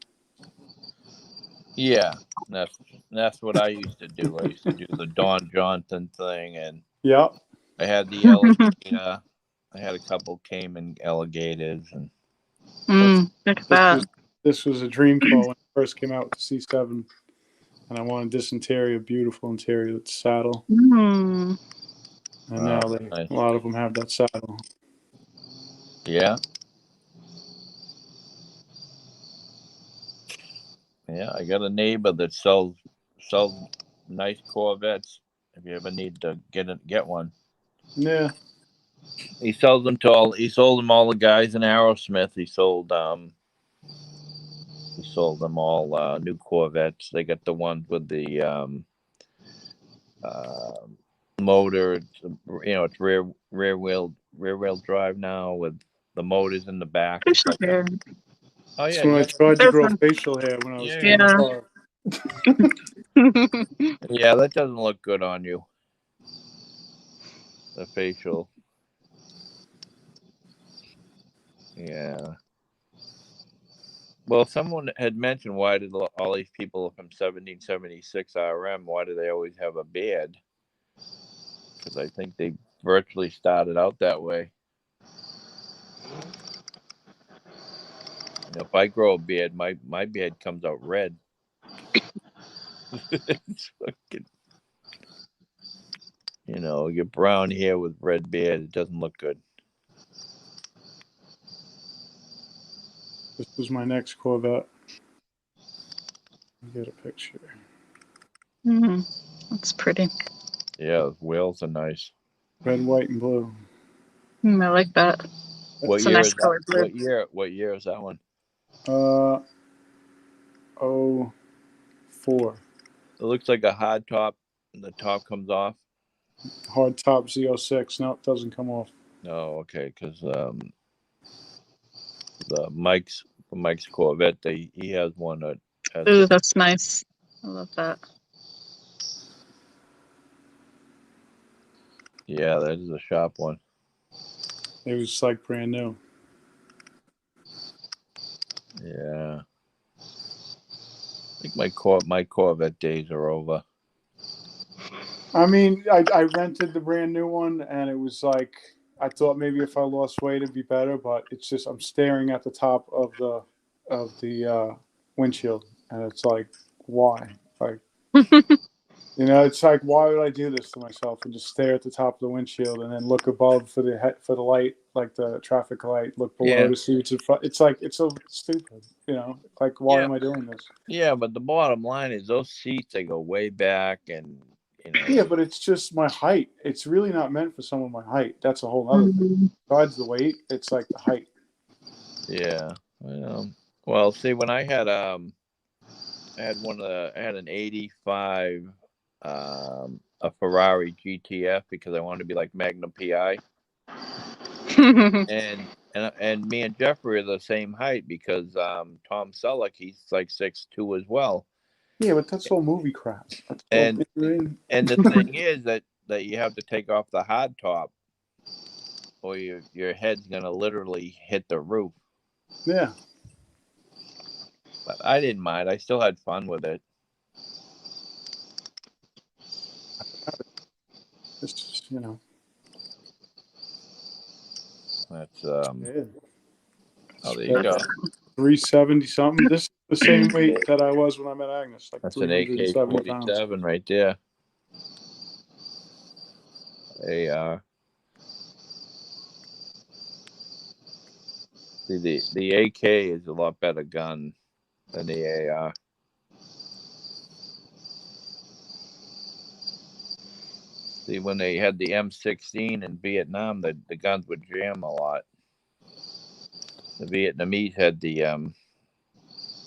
Yeah, that's what I used to do. I used to do the Don Johnson thing, and Yeah. I had the alligator. I had a couple Cayman alligators, and Look at that. This was a dream car when it first came out with the C7, and I wanted this interior, beautiful interior, with saddle. Mm. And now nice. a lot of them have that saddle. Yeah. Yeah, I got a neighbor that sells nice Corvettes. If you ever need to get one, Yeah. he sells them to all. He sold them all the guys in Aerosmith. He sold them all new Corvettes. They got the ones with the motor. It's rear wheel drive now with the motors in the back. Facial hair. Oh That's yeah, when I tried to grow facial hair when I was Yeah. 25. yeah. That doesn't look good on you. The facial. Yeah. Well, someone had mentioned why did all these people from 1776 RM, why do they always have a beard? Because I think they virtually started out that way. If I grow a beard, my beard comes out red. It's fucking, you get brown hair with red beard. It doesn't look good. This was my next Corvette. Get a picture. That's pretty. Yeah, the wheels are nice. Red, white, and blue. I like that. What It's a year nice is color that? blue. What year is that one? 04. It looks like a hard top, and the top comes off. Hard top Z06. No, it doesn't come off. Oh, okay, because the Mike's Corvette, he has one that has. Ooh, that's nice. I love that. Yeah, that is a sharp one. It was like brand new. Yeah. I think my Corvette days are over. I mean, I rented the brand new one, and it was like I thought maybe if I lost weight it'd be better, but it's just I'm staring at the top of the windshield, and it's like, why? Like, it's like, why would I do this to myself and just stare at the top of the windshield and then look above for the light, like the traffic light, look below to see what's in front. It's like, it's so stupid, like, why am I doing this? Yeah, but the bottom line is those seats, they go way back, and Yeah, but it's just my height. It's really not meant for someone my height. That's a whole other thing. Besides the weight, it's like the height. Yeah. Well, see, when I had I had an '85 a Ferrari GTF because I wanted to be like Magnum PI, and me and Jeffrey are the same height because Tom Selleck, he's like 6'2" as well. Yeah, but that's all movie crap. And the thing is that you have to take off the hard top, or your head's gonna literally hit the roof. Yeah. But I didn't mind. I still had fun with it. It's just, That's Yeah. oh, there you go. 370 something. This is the same weight that I was when I met Agnes, like That's an 370 pounds. AK-47 right there. AR. See, the AK is a lot better gun than the AR. See, when they had the M16 in Vietnam, the guns would jam a lot. The Vietnamese had the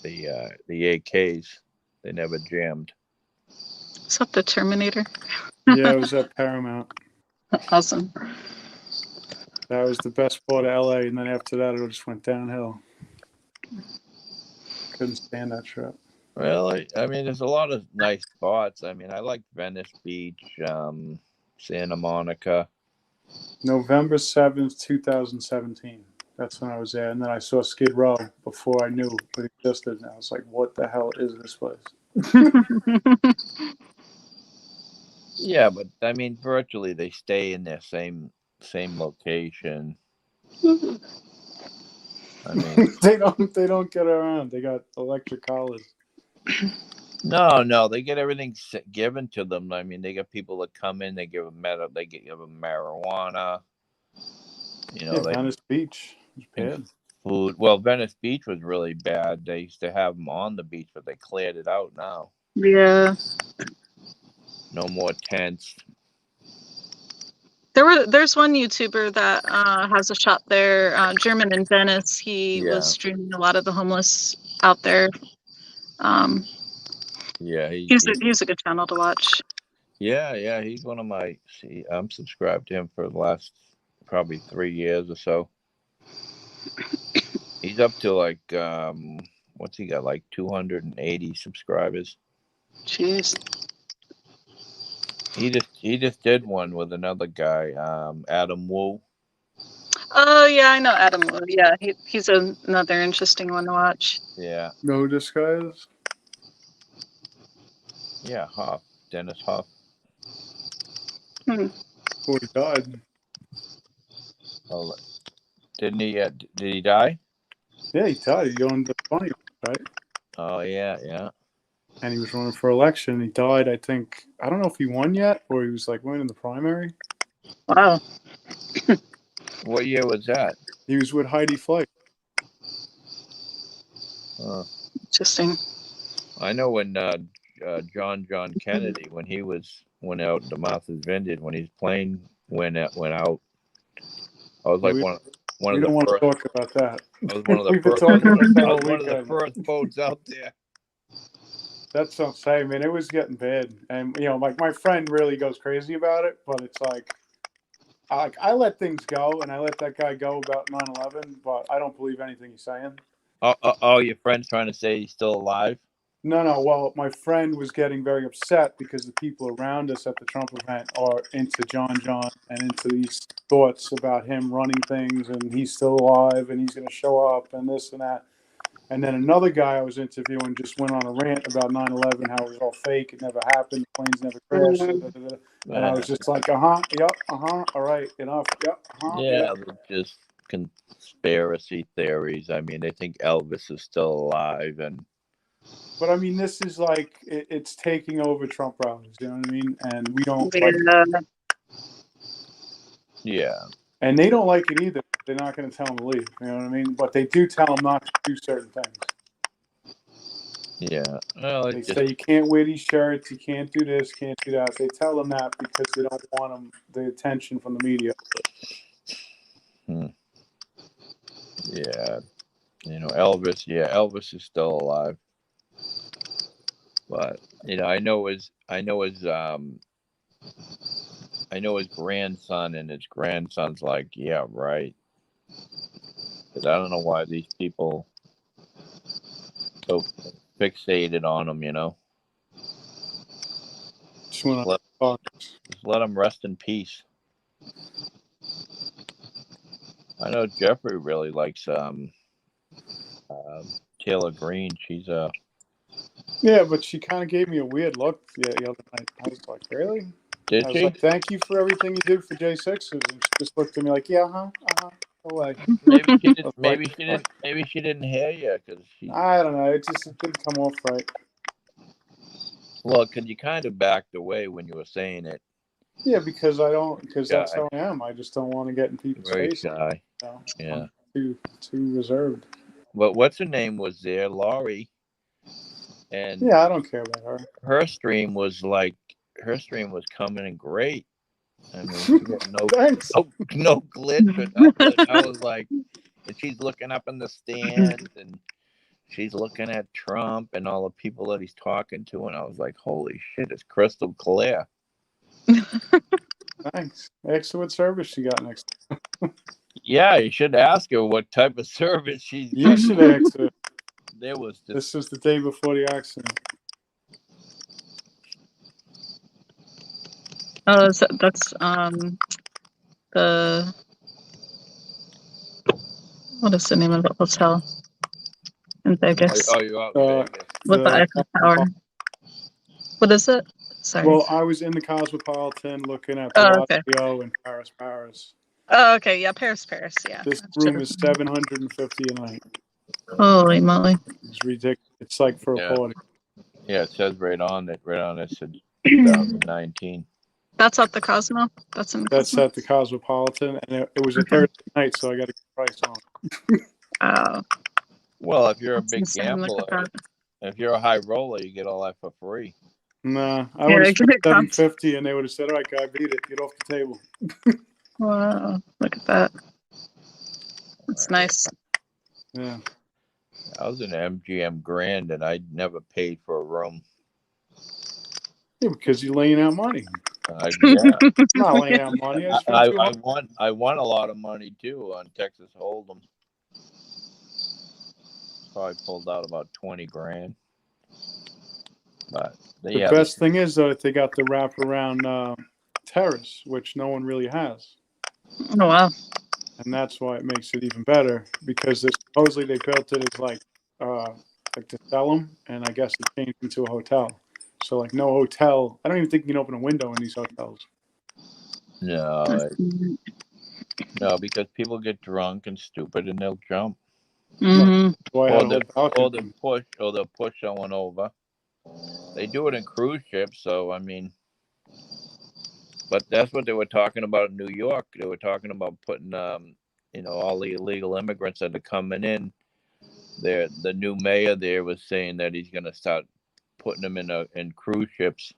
AKs. They never jammed. Is that the Terminator? Yeah, it was at Paramount. Awesome. That was the best part of LA, and then after that, it just went downhill. Couldn't stand that trip. Really? I mean, there's a lot of nice spots. I mean, I like Venice Beach, Santa Monica. November 7th, 2017. That's when I was there. And then I saw Skid Row before I knew it existed. And I was like, what the hell is this place? Yeah, but I mean, virtually they stay in their same location. I mean, they don't get around. They got electric collars. no, they get everything given to them. I mean, they get people that come in, they give them give them marijuana. You know, Yeah, Venice Beach was bad. Food. Well, Venice Beach was really bad. They used to have them on the beach, but they cleared it out now. Yeah. No more tents. There's one YouTuber that has a shop there, German in Venice. He Yeah. was streaming a lot of the homeless out there. Yeah, he's a good channel to watch. Yeah, he's one of my. See, I'm subscribed to him for the last probably 3 years or so. He's up to like what's he got, like 280 subscribers. Jeez. He just did one with another guy, Adam Wu. Oh yeah, I know Adam Wu. Yeah, he's another interesting one to watch. Yeah. Know who this guy is? Yeah, Huff. Dennis Huff. Before he died. Oh, didn't he? Did he die? Yeah, he died. He owned the funny, right? Oh yeah. And he was running for election. He died, I think. I don't know if he won yet or he was like winning the primary. Wow. What year was that? He was with Heidi Fleiss. Interesting. I know when John Kennedy, when he went out to Martha's Vineyard, when his plane went out. I was like one of we the don't want first. to talk about that. I was one of the We've been first. talking about that I all was one of the weekend. first boats out there. That's what I'm saying, man. It was getting bad. And, you know, like my friend really goes crazy about it, but it's like I let things go, and I let that guy go about 9/11, but I don't believe anything he's saying. Oh, your friend's trying to say he's still alive? No. Well, my friend was getting very upset because the people around us at the Trump event are into John and into these thoughts about him running things, and he's still alive, and he's going to show up, and this and that. And then another guy I was interviewing just went on a rant about 9/11, how it was all fake, it never happened, planes never crashed, and I was just like, yep, all right, enough, yep, Yeah, just conspiracy theories. I mean, they think Elvis is still alive, But I mean, this is like it's taking over Trump rallies, you know what I mean? And we don't yeah. And they don't like it either. They're not going to tell him to leave. You know what I mean? But they do tell him not to do certain things. Yeah. Well, they say you can't wear these shirts, you can't do this, can't do that. They tell them that because they don't want the attention from the media. Yeah. You know, Elvis is still alive. But, you know, I know his grandson, and his grandson's like, yeah, right. But I don't know why these people so fixated on him, you know. Just let him rest in peace. I know Jeffrey really likes Taylor Greene. She's yeah, but she kind of gave me a weird look the other night. I was like, really? Did I was she? like, thank you for everything you did for J6. And she just looked at me like, yeah, away. Maybe she didn't. Like, Maybe she didn't. Maybe she didn't hear you because she. I don't know. It didn't come off right. Well, because you kind of backed away when you were saying it. Yeah, because that's Shy. how I am. I just don't want to get in people's Very face. shy. You know? Yeah. I'm too reserved. But what's her name was there, Laurie, and Yeah, I don't care about her. her stream was coming in great. I mean, she had Thanks. no glitch or nothing. I was like, and she's looking up in the stands and she's looking at Trump and all the people that he's talking to, and I was like, holy shit, it's crystal clear. Thanks. Ask her what service she got next. Yeah, you should ask her what type of service she's You should ask her. There was just, This was the day before the accident. Oh, that's the what is the name of the hotel in Vegas you're out in Vegas. with the Eiffel Tower? What is it? Sorry. Well, I was in the Cosmopolitan looking at Oh, okay. Bellagio and Paris. Oh, okay. Yeah, Paris. Yeah. This room is $750 a night. Holy moly! It's ridiculous. It's like for a party. Yeah, it says right on it. It said 2019. That's at the Cosmo. That's in the That's Cosmo. at the Cosmopolitan, and it was a Thursday night, so I got a good price on it. Oh. Well, if you're a That's big insane. Look gambler, at that. if you're a high roller, you get all that for free. Nah, I Yeah, would have give spent it comes. $750, and they would have said, "All right, guy, beat it. Get off the table." Wow! Look at that. That's nice. Yeah. I was in MGM Grand, and I never paid for a room. Yeah, because you're laying out money. Yeah. I'm not laying out money. I won a lot of money too on Texas Hold'em. Probably pulled out about 20 grand. But The best thing is though that they got the wraparound terrace, which no one really has, Oh wow! and that's why it makes it even better. Because supposedly they built it as like to sell them, and I guess it changed into a hotel. So like no hotel. I don't even think you can open a window in these hotels. no, because people get drunk and stupid and they'll jump. Mm-hmm. So I had a hotel They'll push someone over. They do it in cruise ships, so I mean, but that's what they were talking about in New York. They were talking about putting, all the illegal immigrants that are coming in. The new mayor there was saying that he's going to start putting them in cruise ships.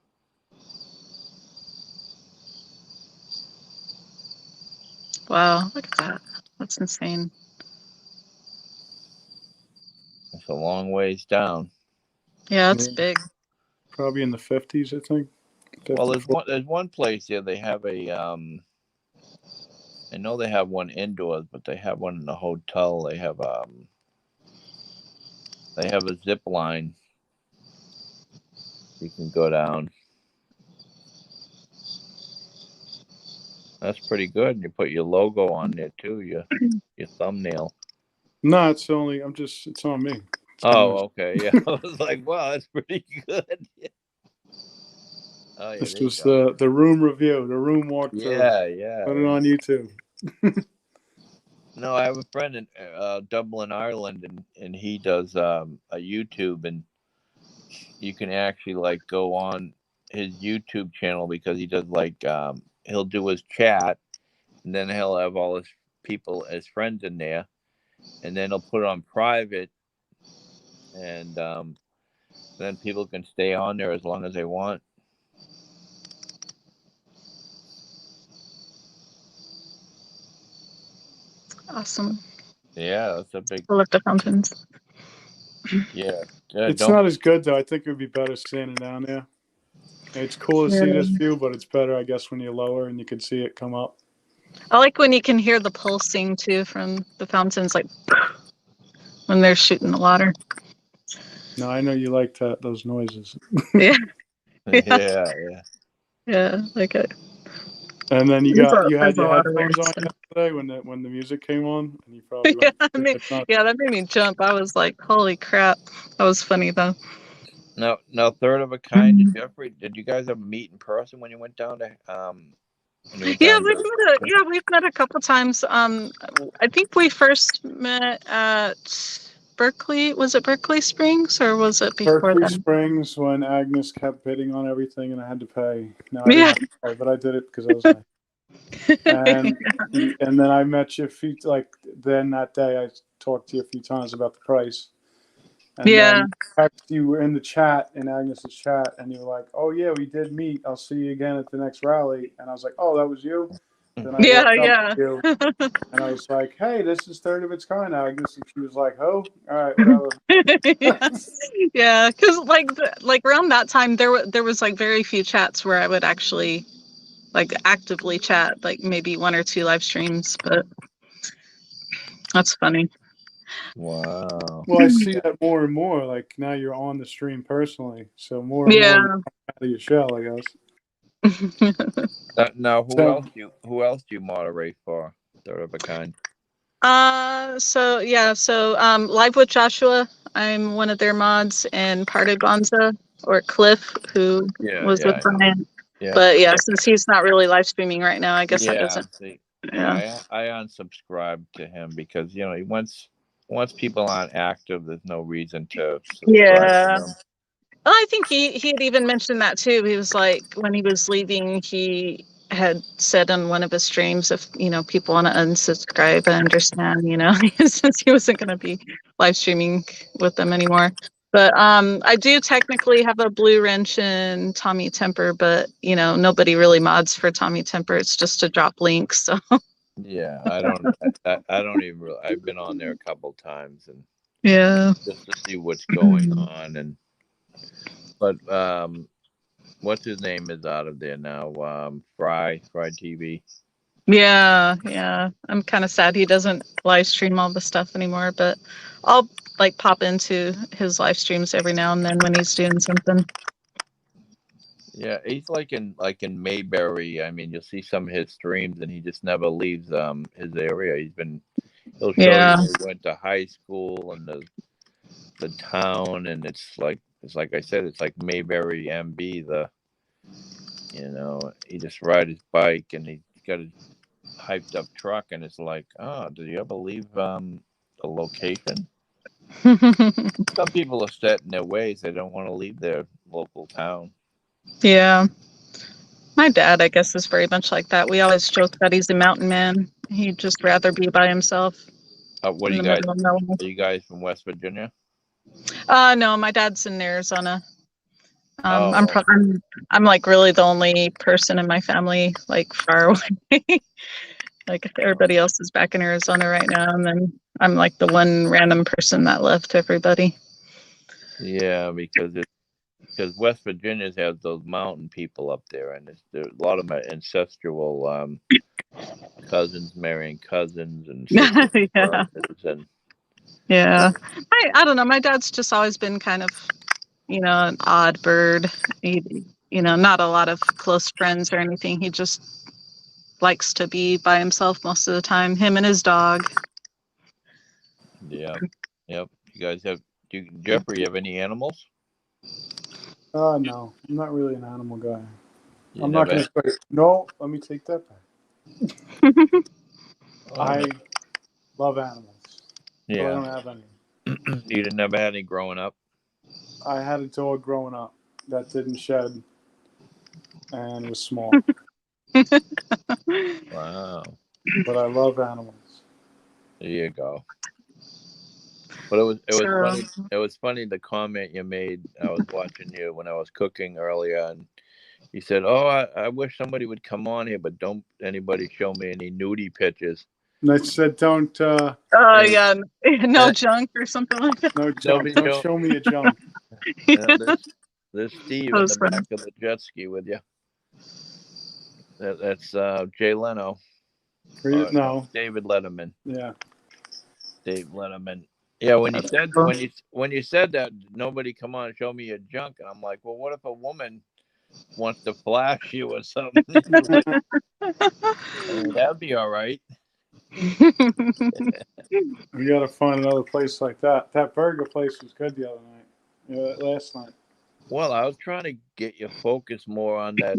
Wow! Look at that. That's insane. It's a long ways down. Yeah, it's Yeah. big. Probably in the 50s, I think. 50, Well, there's one place here. They have a I know they have one indoors, but they have one in the hotel. They have a zip line. You can go down. That's pretty good. And you put your logo on there too, your thumbnail. No, it's on me. Okay. Yeah. I was like, wow, that's pretty good. Oh, yeah, This was the room review, the room walkthrough. Yeah. Put it on YouTube. No, I have a friend in Dublin, Ireland, and he does a YouTube, and you can actually like go on his YouTube channel because he does like he'll do his chat, and then he'll have all his people as friends in there, and then he'll put it on private, and then people can stay on there as long as they want. Awesome. Yeah, that's a big. I love the fountains. Yeah. It's not as good though. I think it would be better standing down there. It's cool to see this view, but it's better, I guess, when you're lower and you can see it come up. I like when you can hear the pulsing too from the fountains, like when they're shooting the water. No, I know you like those noises. Yeah. Yeah. Like it. And then you There's had a your lot of headphones weird on stuff. yesterday when the music came on, and you probably That made me jump. I was like, "Holy crap!" That was funny though. Now, Third of a Kind. Did you guys ever meet in person when you went down to Yeah, Newtown. we've met a couple times. I think we first met at Berkeley. Was it Berkeley Springs or was it before Berkeley then? Springs, when Agnes kept bidding on everything and I had to pay. No, I didn't Yeah. have to pay, but I did it because I was nice. And and then I met you a few, like, then that day I talked to you a few times about the price. And Yeah. then in fact, you were in the chat, in Agnes's chat, and you were like, "Oh yeah, we did meet. I'll see you again at the next rally." And I was like, "Oh, that was you." Then I Yeah, walked up yeah. to you, and I was like, "Hey, this is third of its kind, Agnes." And she was like, "Oh, all right, whatever." Yeah, because like around that time there was like very few chats where I would actually like actively chat, like maybe one or two live streams, but that's funny. Wow. Well, I see that more and more. Like now you're on the stream personally, so more and more Yeah. you're coming out of your shell, I guess. Now, So who else do you moderate for Third of a Kind? So Live with Joshua, I'm one of their mods, and Party Bonza or Cliff, who Yeah, was with yeah, I know. Brian. Yeah, But yeah, since he's not really live streaming right now, I guess that yeah. doesn't. See, Yeah. I unsubscribed to him because he once people aren't active, there's no reason to subscribe Yeah. to them. Well, I think he had even mentioned that too. He was like, when he was leaving, he had said on one of his streams, if people want to unsubscribe, I understand. Since he wasn't going to be live streaming with them anymore. But I do technically have a Blue Wrench and Tommy Temper, but nobody really mods for Tommy Temper. It's just to drop links. So Yeah, I don't even really. I've been on there a couple times and yeah. just to see what's going on, but what's his name is out of there now? Fry TV. Yeah. I'm kind of sad he doesn't live stream all the stuff anymore, but I'll like pop into his live streams every now and then when he's doing something. Yeah, he's like in Mayberry. I mean, you'll see some of his streams, and he just never leaves his area. He'll show Yeah. you where he went to high school and the town, and it's like I said, it's like Mayberry MB. He just ride his bike, and he's got a hyped up truck, and it's like, oh, did you ever leave the location? Some people are set in their ways; they don't want to leave their local town. Yeah. My dad, I guess, is very much like that. We always joke that he's a mountain man. He'd just rather be by himself What are in you the guys? middle of nowhere. Are you guys from West Virginia? No, my dad's in Arizona. Oh, I'm like really the only person in my family like far away. Like everybody else is back in Arizona right now, and then I'm like the one random person that left everybody. yeah, because West Virginia has those mountain people up there, and there's a lot of my ancestral cousins marrying cousins and sisters and Yeah. brothers, and Yeah. I don't know. My dad's just always been kind of, an odd bird. He, not a lot of close friends or anything. He just likes to be by himself most of the time, him and his dog. yeah, yep. You guys Jeffrey, you have any animals? no, I'm not really an animal guy. You I'm not never going to say no. Let me take that back. I love animals. But I don't Yeah. have any. You didn't never had any growing up? I had a dog growing up that didn't shed and was small. Wow. But I love animals. There you go. But it was So- funny. It was funny the comment you made. I was watching you when I was cooking earlier, and you said, "Oh, I wish somebody would come on here, but don't anybody show me any nudie pictures." And I said, don't, Oh yeah, no junk or something like that. no junk. Nobody Don't show- show me a junk. There's Steve That in was the funny. back of the jet ski with you. That's Jay Leno. No. David Letterman. Yeah. Dave Letterman. Yeah, when you That's said cool. when you said that, nobody come on and show me your junk, and I'm like, well, what if a woman wants to flash you or something? That'd be all right. We got to find another place like that. That burger place was good the other night. Last night. Well, I was trying to get you focused more on that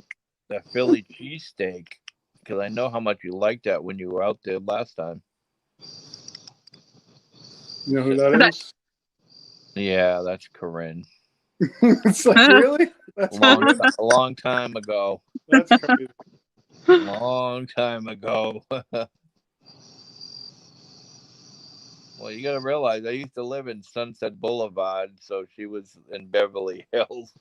Philly cheesesteak. because I know how much you liked that when you were out there last time. You know who that is? Yeah, that's Corinne. It's like, really? That's Korean? A long time ago. That's crazy. Long time ago. Well, you got to realize I used to live in Sunset Boulevard, so she was in Beverly Hills.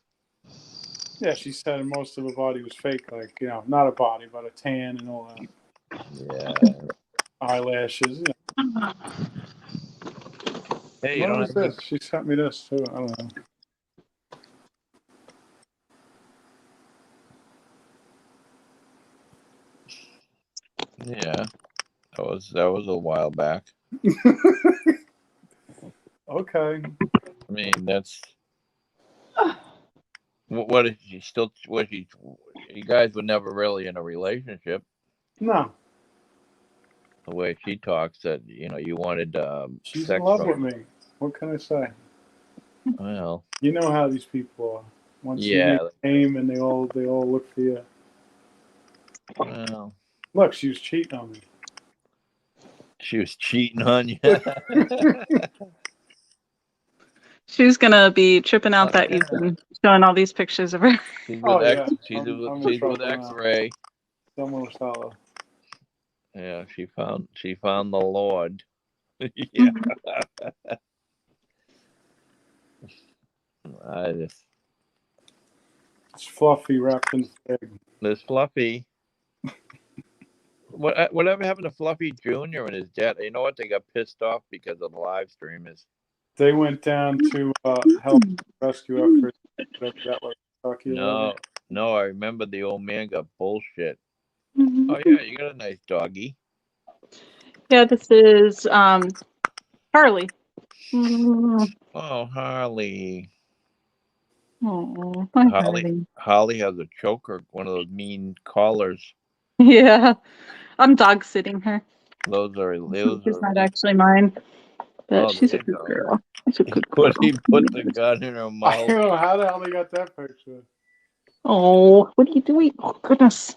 Yeah, she said most of her body was fake, like, you know, not a body, but a tan and all that. Yeah. Eyelashes. You know. Hey, you What don't was have any. this? She sent me this too. I don't know. Yeah, that was a while back. Okay. I mean, that's what is she still? What she? You guys were never really in a relationship. No, The way she talks, that you wanted she's in sex love from. with me. What can I say? Well, You know how these people are. Once you yeah. make a name and they all look for you. Well, Look, she was cheating on me. she was cheating on you. She's gonna be tripping out that you've been showing all these pictures of her. She's Oh with yeah, She's I'm in with trouble now. X-Ray. Someone was telling. Yeah, she found the Lord. Yeah, I just It's Fluffy wrapped in fig. this Fluffy. Whatever happened to Fluffy Jr. and his dad? You know what? They got pissed off because of the live streamers. They went down to help rescue efforts. That was Kentucky or whatever. No, I remember the old man got bullshit. Oh yeah, you got a nice doggy. Yeah, this is Harley. Oh, Harley. Oh, hi, Harley. Holly has a choker, one of those mean collars. Yeah, I'm dog sitting her. Those She's are. not actually mine, but Oh, she's a there you good go. girl. She's a good girl. He put the gun in her I mouth. don't know how the hell they got that picture. Oh, what are you doing? Oh, goodness.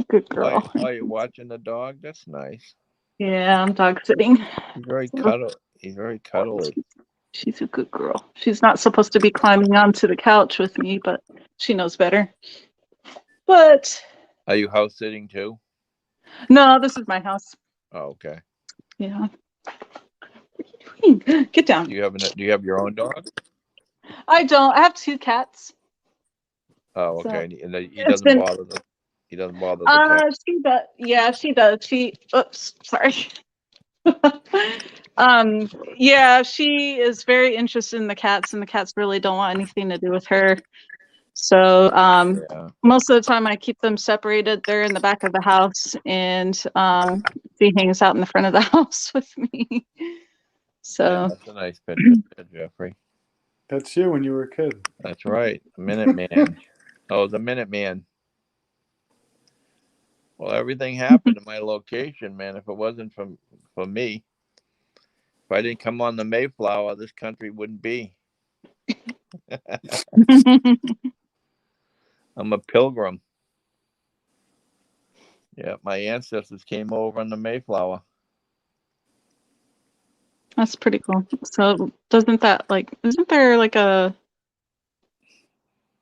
Good girl. Oh, you're watching the dog? That's nice. Yeah, I'm dog sitting. He's very cuddly. He's very cuddly. She's a good girl. She's not supposed to be climbing onto the couch with me, but she knows better. But Are you house sitting too? no, this is my house. Oh, okay. Yeah. What are you doing? Get down. Do you have your own dog? I don't. I have 2 cats. Oh, So, okay. And he it's doesn't been. bother the cat. She does. Yeah, she does. Oops, sorry. Yeah, she is very interested in the cats, and the cats really don't want anything to do with her. So, Yeah. most of the time I keep them separated. They're in the back of the house, and she hangs out in the front of the house with me. Yeah, So, that's a nice picture, Jeffrey. That's you when you were a kid. That's right. A Minuteman. Oh, the Minuteman. Well, everything happened in my location, man. If it wasn't for me, if I didn't come on the Mayflower, this country wouldn't be. I'm a pilgrim. Yeah, my ancestors came over on the Mayflower. that's pretty cool. So, isn't there like a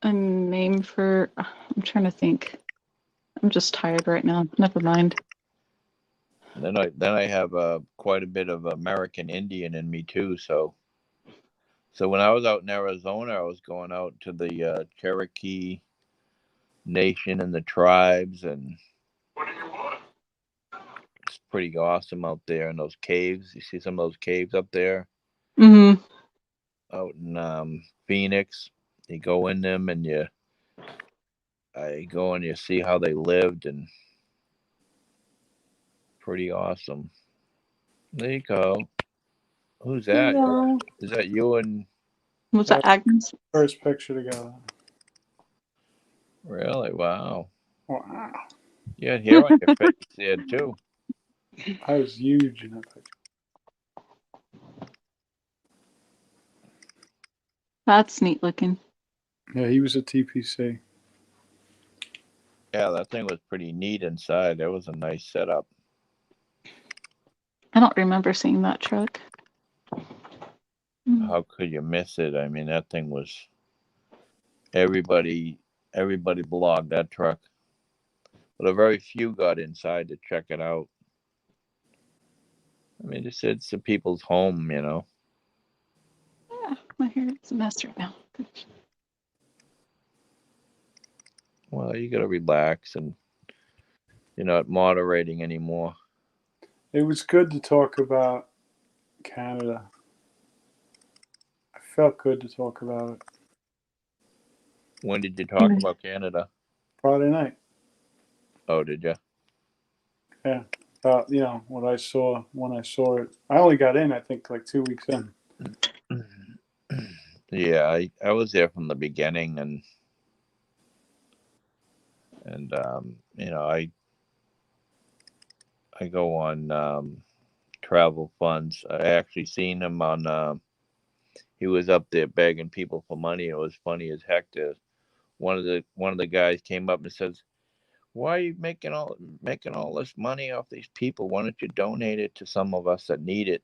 name for? I'm trying to think. I'm just tired right now. Never mind. And then I have quite a bit of American Indian in me too. So when I was out in Arizona, I was going out to the Cherokee Nation and the tribes, and it's pretty awesome out there in those caves. You see some of those caves up there Mm-hmm. out in Phoenix. You go in them and you see how they lived, and pretty awesome. There you go. Who's that? Yeah. Is that you and Was that Agnes? First picture together. really? Wow. Wow. You had hair on your face there too. I was huge in that picture. That's neat looking. Yeah, he was a TPC. Yeah, that thing was pretty neat inside. That was a nice setup. I don't remember seeing that truck. How could you miss it? I mean, that thing was everybody blogged that truck, but a very few got inside to check it out. I mean, it's the people's home, you know. Yeah, my hair is a mess right now. Well, you got to relax, and you're not moderating anymore. It was good to talk about Canada. I felt good to talk about it. When did you talk about Canada? Friday night. Oh, did you? Yeah. You know, what I saw when I saw it. I only got in, I think, like 2 weeks in. Yeah, I was there from the beginning, and you know, I go on travel funds. I actually seen him on. He was up there begging people for money. It was funny as heck. One of the guys came up and says, "Why are you making all this money off these people? Why don't you donate it to some of us that need it?"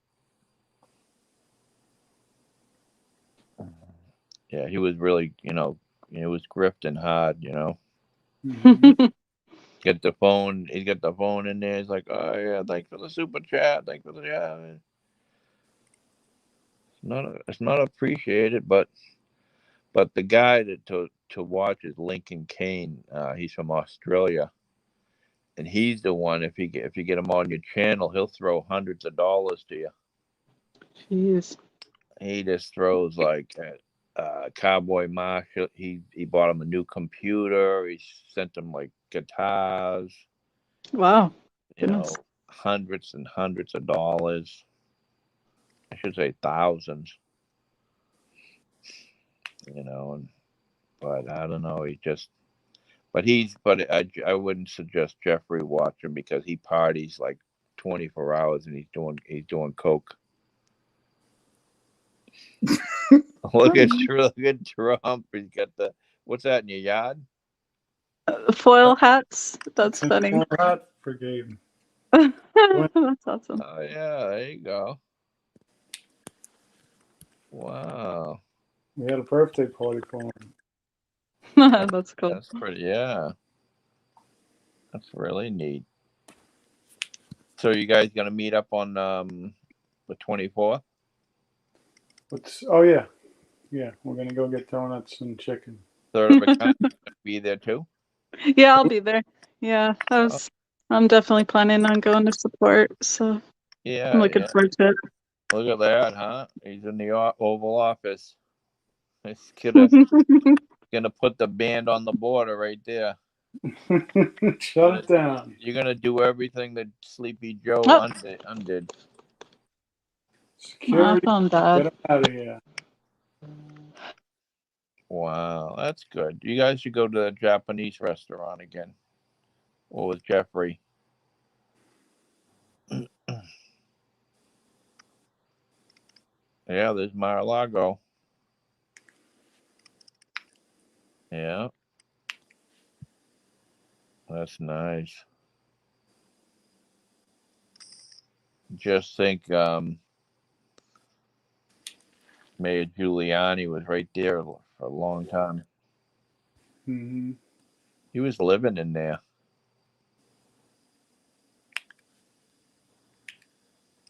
Yeah, he was really, he was grifting hard, you know. Mhm. Get the phone. He's got the phone in there. He's like, "Oh yeah, thanks for the super chat. Thanks for the chat." It's not appreciated, but the guy to watch is Lincoln Kane. He's from Australia, and he's the one. If you get him on your channel, he'll throw hundreds of dollars to you. Jeez. He just throws like Cowboy Marshall. He bought him a new computer. He sent him like guitars. Wow. You know, Goodness. hundreds and hundreds of dollars. I should say thousands. You know, but I don't know. But I wouldn't suggest Jeffrey watch him because he parties like 24 hours and he's doing coke. Look at Trump. He's got what's that in your yard? Foil hats. That's It's funny. a Hat Brigade. That's awesome. Oh yeah, there you go. Wow, We had a birthday party for him. That's cool. that's pretty. Yeah, that's really neat. So you guys gonna meet up on the 24th? Oh yeah, we're gonna go get donuts and chicken. Third of a kind be there too. Yeah, I'll be there. Yeah, I'm definitely planning on going to support, so I'm Yeah, looking forward to it. Look at that, huh? He's in the Oval Office. This kid gonna put the band on the border right there. Shut it down. You're gonna do everything that Sleepy Joe Oh, undid. my Security, phone get died. him out of here. Wow, that's good. You guys should go to the Japanese restaurant again. Or with Jeffrey. Yeah, there's Mar-a-Lago. Yeah. That's nice. Just think Mayor Giuliani was right there for a long time. Mm-hmm. He was living in there.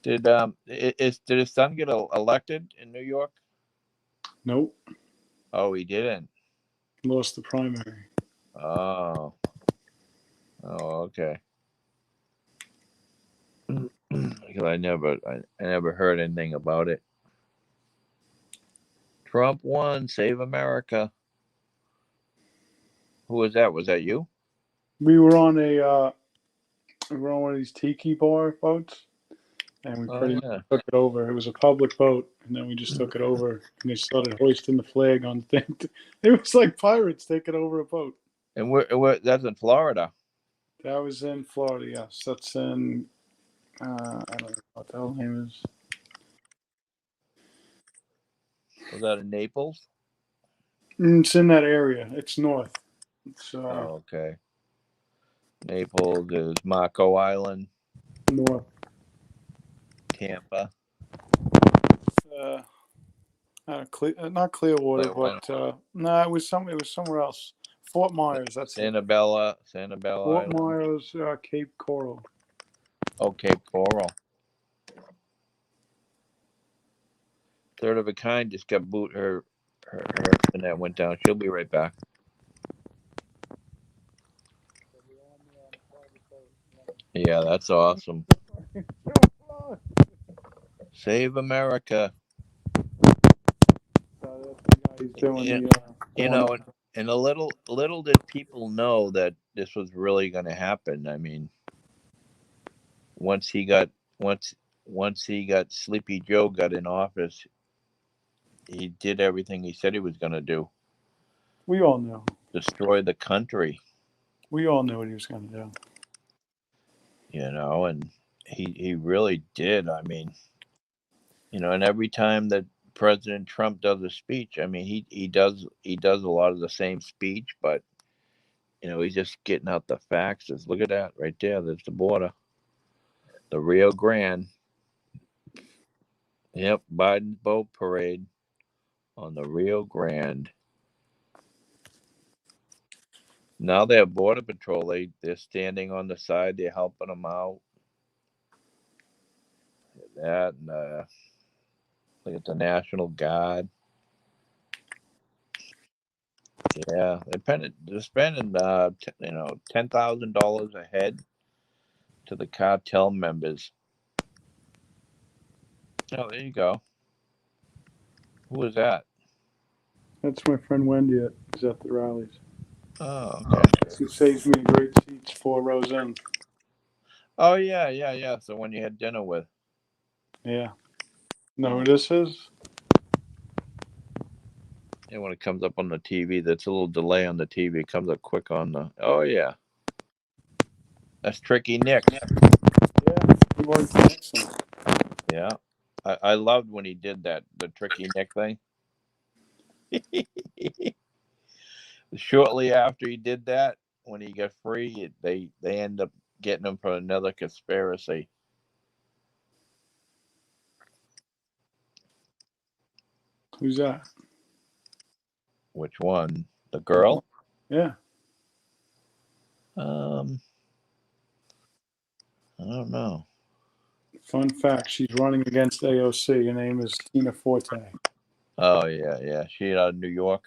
Did his son get elected in New York? Nope, Oh, he didn't. lost the primary. Oh. Oh, okay. Because I never heard anything about it. Trump won, save America. Who was that? Was that you? We were on one of these tiki bar boats, and we Oh pretty much yeah. took it over. It was a public boat, and then we just took it over, and they started hoisting the flag on the thing. It was like pirates taking over a boat. And where that's in Florida. That was in Florida. Yes, that's in. I don't know what the hell name is. Was that in Naples? It's in that area. It's north. It's Oh, okay. Naples is Marco Island, North. Tampa. Not Clearwater, Clearwater. but no, it was somewhere else. Fort Myers. That's it. Sanibel Fort Island. Myers, Cape Coral. Oh, Cape Coral. Third of a Kind just got her internet went down. She'll be right back. Yeah, that's awesome. Save America. He's doing Yeah. the. You know, and a little did people know that this was really going to happen. I mean, once he got Sleepy Joe got in office, he did everything he said he was going to do. We all knew. Destroy the country. We all knew what he was going to do. You know, and he really did. I mean, you know, and every time that President Trump does a speech, I mean, he does a lot of the same speech, but you know, he's just getting out the facts. Just look at that right there. There's the border, the Rio Grande. Yep, Biden's boat parade on the Rio Grande. Now they have border patrol. They're standing on the side. They're helping them out. That and look at the National Guard. Yeah, they're spending $10,000 a head to the cartel members. Oh, there you go. Who was that? That's my friend Wendy is at the rallies. Oh, okay. She saves me great seats 4 rows in. Oh, yeah. So when you had dinner with. Yeah. Know who this is? And when it comes up on the TV, that's a little delay on the TV. It comes up quick on the. Oh, yeah. That's Tricky Nick. Yeah. He worked for Nixon. Yeah. I loved when he did that, the Tricky Nick thing. Shortly after he did that, when he got free, they end up getting him for another conspiracy. Who's that? Which one? The girl? Yeah. I don't know. Fun fact, she's running against AOC. Her name is Tina Forte. Oh, yeah. She out of New York?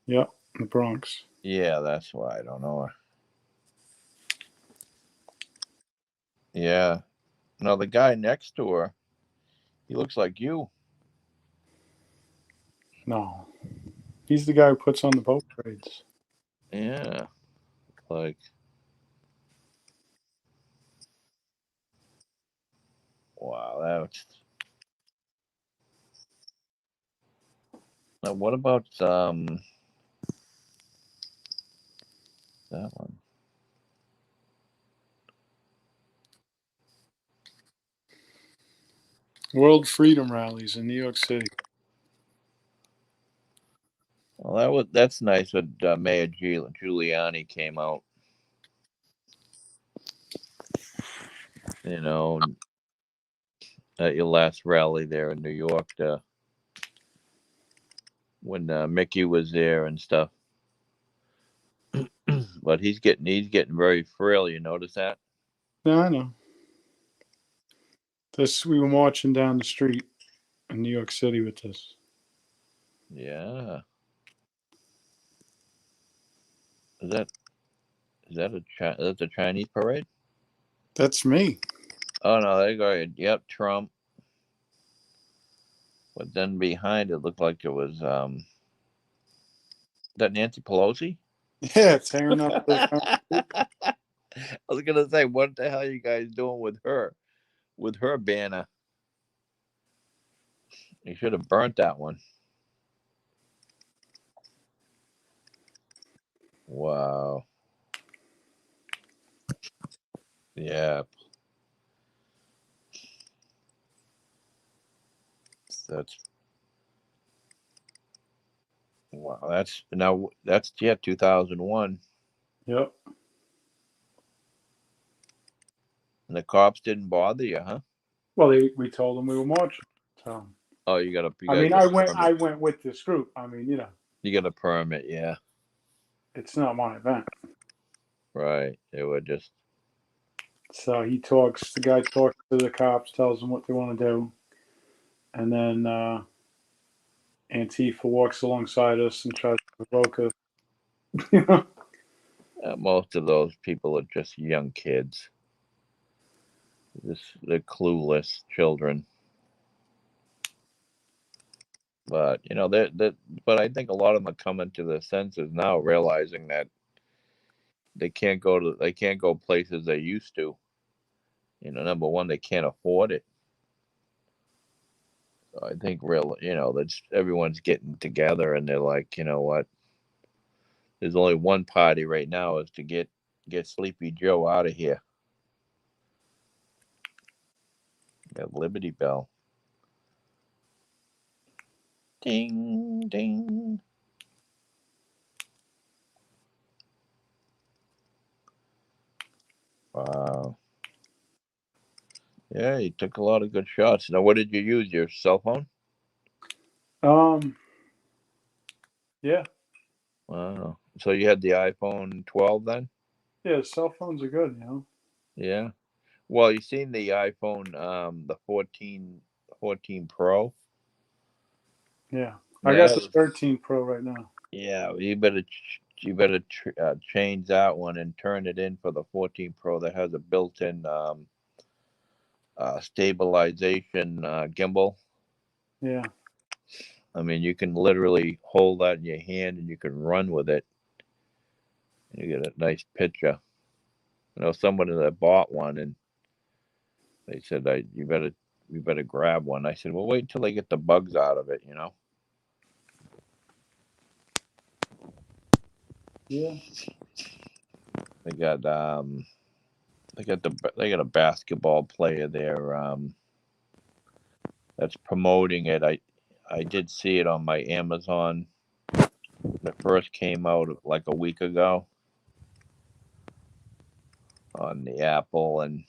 Yep, the Bronx. Yeah, that's why I don't know her. Yeah. No, the guy next to her, he looks like you. No. He's the guy who puts on the boat parades. Yeah. Like, wow, that's. Now, what about that one? World Freedom Rallies in New York City. Well, that's nice that Mayor Giuliani came out. You know, at your last rally there in New York, when Mickey was there and stuff. But he's getting very frail. You notice that? Yeah, I know. We were marching down the street in New York City with this. Yeah. Is that a Chinese parade? That's me. Oh no, they go. Yep, Trump. But then behind it looked like it was that Nancy Pelosi? Yeah, tearing up the. I was gonna say, what the hell are you guys doing with her banner? You should have burnt that one. Wow. Yeah. That's wow. That's 2001. Yep. And the cops didn't bother you, huh? Well, we told them we were marching. So Oh, you got I a mean, permit. I went with this group. I mean, You got a permit, yeah. it's not my event. Right. It would just So the guy talks to the cops, tells them what they want to do, and then Antifa walks alongside us and tries to provoke us. most of those people are just young kids. They're clueless children. But but I think a lot of them are coming to their senses now, realizing that they can't go places they used to. Number one, they can't afford it. So I think that's everyone's getting together and they're like, you know what? There's only one party right now is to get Sleepy Joe out of here. That Liberty Bell. Ding ding. Wow. Yeah, you took a lot of good shots. Now, what did you use? Your cell phone? um, yeah, Wow. So you had the iPhone 12 then? yeah. Cell phones are good. Yeah. Well, you seen the iPhone, the 14 Pro? Yeah, I got That the 13 Pro right now. Yeah, you better change that one and turn it in for the 14 Pro that has a built-in stabilization gimbal. Yeah, I mean, you can literally hold that in your hand and you can run with it. You get a nice picture. Somebody that bought one and they said, you better grab one." I said, "Well, wait until they get the bugs out of it." yeah. They got they got a basketball player there that's promoting it. I did see it on my Amazon. It first came out like a week ago on the Apple, and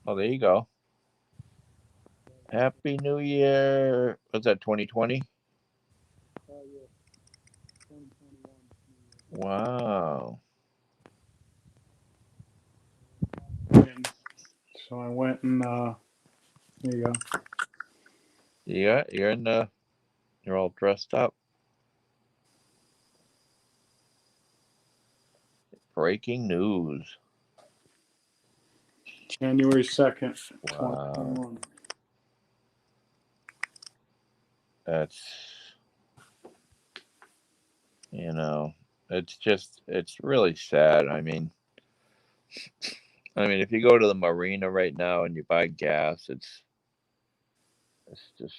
oh, there you go. Happy New Year. Was that 2020? Wow. And so I went and there you go. Yeah, you're all dressed up. Breaking news. January 2nd, Wow. 2021. That's it's really sad. If you go to the marina right now and you buy gas, it's just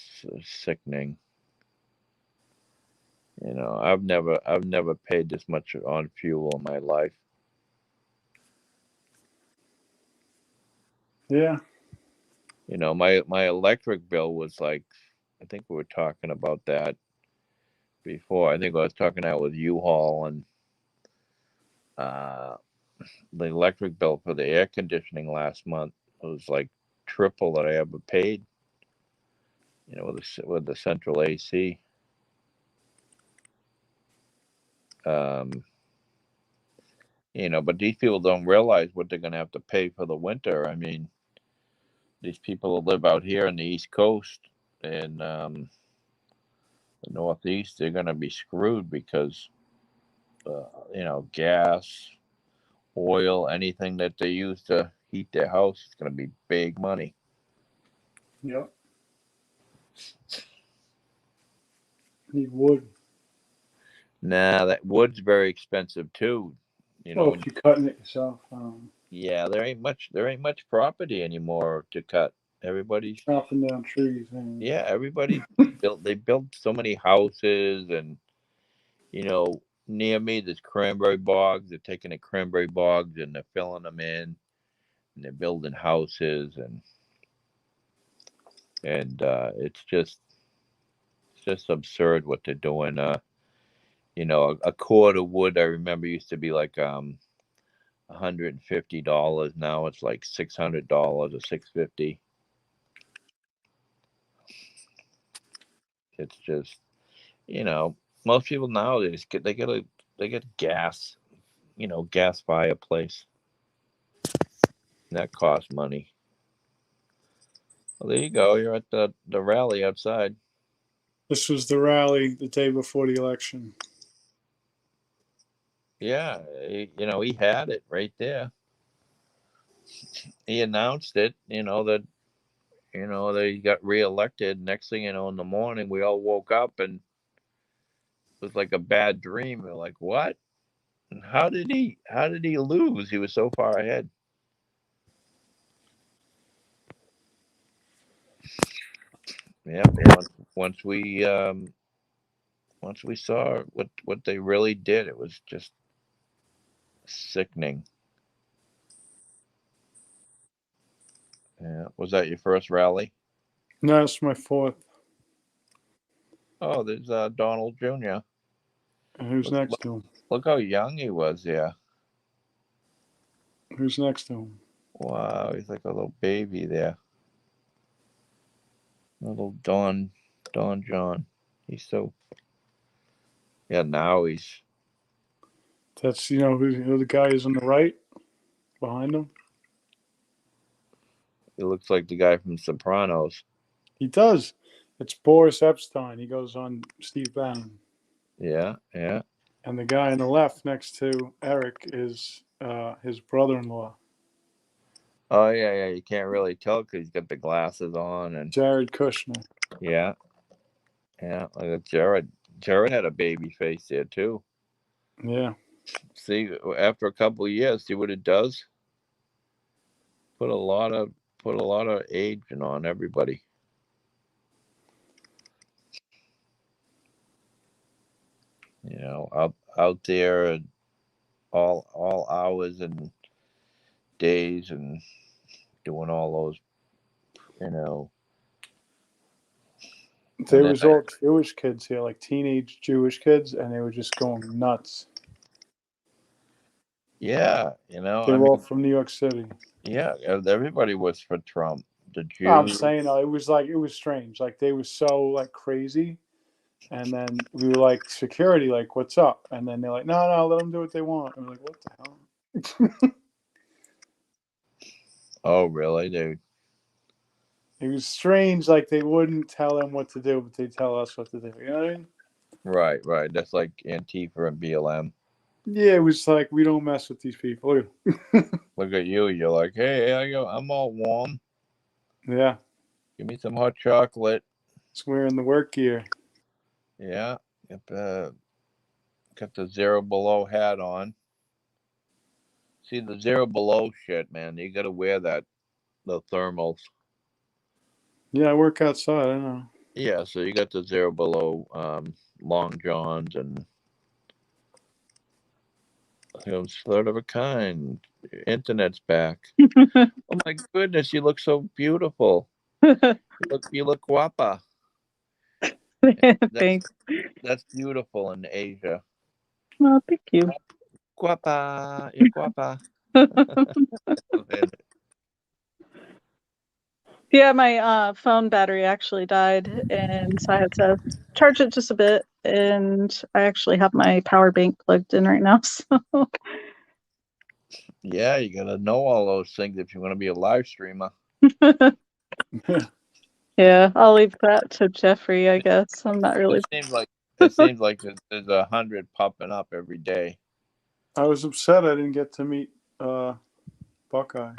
sickening. I've never paid this much on fuel in my life. Yeah, My electric bill was like, I think we were talking about that before. I think I was talking out with U-Haul and uh, the electric bill for the air conditioning last month was like triple that I ever paid. With the central AC. Um, but these people don't realize what they're going to have to pay for the winter. These people who live out here on the East Coast and the Northeast, they're going to be screwed because, gas, oil, anything that they use to heat their house is going to be big money. yep. Need wood. Nah, that wood's very expensive too. Well, if you're cutting it yourself, Yeah, there ain't much property anymore to cut. Everybody's chopping down trees. And Yeah, everybody they built so many houses and near me there's cranberry bogs. They're taking the cranberry bogs and they're filling them in and they're building houses and it's just absurd what they're doing. A cord of wood I remember used to be like $150. Now it's like $600 or $650. It's just, most people nowadays they get a gas, gas fireplace. That costs money. Well, there you go. You're at the rally outside. This was the rally the day before the election. Yeah, he had it right there. He announced it, that he got reelected. Next thing you know, in the morning, we all woke up and it was like a bad dream. We're like, what? How did he lose? He was so far ahead. Yeah, once we saw what they really did, it was just sickening. Yeah, was that your first rally? No, it's my fourth. Oh, there's Donald Jr. And who's next to him? Look how young he was. Yeah. Who's next to him? Wow, he's like a little baby there. Little Don John. He's so. Yeah, now he's. That's who the guy is on the right behind him. He looks like the guy from Sopranos. He does. It's Boris Epstein. He goes on Steve Bannon. Yeah, yeah. And the guy on the left next to Eric is his brother-in-law. Oh yeah. You can't really tell because he's got the glasses on and Jared Kushner. Yeah. Like Jared. Jared had a baby face there too. Yeah. See, after a couple of years, see what it does. Put a lot of aging on everybody. Out there, all hours and days, and doing all those, There was all Jewish kids here, like teenage Jewish kids, and they were just going nuts. Yeah, they were all from New York City. Yeah, everybody was for Trump. The Jews. I'm saying it was strange. Like they were so like crazy, and then we were like security, like what's up? And then they're like, no, let them do what they want. And we're like, what the hell? Oh, really, dude? It was strange. Like they wouldn't tell them what to do, but they tell us what to do. You know what I mean? Right. That's like Antifa and BLM. Yeah, it was like we don't mess with these people. Look at you. You're like, hey, I'm all warm. Yeah. Give me some hot chocolate. It's wearing the work gear. Yeah. Got the Zero Below hat on. See, the Zero Below shit, man. You got to wear that. The thermals. Yeah, I work outside. I know. Yeah, so you got the Zero Below long johns and sort of a kind. Internet's back. Oh my goodness, you look so beautiful. You look guapa. Thanks. That's beautiful in Asia. Well, thank you. Guapa, you're guapa. Yeah, my phone battery actually died, and so I had to charge it just a bit. And I actually have my power bank plugged in right now. So. Yeah, you gotta know all those things if you want to be a live streamer. Yeah, I'll leave that to Jeffrey, I guess. I'm not really. It seems like there's 100 popping up every day. I was upset I didn't get to meet Buckeye.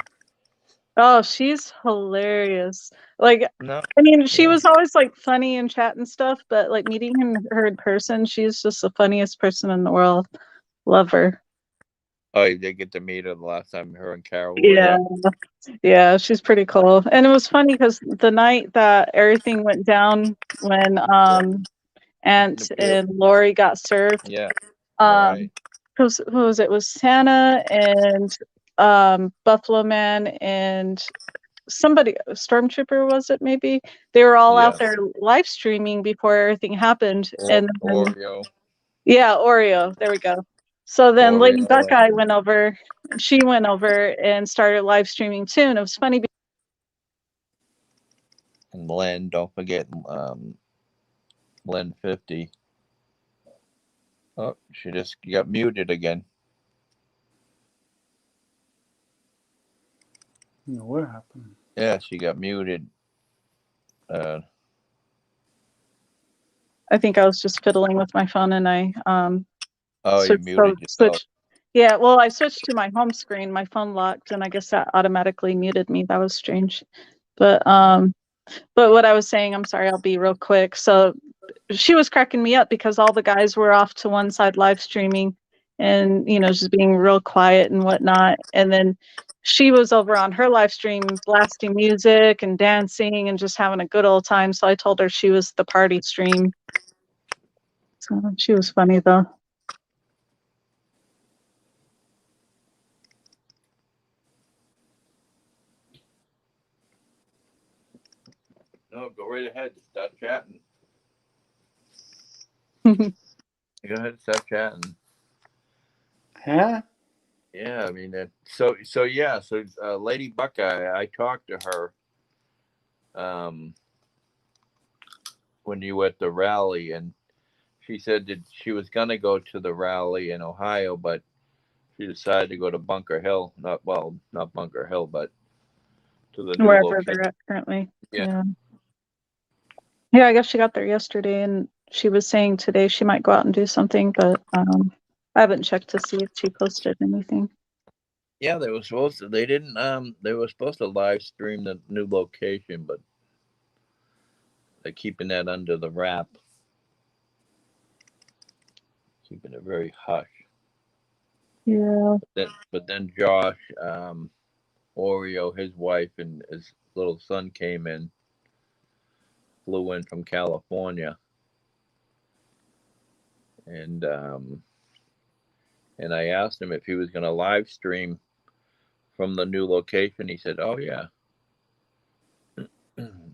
Oh, she's hilarious. Like, No. I mean, she was always like funny in chat and stuff, but like meeting her in person, she's just the funniest person in the world. Love her. Oh, you did get to meet her the last time her and Carol were Yeah. there. Yeah, she's pretty cool. And it was funny because the night that everything went down when Ant and Lori got served. Yeah. Right. Who was it? It was Santa and Buffalo Man and somebody, Stormtrooper, was it maybe? They were all out there live streaming before everything happened. And then, Oreo. Yeah, Oreo. There we go. So then Lady Buckeye went over she went over and started live streaming too. And it was funny. And Len, don't forget Len 50. Oh, she just got muted again. You know what happened? Yeah, she got muted. I think I was just fiddling with my phone and I Oh, you switched, muted yourself. yeah, well, I switched to my home screen, my phone locked, and I guess that automatically muted me. That was strange. But what I was saying, I'm sorry, I'll be real quick. So she was cracking me up because all the guys were off to one side live streaming and, you know, just being real quiet and whatnot. And then she was over on her live stream blasting music and dancing and just having a good old time. So I told her she was the party stream. So she was funny though. No, go right ahead. Start chatting. Go ahead and start chatting. Huh? Yeah, I mean, so Lady Buckeye, I talked to her when you were at the rally, and she said that she was gonna go to the rally in Ohio, but she decided to go to Bunker Hill. Not Bunker Hill, but to the new Wherever location. they're at currently. Yeah. Yeah, I guess she got there yesterday and she was saying today she might go out and do something, but I haven't checked to see if she posted anything. Yeah, they were supposed to. They didn't. They were supposed to live stream the new location, but they're keeping that under the wrap, keeping it very hush. Yeah. But then Josh, Oreo, his wife, and his little son flew in from California, and I asked him if he was going to live stream from the new location. He said, "Oh yeah."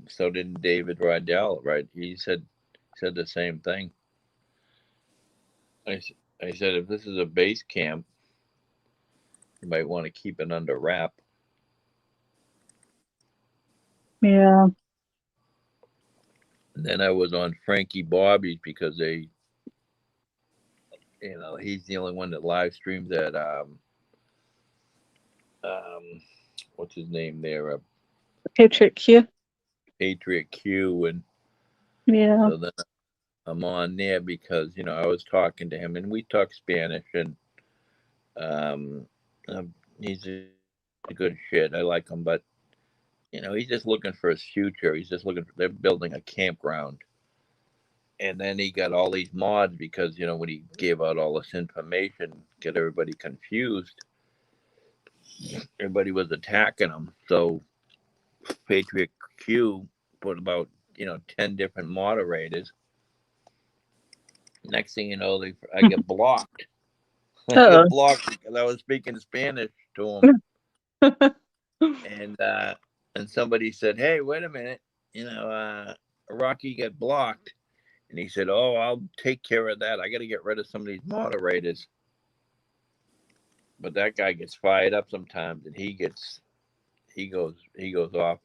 So did David Rydell, right? He said the same thing. I said, if this is a base camp, you might want to keep it under wrap. Yeah. And then I was on Frankie Bobby's because he's the only one that live streams at what's his name there, Patriot Q. Patriot Q, and Yeah. so then I'm on there because I was talking to him and we talk Spanish, and he's a good shit. I like him, but he's just looking for his future. He's just looking for. They're building a campground, and then he got all these mods because when he gave out all this information, get everybody confused. Everybody was attacking him, so Patriot Q put about 10 different moderators. Next thing you know, I get blocked. I get blocked because I was speaking Spanish to him, and somebody said, "Hey, wait a minute, Rocky got blocked," and he said, "Oh, I'll take care of that. I got to get rid of some of these moderators." But that guy gets fired up sometimes, and he goes off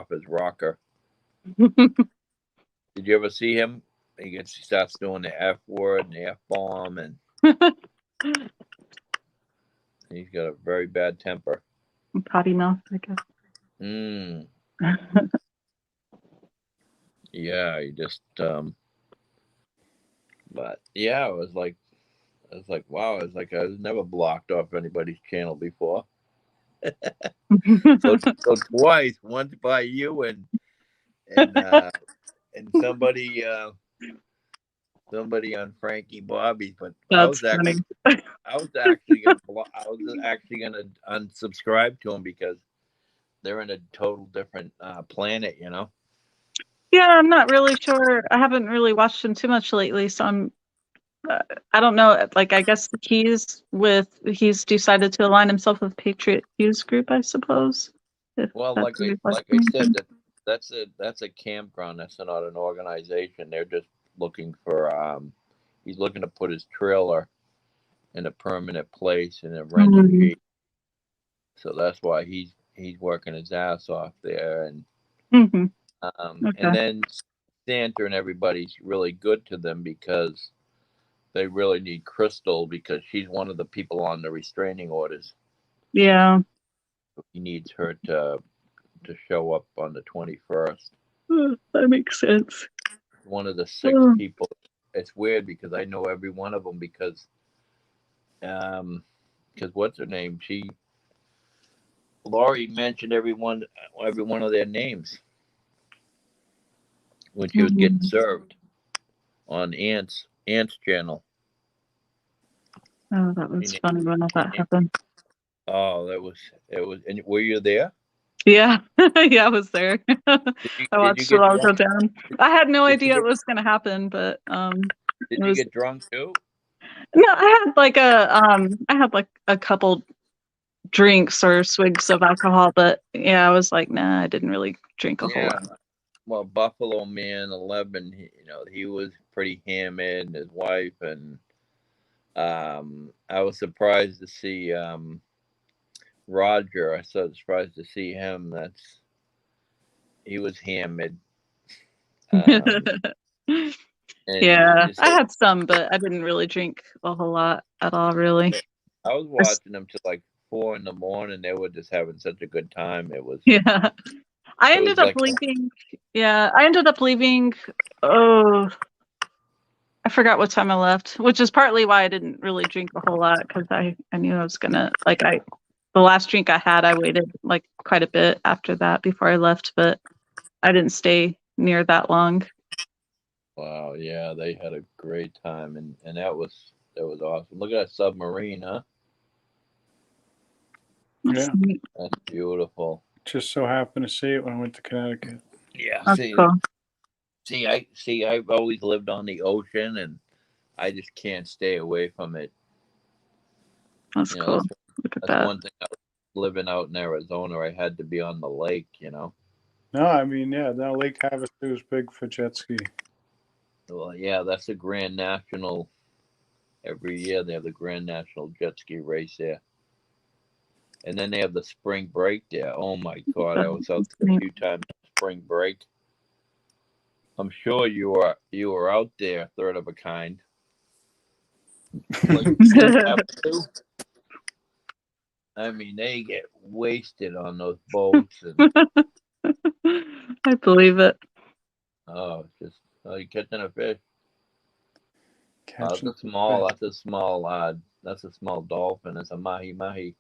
his rocker. Did you ever see him? He starts doing the F word and the F bomb, and he's got a very bad temper. Potty mouth, I guess. Yeah, he just but yeah, it was like wow, I was never blocked off anybody's channel before. so twice, once by you and somebody on Frankie Bobby, but I was actually gonna unsubscribe to him because they're in a total different planet, Yeah, I'm not really sure. I haven't really watched him too much lately, so I don't know. Like, I guess he's decided to align himself with Patriot Q's group, I suppose. Well, like I said, that's a campground. That's not an organization. They're just looking for. He's looking to put his trailer in a permanent place in a rented so that's why he's working his ass off there, and Hmm. and Okay. then Santa and everybody's really good to them because they really need Crystal because she's one of the people on the restraining orders. Yeah. He needs her to show up on the 21st. That makes sense. One of the 6 Oh. people. It's weird because I know every one of them because what's her name? Laurie mentioned every one of their names when she was getting Mhm. served on Ant's channel. Oh, that She was named, funny when she that named, happened. oh, it was. And were you there? Yeah, yeah, I was there. I Did you watched it get all go drunk? down. I had no Did you idea it get was going to happen, but Did it you was. get drunk too? No, I had like a couple drinks or swigs of alcohol, but yeah, I was like, nah, I didn't really drink a whole Yeah. lot. Well, Buffalo Man 11, he was pretty hammered, and his wife, and I was surprised to see Roger. I was so surprised to see him. He was hammered. Um, and Yeah, just I had some, but I didn't really drink a whole lot at all, really. I was watching them till like 4 in the morning. They were just having such a good time. It was Yeah, I it ended was up like leaving. Yeah, I ended up leaving. Oh, I forgot what time I left, which is partly why I didn't really drink a whole lot because I knew I was gonna the last drink I had, I waited like quite a bit after that before I left, but I didn't stay near that long. wow, yeah, they had a great time, and that was awesome. Look at that submarine, huh? That's Yeah. neat. That's beautiful. Just so happened to see it when I went to Connecticut. Yeah, That's cool. I've always lived on the ocean, and I just can't stay away from it. That's You know, cool. Look at that's that. one thing. I was living out in Arizona, I had to be on the lake. No, I mean, yeah, no, Lake Havasu is big for jet ski. Well, yeah, that's a Grand National. Every year they have the Grand National jet ski race there, and then they have the spring break there. Oh my God, I was out That's there a neat. few times spring break. I'm sure you were out there, third of a kind. Like Havasu. I mean, they get wasted on those boats, and I believe it. just you catching a fish. Catching That's a small dolphin. It's a mahi mahi.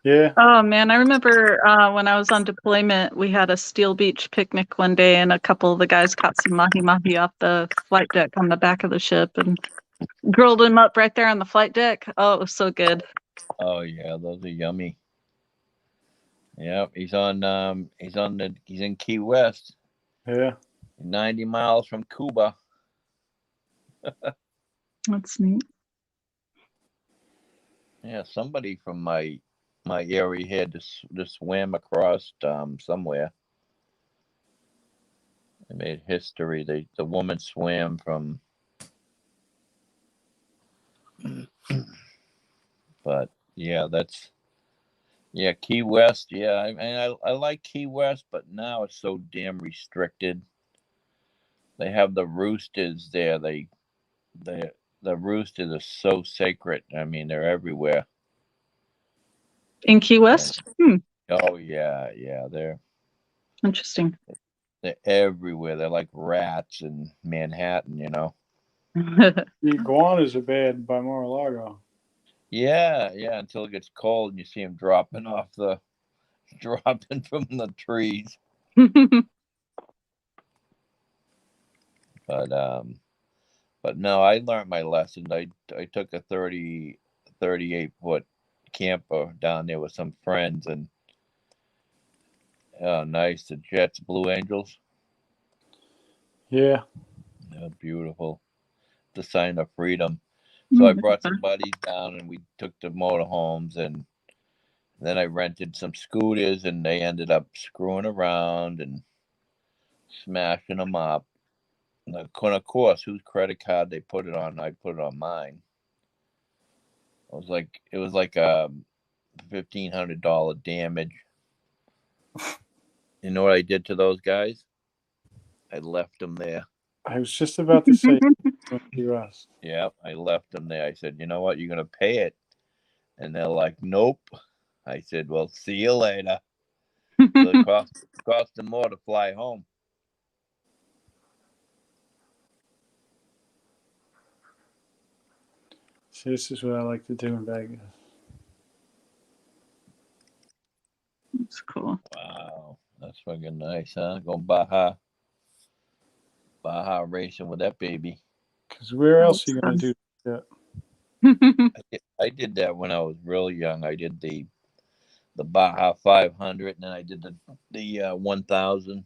Yeah. Oh man, I remember when I was on deployment, we had a Steel Beach picnic one day, and a couple of the guys caught some mahi mahi off the flight deck on the back of the ship and grilled them up right there on the flight deck. Oh, it was so good. Oh yeah, those are yummy. Yep, he's in Key West, Yeah. 90 miles from Cuba. That's neat. Yeah, somebody from my area had to swim across somewhere. They made history. The woman swam from, but yeah, Key West. Yeah, I mean, I like Key West, but now it's so damn restricted. They have the roosters there. They the roosters are so sacred. I mean, they're everywhere. In Key And West? oh yeah, Interesting. they're everywhere. They're like rats in Manhattan. The iguanas are bad by Mar-a-Lago. Yeah, until it gets cold and you see them dropping dropping from the trees. But no, I learned my lesson. I took a 38-foot camper down there with some friends, and oh, nice, the Jets Blue Angels. Yeah. Oh, beautiful. The sign of freedom. So I brought some buddies down, and we took the motorhomes, and then I rented some scooters, and they ended up screwing around and smashing them up. And of course, whose credit card they put it on? I put it on mine. It was like $1,500 damage. You know what I did to those guys? I left them there. I was just about to say US. Yeah, I left them there. I said, you know what? You're going to pay it. And they're like, nope. I said, well, see you later. So it cost them more to fly home. See, this is what I like to do in Vegas. It's cool. Wow. That's fucking nice, huh? Go Baja racing with that baby. Because where else are you going to do that? I did that when I was real young. I did the Baja 500, and then I did the 1000.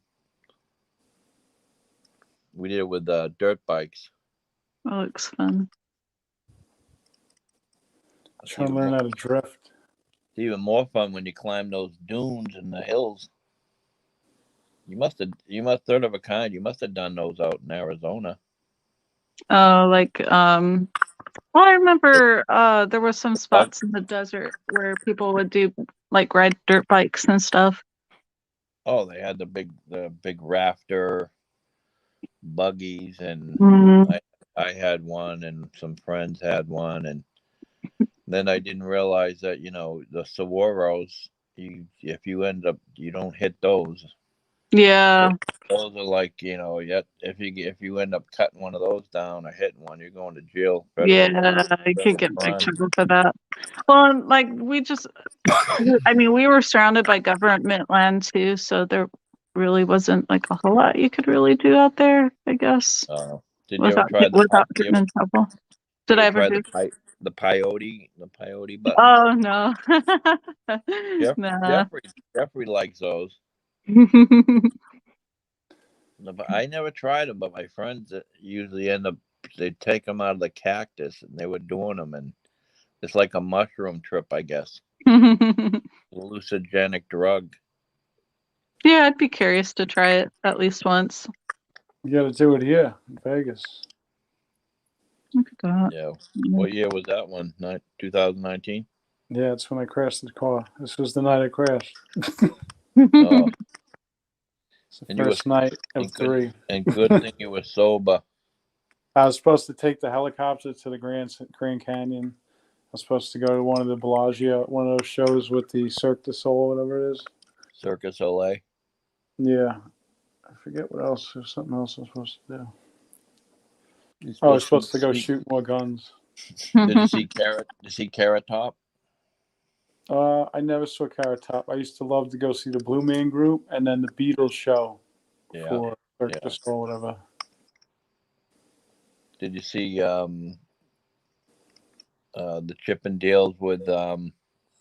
We did it with dirt bikes. That looks fun. Trying to learn how to drift. It's even more fun when you climb those dunes and the hills. You must third of a kind. You must have done those out in Arizona. Oh, like well, I remember there were some spots in the desert where people would do like ride dirt bikes and stuff. Oh, they had the big rafter buggies, and I had one, and some friends had one, and then I didn't realize that the Saguaros, if you end up, you don't hit those. Yeah. Those are like, yet if you end up cutting one of those down or hitting one, you're going to jail. Yeah, you could get in big trouble for that. Well, like we were surrounded by government land too, so there really wasn't like a whole lot you could really do out there, I guess. Did you ever try without getting in trouble? Did I ever do the peyote button? Oh no. Nah. Jeffrey likes those. I never tried them, but my friends usually they'd take them out of the cactus, and they were doing them, and it's like a mushroom trip, I guess. Hallucinogenic drug. Yeah, I'd be curious to try it at least once. You got to do it here in Vegas. Look at that. Yeah. What year was that one? 2019? Yeah, it's when I crashed the car. This was the night I crashed. Oh. It's the first night of 3. And good thing you were sober. I was supposed to take the helicopter to the Grand Canyon. I was supposed to go to one of the Bellagio, one of those shows with the Cirque du Soleil, whatever it is. Cirque du Soleil. Yeah. I forget what else. There's something else I was supposed to do. I was supposed to go shoot more guns. Did you see Carrot Top? I never saw Carrot Top. I used to love to go see the Blue Man Group and then the Beatles show for Cirque du Soleil, whatever. Did you see the Chip and Dales with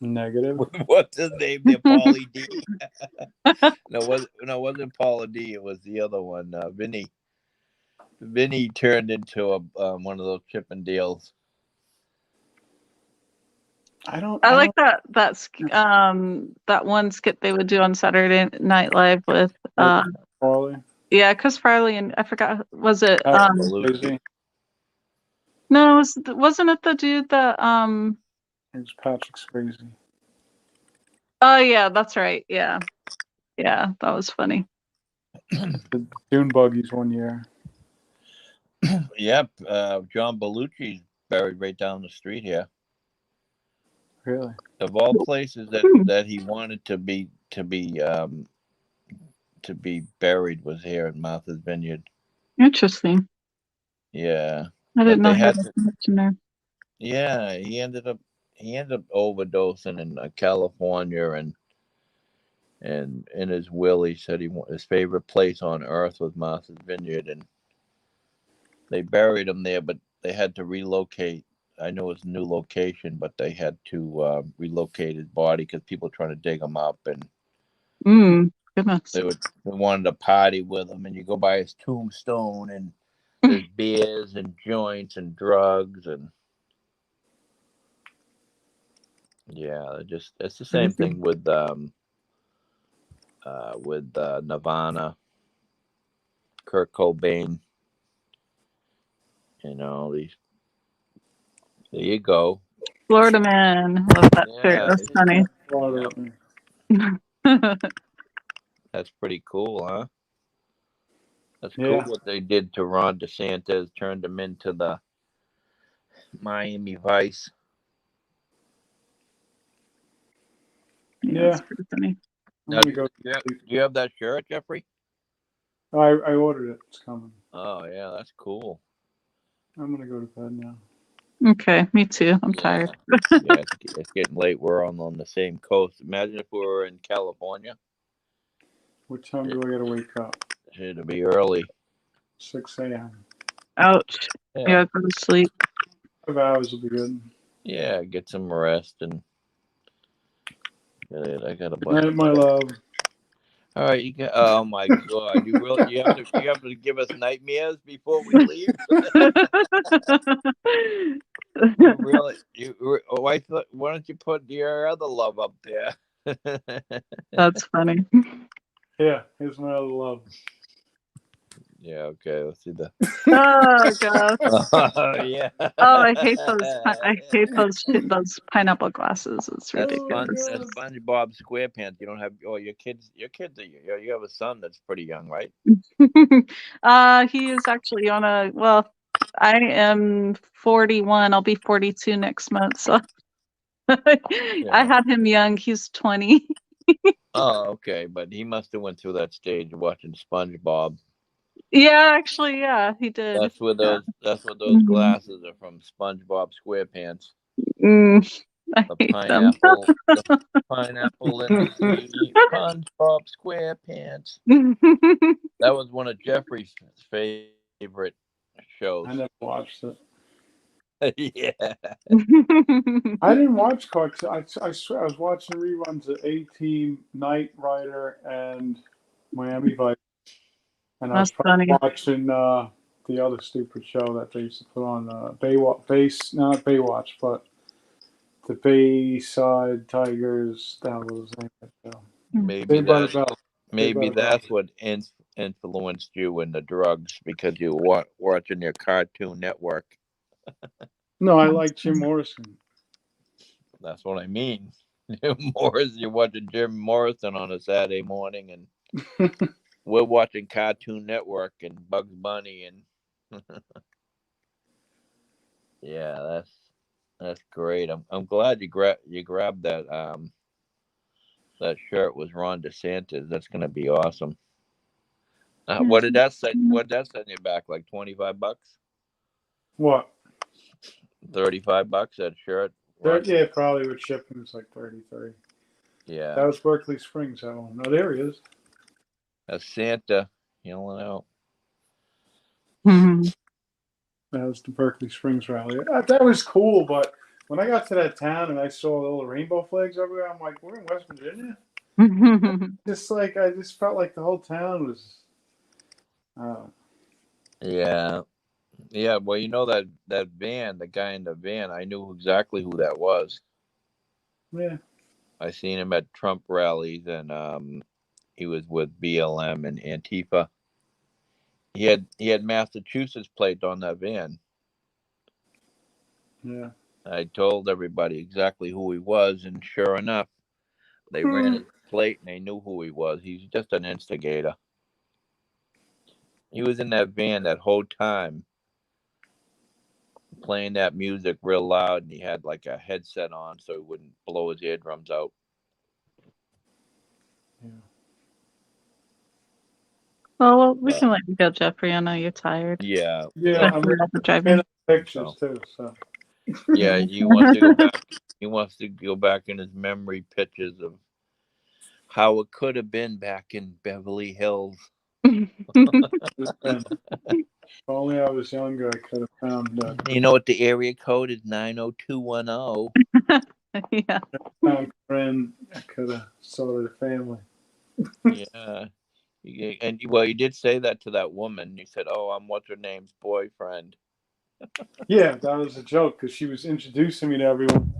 Negative? What's his name? The Pauly D. No, it wasn't Paula D. It was the other one, Vinny. Vinny turned into one of those Chip and Dales. I like that one skit they would do on Saturday Night Live with Farley. Yeah, Chris Farley, and I forgot, was it no, wasn't it the dude that it was Patrick Swayze. Oh yeah, that's right. Yeah, that was funny. The Dune Buggies one year. Yep, John Belushi's buried right down the street here. Really? Of all places that he wanted to be buried was here in Martha's Vineyard. Interesting. Yeah. I didn't know he had much in there. Yeah, he ended up overdosing in California, and in his will he said his favorite place on earth was Martha's Vineyard, and they buried him there, but they had to relocate. I know it's a new location, but they had to relocate his body because people were trying to dig him up, and goodness. they wanted to party with him, and you go by his tombstone, and there's beers and joints and drugs, and yeah, it's the same thing with Nirvana, Kurt Cobain. There you go. Florida man. Love that shirt. Yeah, That's funny. Florida Yeah. up there. That's pretty cool, huh? That's cool Yeah. what they did to Ron DeSantis, turned him into the Miami Vice. Yeah, Yeah. it's pretty funny. I'm Now, gonna go. do you have that shirt, Jeffrey? I ordered it. It's coming. Oh, yeah, that's cool. I'm gonna go to bed now. Okay, me too. I'm tired. Yeah, it's getting late. We're on the same coast. Imagine if we were in California. What time do I gotta wake up? It'd be early. 6 a.m. Ouch. Yeah, Yeah, go to sleep. 5 hours will be good. yeah. Get some rest and. I got a Good bunch. night, my love. All right, you got. Oh my God, you have to give us nightmares before we leave. You really why don't you put your other love up there? That's funny. Yeah, here's my other love. Yeah, okay. Let's see the. Oh gosh. Yeah. Oh, I hate those. I hate those pineapple glasses. It's That's ridiculous. God. That's SpongeBob SquarePants. You don't have. Oh, your kids. You have a son that's pretty young, right? He is actually on a. Well, I am 41. I'll be 42 next month. So I had him young. He's 20. Oh, okay. But he must have went through that stage of watching SpongeBob. Yeah, actually, yeah, he did. That's where Yeah. those Mhm. glasses are from. SpongeBob SquarePants. I The hate them. pineapple in the sea. SpongeBob SquarePants. That was one of Jeffrey's favorite shows. I never watched it. Yeah. I didn't watch cartoons. I swear I was watching reruns of A-Team, Knight Rider, and Miami Vice. And I was That's funny. watching the other stupid show that they used to put on Baywatch, not Baywatch, but the Bayside Tigers. That was the name of the show. Maybe that's what influenced you in the drugs because you were watching your Cartoon Network. No, I like Jim Morrison. That's what I mean. You're watching Jim Morrison on a Saturday morning, and we're watching Cartoon Network and Bugs Bunny, and yeah, that's great. I'm glad you grabbed that that shirt was Ron DeSantis. That's gonna be awesome. What did that say? What did that send you back? Like $25? What? $35 that shirt. Yeah, probably with shipping it's like 33. Yeah. That was Berkeley Springs. That one. No, there he is. That's Santa yelling out. Mhm. That was the Berkeley Springs rally. That was cool, but when I got to that town and I saw all the rainbow flags everywhere, I'm like, we're in West Virginia? I just felt like the whole town was. Yeah. Yeah. Well, you know that van, the guy in the van, I knew exactly who that was. Yeah. I seen him at Trump rallies, and he was with BLM and Antifa. He had Massachusetts plate on that van. Yeah. I told everybody exactly who he was, and sure enough, they ran his plate and they knew who he was. He's just an instigator. He was in that van that whole time playing that music real loud, and he had like a headset on so he wouldn't blow his eardrums out. Yeah. Well, we can let you go, Jeffrey. I know you're tired. Yeah. Yeah. I'm driving. pictures too. So. Yeah, he wants to go back. He wants to go back in his memory pictures of how it could have been back in Beverly Hills. If only I was younger, I could have found. You know what the area code is? 90210. Yeah. Found friend. I could have sorted a family. Yeah. And well, you did say that to that woman. You said, "Oh, I'm what's her name's boyfriend." Yeah, that was a joke because she was introducing me to everyone.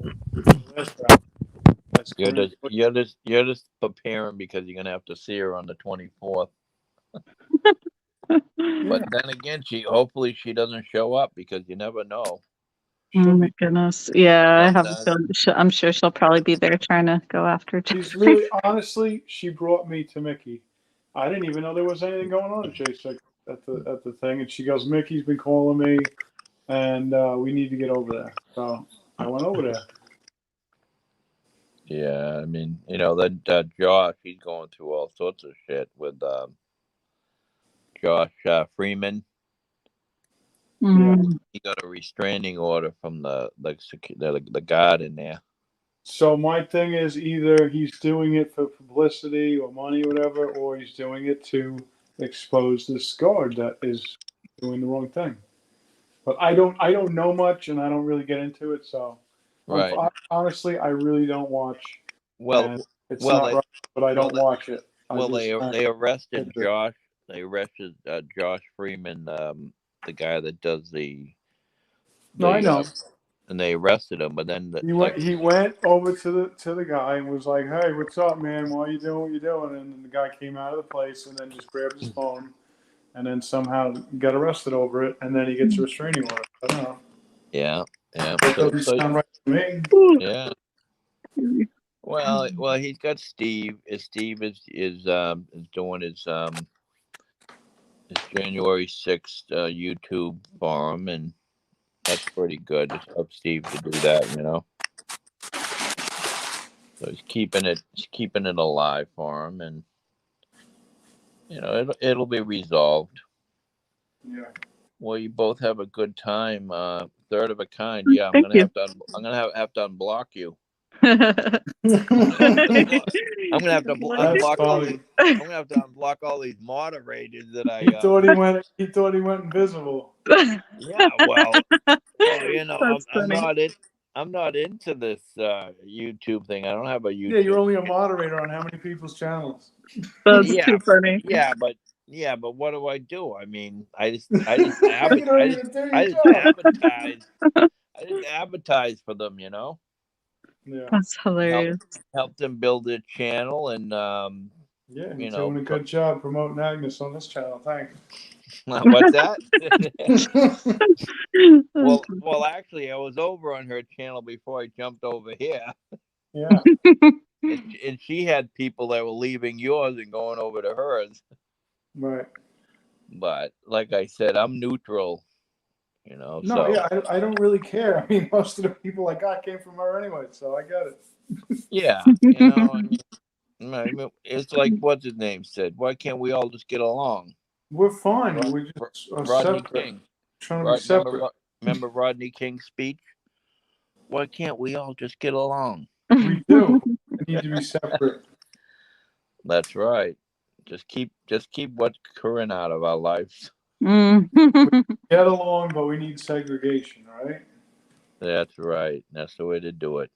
You're just preparing because you're gonna have to see her on the 24th. But then again, hopefully she doesn't show up because you never know. Oh She'll my be. goodness. Yeah, I Well, have a feeling I'm sure she'll probably be there trying to go after She's Jeffrey. really, honestly, she brought me to Mickey. I didn't even know there was anything going on at J6 at the thing, and she goes, "Mickey's been calling me, and we need to get over there." So I went over there. yeah, I mean, that Josh, he's going through all sorts of shit with Josh Freeman. Mm. He got a restraining order from the guard in there. So my thing is either he's doing it for publicity or money, or whatever, or he's doing it to expose this guard that is doing the wrong thing. But I don't know much, and I don't really get into it. So Right. honestly, I really don't watch, Well, and it's well, not right. But I well, don't watch it. well, they arrested it's it. Josh. They arrested Josh Freeman, the guy that does No, I know. and they arrested him. But then, He went over to the guy and was like, "Hey, what's up, man? Why are you doing what you're doing?" And then the guy came out of the place and then just grabbed his phone, and then somehow got arrested over it, and then he gets a restraining order. I don't know. yeah. That doesn't sound right to me. Yeah. Well, he's got Steve. Steve is doing his January 6th YouTube forum, and that's pretty good. It's up Steve to do that, So he's keeping it alive for him, and it'll be resolved. Yeah. Well, you both have a good time. Third of a kind. Yeah, I'm Thank gonna you. have to unblock you. That's I'm gonna have to unblock funny. I'm gonna have to unblock all these moderators that I. He thought he went invisible. Yeah, well, That's I'm funny. I'm not into this YouTube thing. I don't have a YouTube. Yeah, you're only a moderator on how many people's channels? That's Yeah, too funny. yeah, but what do I do? I mean, I just You don't even do your job. advertise. I just advertise for them, Yeah. That's hilarious. help them build their channel, and Yeah, you're doing a good job promoting Agnes on this channel. Thanks. what's that? Well, actually, I was over on her channel before I jumped over here. Yeah. And she had people that were leaving yours and going over to hers. Right. But like I said, I'm neutral. No, so yeah, I don't really care. I mean, most of the people I got came from her anyway, so I get it. yeah, I mean, it's like what's his name said. Why can't we all just get along? We're fine. We're just Rodney separate. King. Trying to be separate. Remember Rodney King's speech? Why can't we all just get along? We do. We need to be separate. That's right. Just keep what's current out of our lives. Get along, but we need segregation, right? That's right. That's the way to do it.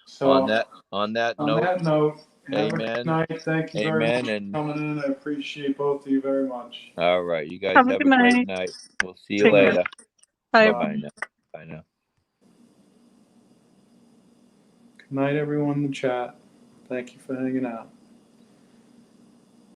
So on that note, have a good night. Thank you very much for coming in. I appreciate both of you very much. All right, you guys Have have a a good great night. night. We'll see you Take care. later. Bye. Bye now. Bye now. Good night, everyone in the chat. Thank you for hanging out.